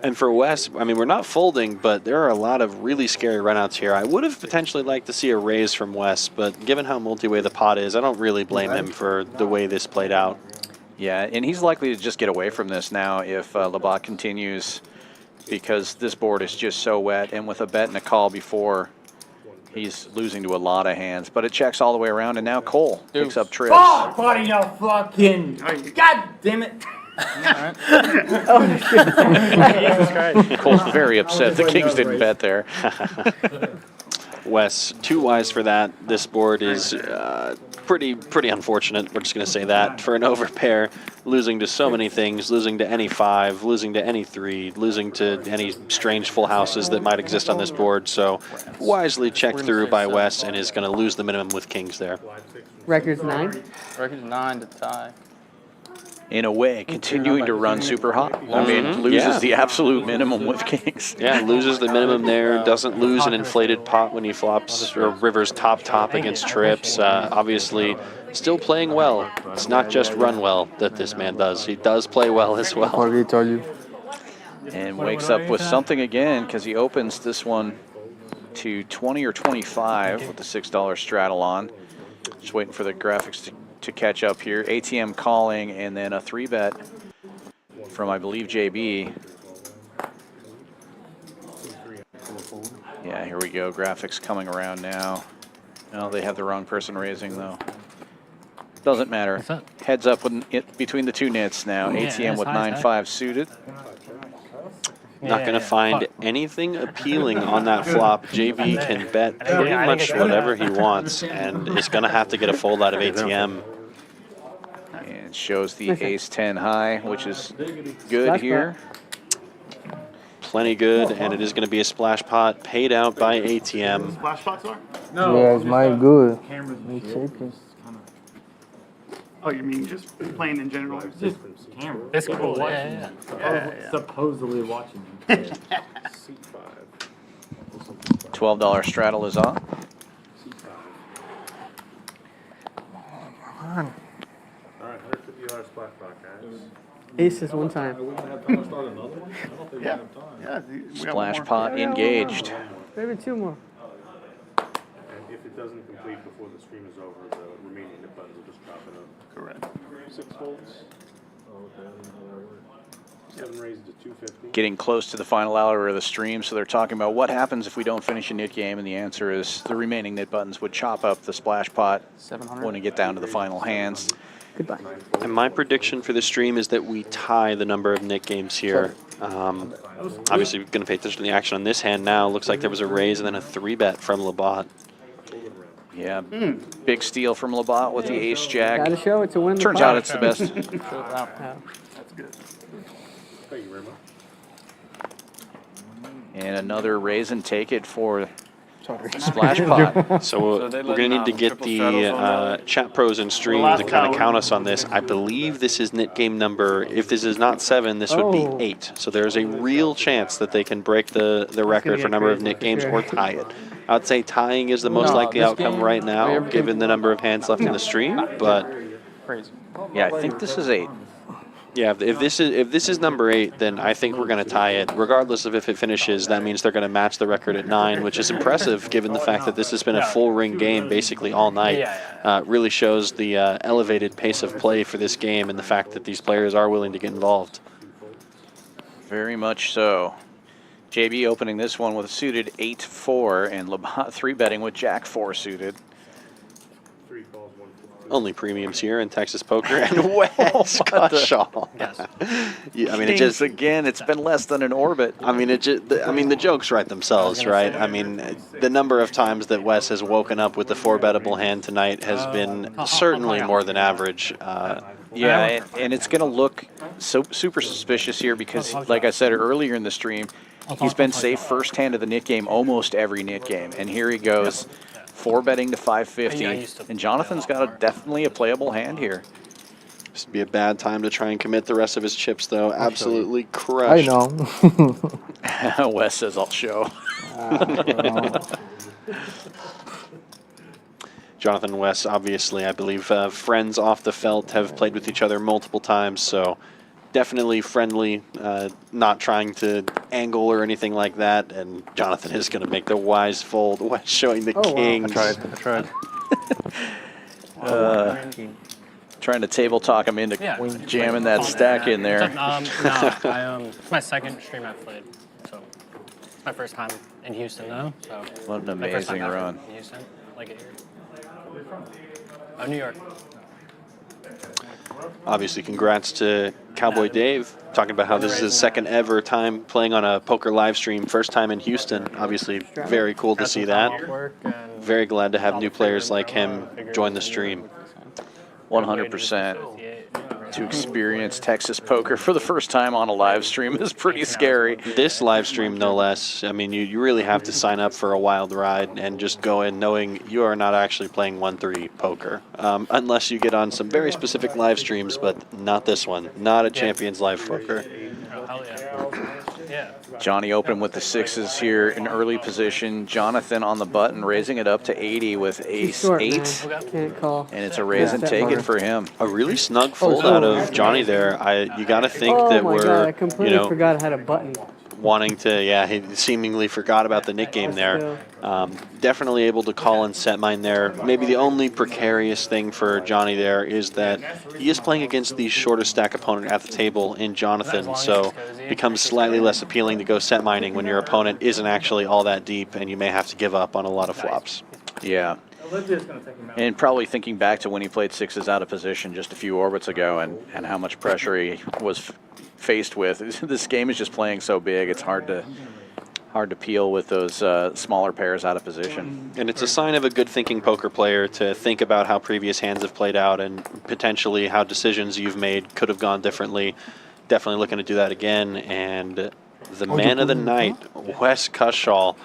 And for Wes, I mean, we're not folding, but there are a lot of really scary runouts here. I would have potentially liked to see a raise from Wes, but given how multi-way the pot is, I don't really blame him for the way this played out. Yeah, and he's likely to just get away from this now if Labat continues, because this board is just so wet, and with a bet and a call before, he's losing to a lot of hands. But it checks all the way around, and now Cole picks up trips. Fuck! What are you fucking... God damn it! Oh, Jesus Christ. Cole's very upset the Kings didn't bet there. Wes, too wise for that. This board is pretty unfortunate. We're just going to say that for an overpair, losing to so many things, losing to any 5, losing to any 3, losing to any strange full houses that might exist on this board. So wisely checked through by Wes and is going to lose the minimum with Kings there. Record's 9. Record's 9 to tie. In a way, continuing to run super hot. I mean, loses the absolute minimum with Kings. Yeah, loses the minimum there. Doesn't lose an inflated pot when he flops or rivers top against trips. Obviously, still playing well. It's not just run well that this man does. He does play well as well. And wakes up with something again because he opens this one to 20 or 25 with the $6 straddle on. Just waiting for the graphics to catch up here. ATM calling, and then a 3-bet from, I believe, JB. Yeah, here we go. Graphics coming around now. No, they have the wrong person raising, though. Doesn't matter. Heads up with it between the two nits now. ATM with 9-5 suited. Not going to find anything appealing on that flop. JB can bet pretty much whatever he wants, and is going to have to get a fold out of ATM. And shows the ace-10 high, which is good here. Plenty good, and it is going to be a splash pot paid out by ATM. Splash pots are? No. Yeah, it's my good. Oh, you mean just playing in general? Just camera. It's cool. Yeah. Supposedly watching you. $12 straddle is on. All right, $150 splash pot, guys. Aces one time. Splash pot engaged. Maybe 2 more. And if it doesn't complete before the stream is over, the remaining nip buttons will just chop it up. Correct. 6 folds. 7 raised to 250. Getting close to the final hour of the stream, so they're talking about what happens if we don't finish a nit game, and the answer is the remaining nit buttons would chop up the splash pot when we get down to the final hands. Goodbye. And my prediction for the stream is that we tie the number of nit games here. Obviously, we're going to pay attention to the action on this hand now. Looks like there was a raise and then a 3-bet from Labat. Yeah, big steal from Labat with the ace-jack. Gotta show it to win the Turns pot. out it's the best. That's good. Thank you very much. And another raise and take it for Sorry. Splash pot. So we're going to need to get the chat pros and stream to kind of count us on this. I believe this is knit game number, if this is not 7, this would be 8. So there's a real chance that they can break the record for number of knit games or tie it. I'd say tying is the most likely outcome right now, given the number of hands left in the stream, but yeah, I think this is 8. Yeah, if this is number 8, then I think we're going to tie it. Regardless of if it finishes, that means they're going to match the record at 9, which is impressive given the fact that this has been a full ring game basically all night. Really shows the elevated pace of play for this game and the fact that these players are willing to get involved. Very much so. JB opening this one with a suited 8-4 and Labat 3-betting with Jack 4 suited. Only premiums here in Texas Poker, and Wes Cushall. Yeah, I mean, it just again, it's been less than an orbit. I mean, the jokes write themselves, right? I mean, the number of times that Wes has woken up with the 4-bettable hand tonight has been certainly more than average. Yeah, and it's going to look so super suspicious here because, like I said earlier in the stream, he's been safe first hand of the knit game almost every knit game, and here he goes. 4-betting to 550, and Jhonathan's got definitely a playable hand here. This would be a bad time to try and commit the rest of his chips, though. Absolutely crushed. I know. Wes says, I'll show. Jhonathan and Wes, obviously, I believe, friends off the felt, have played with each other multiple times, so definitely friendly, not trying to angle or anything like that. And Jhonathan is going to make the wise fold. Wes showing the kings. Wow. I tried. Trying to table talk him into jamming that stack in there. It's my second stream I've played, so it's my first time in Houston though. So what an amazing run. In Houston, like it here. New York. Obviously, congrats to Cowboy Dave, talking about how this is his second ever time playing on a poker live stream, first time in Houston. Obviously, very cool to see that. Very glad to have new players like him join the stream. 100%. To experience Texas poker for the first time on a live stream is pretty scary. This live stream, no less. I mean, you really have to sign up for a wild ride and just go in knowing you are not actually playing 1-3 poker. Unless you get on some very specific live streams, but not this one. Not a Champions Live poker. Johnny open with the 6s here in early position. Jhonathan on the button, raising it up to 80 with ace 8. And it's a raise and take it for him. A really snug fold out of Johnny there. You got to think that we're, I completely forgot I had a button. Wanting to, he seemingly forgot about the knit game there. Definitely able to call and set mine there. Maybe the only precarious thing for Johnny there is that he is playing against the shortest stack opponent at the table in Jhonathan, so it becomes slightly less appealing to go set mining when your opponent isn't actually all that deep and you may have to give up on a lot of flops. Yeah. And probably thinking back to when he played 6s out of position just a few orbits ago and how much pressure he was faced with. This game is just playing so big, it's hard to peel with those smaller pairs out of position. And it's a sign of a good thinking poker player to think about how previous hands have played out and potentially how decisions you've made could have gone differently. Definitely looking to do that again. And the man of the night, Wes Cushall,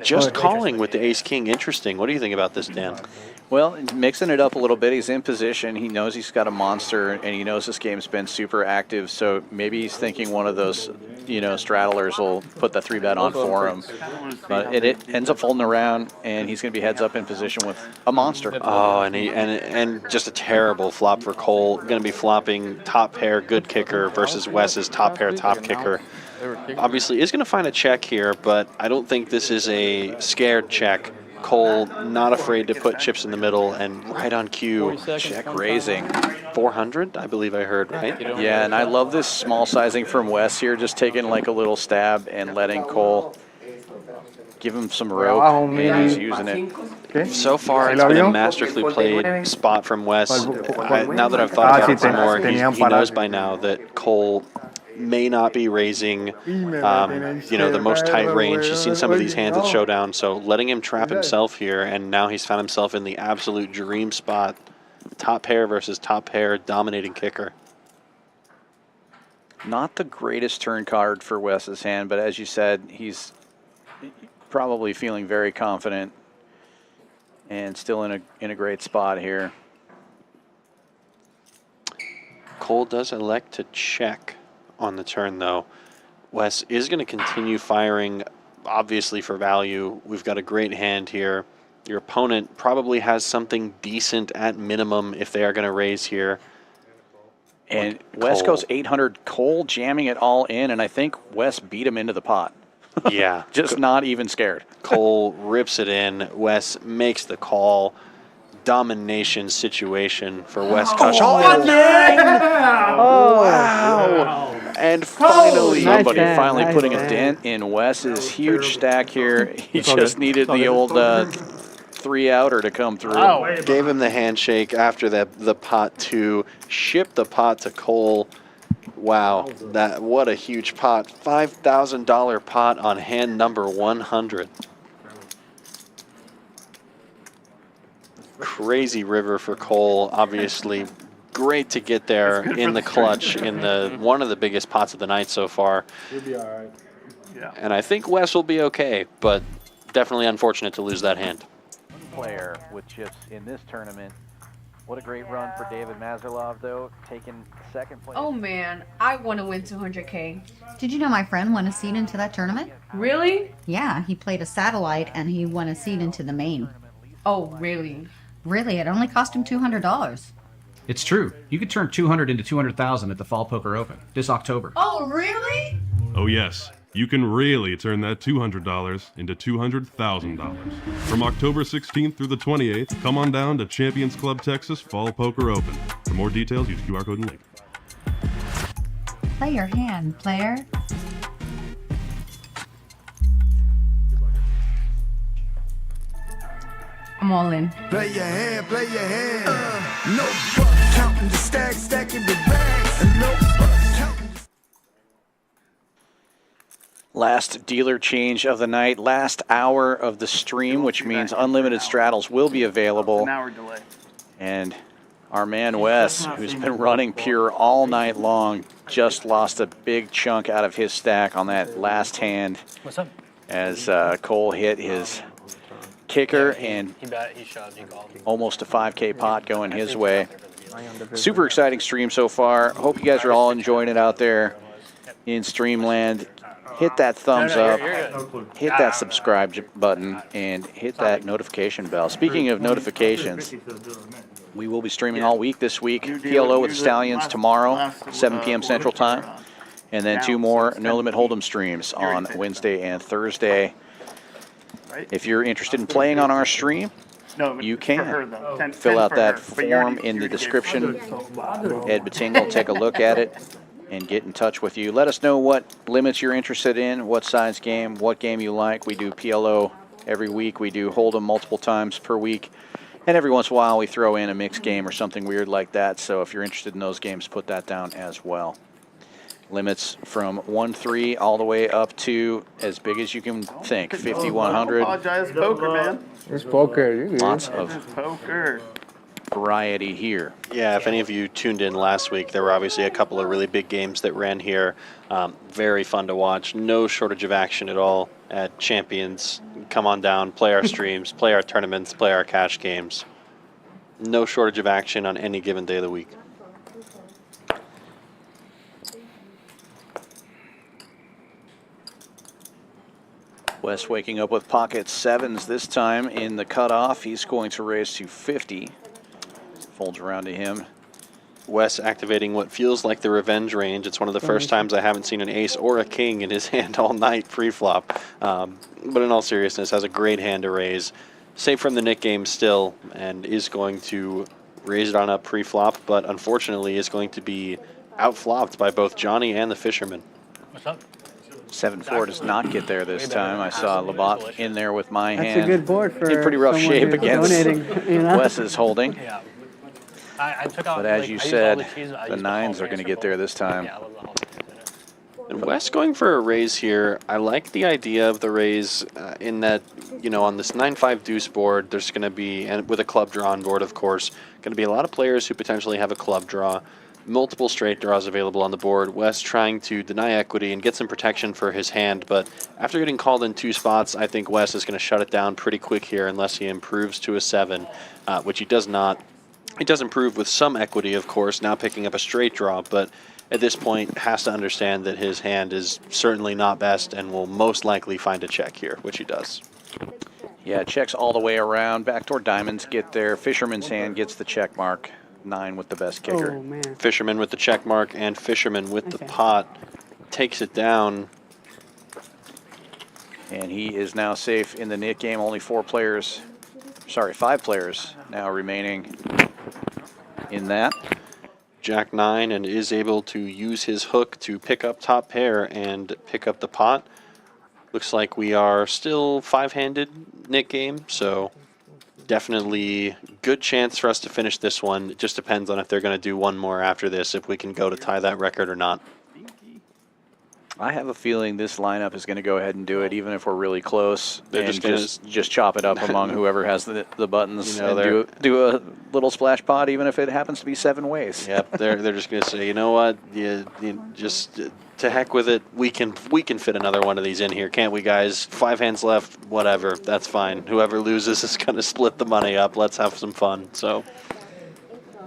just calling with the ace-king. Interesting. What do you think about this, Dan? Well, mixing it up a little bit. He's in position. He knows he's got a monster, and he knows this game's been super active. So maybe he's thinking one of those, straddlers will put the 3-bet on for him. But it ends up folding around, and he's going to be heads up in position with a monster. Oh, and just a terrible flop for Cole. Going to be flopping top pair good kicker versus Wes's top pair top kicker. Obviously, is going to find a check here, but I don't think this is a scared check. Cole not afraid to put chips in the middle and right on cue. Check raising. 400, I believe I heard, right? Yeah, and I love this small sizing from Wes here, just taking like a little stab and letting Cole give him some rope, and he's using it. So far, it's been a masterfully played spot from Wes. Now that I've thought about it some more, he knows by now that Cole may not be raising, the most tight range. He's seen some of these hands at Showdown, so letting him trap himself here, and now he's found himself in the absolute dream spot. Top pair versus top pair, dominating kicker. Not the greatest turn card for Wes's hand, but as you said, he's probably feeling very confident and still in a great spot here. Cole does elect to check on the turn, though. Wes is going to continue firing, obviously for value. We've got a great hand here. Your opponent probably has something decent at minimum if they are going to raise here. And Wes goes 800. Cole jamming it all in, and I think Wes beat him into the pot. Yeah. Just not even scared. Cole rips it in. Wes makes the call. Domination situation for Wes. Wow. And finally, somebody finally putting a dent in Wes's huge stack here. He just needed the old 3-outer to come through. Gave him the handshake after the pot to ship the pot to Cole. Wow, what a huge pot. $5,000 pot on hand number 100. Crazy river for Cole, obviously. Great to get there in the clutch in one of the biggest pots of the night so far. You'll be all right. Yeah. And I think Wes will be okay, but definitely unfortunate to lose that hand. Player with chips in this tournament. What a great run for David Mazurlov, though, taking second place. Oh man, I want to win 200K. Did you know my friend won a seat into that tournament? Really? Yeah, he played a satellite and he won a seat into the main. Oh, really? Really, it only cost him $200. It's true. You could turn 200 into 200,000 at the Fall Poker Open this October. Oh, really? Oh yes, you can really turn that $200 into $200,000. From October 16th through the 28th, come on down to Champions Club Texas Fall Poker Open. For more details, use QR code and link. Play your hand, player. I'm all in. Play your hand, play your hand. No buck, counting the stacks, stacking the bags. And no buck, counting. Last dealer change of the night, last hour of the stream, which means unlimited straddles will be available. An hour delay. And our man Wes, who's been running pure all night long, just lost a big chunk out of his stack on that last hand. What's up? As Cole hit his kicker and He shoved, he called. almost a 5K pot going his way. Super exciting stream so far. Hope you guys are all enjoying it out there in Streamland. Hit that thumbs up, hit that subscribe button, and hit that notification bell. Speaking of notifications, we will be streaming all week this week. PLO with the Stallions tomorrow, 7 p.m. Central Time. And then 2 more No Limit Hold'em streams on Wednesday and Thursday. If you're interested in playing on our stream, you can fill out that form in the description. Ed Batinga will take a look at it and get in touch with you. Let us know what limits you're interested in, what size game, what game you like. We do PLO every week. We do Hold'em multiple times per week. And every once in a while we throw in a mixed game or something weird like that. So if you're interested in those games, put that down as well. Limits from 1-3 all the way up to as big as you can think, 5,100. Apologize, poker, man. It's poker. Lots of poker variety here. Yeah, if any of you tuned in last week, there were obviously a couple of really big games that ran here. Very fun to watch. No shortage of action at all at Champions. Come on down, play our streams, play our tournaments, play our cash games. No shortage of action on any given day of the week. Wes waking up with pocket sevens this time in the cutoff. He's going to raise to 50. Folds around to him. Wes activating what feels like the revenge range. It's one of the first times I haven't seen an ace or a king in his hand all night pre-flop. But in all seriousness, has a great hand to raise. Safe from the Nick game still, and is going to raise it on up pre-flop, but unfortunately is going to be outflopped by both Johnny and the Fisherman. What's up? 7-4 does not get there this time. I saw Labat in there with my That's hand. a good board for in pretty rough someone shape who's against donating, you know? Wes's holding. Yeah. I took out, But as like, you I used all said, the cheese, I the used nines whole are going to master get there bowl. this time. Yeah, I wasn't all And Wes going for a raise here. I like the idea of the raise in that, you know, on this 9-5 deuce board, there's going to be, and with a club draw on board, of course, going to be a lot of players who potentially have a club draw. multiple straight draws available on the board. Wes trying to deny equity and get some protection for his hand, but after getting called in 2 spots, I think Wes is going to shut it down pretty quick here unless he improves to a 7, which he does not. He does improve with some equity, of course, now picking up a straight draw, but at this point has to understand that his hand is certainly not best and will most likely find a check here, which he does. Yeah, checks all the way around. Backdoor diamonds get there. Fisherman's hand gets the check mark. 9 with the best kicker. Oh, man. Fisherman with the check mark and Fisherman with the pot takes it down. And he is now safe in the Nick game. Only 5 players now remaining in that. Jack 9 and is able to use his hook to pick up top pair and pick up the pot. Looks like we are still 5-handed Nick game, so definitely good chance for us to finish this one. It just depends on if they're going to do one more after this, if we can go to tie that record or not. I have a feeling this lineup is going to go ahead and do it, even if we're really close. They're and just just chop it up among whoever has the buttons. You know, and do a little splash pod, even if it happens to be 7 ways. Yep, they're just going to say, you know what, you just to heck with it. We can fit another one of these in here, can't we, guys? 5 hands left, whatever. That's fine. Whoever loses is going to split the money up. Let's have some fun. So.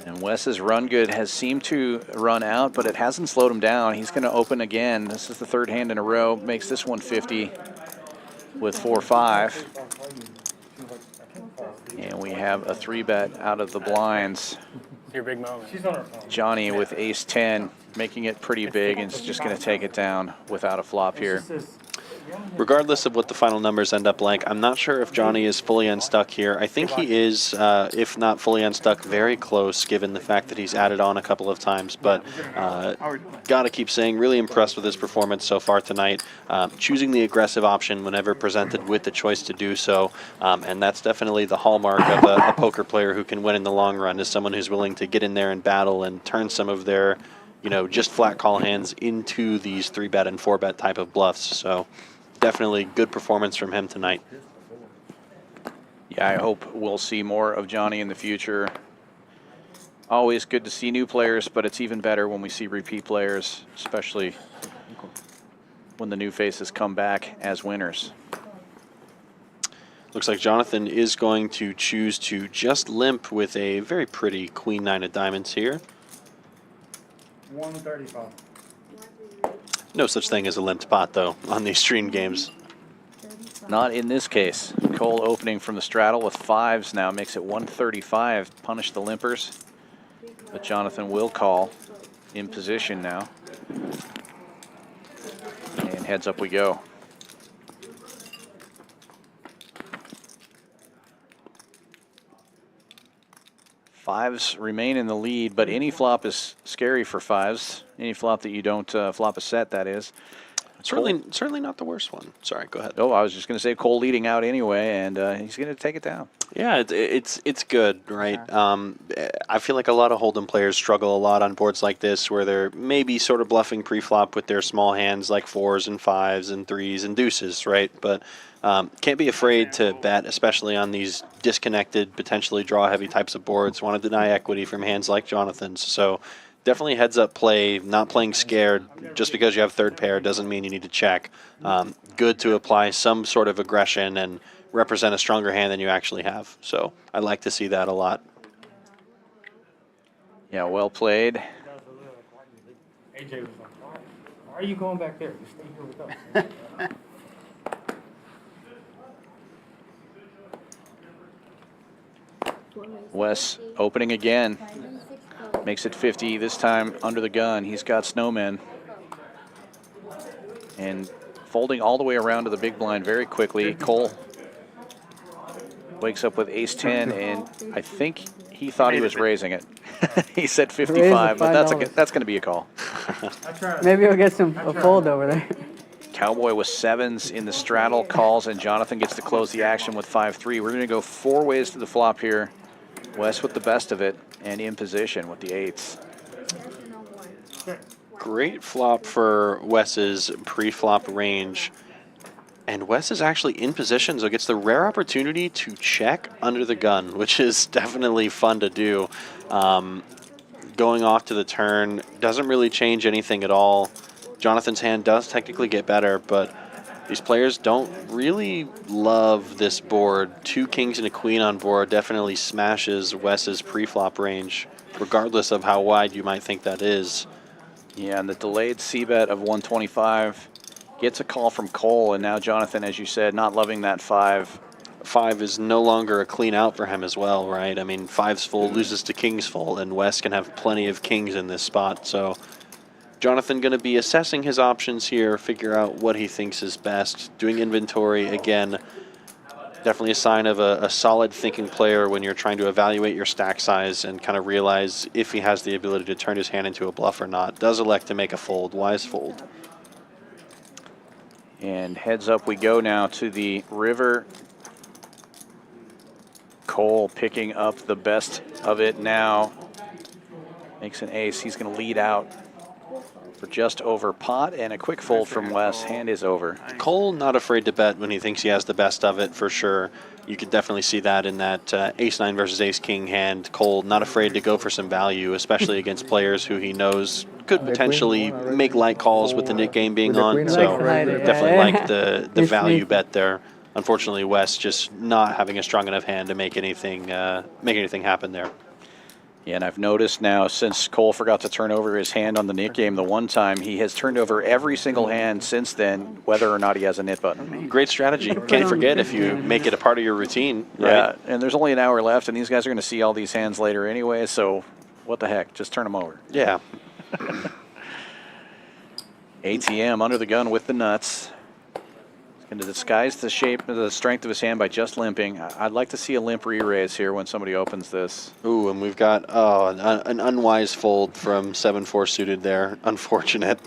And Wes's run good has seemed to run out, but it hasn't slowed him down. He's going to open again. This is the 3rd hand in a row. Makes this one 50 with 4-5. And we have a 3-bet out of the blinds. Your big moment. Johnny with ace-10, making it pretty big, and is just going to take it down without a flop here. Regardless of what the final numbers end up like, I'm not sure if Johnny is fully unstuck here. I think he is, if not fully unstuck, very close, given the fact that he's added on a couple of times. But gotta keep saying, really impressed with his performance so far tonight. Choosing the aggressive option whenever presented with the choice to do so, and that's definitely the hallmark of a poker player who can win in the long run, is someone who's willing to get in there and battle and turn some of their, just flat call hands into these 3-bet and 4-bet type of bluffs. So. Definitely good performance from him tonight. Yeah, I hope we'll see more of Johnny in the future. Always good to see new players, but it's even better when we see repeat players, especially when the new faces come back as winners. Looks like Jhonathan is going to choose to just limp with a very pretty Queen 9 of diamonds here. 135. No such thing as a limped pot, though, on these stream games. Not in this case. Cole opening from the straddle with 5s now makes it 135. Punish the limpers. But Jhonathan will call in position now. And heads up we go. Fives remain in the lead, but any flop is scary for 5s. Any flop that you don't flop a set, that is. Certainly not the worst one. Sorry, go ahead. Oh, I was just going to say Cole leading out anyway, and he's going to take it down. Yeah, it's good, right? I feel like a lot of Hold'em players struggle a lot on boards like this, where they're maybe sort of bluffing pre-flop with their small hands like 4s and 5s and 3s and deuces, right? But can't be afraid to bet, especially on these disconnected, potentially draw-heavy types of boards. Want to deny equity from hands like Jhonathan's. So definitely heads-up play, not playing scared. Just because you have 3rd pair doesn't mean you need to check. Good to apply some sort of aggression and represent a stronger hand than you actually have. So I like to see that a lot. Yeah, well played. AJ was like, why are you going back there? You stay here with us. Wes opening again. Makes it 50, this time under the gun. He's got snowmen. And folding all the way around to the big blind very quickly. Cole wakes up with ace-10, and I think he thought he was raising it. He said 55, but that's going to be a call. Maybe we'll get a fold over there. Cowboy with 7s in the straddle, calls, and Jhonathan gets to close the action with 5-3. We're going to go 4 ways to the flop here. Wes with the best of it, and in position with the 8s. Great flop for Wes's pre-flop range. And Wes is actually in position, so gets the rare opportunity to check under the gun, which is definitely fun to do. going off to the turn doesn't really change anything at all. Jhonathan's hand does technically get better, but these players don't really love this board. 2 kings and a queen on board definitely smashes Wes's pre-flop range, regardless of how wide you might think that is. Yeah, and the delayed c-bet of 125 gets a call from Cole, and now Jhonathan, as you said, not loving that 5. 5 is no longer a clean out for him as well, right? I mean, 5's full loses to king's full, and Wes can have plenty of kings in this spot. So Jhonathan going to be assessing his options here, figure out what he thinks is best. Doing inventory, again, definitely a sign of a solid thinking player when you're trying to evaluate your stack size and kind of realize if he has the ability to turn his hand into a bluff or not. Does elect to make a fold, wise fold. And heads up we go now to the river. Cole picking up the best of it now. Makes an ace. He's going to lead out for just over pot, and a quick fold from Wes. Hand is over. Cole not afraid to bet when he thinks he has the best of it, for sure. You could definitely see that in that ace-9 versus ace-king hand. Cole not afraid to go for some value, especially against players who he knows could potentially make light calls with the Nick game being on. So definitely like the value bet there. Unfortunately, Wes just not having a strong enough hand to make anything happen there. Yeah, and I've noticed now since Cole forgot to turn over his hand on the Nick game the one time, he has turned over every single hand since then, whether or not he has a nit button. Great strategy. Can't forget if you make it a part of your routine. Right? Yeah, and there's only an hour left, and these guys are going to see all these hands later anyway, so what the heck, just turn them over. Yeah. ATM under the gun with the nuts. Going to disguise the shape, the strength of his hand by just limping. I'd like to see a limp re-raise here when somebody opens this. Ooh, and we've got an unwise fold from 7-4 suited there. Unfortunate.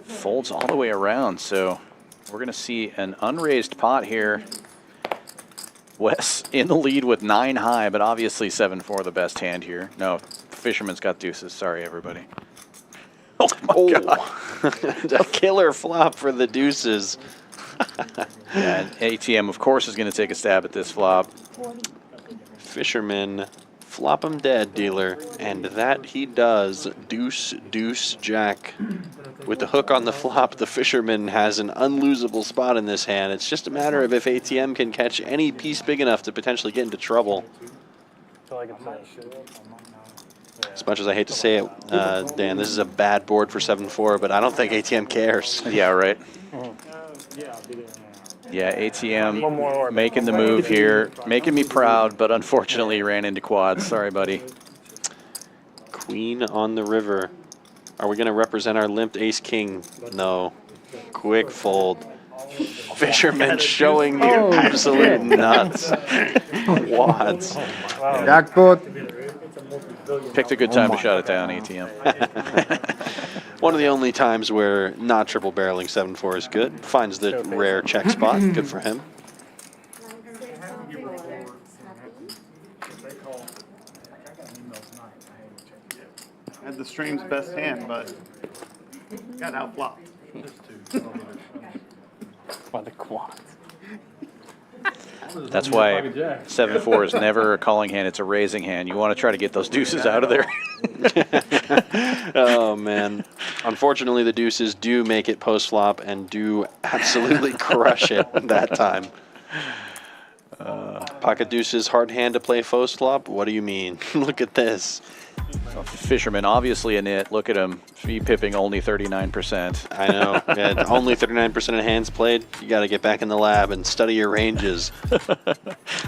Folds all the way around, so we're going to see an unraised pot here. Wes in the lead with 9 high, but obviously 7-4 the best hand here. No, Fisherman's got deuces. Sorry, everybody. Oh my God. A killer flop for the deuces. Yeah, and ATM, of course, is going to take a stab at this flop. Fisherman, flop him dead, dealer. And that he does. Deuce, deuce, jack. With the hook on the flop, the Fisherman has an unlosable spot in this hand. It's just a matter of if ATM can catch any piece big enough to potentially get into trouble. As much as I hate to say it, Dan, this is a bad board for 7-4, but I don't think ATM cares. Yeah, right. Yeah, ATM making the move here, making me proud, but unfortunately ran into quads. Sorry, buddy. Queen on the river. Are we going to represent our limped ace-king? No. Quick fold. Fisherman showing the absolute nuts. Quads. Jackpot. Picked a good time to shut it down, ATM. One of the only times where not triple barreling 7-4 is good. Finds the rare check spot. Good for him. Had the stream's best hand, but got outflopped. By the quads. That's why 7-4 is never a calling hand, it's a raising hand. You want to try to get those deuces out of there. Oh, man. Unfortunately, the deuces do make it post-flop and do absolutely crush it that time. Pocket deuces, hard hand to play post-flop? What do you mean? Look at this. Fisherman, obviously a nit. Look at him. V-pipping only 39%. I know. Yeah, only 39% of hands played. You got to get back in the lab and study your ranges.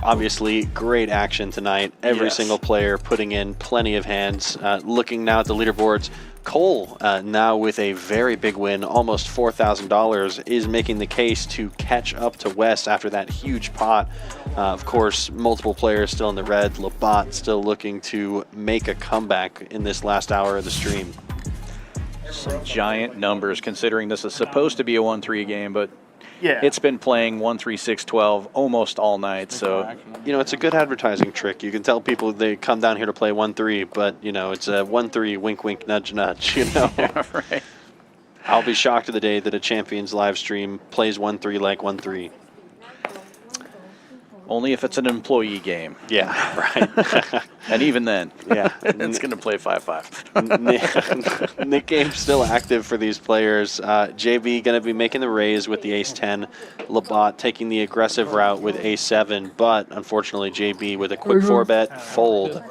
Obviously, great action tonight. Every single player putting in plenty of hands. Looking now at the leaderboards, Cole, now with a very big win, almost $4,000, is making the case to catch up to Wes after that huge pot. Of course, multiple players still in the red. Labat still looking to make a comeback in this last hour of the stream. Some giant numbers considering this is supposed to be a 1-3 game, but yeah, it's been playing 1-3-6-12 almost all night. So, you know, it's a good advertising trick. You can tell people they come down here to play 1-3, but, you know, it's a 1-3 wink, wink, nudge, nudge, you know. Yeah, right. I'll be shocked the day that a Champions live stream plays 1-3 like 1-3. Only if it's an employee game. Yeah, right. And even then, yeah, it's going to play 5-5. Nick game still active for these players. JB going to be making the raise with the ace-10. Labat taking the aggressive route with ace-7, but unfortunately JB with a quick 4-bet fold,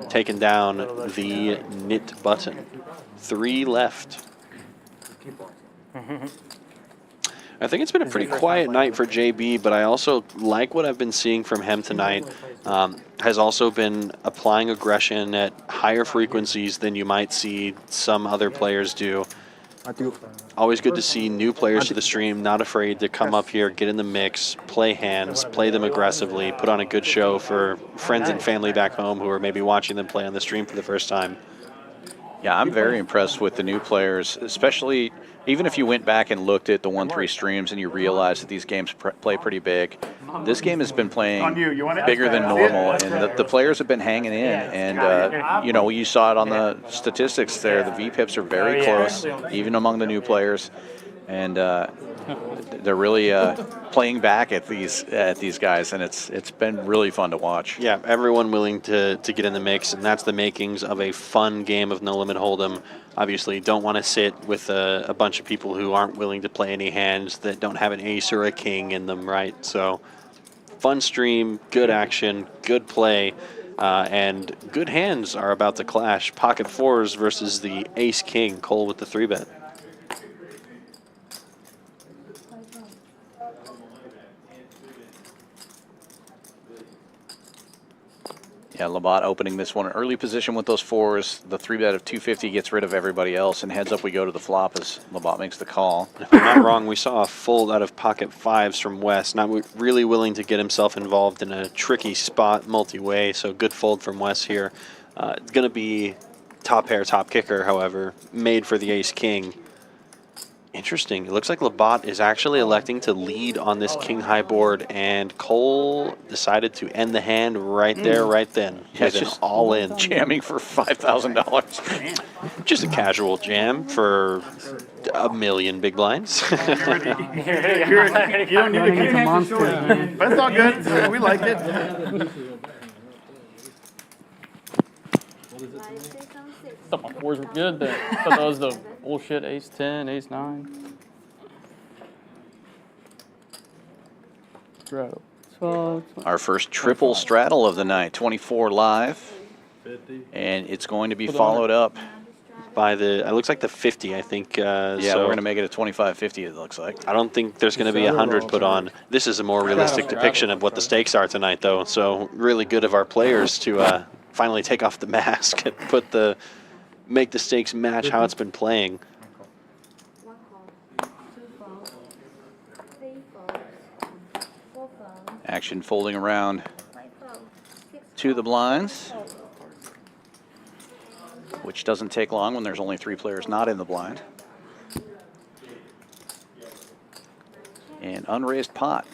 taking down the knit button. 3 left. I think it's been a pretty quiet night for JB, but I also like what I've been seeing from him tonight. Has also been applying aggression at higher frequencies than you might see some other players do. Always good to see new players to the stream, not afraid to come up here, get in the mix, play hands, play them aggressively, put on a good show for friends and family back home who are maybe watching them play on the stream for the first time. Yeah, I'm very impressed with the new players, especially even if you went back and looked at the 1-3 streams and you realized that these games play pretty big. This game has been playing bigger than normal, and the players have been hanging in. And, you know, you saw it on the statistics there. The VPIPs are very close, even among the new players. And they're really playing back at these guys, and it's been really fun to watch. Yeah, everyone willing to get in the mix, and that's the makings of a fun game of No Limit Hold'em. Obviously, don't want to sit with a bunch of people who aren't willing to play any hands that don't have an ace or a king in them, right? So, fun stream, good action, good play, and good hands are about to clash. Pocket 4s versus the ace-king. Cole with the 3-bet. Yeah, Labat opening this one. Early position with those 4s. The 3-bet of 250 gets rid of everybody else, and heads up we go to the flop as Labat makes the call. If I'm not wrong, we saw a fold out of pocket 5s from Wes. Not really willing to get himself involved in a tricky spot multi-way, so good fold from Wes here. It's going to be top pair, top kicker, however, made for the ace-king. Interesting. It looks like Labat is actually electing to lead on this king-high board, and Cole decided to end the hand right there, right then. Yeah, it's just all in. Jamming for $5,000. Just a casual jam for $1 million big blinds. You don't need to keep it, but it's all good. We like it. I thought my 4s were good there. I thought that was the bullshit ace-10, ace-9. Straddle. Our first triple straddle of the night, 24 live. And it's going to be followed up by the, it looks like the 50, I think. Yeah, so we're going to make it a 25-50, it looks like. I don't think there's going to be 100 put on. This is a more realistic depiction of what the stakes are tonight, though. So really good of our players to finally take off the mask and make the stakes match how it's been playing. Action folding around to the blinds, which doesn't take long when there's only 3 players not in the blind. And unraised pot.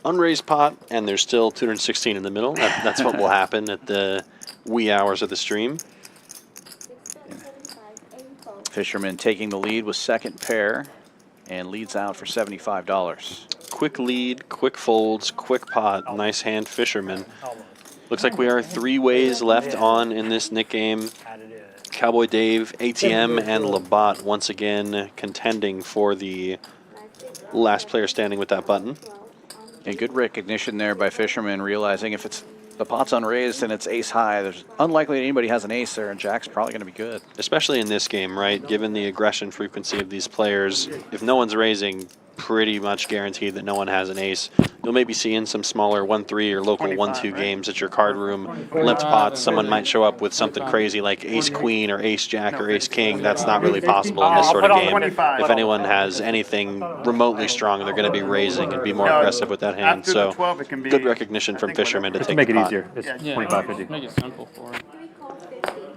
Unraised pot, and there's still 216 in the middle. That's what will happen at the wee hours of the stream. Fisherman taking the lead with second pair and leads out for $75. Quick lead, quick folds, quick pot. Nice hand, Fisherman. Looks like we are 3 ways left on in this Nick game. Cowboy Dave, ATM, and Labat once again contending for the last player standing with that button. And good recognition there by Fisherman, realizing if it's the pot's unraised and it's ace high, there's unlikely anybody has an ace there, and Jack's probably going to be good. Especially in this game, right? Given the aggression frequency of these players, if no one's raising, pretty much guaranteed that no one has an ace. You'll maybe see in some smaller 1-3 or local 1-2 games at your card room, limped pots, someone might show up with something crazy like ace-queen or ace-jack or ace-king. That's not really possible in this sort of game. If anyone has anything remotely strong, they're going to be raising and be more aggressive with that hand. So good recognition from Fisherman to take make the it pot. easier. It's 25-50. Make it simple for him.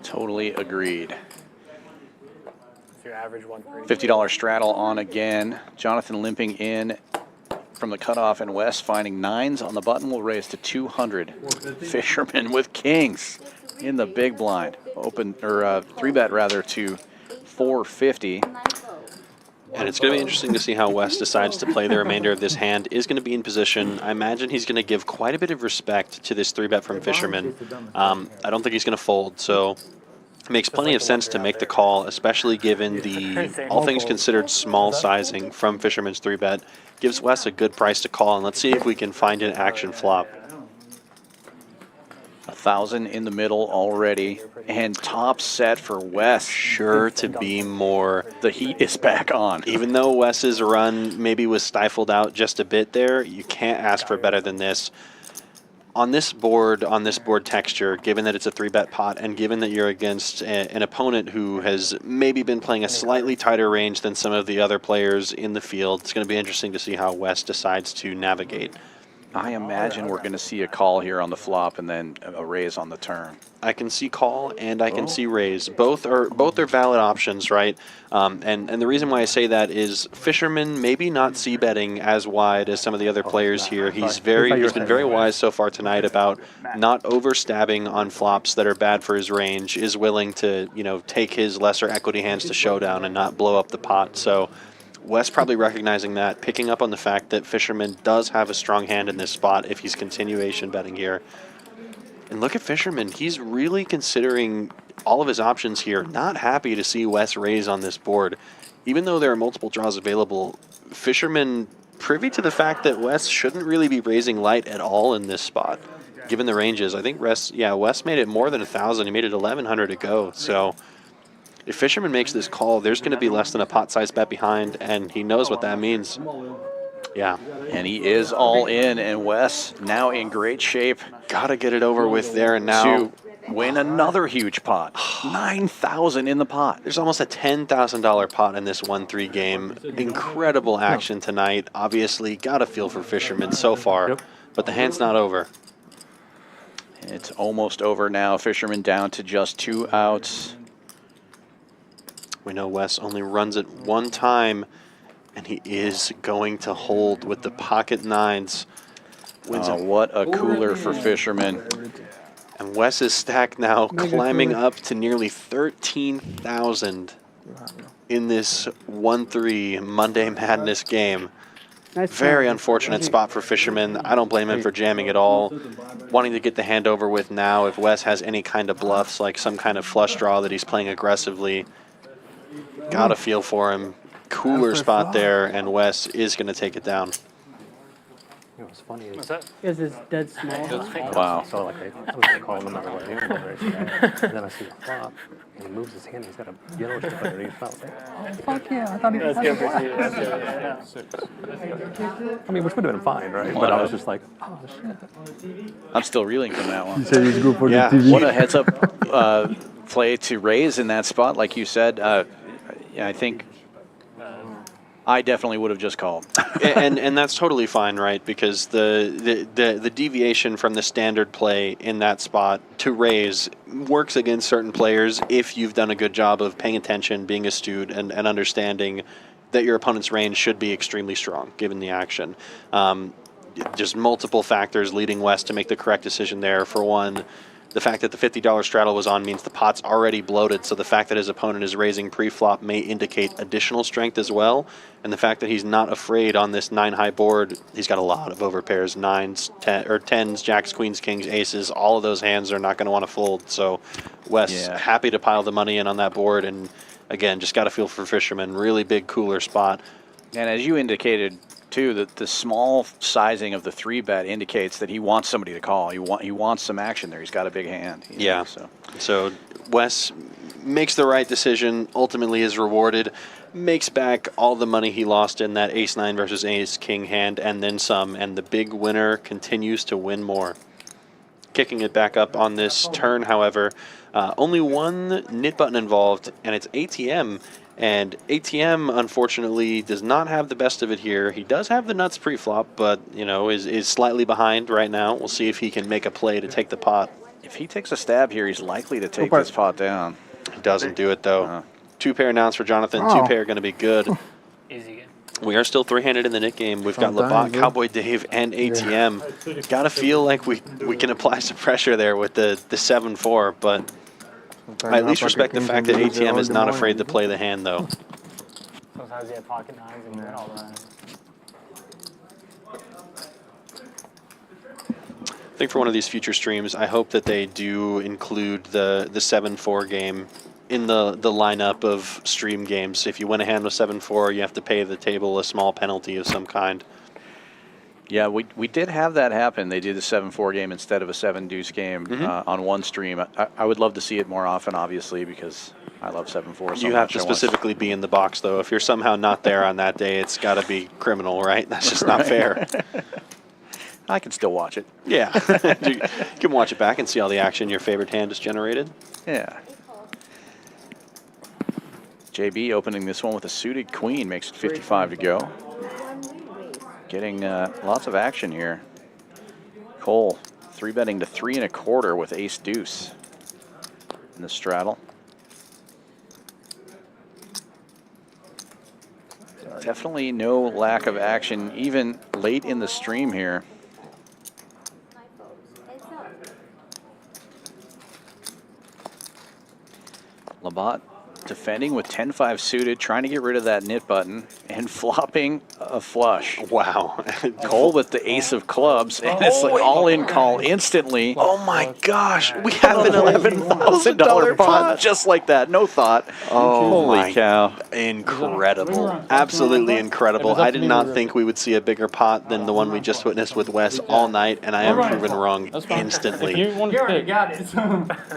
Totally agreed. Your average 130. $50 straddle on again. Jhonathan limping in from the cutoff, and Wes finding 9s on the button will raise to 200. Fisherman with kings in the big blind. Open, or 3-bet rather, to 450. And it's going to be interesting to see how Wes decides to play the remainder of this hand. Is going to be in position. I imagine he's going to give quite a bit of respect to this 3-bet from Fisherman. I don't think he's going to fold, so it makes plenty of sense to make the call, especially given the, all things considered, small sizing from Fisherman's 3-bet. Gives Wes a good price to call, and let's see if we can find an action flop. 1,000 in the middle already, and top set for Wes. Sure to be more. The heat is back on. Even though Wes's run maybe was stifled out just a bit there, you can't ask for better than this. On this board texture, given that it's a 3-bet pot, and given that you're against an opponent who has maybe been playing a slightly tighter range than some of the other players in the field, it's going to be interesting to see how Wes decides to navigate. I imagine we're going to see a call here on the flop and then a raise on the turn. I can see call and I can see raise. Both are valid options, right? And the reason why I say that is Fisherman maybe not c-betting as wide as some of the other players here. He's been very wise so far tonight about not overstabbing on flops that are bad for his range. Is willing to, you know, take his lesser equity hands to showdown and not blow up the pot. So Wes probably recognizing that, picking up on the fact that Fisherman does have a strong hand in this spot if he's continuation betting here. And look at Fisherman. He's really considering all of his options here. Not happy to see Wes raise on this board. Even though there are multiple draws available, Fisherman privy to the fact that Wes shouldn't really be raising light at all in this spot, given the ranges. I think Wes made it more than 1,000. He made it 1,100 to go. So if Fisherman makes this call, there's going to be less than a pot-sized bet behind, and he knows what that means. Yeah. And he is all in, and Wes now in great shape. Got to get it over with there and now. To win another huge pot. 9,000 in the pot. There's almost a $10,000 pot in this 1-3 game. Incredible action tonight. Obviously, got a feel for Fisherman so far, but the hand's not over. It's almost over now. Fisherman down to just 2 outs. We know Wes only runs it one time, and he is going to hold with the pocket nines. What a cooler for Fisherman. And Wes's stack now climbing up to nearly 13,000 in this 1-3 Monday Madness game. Very unfortunate spot for Fisherman. I don't blame him for jamming at all. Wanting to get the hand over with now. If Wes has any kind of bluffs, like some kind of flush draw that he's playing aggressively, got a feel for him. Cooler spot there, and Wes is going to take it down. You know, what's funny is Because it's dead small. Wow. So like I was gonna call him another way, and then I see the flop, and he moves his hand. He's got a yellow chip underneath. I was like, oh fuck yeah! I thought he was I mean, which would have been fine, right? But I was just like, oh shit. I'm still reeling from that one. He said he's good for the TV. What a heads-up play to raise in that spot, like you said. I think I definitely would have just called. and that's totally fine, right? Because the deviation from the standard play in that spot to raise works against certain players if you've done a good job of paying attention, being astute, and understanding that your opponent's range should be extremely strong given the action. Just multiple factors leading Wes to make the correct decision there. For one, the fact that the $50 straddle was on means the pot's already bloated, so the fact that his opponent is raising pre-flop may indicate additional strength as well. And the fact that he's not afraid on this 9-high board, he's got a lot of overpairs, 9s, 10s, jacks, queens, kings, aces. All of those hands are not going to want to fold. So Wes happy to pile the money in on that board, and again, just got to feel for Fisherman. Really big, cooler spot. And as you indicated, too, that the small sizing of the 3-bet indicates that he wants somebody to call. He wants some action there. He's got a big hand. Yeah. So Wes makes the right decision, ultimately is rewarded, makes back all the money he lost in that ace-9 versus ace-king hand, and then some, and the big winner continues to win more. Kicking it back up on this turn, however, only one knit button involved, and it's ATM. And ATM, unfortunately, does not have the best of it here. He does have the nuts pre-flop, but, you know, is slightly behind right now. We'll see if he can make a play to take the pot. If he takes a stab here, he's likely to take this pot down. He doesn't do it, though. 2-pair announced for Jhonathan. 2-pair going to be good. Easy. We are still 3-handed in the knit game. We've got Labat, Cowboy Dave, and ATM. Got to feel like we can apply some pressure there with the 7-4, but I at least respect the fact that ATM is not afraid to play the hand, though. Sometimes you have pocket nines and all that. I think for one of these future streams, I hope that they do include the 7-4 game in the lineup of stream games. If you win a hand with 7-4, you have to pay the table a small penalty of some kind. Yeah, we did have that happen. They did a 7-4 game instead of a 7-deuce game on one stream. I would love to see it more often, obviously, because I love 7-4 so You have to specifically be in the box, though. If you're somehow not there on that day, it's got to be criminal, right? That's just not fair. I can still watch it. Yeah. You can watch it back and see all the action your favorite hand has generated. Yeah. JB opening this one with a suited queen, makes it 55 to go. Getting lots of action here. Cole 3-betting to 3 1/4 with ace deuce in the straddle. Definitely no lack of action, even late in the stream here. Labat defending with 10-5 suited, trying to get rid of that knit button, and flopping a flush. Wow. Cole with the ace of clubs, and it's like all-in call instantly. Oh my gosh, we have an $11,000 pot just like that, no thought. Oh holy my cow. Incredible. Absolutely incredible. I did not think we would see a bigger pot than the one we just witnessed with Wes all night, and I am proven wrong instantly. You already got it.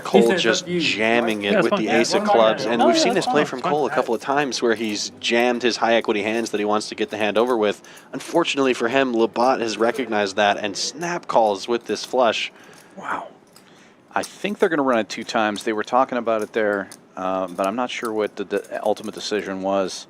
Cole just jamming it with the ace of clubs, and we've seen this play from Cole a couple of times where he's jammed his high equity hands that he wants to get the hand over with. Unfortunately for him, Labat has recognized that and snap calls with this flush. Wow. I think they're going to run it 2 times. They were talking about it there, but I'm not sure what the ultimate decision was.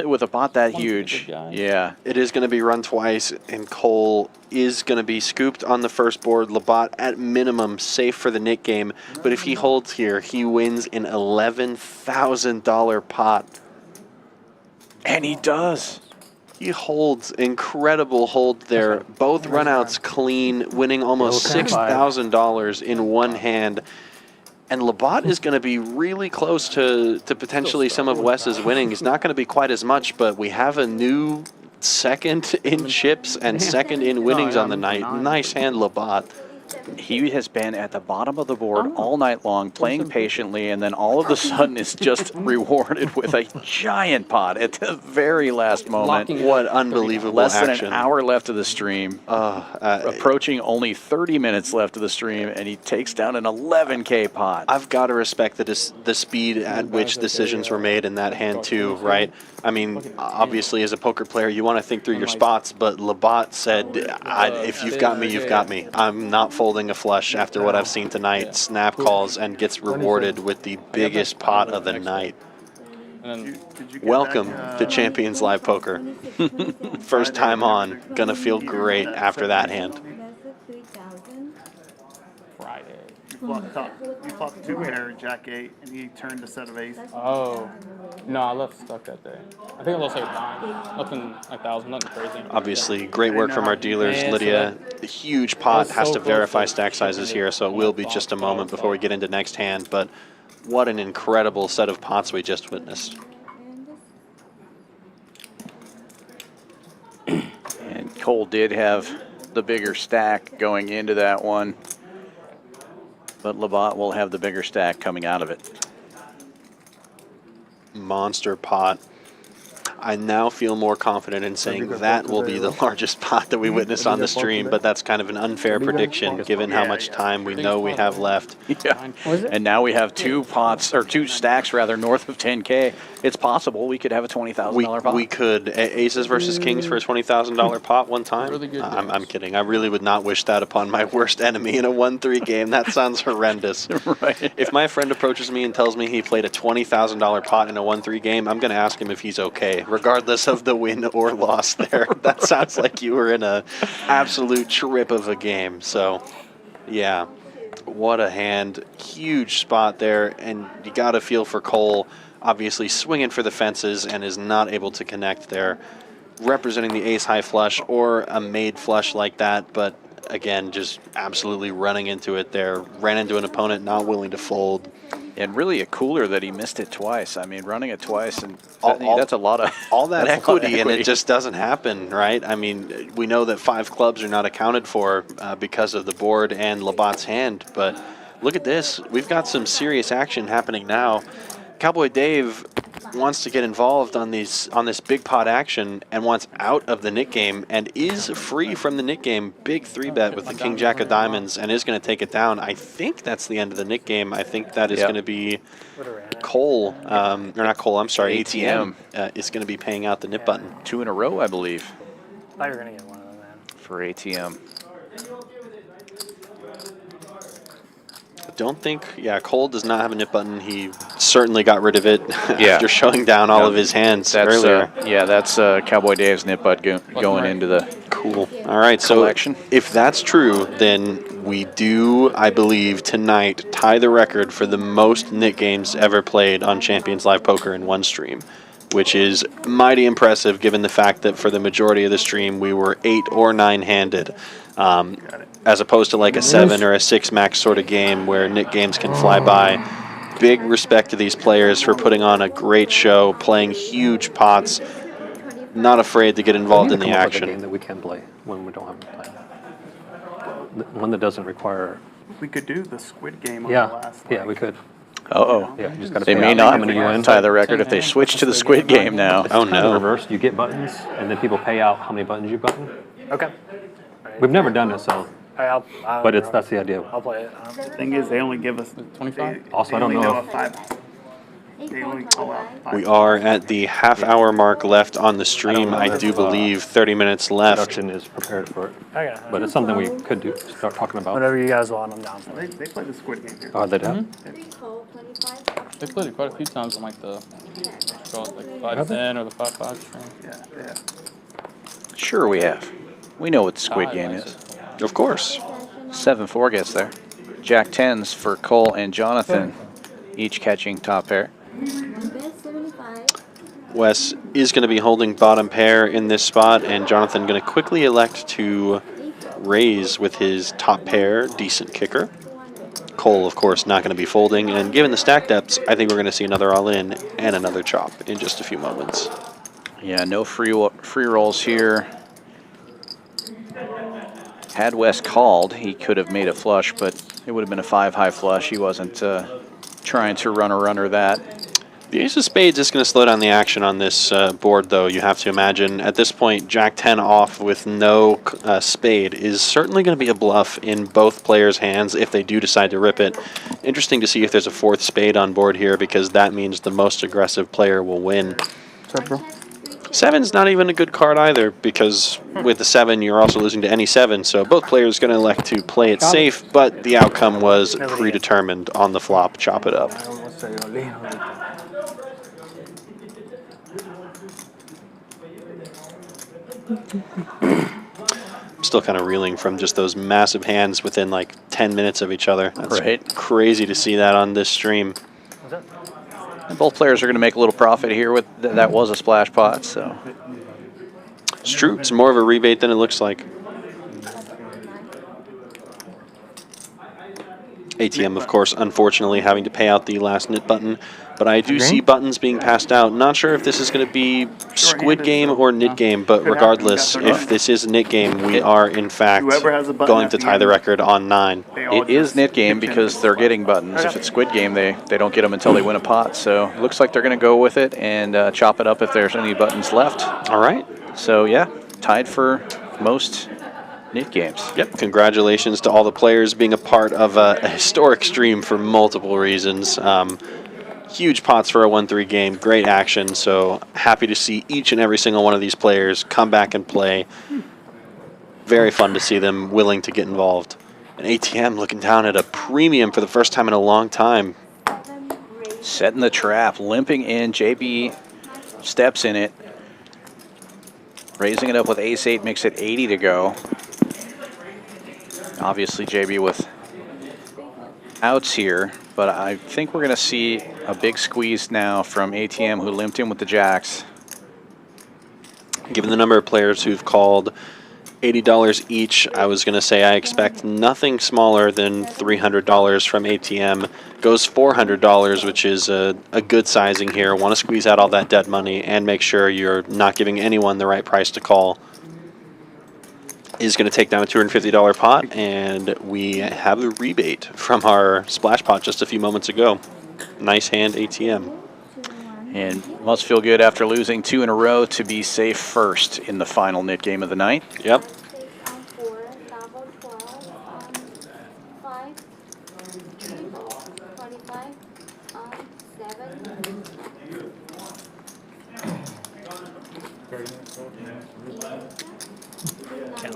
With a pot that huge, yeah. It is going to be run twice, and Cole is going to be scooped on the first board. Labat, at minimum, safe for the knit game. But if he holds here, he wins an $11,000 pot. And he does. He holds. Incredible hold there. Both runouts clean, winning almost $6,000 in one hand. And Labat is going to be really close to potentially some of Wes's winnings. Not going to be quite as much, but we have a new second in chips and second in winnings on the night. Nice hand, Labat. He has been at the bottom of the board all night long, playing patiently, and then all of a sudden is just rewarded with a giant pot at the very last moment. What unbelievable Less action. than an hour left of the stream. Approaching only 30 minutes left of the stream, and he takes down an 11K pot. I've got to respect the speed at which decisions were made in that hand too, right? I mean, obviously as a poker player, you want to think through your spots, but Labat said, if you've got me, you've got me. I'm not folding a flush after what I've seen tonight. Snap calls and gets rewarded with the biggest pot of the night. Welcome to Champions Live Poker. First time on, gonna feel great after that hand. You flopped 2 pair, Jack 8, and he turned a set of aces. Oh. No, I left stuck that day. I think I lost like a dime. Nothing like that. Nothing crazy. Obviously, great work from our dealers. Lydia, a huge pot, has to verify stack sizes here, so it will be just a moment before we get into next hand. But what an incredible set of pots we just witnessed. And Cole did have the bigger stack going into that one, but Labat will have the bigger stack coming out of it. Monster pot. I now feel more confident in saying that will be the largest pot that we witnessed on the stream, but that's kind of an unfair prediction given how much time we know we have left. Yeah. And now we have 2 pots, or 2 stacks rather, north of 10K. It's possible we could have a $20,000 pot. We could. Aces versus kings for a $20,000 pot one time? I'm kidding. I really would not wish that upon my worst enemy in a 1-3 game. That sounds horrendous. Right. If my friend approaches me and tells me he played a $20,000 pot in a 1-3 game, I'm going to ask him if he's okay, regardless of the win or loss there. That sounds like you were in a absolute trip of a game. So, yeah, what a hand. Huge spot there, and you got to feel for Cole, obviously swinging for the fences and is not able to connect there, representing the ace-high flush or a made flush like that, but again, just absolutely running into it there. Ran into an opponent not willing to fold. And really a cooler that he missed it twice. I mean, running it twice, and That's a lot of all that that's a lot of equity, and it just doesn't happen, right? I mean, we know that 5 clubs are not accounted for because of the board and Labat's hand, but look at this. We've got some serious action happening now. Cowboy Dave wants to get involved on this big pot action and wants out of the Nick game and is free from the Nick game. Big 3-bet with the King Jack of Diamonds and is going to take it down. I think that's the end of the Nick game. I think that is going to be Cole, or not Cole, I'm sorry, ATM is going to be paying out the nip button. 2 in a row, I believe. I thought you were going to get one of them, man. For ATM. Don't think, Cole does not have a nip button. He certainly got rid of it Yeah. after showing down all of his hands earlier. That's Cowboy Dave's nip bud going into the All right, collection. So if that's true, then we do, I believe, tonight tie the record for the most Nick games ever played on Champions Live Poker in one stream, which is mighty impressive given the fact that for the majority of the stream we were 8 or 9-handed. As opposed to like a 7 or a 6 max sort of game where Nick games can fly by. Big respect to these players for putting on a great show, playing huge pots, not afraid to get involved in the action. A game that we can play when we don't have to play. One that doesn't require. We could do the Squid Game on Yeah, the last. yeah, we could. Uh-oh. Yeah, you just gotta They pay may out not how many you win. tie the record if they switch to the Squid Game now. Oh no. Reverse. You get buttons, and then people pay out how many buttons you've gotten. Okay. We've never done it, so. I'll But that's the idea. I'll play it. The thing is, they only give us 25. Also, I don't know. They only call out 5. We are at the half-hour mark left on the stream. I do believe 30 minutes left. Production is prepared for it. Okay. But it's something we could do. Start talking about. Whatever you guys want, I'm down for They, it. they play the Squid Game here. Oh, they do. They played it quite a few times on like the 5-10 or the 5-5 stream. Yeah. Sure we have. We know what the Squid Game is. Of course. 7-4 gets there. Jack 10s for Cole and Jhonathan, each catching top pair. Wes is going to be holding bottom pair in this spot, and Jhonathan going to quickly elect to raise with his top pair, decent kicker. Cole, of course, not going to be folding, and given the stack depths, I think we're going to see another all-in and another chop in just a few moments. Yeah, no free rolls here. Had Wes called, he could have made a flush, but it would have been a 5-high flush. He wasn't trying to runner that. The ace of spades is going to slow down the action on this board, though, you have to imagine. At this point, Jack 10 off with no spade is certainly going to be a bluff in both players' hands if they do decide to rip it. Interesting to see if there's a 4th spade on board here, because that means the most aggressive player will win. What's up, bro? 7's not even a good card either, because with the 7 you're also losing to any 7, so both players are going to elect to play it safe, but the outcome was predetermined on the flop. Chop it up. I'm still kind of reeling from just those massive hands within like 10 minutes of each other. That's crazy to see that on this stream. And both players are going to make a little profit here. With that was a splash pot, so it's true. It's more of a rebate than it looks like. ATM, of course, unfortunately having to pay out the last nit button, but I do see buttons being passed out. Not sure if this is going to be Squid Game or Nit Game, but regardless, if this is Nit Game, we are in fact going to tie the record on 9. it is Nit Game because they're getting buttons. If it's Squid Game, they don't get them until they win a pot. So it looks like they're going to go with it and chop it up if there's any buttons left. All right. So yeah, tied for most Nit games. Yep. Congratulations to all the players being a part of a historic stream for multiple reasons. Huge pots for a 1-3 game. Great action. So happy to see each and every single one of these players come back and play. Very fun to see them willing to get involved. And ATM looking down at a premium for the first time in a long time. Setting the trap, limping in. JB steps in it. Raising it up with ace 8 makes it 80 to go. Obviously JB with outs here, but I think we're going to see a big squeeze now from ATM, who limped in with the jacks. Given the number of players who've called $80 each. I was going to say I expect nothing smaller than $300 from ATM. Goes $400, which is a good sizing here. Want to squeeze out all that dead money and make sure you're not giving anyone the right price to call. Is going to take down a $250 pot, and we have a rebate from our splash pot just a few moments ago. Nice hand, ATM. And must feel good after losing 2 in a row to be safe first in the final knit game of the night. Yep.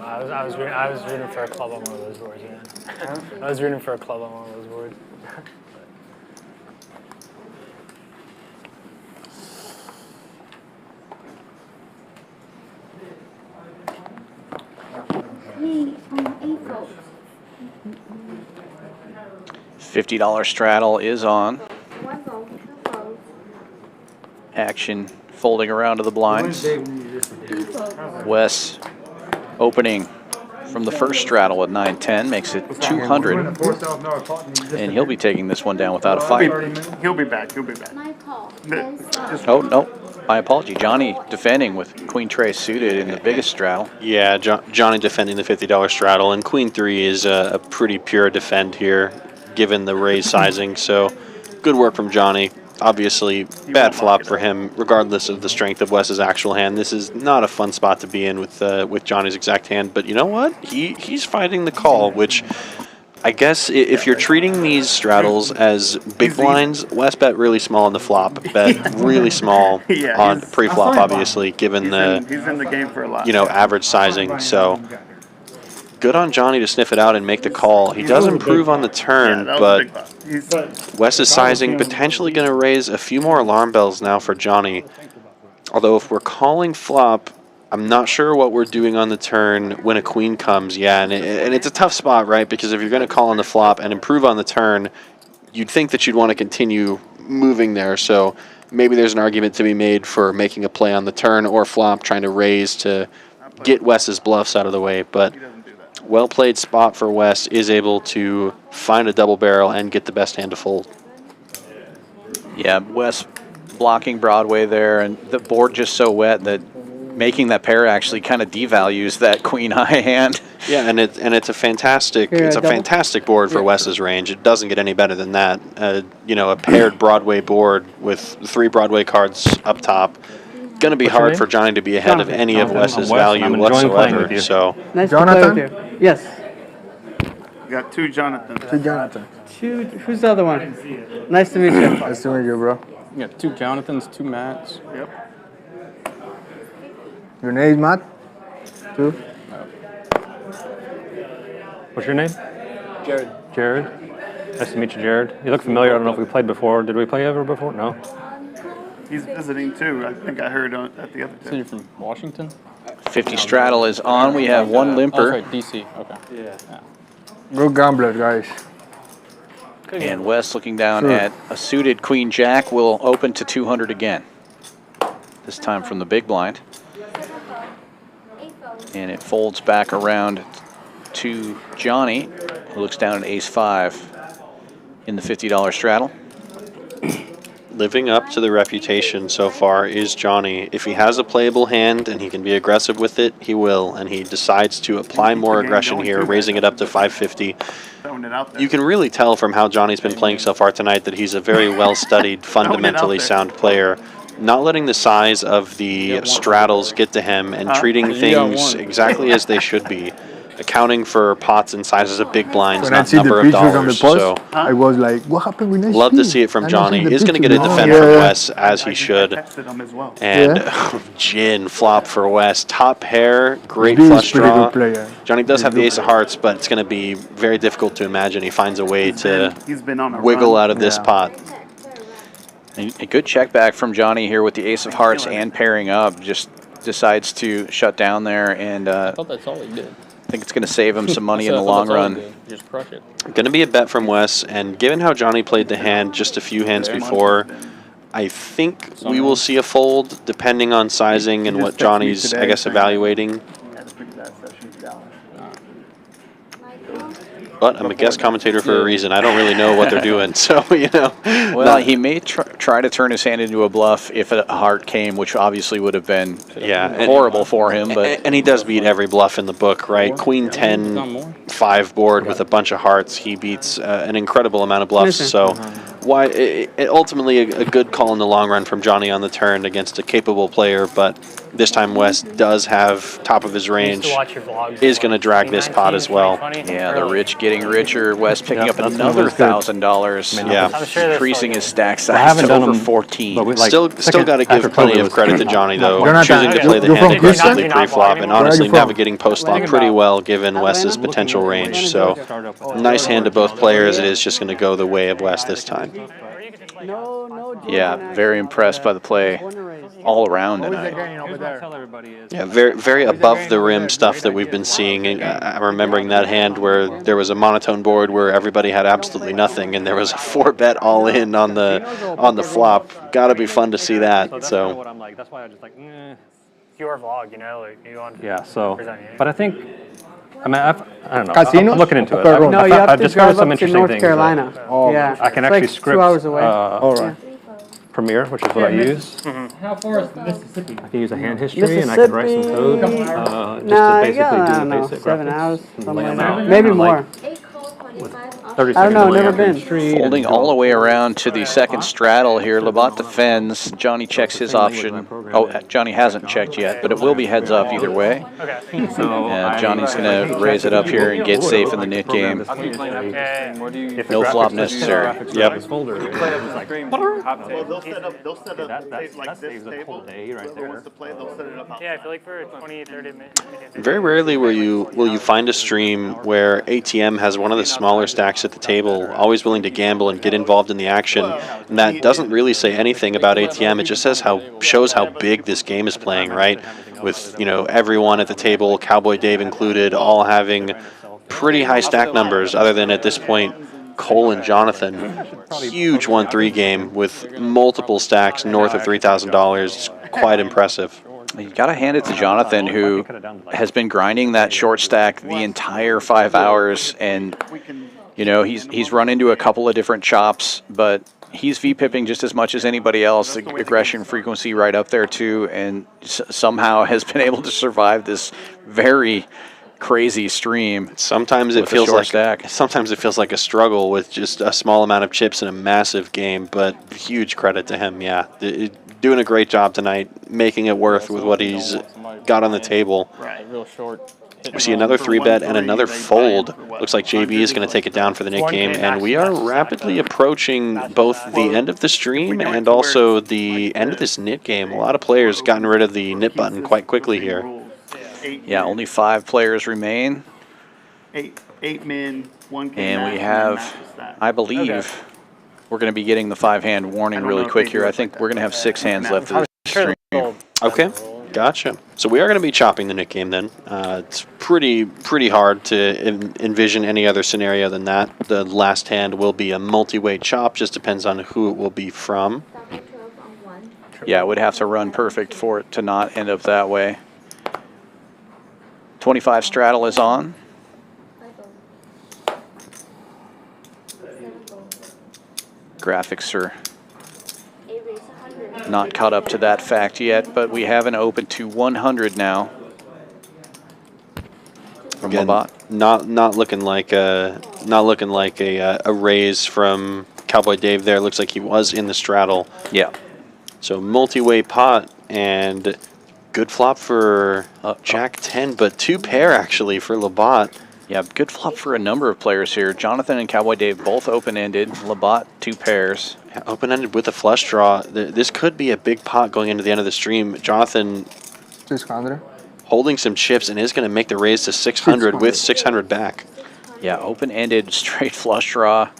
I was rooting for a club on one of those boards, man. I was rooting for a club on one of those boards. $50 straddle is on. Action folding around to the blinds. Wes opening from the first straddle at 9-10 makes it 200, and he'll be taking this one down without a fight. He'll be back. He'll be back. Oh no, my apology. Johnny defending with Queen Trey suited in the biggest straddle. Yeah, Johnny defending the $50 straddle, and Queen 3 is a pretty pure defend here, given the raise sizing. So good work from Johnny. Obviously, bad flop for him, regardless of the strength of Wes's actual hand. This is not a fun spot to be in with Johnny's exact hand. But you know what? He's fighting the call, which I guess if you're treating these straddles as big blinds, Wes bet really small on the flop, bet really small on pre-flop, obviously, given he's in the game for a lot. Average sizing. So good on Johnny to sniff it out and make the call. He does improve on the turn, but Wes's sizing potentially going to raise a few more alarm bells now for Johnny. Although if we're calling flop, I'm not sure what we're doing on the turn when a queen comes. Yeah, and it's a tough spot, right? Because if you're going to call on the flop and improve on the turn, you'd think that you'd want to continue moving there. So maybe there's an argument to be made for making a play on the turn or flop, trying to raise to get Wes's bluffs out of the way. But well played spot for Wes, is able to find a double barrel and get the best hand to fold. Yeah, Wes blocking Broadway there, and the board just so wet that making that pair actually kind of devalues that queen high hand. Yeah, and it's a fantastic fantastic board for Wes's range. It doesn't get any better than that. A paired Broadway board with 3 Broadway cards up top. Going to be hard for Johnny to be ahead of any of Wes's value whatsoever. So, nice Jhonathan? to play with you. Yes. We got 2 Jhonathan. Who's the other one? Nice to meet you. Nice to meet you, bro. You got 2 Jonathans, 2 Matts. Yep. Your name, Matt? 2? What's your name? Jared. Jared. Nice to meet you, Jared. You look familiar. I don't know if we played before. Did we play ever before? No. He's visiting too. I think I heard at the other So you're from Washington? 50 straddle is on. We have one limper. Oh, right, DC. Okay. Yeah. Good gambler, guys. And Wes looking down at a suited Queen Jack will open to 200 again. This time from the big blind. And it folds back around to Johnny, who looks down at ace-5 in the $50 straddle. Living up to the reputation so far is Johnny. If he has a playable hand and he can be aggressive with it, he will. And he decides to apply more aggression here, raising it up to 550. You can really tell from how Johnny's been playing so far tonight that he's a very well-studied, fundamentally sound player. Not letting the size of the straddles get to him and treating things exactly as they should be. Accounting for pots and sizes of big blinds, not number of dollars. So I was like, what happened with love to see it from Johnny. Is going to get a defend from Wes, as he should. And gin flop for Wes. Top pair, great flush draw. Johnny does have the ace of hearts, but it's going to be very difficult to imagine he finds a way to wiggle out of this pot. A good check back from Johnny here with the ace of hearts and pairing up. Just decides to shut down there, and I thought that's all he did. I think it's going to save him some money in the long run. Just crush it. Going to be a bet from Wes, and given how Johnny played the hand just a few hands before, I think we will see a fold depending on sizing and what Johnny's, I guess, evaluating. but I'm a guest commentator for a reason. I don't really know what they're doing, so, you know. Well, he may try to turn his hand into a bluff if a heart came, which obviously would have been horrible for him. But And he does beat every bluff in the book, right? Queen 10, 5 board with a bunch of hearts. He beats an incredible amount of bluffs. So ultimately a good call in the long run from Johnny on the turn against a capable player, but this time Wes does have top of his range, is going to drag this pot as well. Yeah, the rich getting richer. Wes picking up another $1,000. Yeah, increasing his stack size to over 14. Still got to give plenty of credit to Johnny though, choosing to play the hand aggressively pre-flop and honestly navigating post-flop pretty well given Wes's potential range. So nice hand to both players. It is just going to go the way of Wes this time. Yeah, very impressed by the play all around tonight. Yeah, very above the rim stuff that we've been seeing. I'm remembering that hand where there was a monotone board where everybody had absolutely nothing, and there was a 4-bet all in on the flop. Got to be fun to see that. So. That's why I just like. It's your vlog, you know, like you want. Yeah. So, but I think. I mean, I don't know. Casinos? I'm looking into it. No, you have to drive some up to interesting North things. Carolina. Yeah. I can It's actually like script 2 hours away. Premiere, which is what I use. How far is Mississippi? I can use a hand history and I can write some code just to basically do basic 7 graphics. hours, something like Lay 'em that. out. Maybe Kinda more. I don't know, never been. Folding all the way around to the second straddle here. Labat defends. Johnny checks his option. Oh, Johnny hasn't checked yet, but it will be heads up either way. And Johnny's going to raise it up here and get safe in the nit game. No flop necessary. Yep. Well, they'll set up like this table. Whoever wants to play, they'll set it up. Yeah, I feel like for 20, 30 minutes. Very rarely will you find a stream where ATM has one of the smaller stacks at the table, always willing to gamble and get involved in the action. And that doesn't really say anything about ATM. It just shows how big this game is playing, right? With, you know, everyone at the table, Cowboy Dave included, all having pretty high stack numbers, other than at this point Cole and Jhonathan. Huge 1-3 game with multiple stacks north of $3,000. Quite impressive. You got to hand it to Jhonathan, who has been grinding that short stack the entire 5 hours, and you know he's run into a couple of different chops, but he's V-pipping just as much as anybody else. The aggression frequency right up there too, and somehow has been able to survive this very crazy stream. Sometimes it feels like a struggle with just a small amount of chips in a massive game, but huge credit to him. Yeah, doing a great job tonight, making it worth with what he's got on the table. Real short. We see another 3-bet and another fold. Looks like JB is going to take it down for the nit game, and we are rapidly approaching both the end of the stream and also the end of this nit game. A lot of players gotten rid of the nit button quite quickly here. Yeah, only 5 players remain. Eight men, 1 king. And we have, I believe, we're going to be getting the 5-hand warning really quick here. I think we're going to have 6 hands left of the stream. Okay, gotcha. So we are going to be chopping the nit game then. It's pretty hard to envision any other scenario than that. The last hand will be a multi-way chop, just depends on who it will be from. Yeah, it would have to run perfect for it to not end up that way. 25 straddle is on. Graphics are not caught up to that fact yet, but we have an open to 100 now. From Labat. Not looking like a raise from Cowboy Dave there. Looks like he was in the straddle. Yeah. So multi-way pot and good flop for Jack 10, but 2 pair actually for Labat. Yeah, good flop for a number of players here. Jhonathan and Cowboy Dave both open-ended. Labat 2 pairs. Yeah, open-ended with a flush draw. This could be a big pot going into the end of the stream. Jhonathan 600. Holding some chips and is going to make the raise to 600 with 600 back. Yeah, open-ended straight flush draw.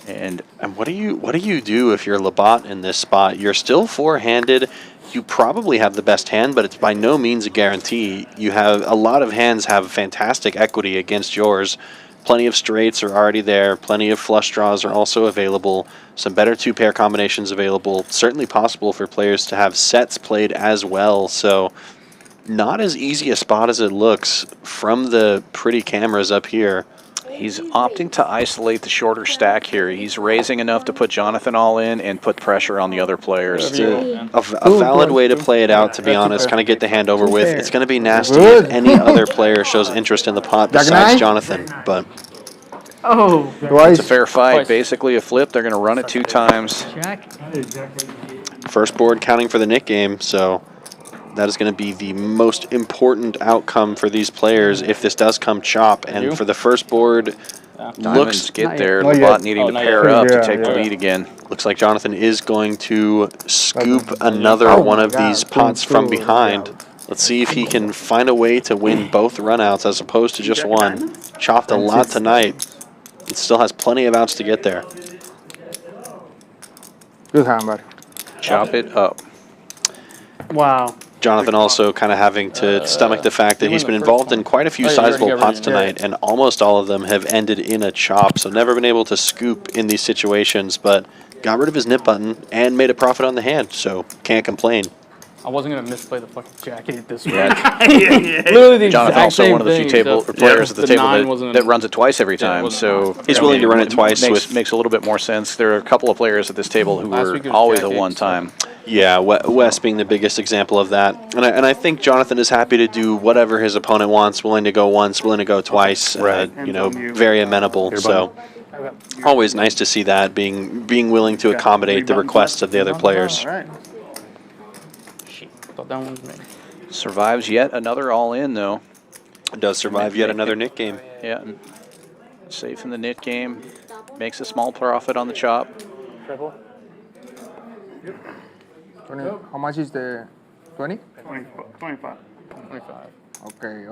And what do you do if you're Labat in this spot? You're still 4-handed. You probably have the best hand, but it's by no means a guarantee. You have a lot of hands have fantastic equity against yours. Plenty of straights are already there. Plenty of flush draws are also available. Some better 2-pair combinations available. Certainly possible for players to have sets played as well. So not as easy a spot as it looks from the pretty cameras up here. He's opting to isolate the shorter stack here. He's raising enough to put Jhonathan all in and put pressure on the other players. It's a valid way to play it out, to be honest, kind of get the hand over with. It's going to be nasty if any other player shows interest in the pot besides Jhonathan, but... Oh, It's a fair fight. Basically a flip. They're going to run it 2 times. First board counting for the Nick game, so that is going to be the most important outcome for these players if this does come chop. And for the first board, Diamonds get there. Labat needing to pair up to take the lead again. Looks like Jhonathan is going to scoop another one of these pots from behind. Let's see if he can find a way to win both runouts as opposed to just one. Chopped a lot tonight. It still has plenty of outs to get there. Good hand, buddy. Chop it up. Wow. Jhonathan also kind of having to stomach the fact that he's been involved in quite a few sizable pots tonight, and almost all of them have ended in a chop, so never been able to scoop in these situations, but got rid of his nip button and made a profit on the hand, so can't complain. I wasn't going to misplay the fucking jack 8 this week. Literally the Jhonathan also one of the few players at the table that runs it twice every time, so he's willing to run it twice. Makes a little bit more sense. There are a couple of players at this table who were always a one-time. Yeah, Wes being the biggest example of that. And I think Jhonathan is happy to do whatever his opponent wants, willing to go once, willing to go twice, you know, very amenable. So always nice to see that, being willing to accommodate the requests of the other players. Thought that one was me. Survives yet another all-in, though. Does survive yet another Nick game. Yeah. Safe in the Nick game. Makes a small profit on the chop. Triple. 20. How much is the 20? 25. Okay.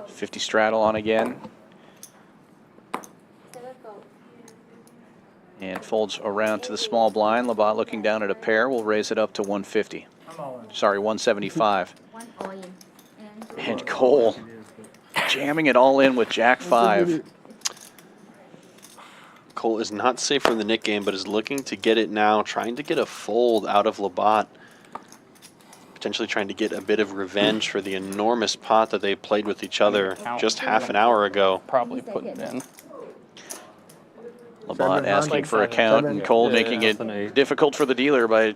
50 straddle on again. And folds around to the small blind. Labat looking down at a pair. We'll raise it up to 150. Sorry, 175. And Cole jamming it all in with Jack 5. Cole is not safe from the Nick game, but is looking to get it now, trying to get a fold out of Labat. Potentially trying to get a bit of revenge for the enormous pot that they played with each other just half an hour ago. Probably putting it in. Labat asking for a count, and Cole making it difficult for the dealer by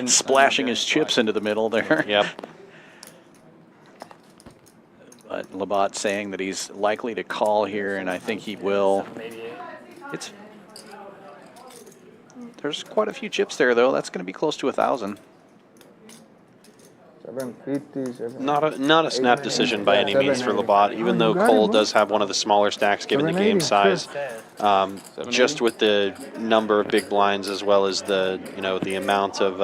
splashing his chips into the middle there. Yep. But Labat saying that he's likely to call here, and I think he will. There's quite a few chips there, though. That's going to be close to 1,000. 750, Not a snap decision by any means for Labat, even though Cole does have one of the smaller stacks given the game size. Just with the number of big blinds as well as the the amount of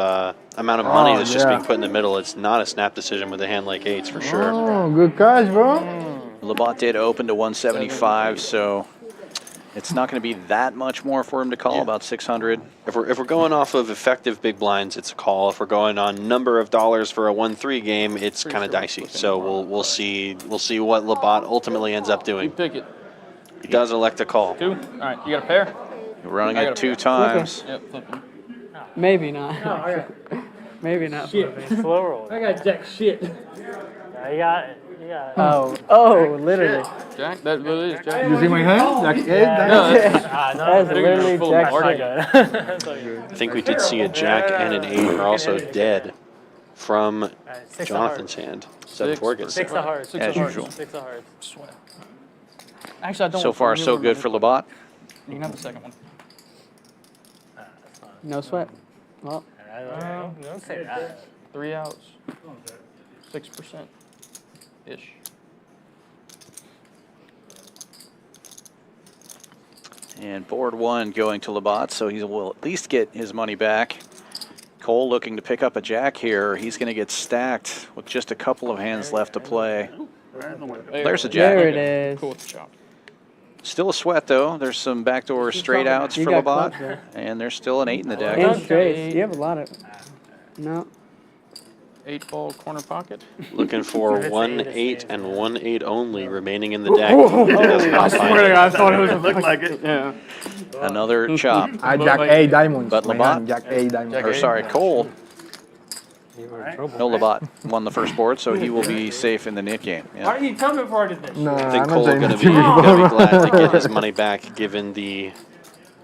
money that's just being put in the middle, it's not a snap decision with a hand like 8s for sure. Oh, good catch, bro. Labat did open to 175, so it's not going to be that much more for him to call, about 600. If we're going off of effective big blinds, it's a call. If we're going on number of dollars for a 1-3 game, it's kind of dicey. So we'll see what Labat ultimately ends up doing. You pick it. He does elect a call. 2. All right, you got a pair. You're running it 2 times. Yep, flipping. Maybe not. Maybe not. Shit. Slow roll. I got jack shit. You got it. Oh, literally. Jack, that literally is Jack. You see my hand? Jack 8? That's literally Jack 6. I think we did see a Jack and an 8 are also dead from Jhonathan's hand. 7-4 gets 6 of hearts. As usual. 6 of hearts. Actually, I don't. So far, so good for Labat. You can have the second one. No sweat. Well, don't say that. 3 outs. 6%. Ish. And board 1 going to Labat, so he will at least get his money back. Cole looking to pick up a jack here. He's going to get stacked with just a couple of hands left to play. There's a jack. there it is. Cool with the chop. Still a sweat, though. There's some backdoor straight outs for Labat, and there's still an 8 in the deck. And straight. You have a lot of. No. 8-ball corner pocket. Looking for 1-8 and 1-8 only remaining in the deck. I swear to God, I thought it was looked like it. Yeah. Another chop. Jack A diamonds. But Labat, Jack A diamonds. or sorry, Cole You were in trouble. No, Labat won the first board, so he will be safe in the knit game. Yeah. Why didn't you tell me before I did this? No, I think I'm not Cole's saying going to nothing be before. glad to get his money back, given the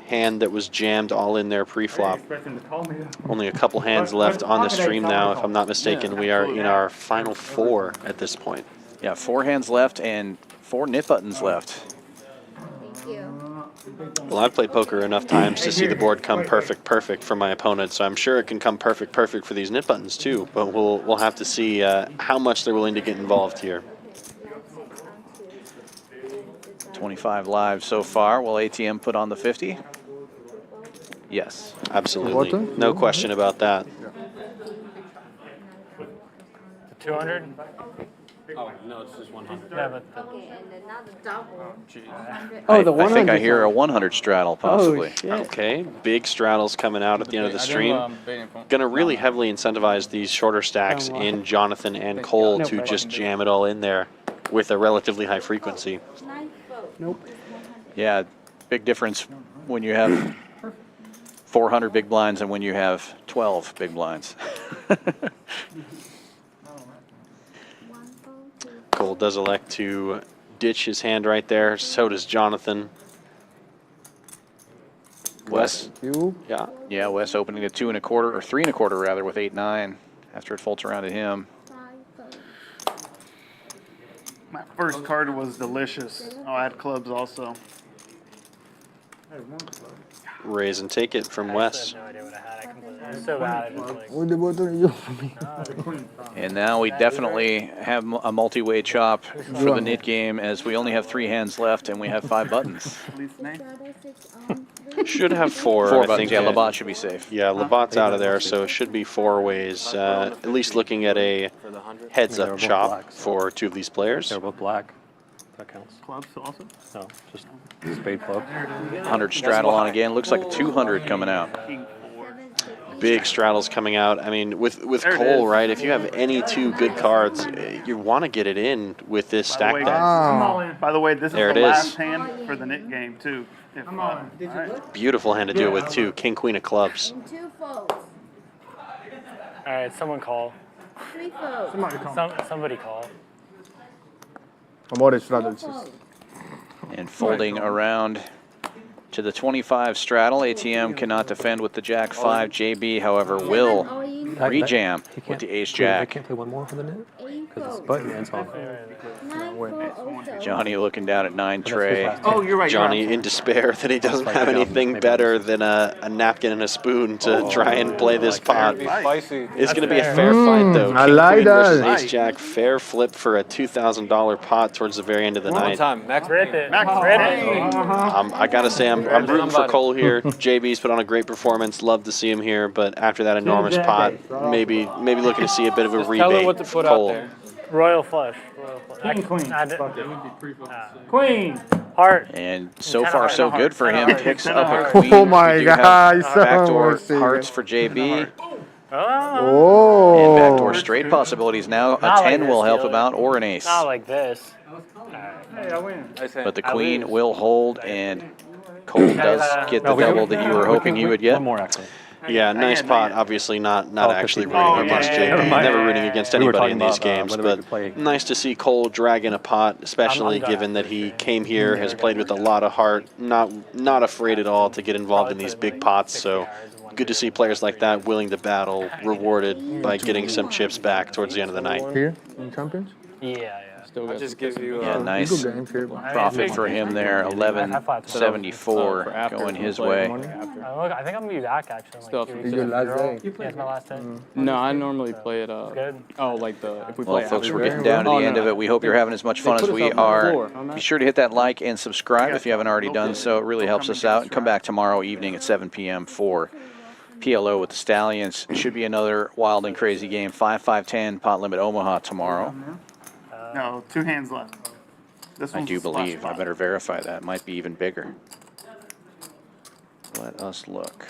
hand that was jammed all in there pre-flop. Only a couple hands left on the stream now, if I'm not mistaken. We are in our final 4 at this point. Yeah, 4 hands left and 4 knit buttons left. Well, I've played poker enough times to see the board come perfect for my opponent, so I'm sure it can come perfect for these knit buttons too. But we'll have to see how much they're willing to get involved here. 25 live so far. Will ATM put on the 50? Yes. Absolutely. No question about that. 200? Oh, no, it's just 100. Yeah, but Okay, and then now the double. Oh, the I think 100 I hear a 100 straddle, possibly. shit. Okay, big straddles coming out at the end of the stream. Going to really heavily incentivize these shorter stacks in Jhonathan and Cole to just jam it all in there with a relatively high frequency. Nope. Yeah, big difference when you have 400 big blinds and when you have 12 big blinds. Cole does elect to ditch his hand right there. So does Jhonathan. Wes. Yeah. Yeah, Wes opening at 2 1/4 or 3 1/4 rather with 8-9 after it folds around to him. My first card was delicious. Oh, I had clubs also. Raise and take it from Wes. it's so bad. It's like, What the button you for me? And now we definitely have a multi-way chop for the knit game as we only have 3 hands left and we have 5 buttons. Should have 4. 4 I buttons, think. yeah, Labat should be safe. Yeah, Labat's out of there, so it should be 4 ways. At least looking at a heads-up chop for 2 of these players. They're both black. That counts. Clubs also? No, just spade club. 100 straddle on again. Looks like a 200 coming out. Big straddles coming out. I mean, with Cole, right, if you have any 2 good cards, you want to get it in with this stack deck. By the way, this is There the it is. last hand for the knit game, too. If, right. Beautiful hand to do it with, too. King, queen of clubs. 2 folds. all right, someone call. 3 folds. Somebody call. Amore straddles. And folding around to the 25 straddle. ATM cannot defend with the Jack 5. JB, however, will rejam with the Ace I Jack. can't play one more for the net? Because this button ends on. Johnny looking down at 9 tray. Oh, you're right. Johnny in despair that he doesn't have anything better than a napkin and a spoon to try and play this pot. It's going to be a fair fight, though. I King, like queen versus that. Ace Jack, fair flip for a $2,000 pot towards the very end of the night. Max, Rip it. I got to say, I'm rooting for Cole here. JB's put on a great performance. Love to see him here, but after that enormous pot, maybe looking to see a bit of a rebate for Cole. Royal flush. King, queen. Queen. Heart. And so far, so good for him. Picks up a queen. Oh my God, so Backdoor much hearts for JB. Oh. And backdoor straight possibilities now. A 10 will help him out, or an ace. Not like this. Hey, I win. But the queen will hold, and Cole does get the double that you were hoping he would get. One more, actually. Yeah, nice pot. Obviously not actually rooting against JB. Never rooning against anybody in these games, but nice to see Cole drag in a pot, especially given that he came here, has played with a lot of heart, not afraid at all to get involved in these big pots. So good to see players like that willing to battle, rewarded by getting some chips back towards the end of the night. Here in Champions? Yeah. I'll just give you Yeah, nice profit for him there. 11.74 going his way. I think I'm gonna be back actually. Still, It's your last day. Yeah, it's my last day. No, I normally play it. Good. Oh, like if we Well, play. folks, we're getting down to the end of it. We hope you're having as much fun as we are. Be sure to hit that like and subscribe if you haven't already done so. It really helps us out. And come back tomorrow evening at 7 p.m. for PLO with the Stallions. It should be another wild and crazy game. 5-5-10 pot limit Omaha tomorrow. No, 2 hands left. This I one's do a splash believe. I pot. better verify that. It might be even bigger. Let us look.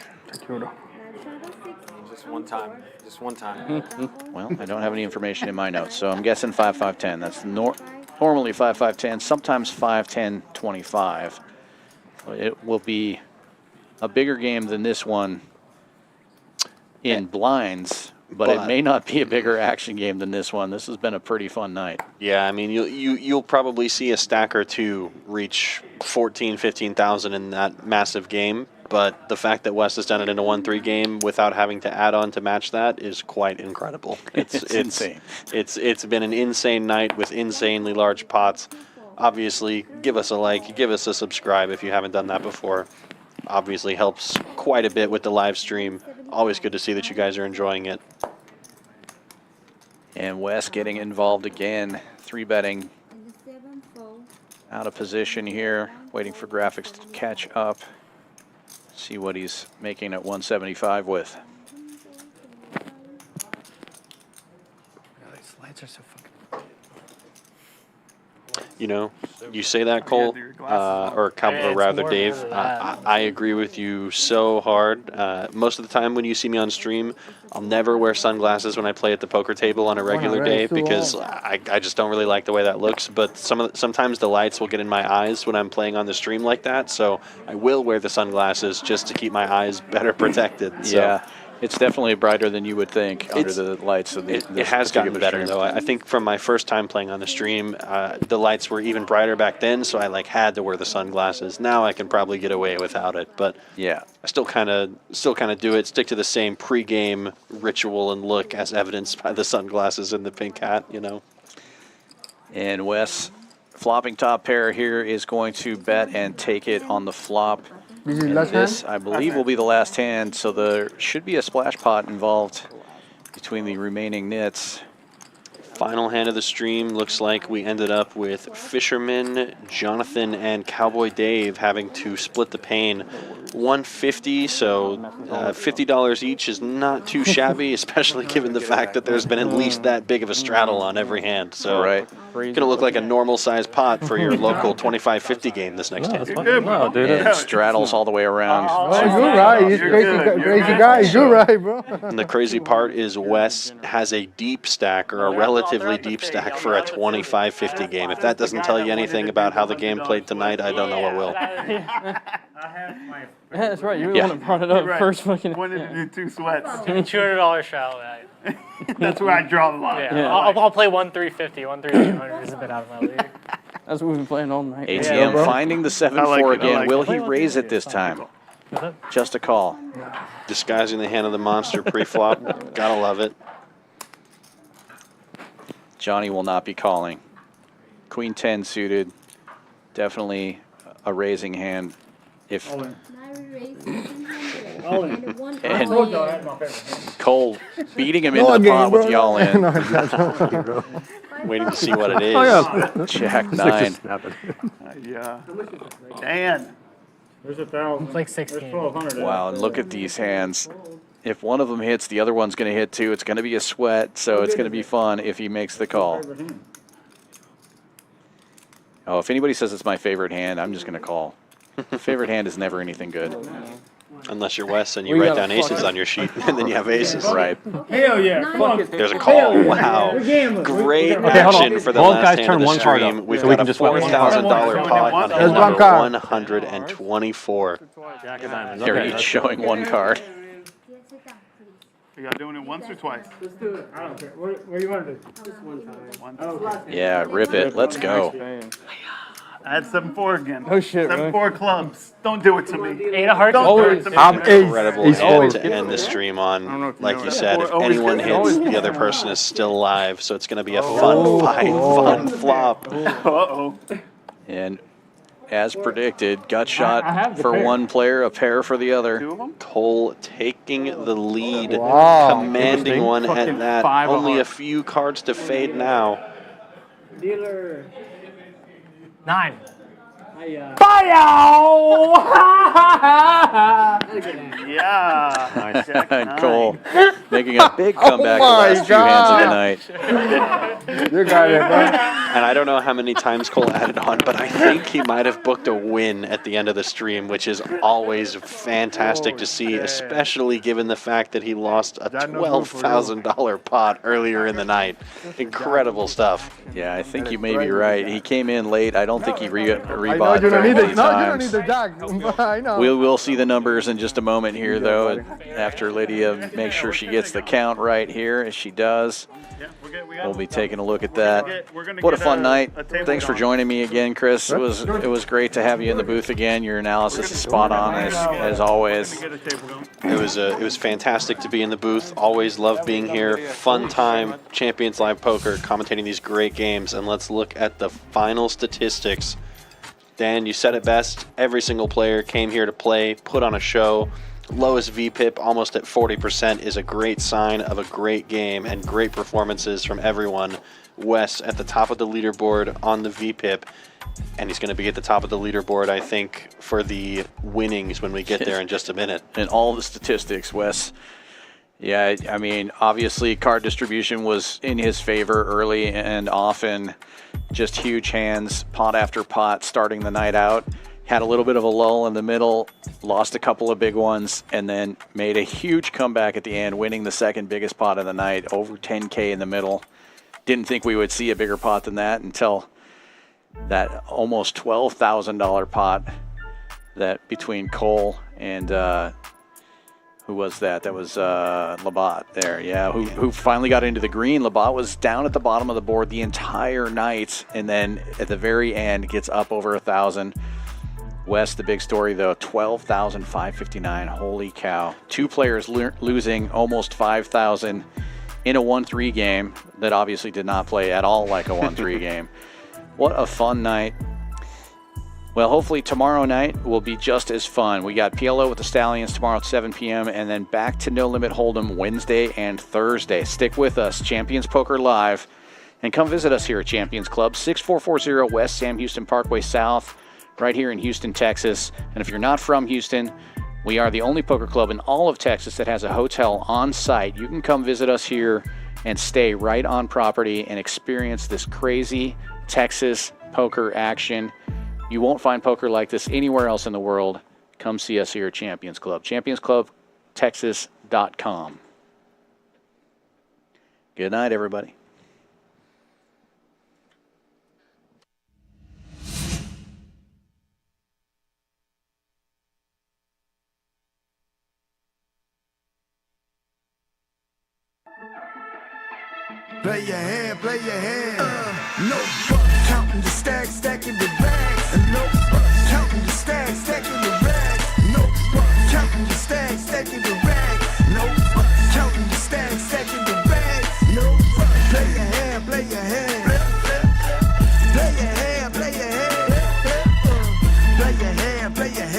just one time. Just one time. Well, I don't have any information in my notes, so I'm guessing 5-5-10. That's normally 5-5-10, sometimes 5-10-25. It will be a bigger game than this one in blinds, But it may not be a bigger action game than this one. This has been a pretty fun night. Yeah, I mean, you'll probably see a stack or two reach 14, 15,000 in that massive game. But the fact that Wes has done it in a 1-3 game without having to add on to match that is quite incredible. It's insane. It's been an insane night with insanely large pots. Obviously, give us a like, give us a subscribe if you haven't done that before. Obviously helps quite a bit with the live stream. Always good to see that you guys are enjoying it. And Wes getting involved again, 3-betting. Out of position here, waiting for graphics to catch up. See what he's making at 175 with. These lights are so fucking. You know, you say that, Cole, or rather, Dave. I agree with you so hard. Most of the time when you see me on stream, I'll never wear sunglasses when I play at the poker table on a regular day because I just don't really like the way that looks. But sometimes the lights will get in my eyes when I'm playing on the stream like that. So I will wear the sunglasses just to keep my eyes better protected. So. Yeah. It's definitely brighter than you would think under the lights of It has gotten better, though. I think from my first time playing on the stream, the lights were even brighter back then, so I had to wear the sunglasses. Now I can probably get away without it, but yeah, I still kind of do it. Stick to the same pregame ritual and look, as evidenced by the sunglasses and the pink hat. You know. And Wes, flopping top pair here, is going to bet and take it on the flop. This, I believe, will be the last hand, so there should be a splash pot involved between the remaining nits. Final hand of the stream looks like we ended up with Fisherman, Jhonathan, and Cowboy Dave having to split the pain. 150, so $50 each is not too shabby, especially given the fact that there's been at least that big of a straddle on every hand. So it's gonna look like a normal sized pot for your local 25-50 game this next hand. And it straddles all the way around. Oh, you're right. He's crazy guy. You're right, bro. And the crazy part is Wes has a deep stack, or a relatively deep stack, for a 25-50 game. If that doesn't tell you anything about how the game played tonight, I don't know what will. Yeah, that's right. You were the one that brought it up first. Fucking. Wanted to do 2 sweats. $200 shallow. That's where I draw the line. Yeah. I'll play 1-350. 1-300 is a bit out of my league. That's what we've been playing all night. ATM finding the 7-4 again. Will he raise it this time? Just a call. Disguising the hand of the monster pre-flop. Gotta love it. Johnny will not be calling. Queen 10 suited. Definitely a raising hand. If and Cole beating him in the pot with y'all in. Waiting to see what it is. Oh, yeah. Jack 9. Yeah. Dan. There's 1,000. It's like 16. 1,200. Wow, and look at these hands. If one of them hits, the other one's going to hit too. It's going to be a sweat, so it's going to be fun if he makes the call. Oh, if anybody says it's my favorite hand, I'm just going to call. Favorite hand is never anything good. Unless you're Wes and you write down aces on your sheet, and then you have aces. Right. Hell yeah. There's a call. Wow. Great action for the last hand of the stream. We've got a $4,000 pot on hand number 124. They're each showing one card. Are y'all doing it once or twice? Let's do it. I don't care. What do you want to do? Just one time. Yeah, rip it. Let's go. I had 7-4 again. Oh shit, 7-4 clubs. Don't do it to me. 8 of hearts. Don't do it to me. I'm Incredible ace. hand to end the stream on. Like you said, if anyone hits, the other person is still alive. So it's going to be a fun fight, fun flop. Uh-oh. And as predicted, gut shot for one player, a pair for the other. Cole taking the lead, Wow. commanding one at that. Only a few cards to fade now. Dealer. 9. Yeah. And Cole making a big comeback the last few hands of the night. You got it, bro. And I don't know how many times Cole added on, but I think he might have booked a win at the end of the stream, which is always fantastic to see, especially given the fact that he lost a $12,000 pot earlier in the night. Incredible stuff. Yeah, I think you may be right. He came in late. I don't think he rebought very many times. I know. We'll see the numbers in just a moment here, though, after Lydia makes sure she gets the count right here, as she does. We'll be taking a look at that. What a fun night. Thanks for joining me again, Chris. It was great to have you in the booth again. Your analysis is spot on, as always. It was fantastic to be in the booth. Always love being here. Fun time, Champions Live Poker, commentating these great games. And let's look at the final statistics. Dan, you said it best. Every single player came here to play, put on a show. Lowest VPIP, almost at 40%, is a great sign of a great game and great performances from everyone. Wes at the top of the leaderboard on the VPIP, and he's going to be at the top of the leaderboard, I think, for the winnings when we get there in just a minute. And all the statistics, Wes. Yeah, I mean, obviously card distribution was in his favor early and often. Just huge hands, pot after pot, starting the night out. Had a little bit of a lull in the middle, lost a couple of big ones, and then made a huge comeback at the end, winning the second biggest pot of the night, over 10K in the middle. Didn't think we would see a bigger pot than that until that almost $12,000 pot that between Cole and who was that? That was Labat there, yeah, who finally got into the green. Labat was down at the bottom of the board the entire night, and then at the very end gets up over 1,000. Wes, the big story though, 12,559. Holy cow! Two players losing almost 5,000 in a 1-3 game that obviously did not play at all like a 1-3 game. What a fun night. Well, hopefully tomorrow night will be just as fun. We got PLO with the Stallions tomorrow at 7 p.m. and then back to No Limit Hold'em Wednesday and Thursday. Stick with us, Champions Poker Live, and come visit us here at Champions Club, 6440 West Sam Houston Parkway South, right here in Houston, Texas. And if you're not from Houston, we are the only poker club in all of Texas that has a hotel on site. You can come visit us here and stay right on property and experience this crazy Texas poker action. You won't find poker like this anywhere else in the world. Come see us here at Champions Club. championsclubtexas.com. Good night, everybody. Play your hand, play your hand. No buck, counting the stacks, stacking the bags. No buck, counting the stacks, stacking the rags. No buck, counting the stacks, stacking the rags. No buck, counting the stacks, stacking the rags. No buck, play your hand, play your hand. Play your hand, play your hand. Play your hand, play your hand.